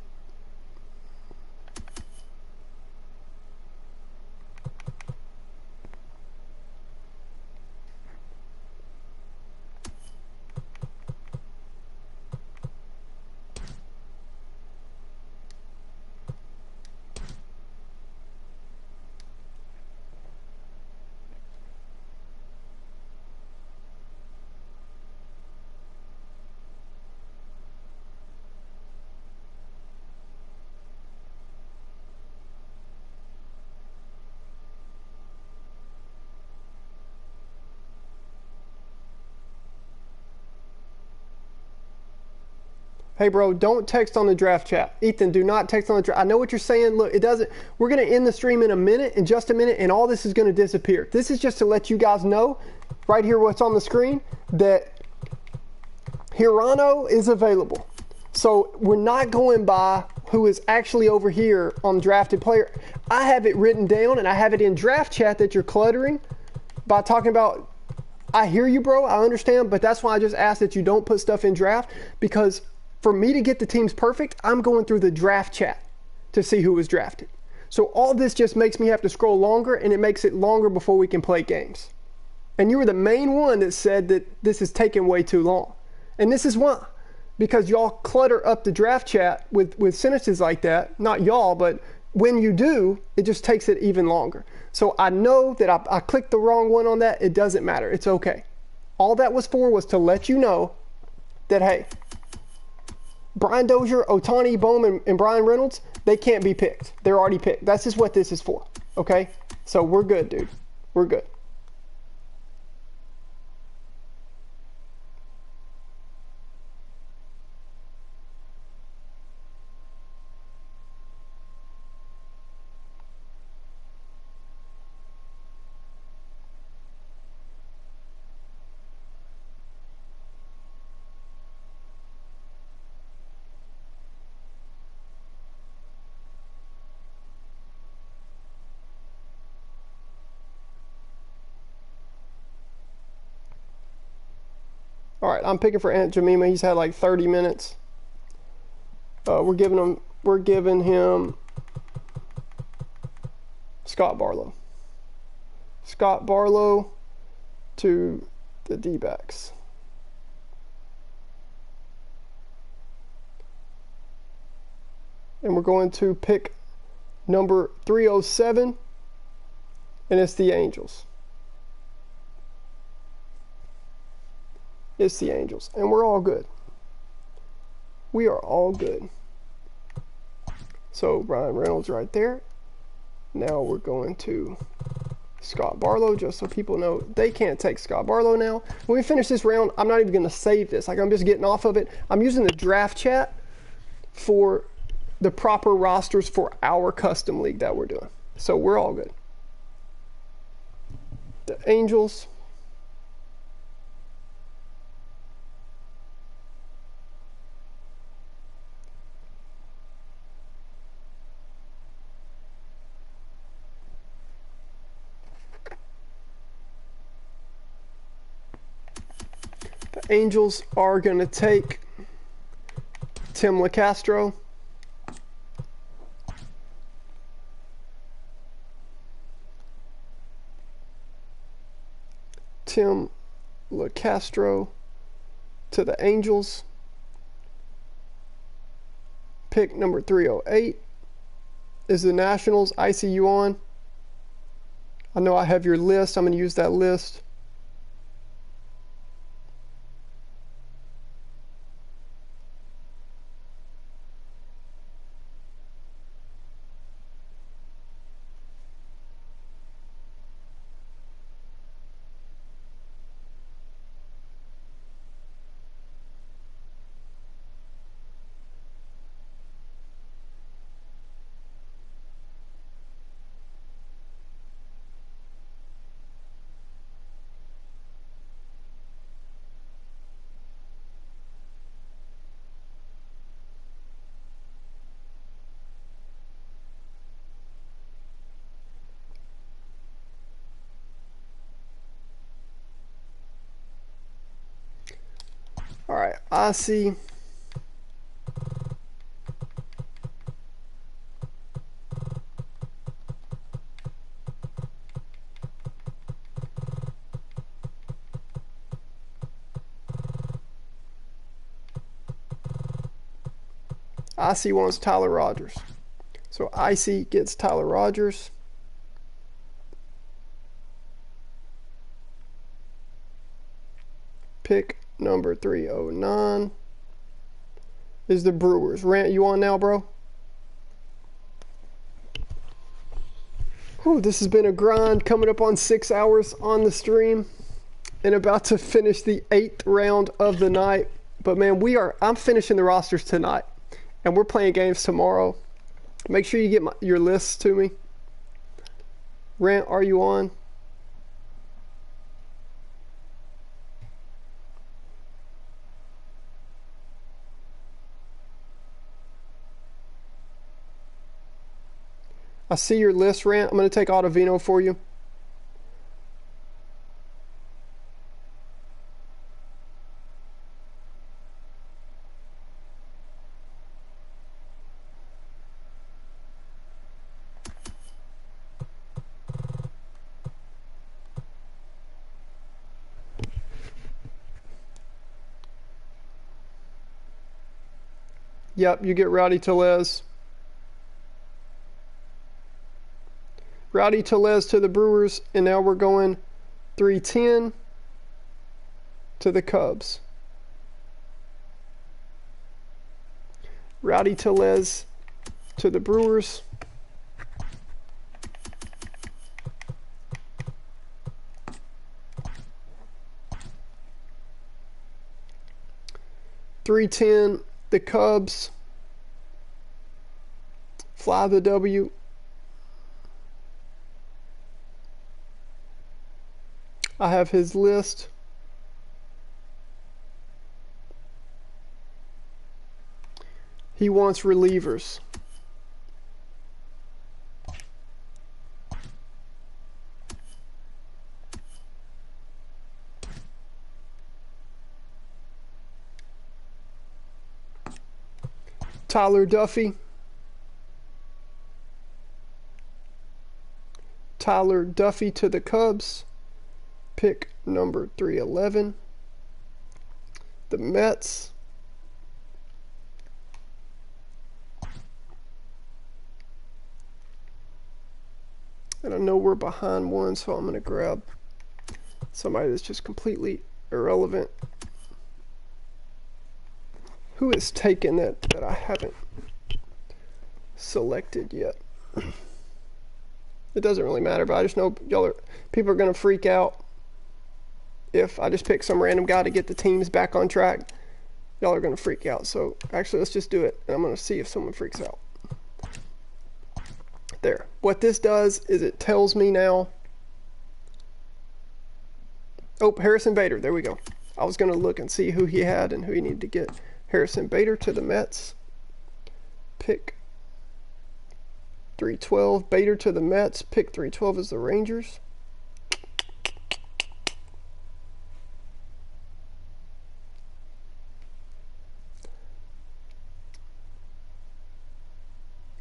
Speaker 1: hey, bro, don't text on the draft chat. Ethan, do not text on the draft. I know what you're saying. Look, it doesn't. We're going to end the stream in just a minute, and all this is going to disappear. This is just to let you guys know, right here what's on the screen, that Hirano is available. So we're not going by who is actually over here on drafted player. I have it written down, and I have it in draft chat that you're cluttering by talking about. I hear you, bro. I understand, but that's why I just asked that you don't put stuff in draft, because for me to get the teams perfect, I'm going through the draft chat to see who was drafted. So all this just makes me have to scroll longer, and it makes it longer before we can play games. And you were the main one that said that this is taking way too long. And this is why. Because y'all clutter up the draft chat with sentences like that. Not y'all, but when you do, it just takes it even longer. So I know that I clicked the wrong one on that. It doesn't matter. It's okay. All that was for was to let you know that, hey, Brian Dozier, Ohtani, Bowman, and Brian Reynolds, they can't be picked. They're already picked. That's just what this is for, okay? So we're good, dude. We're good. All right, I'm picking for Aunt Jemima. He's had like 30 minutes. We're giving him Scott Barlow. Scott Barlow to the D-backs. And we're going to pick number 307, and it's the Angels. It's the Angels, and we're all good. We are all good. So Ryan Reynolds right there. Now we're going to Scott Barlow, just so people know they can't take Scott Barlow now. When we finish this round, I'm not even going to save this. Like, I'm just getting off of it. I'm using the draft chat for the proper rosters for our custom league that we're doing. So we're all good. The Angels. The Angels are going to take Tim LeCastro. Tim LeCastro to the Angels. Pick number 308 is the Nationals. I see you on. I know I have your list. I'm going to use that list. All right, I see. Icy wants Tyler Rogers. So Icy gets Tyler Rogers. Pick number 309 is the Brewers. Rant, you on now, bro? Whew, this has been a grind, coming up on 6 hours on the stream and about to finish the 8th round of the night. But man, I'm finishing the rosters tonight and we're playing games tomorrow. Make sure you get your lists to me. Rant, are you on? I see your list, Rant. I'm going to take Ottavino for you. Yep, you get Rowdy Tellez. Rowdy Tellez to the Brewers, and now we're going 310 to the Cubs. Rowdy Tellez to the Brewers. .310 the Cubs. Fly the W. I have his list. He wants relievers. Tyler Duffy. Tyler Duffy to the Cubs. Pick number 311. The Mets. And I know we're behind one, so I'm going to grab somebody that's just completely irrelevant. Who is taken that I haven't selected yet? It doesn't really matter, but I just know people are going to freak out if I just pick some random guy to get the teams back on track. Y'all are going to freak out. So actually, let's just do it, and I'm going to see if someone freaks out. There. What this does is it tells me now. Oh, Harrison Bader. There we go. I was going to look and see who he had and who he needed to get. Harrison Bader to the Mets. Pick 312. Bader to the Mets. Pick 312 is the Rangers.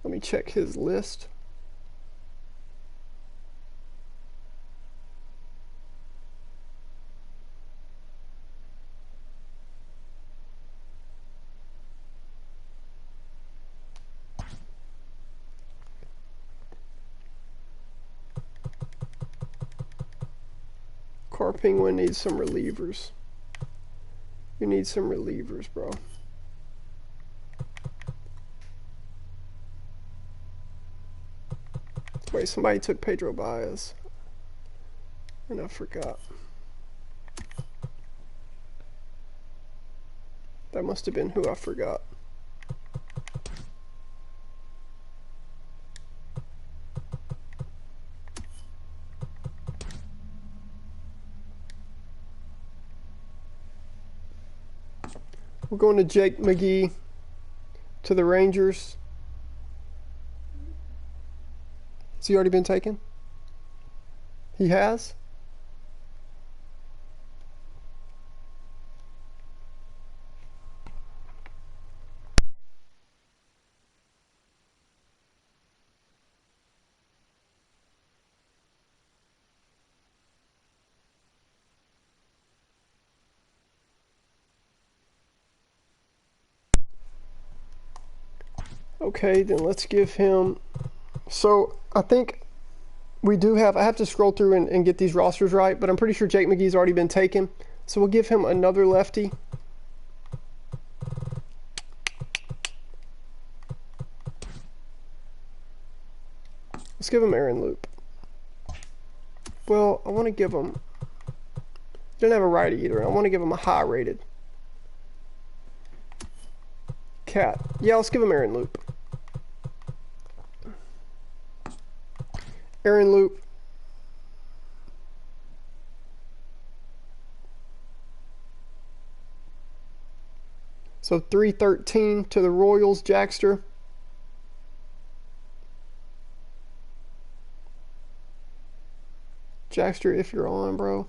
Speaker 1: Let me check his list. Car Penguin needs some relievers. You need some relievers, bro. Wait, somebody took Pedro Baez. And I forgot. That must have been who I forgot. We're going to Jake McGee to the Rangers. Has he already been taken? He has? Okay, then let's give him... So, I think we do have... I have to scroll through and get these rosters right, but I'm pretty sure Jake McGee's already been taken. So we'll give him another lefty. Let's give him Aaron Loop. Well, I want to give him... He doesn't have a righty either. I want to give him a high-rated cat. Yeah, let's give him Aaron Loop. Aaron Loop. So 313 to the Royals, Jackster. Jackster, if you're on, bro.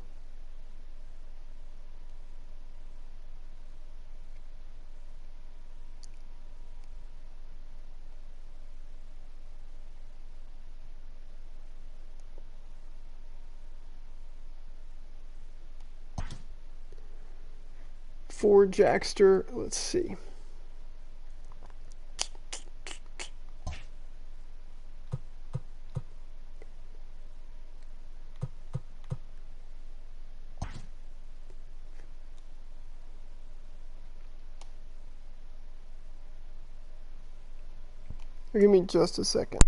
Speaker 1: For Jackster, let's see. Give me just a second.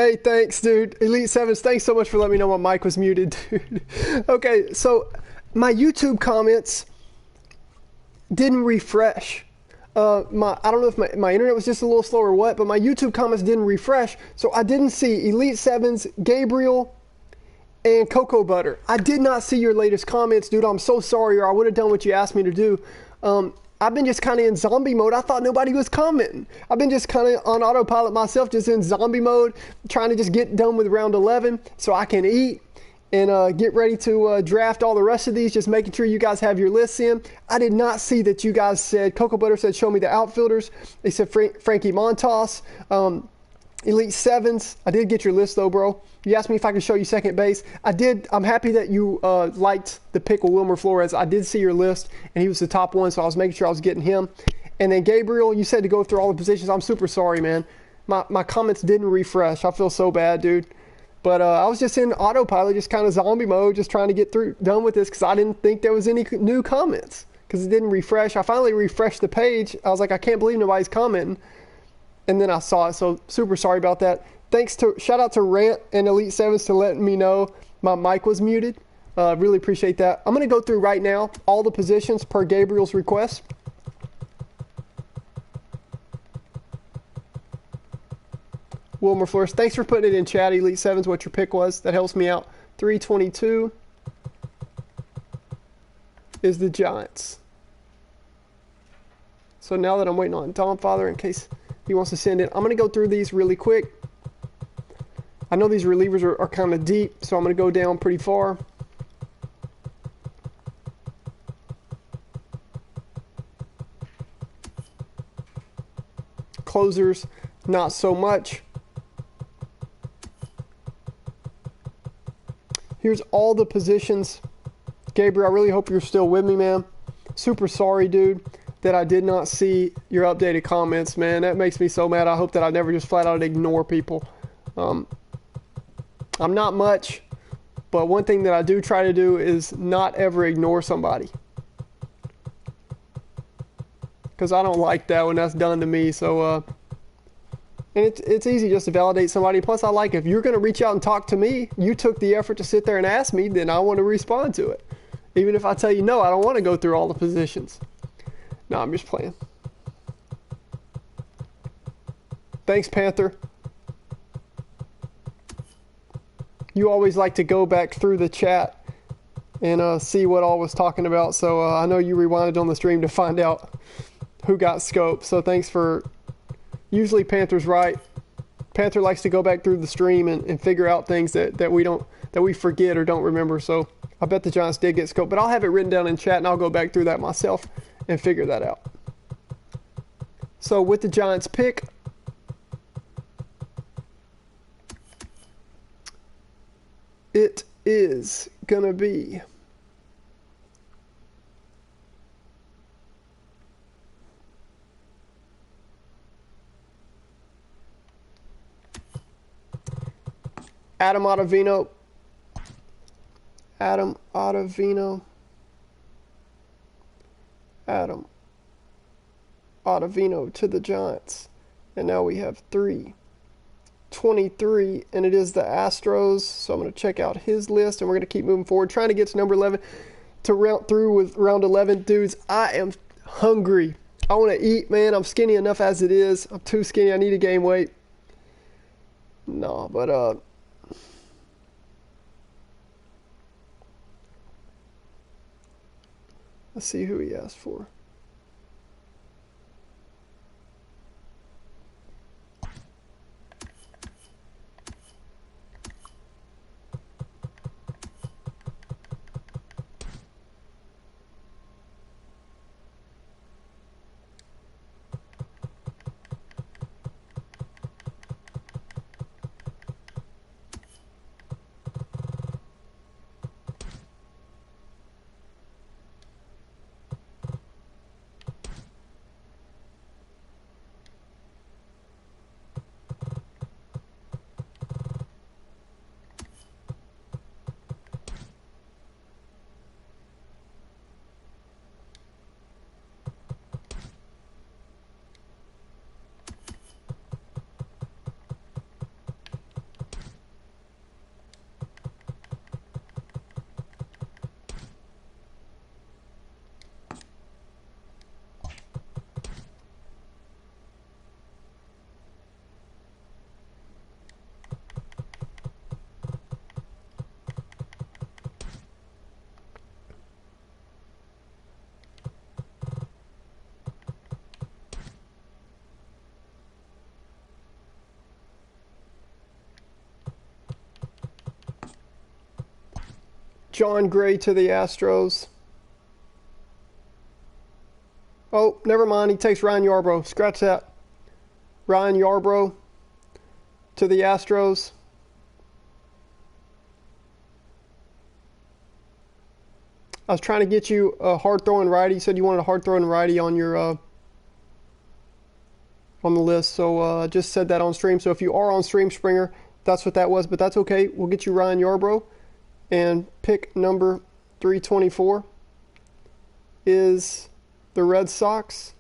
Speaker 1: Hey, thanks, dude. Elite Sevens, thanks so much for letting me know my mic was muted, dude. Okay, so my YouTube comments didn't refresh. I don't know if my internet was just a little slow or what, but my YouTube comments didn't refresh, so I didn't see Elite Sevens, Gabriel, and Cocoa Butter. I did not see your latest comments, dude. I'm so sorry, or I would have done what you asked me to do. I've been just kind of in zombie mode. I thought nobody was commenting. I've been just kind of on autopilot myself, just in zombie mode, trying to just get done with round 11 so I can eat and get ready to draft all the rest of these, just making sure you guys have your lists in. I did not see that you guys said, Cocoa Butter said, show me the outfielders. They said Frankie Montas, Elite Sevens. I did get your list though, bro. You asked me if I could show you second base. I did. I'm happy that you liked the pick of Wilmer Flores. I did see your list, and he was the top one, so I was making sure I was getting him. And then Gabriel, you said to go through all the positions. I'm super sorry, man. My comments didn't refresh. I feel so bad, dude. But I was just in autopilot, just kind of zombie mode, just trying to get done with this because I didn't think there was any new comments because it didn't refresh. I finally refreshed the page. I was like, I can't believe nobody's commenting. And then I saw it, so super sorry about that. Shout out to Rant and Elite Sevens to letting me know my mic was muted. Really appreciate that. I'm going to go through right now all the positions per Gabriel's request. Wilmer Flores, thanks for putting it in chat, Elite Sevens, what your pick was. That helps me out. 322 is the Giants. So now that I'm waiting on Don Father in case he wants to send it, I'm going to go through these really quick. I know these relievers are kind of deep, so I'm going to go down pretty far. Closers, not so much. Here's all the positions. Gabriel, I really hope you're still with me, man. Super sorry, dude, that I did not see your updated comments, man. That makes me so mad. I hope that I never just flat out ignore people. I'm not much, but one thing that I do try to do is not ever ignore somebody. Because I don't like that when that's done to me. So, and it's easy just to validate somebody. Plus, I like if you're going to reach out and talk to me, you took the effort to sit there and ask me, then I want to respond to it. Even if I tell you, no, I don't want to go through all the positions. No, I'm just playing. Thanks, Panther. You always like to go back through the chat and see what all was talking about. So I know you rewinded on the stream to find out who got scoped. So thanks for... Usually Panther's right. Panther likes to go back through the stream and figure out things that we forget or don't remember. So I bet the Giants did get scoped. But I'll have it written down in chat and I'll go back through that myself and figure that out. So with the Giants pick... It is going to be Adam Ottavino. Adam Ottavino. Adam Ottavino to the Giants. And now we have 323, and it is the Astros. So I'm going to check out his list, and we're going to keep moving forward, trying to get to number 11 to round through with round 11. Dudes, I am hungry. I want to eat, man. I'm skinny enough as it is. I'm too skinny. I need to gain weight. No, but let's see who he asked for. John Gray to the Astros. Oh, never mind. He takes Ryan Yarbrough. Scratch that. Ryan Yarbrough to the Astros. I was trying to get you a hard throwing righty. You said you wanted a hard throwing righty on your on the list. So I just said that on stream. So if you are on stream, Springer, that's what that was. But that's okay. We'll get you Ryan Yarbrough. And pick number 324 is the Red Sox.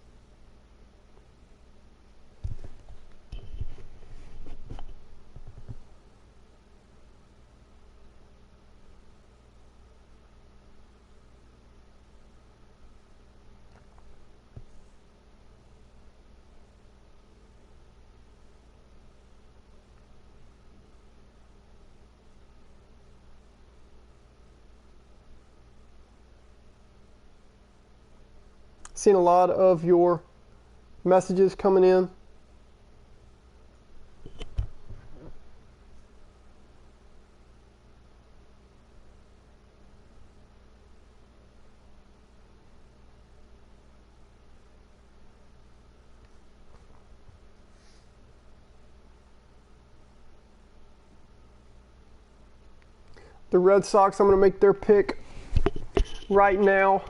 Speaker 1: Seen a lot of your messages coming in. The Red Sox, I'm going to make their pick right now.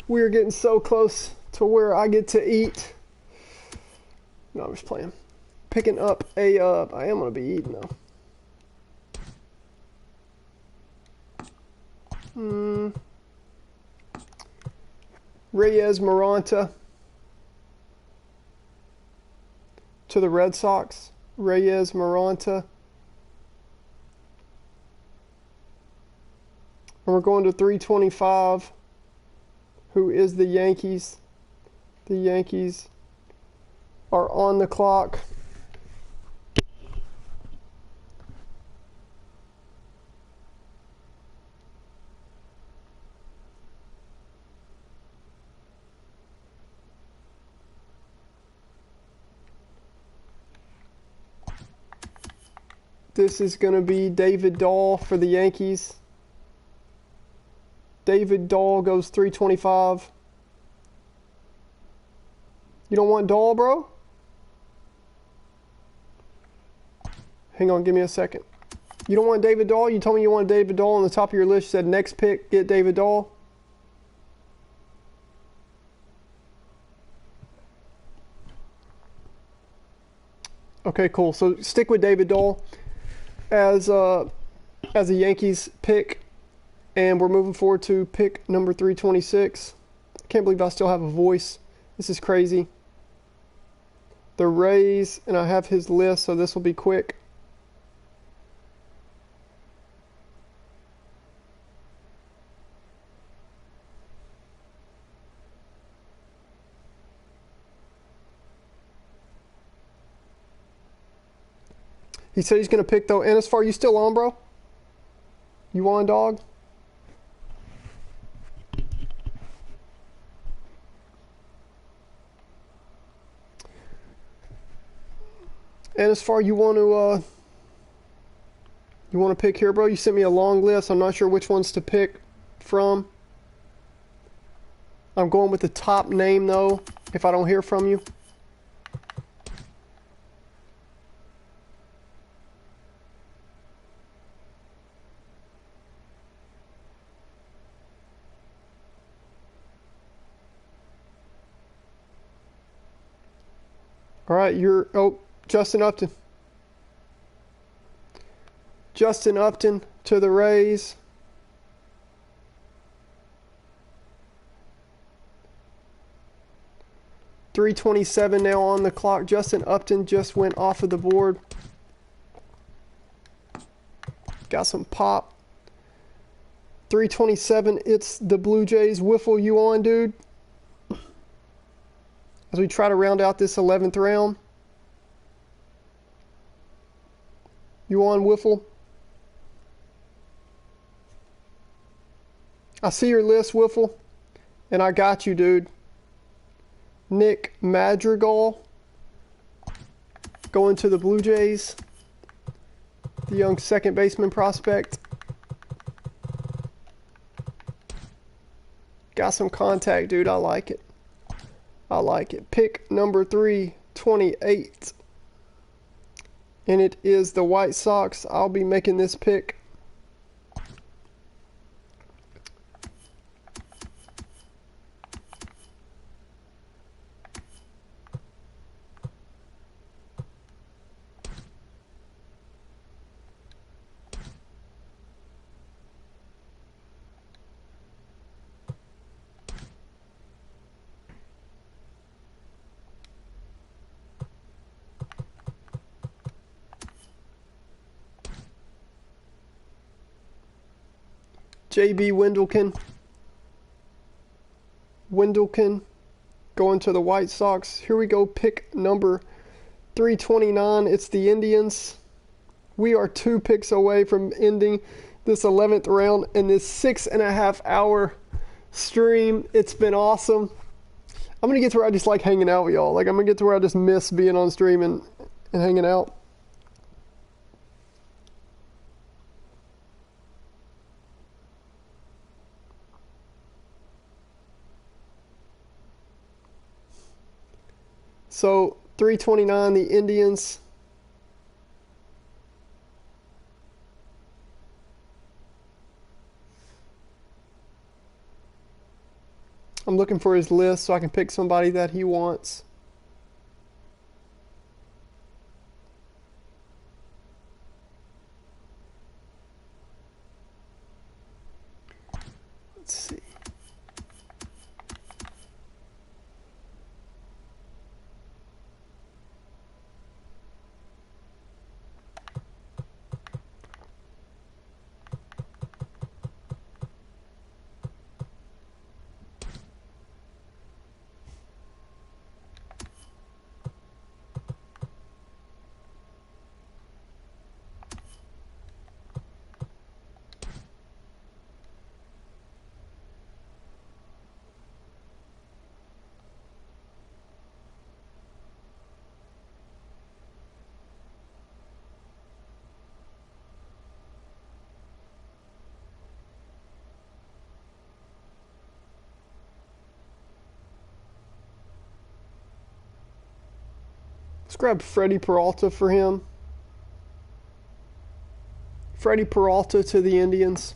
Speaker 1: We are getting so close to where I get to eat. No, I'm just playing. Picking up a, I am going to be eating though. Reyes Maranta to the Red Sox. Reyes Maranta. And we're going to 325. Who is the Yankees? The Yankees are on the clock. This is going to be David Dahl for the Yankees. David Dahl goes 325. You don't want Dahl, bro? Hang on, give me a second. You don't want David Dahl? You told me you wanted David Dahl on the top of your list. You said next pick, get David Dahl. Okay, cool. So stick with David Dahl as a Yankees pick. And we're moving forward to pick number 326. I can't believe I still have a voice. This is crazy. The Rays, and I have his list, so this will be quick. He said he's going to pick, though. And as far, you still on, bro? You on, dog? And as far you want to pick here, bro? You sent me a long list. I'm not sure which ones to pick from. I'm going with the top name though, if I don't hear from you. All right, Justin Upton. Justin Upton to the Rays. .327 now on the clock. Justin Upton just went off of the board. Got some pop. .327, it's the Blue Jays. Wiffle, you on, dude? As we try to round out this 11th round. You on, Wiffle? I see your list, Wiffle. And I got you, dude. Nick Madrigal going to the Blue Jays. The young second baseman prospect. Got some contact, dude. I like it. I like it. Pick number 328. And it is the White Sox. I'll be making this pick. JB Wendelken going to the White Sox. Here we go, pick number 329. It's the Indians. We are 2 picks away from ending this 11th round in this 6.5 hour stream. It's been awesome. I'm going to get to where I just like hanging out with y'all. Like, I'm going to get to where I just miss being on stream and hanging out. So 329, the Indians. I'm looking for his list so I can pick somebody that he wants. Let's see. Let's grab Freddie Peralta for him. Freddie Peralta to the Indians.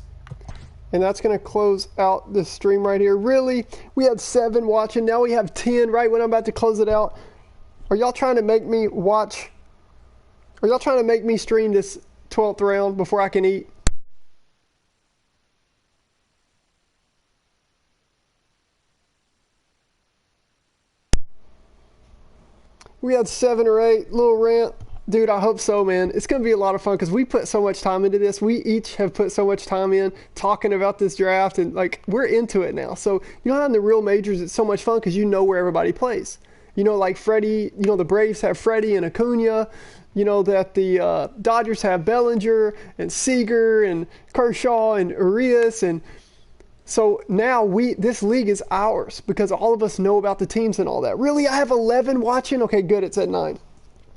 Speaker 1: And that's going to close out this stream right here. Really, we had 7 watching. Now we have 10 right when I'm about to close it out. Are y'all trying to make me watch? Are y'all trying to make me stream this 12th round before I can eat? We had 7 or 8, little rant. Dude, I hope so, man. It's going to be a lot of fun because we put so much time into this. We each have put so much time in talking about this draft, and like, we're into it now. So, you know how in the real majors it's so much fun because you know where everybody plays. You know, like Freddie, you know, the Braves have Freddie and Acuna. You know that the Dodgers have Bellinger and Seager and Kershaw and Urias, and so now this league is ours because all of us know about the teams and all that. Really, I have 11 watching? Okay, good, it's at 9.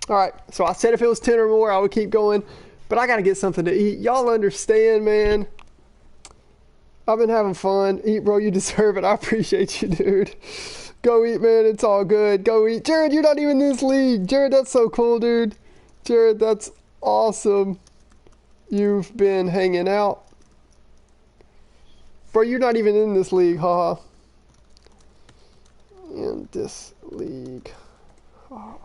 Speaker 1: All right, so I said if it was 10 or more, I would keep going, but I got to get something to eat. Y'all understand, man. I've been having fun. Eat, bro, you deserve it. I appreciate you, dude. Go eat, man. It's all good. Go eat. Jared, you're not even in this league. Jared, that's so cool, dude. Jared, that's awesome. You've been hanging out. Bro, you're not even in this league, haha. In this league. Haha.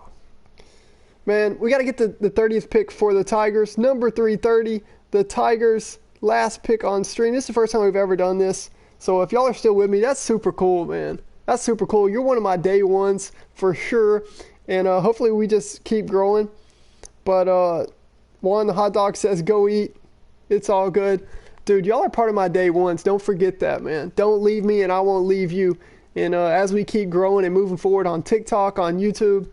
Speaker 1: Man, we got to get the 30th pick for the Tigers. Number 330, the Tigers, last pick on stream. This is the first time we've ever done this. So if y'all are still with me, that's super cool, man. That's super cool. You're one of my day ones for sure. And hopefully we just keep growing. But Juan the Hot Dog says, go eat. It's all good. Dude, y'all are part of my day ones. Don't forget that, man. Don't leave me and I won't leave you. And as we keep growing and moving forward on TikTok, on YouTube,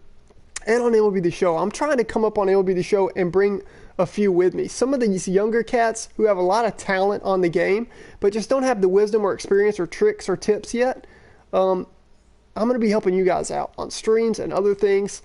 Speaker 1: and on MLB The Show, I'm trying to come up on MLB The Show and bring a few with me. Some of these younger cats who have a lot of talent on the game, but just don't have the wisdom or experience or tricks or tips yet. I'm going to be helping you guys out on streams and other things.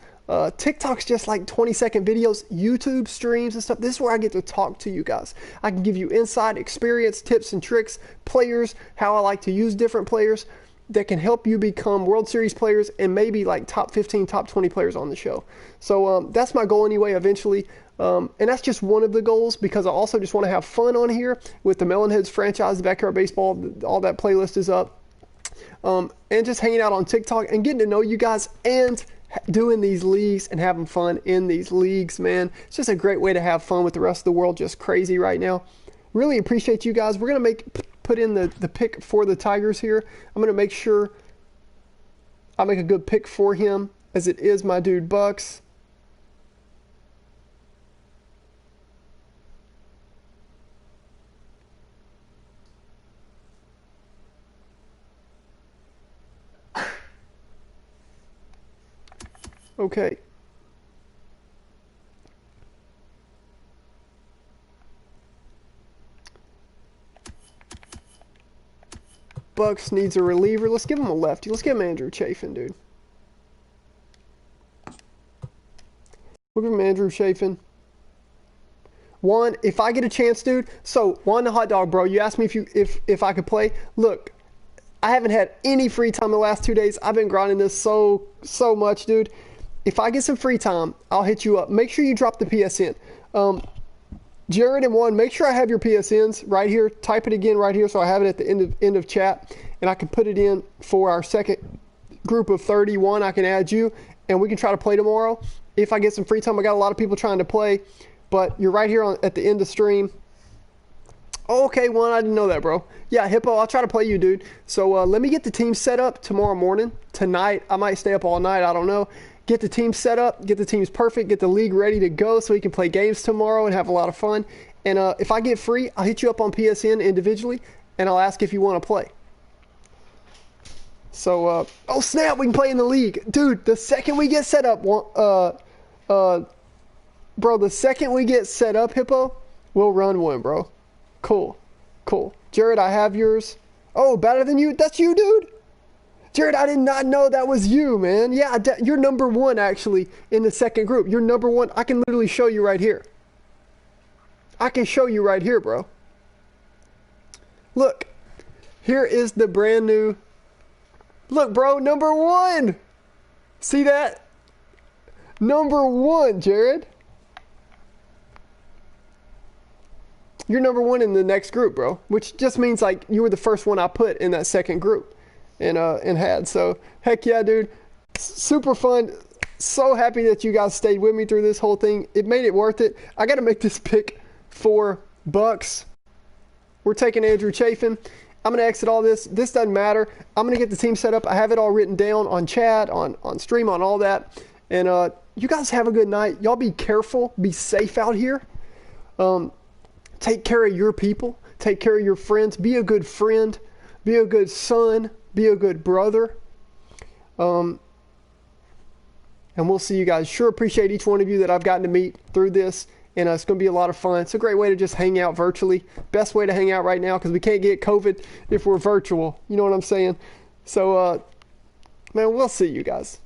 Speaker 1: TikTok's just like 20-second videos. YouTube streams and stuff. This is where I get to talk to you guys. I can give you insight, experience, tips and tricks, players, how I like to use different players that can help you become World Series players and maybe like top 15, top 20 players on the show. So that's my goal anyway, eventually. And that's just one of the goals, because I also just want to have fun on here with the Melonheads franchise, Backyard Baseball. All that playlist is up. And just hanging out on TikTok and getting to know you guys and doing these leagues and having fun in these leagues, man. It's just a great way to have fun with the rest of the world just crazy right now. Really appreciate you guys. We're going to put in the pick for the Tigers here. I'm going to make sure I make a good pick for him, as it is my dude Bucks. Okay. Bucks needs a reliever. Let's give him a lefty. Let's give him Andrew Chafin, dude. We'll give him Andrew Chafin. Juan, if I get a chance, dude. So, Juan the Hot Dog, bro, you asked me if I could play. Look, I haven't had any free time the last 2 days. I've been grinding this so much, dude. If I get some free time, I'll hit you up. Make sure you drop the PSN. Jared and Juan, make sure I have your PSNs right here. Type it again right here so I have it at the end of chat. And I can put it in for our second group of 31. I can add you, and we can try to play tomorrow. If I get some free time, I got a lot of people trying to play. But you're right here at the end of stream. Oh, okay, Juan, I didn't know that, bro. Yeah, Hippo, I'll try to play you, dude. So let me get the team set up tomorrow morning. Tonight, I might stay up all night. I don't know. Get the team set up, get the teams perfect, get the league ready to go so we can play games tomorrow and have a lot of fun. And if I get free, I'll hit you up on PSN individually, and I'll ask if you want to play. So, oh snap, we can play in the league. Dude, the second we get set up, bro, the second we get set up, Hippo, we'll run one, bro. Cool. Jared, I have yours. Oh, better than you? That's you, dude? Jared, I did not know that was you, man. Yeah, you're number one, actually, in the second group. You're number one. I can literally show you right here. I can show you right here, bro. Look. Here is the brand new. Look, bro, number one. See that? Number one, Jared. You're number one in the next group, bro. Which just means, like, you were the first one I put in that second group. And had. So, heck yeah, dude. Super fun. So happy that you guys stayed with me through this whole thing. It made it worth it. I got to make this pick for Bucks. We're taking Andrew Chafin. I'm going to exit all this. This doesn't matter. I'm going to get the team set up. I have it all written down on chat, on stream, on all that. And you guys have a good night. Y'all be careful. Be safe out here. Take care of your people. Take care of your friends. Be a good friend. Be a good son. Be a good brother. And we'll see you guys. Sure appreciate each one of you that I've gotten to meet through this. And it's going to be a lot of fun. It's a great way to just hang out virtually. Best way to hang out right now, because we can't get COVID if we're virtual. You know what I'm saying? So, man, we'll see you guys.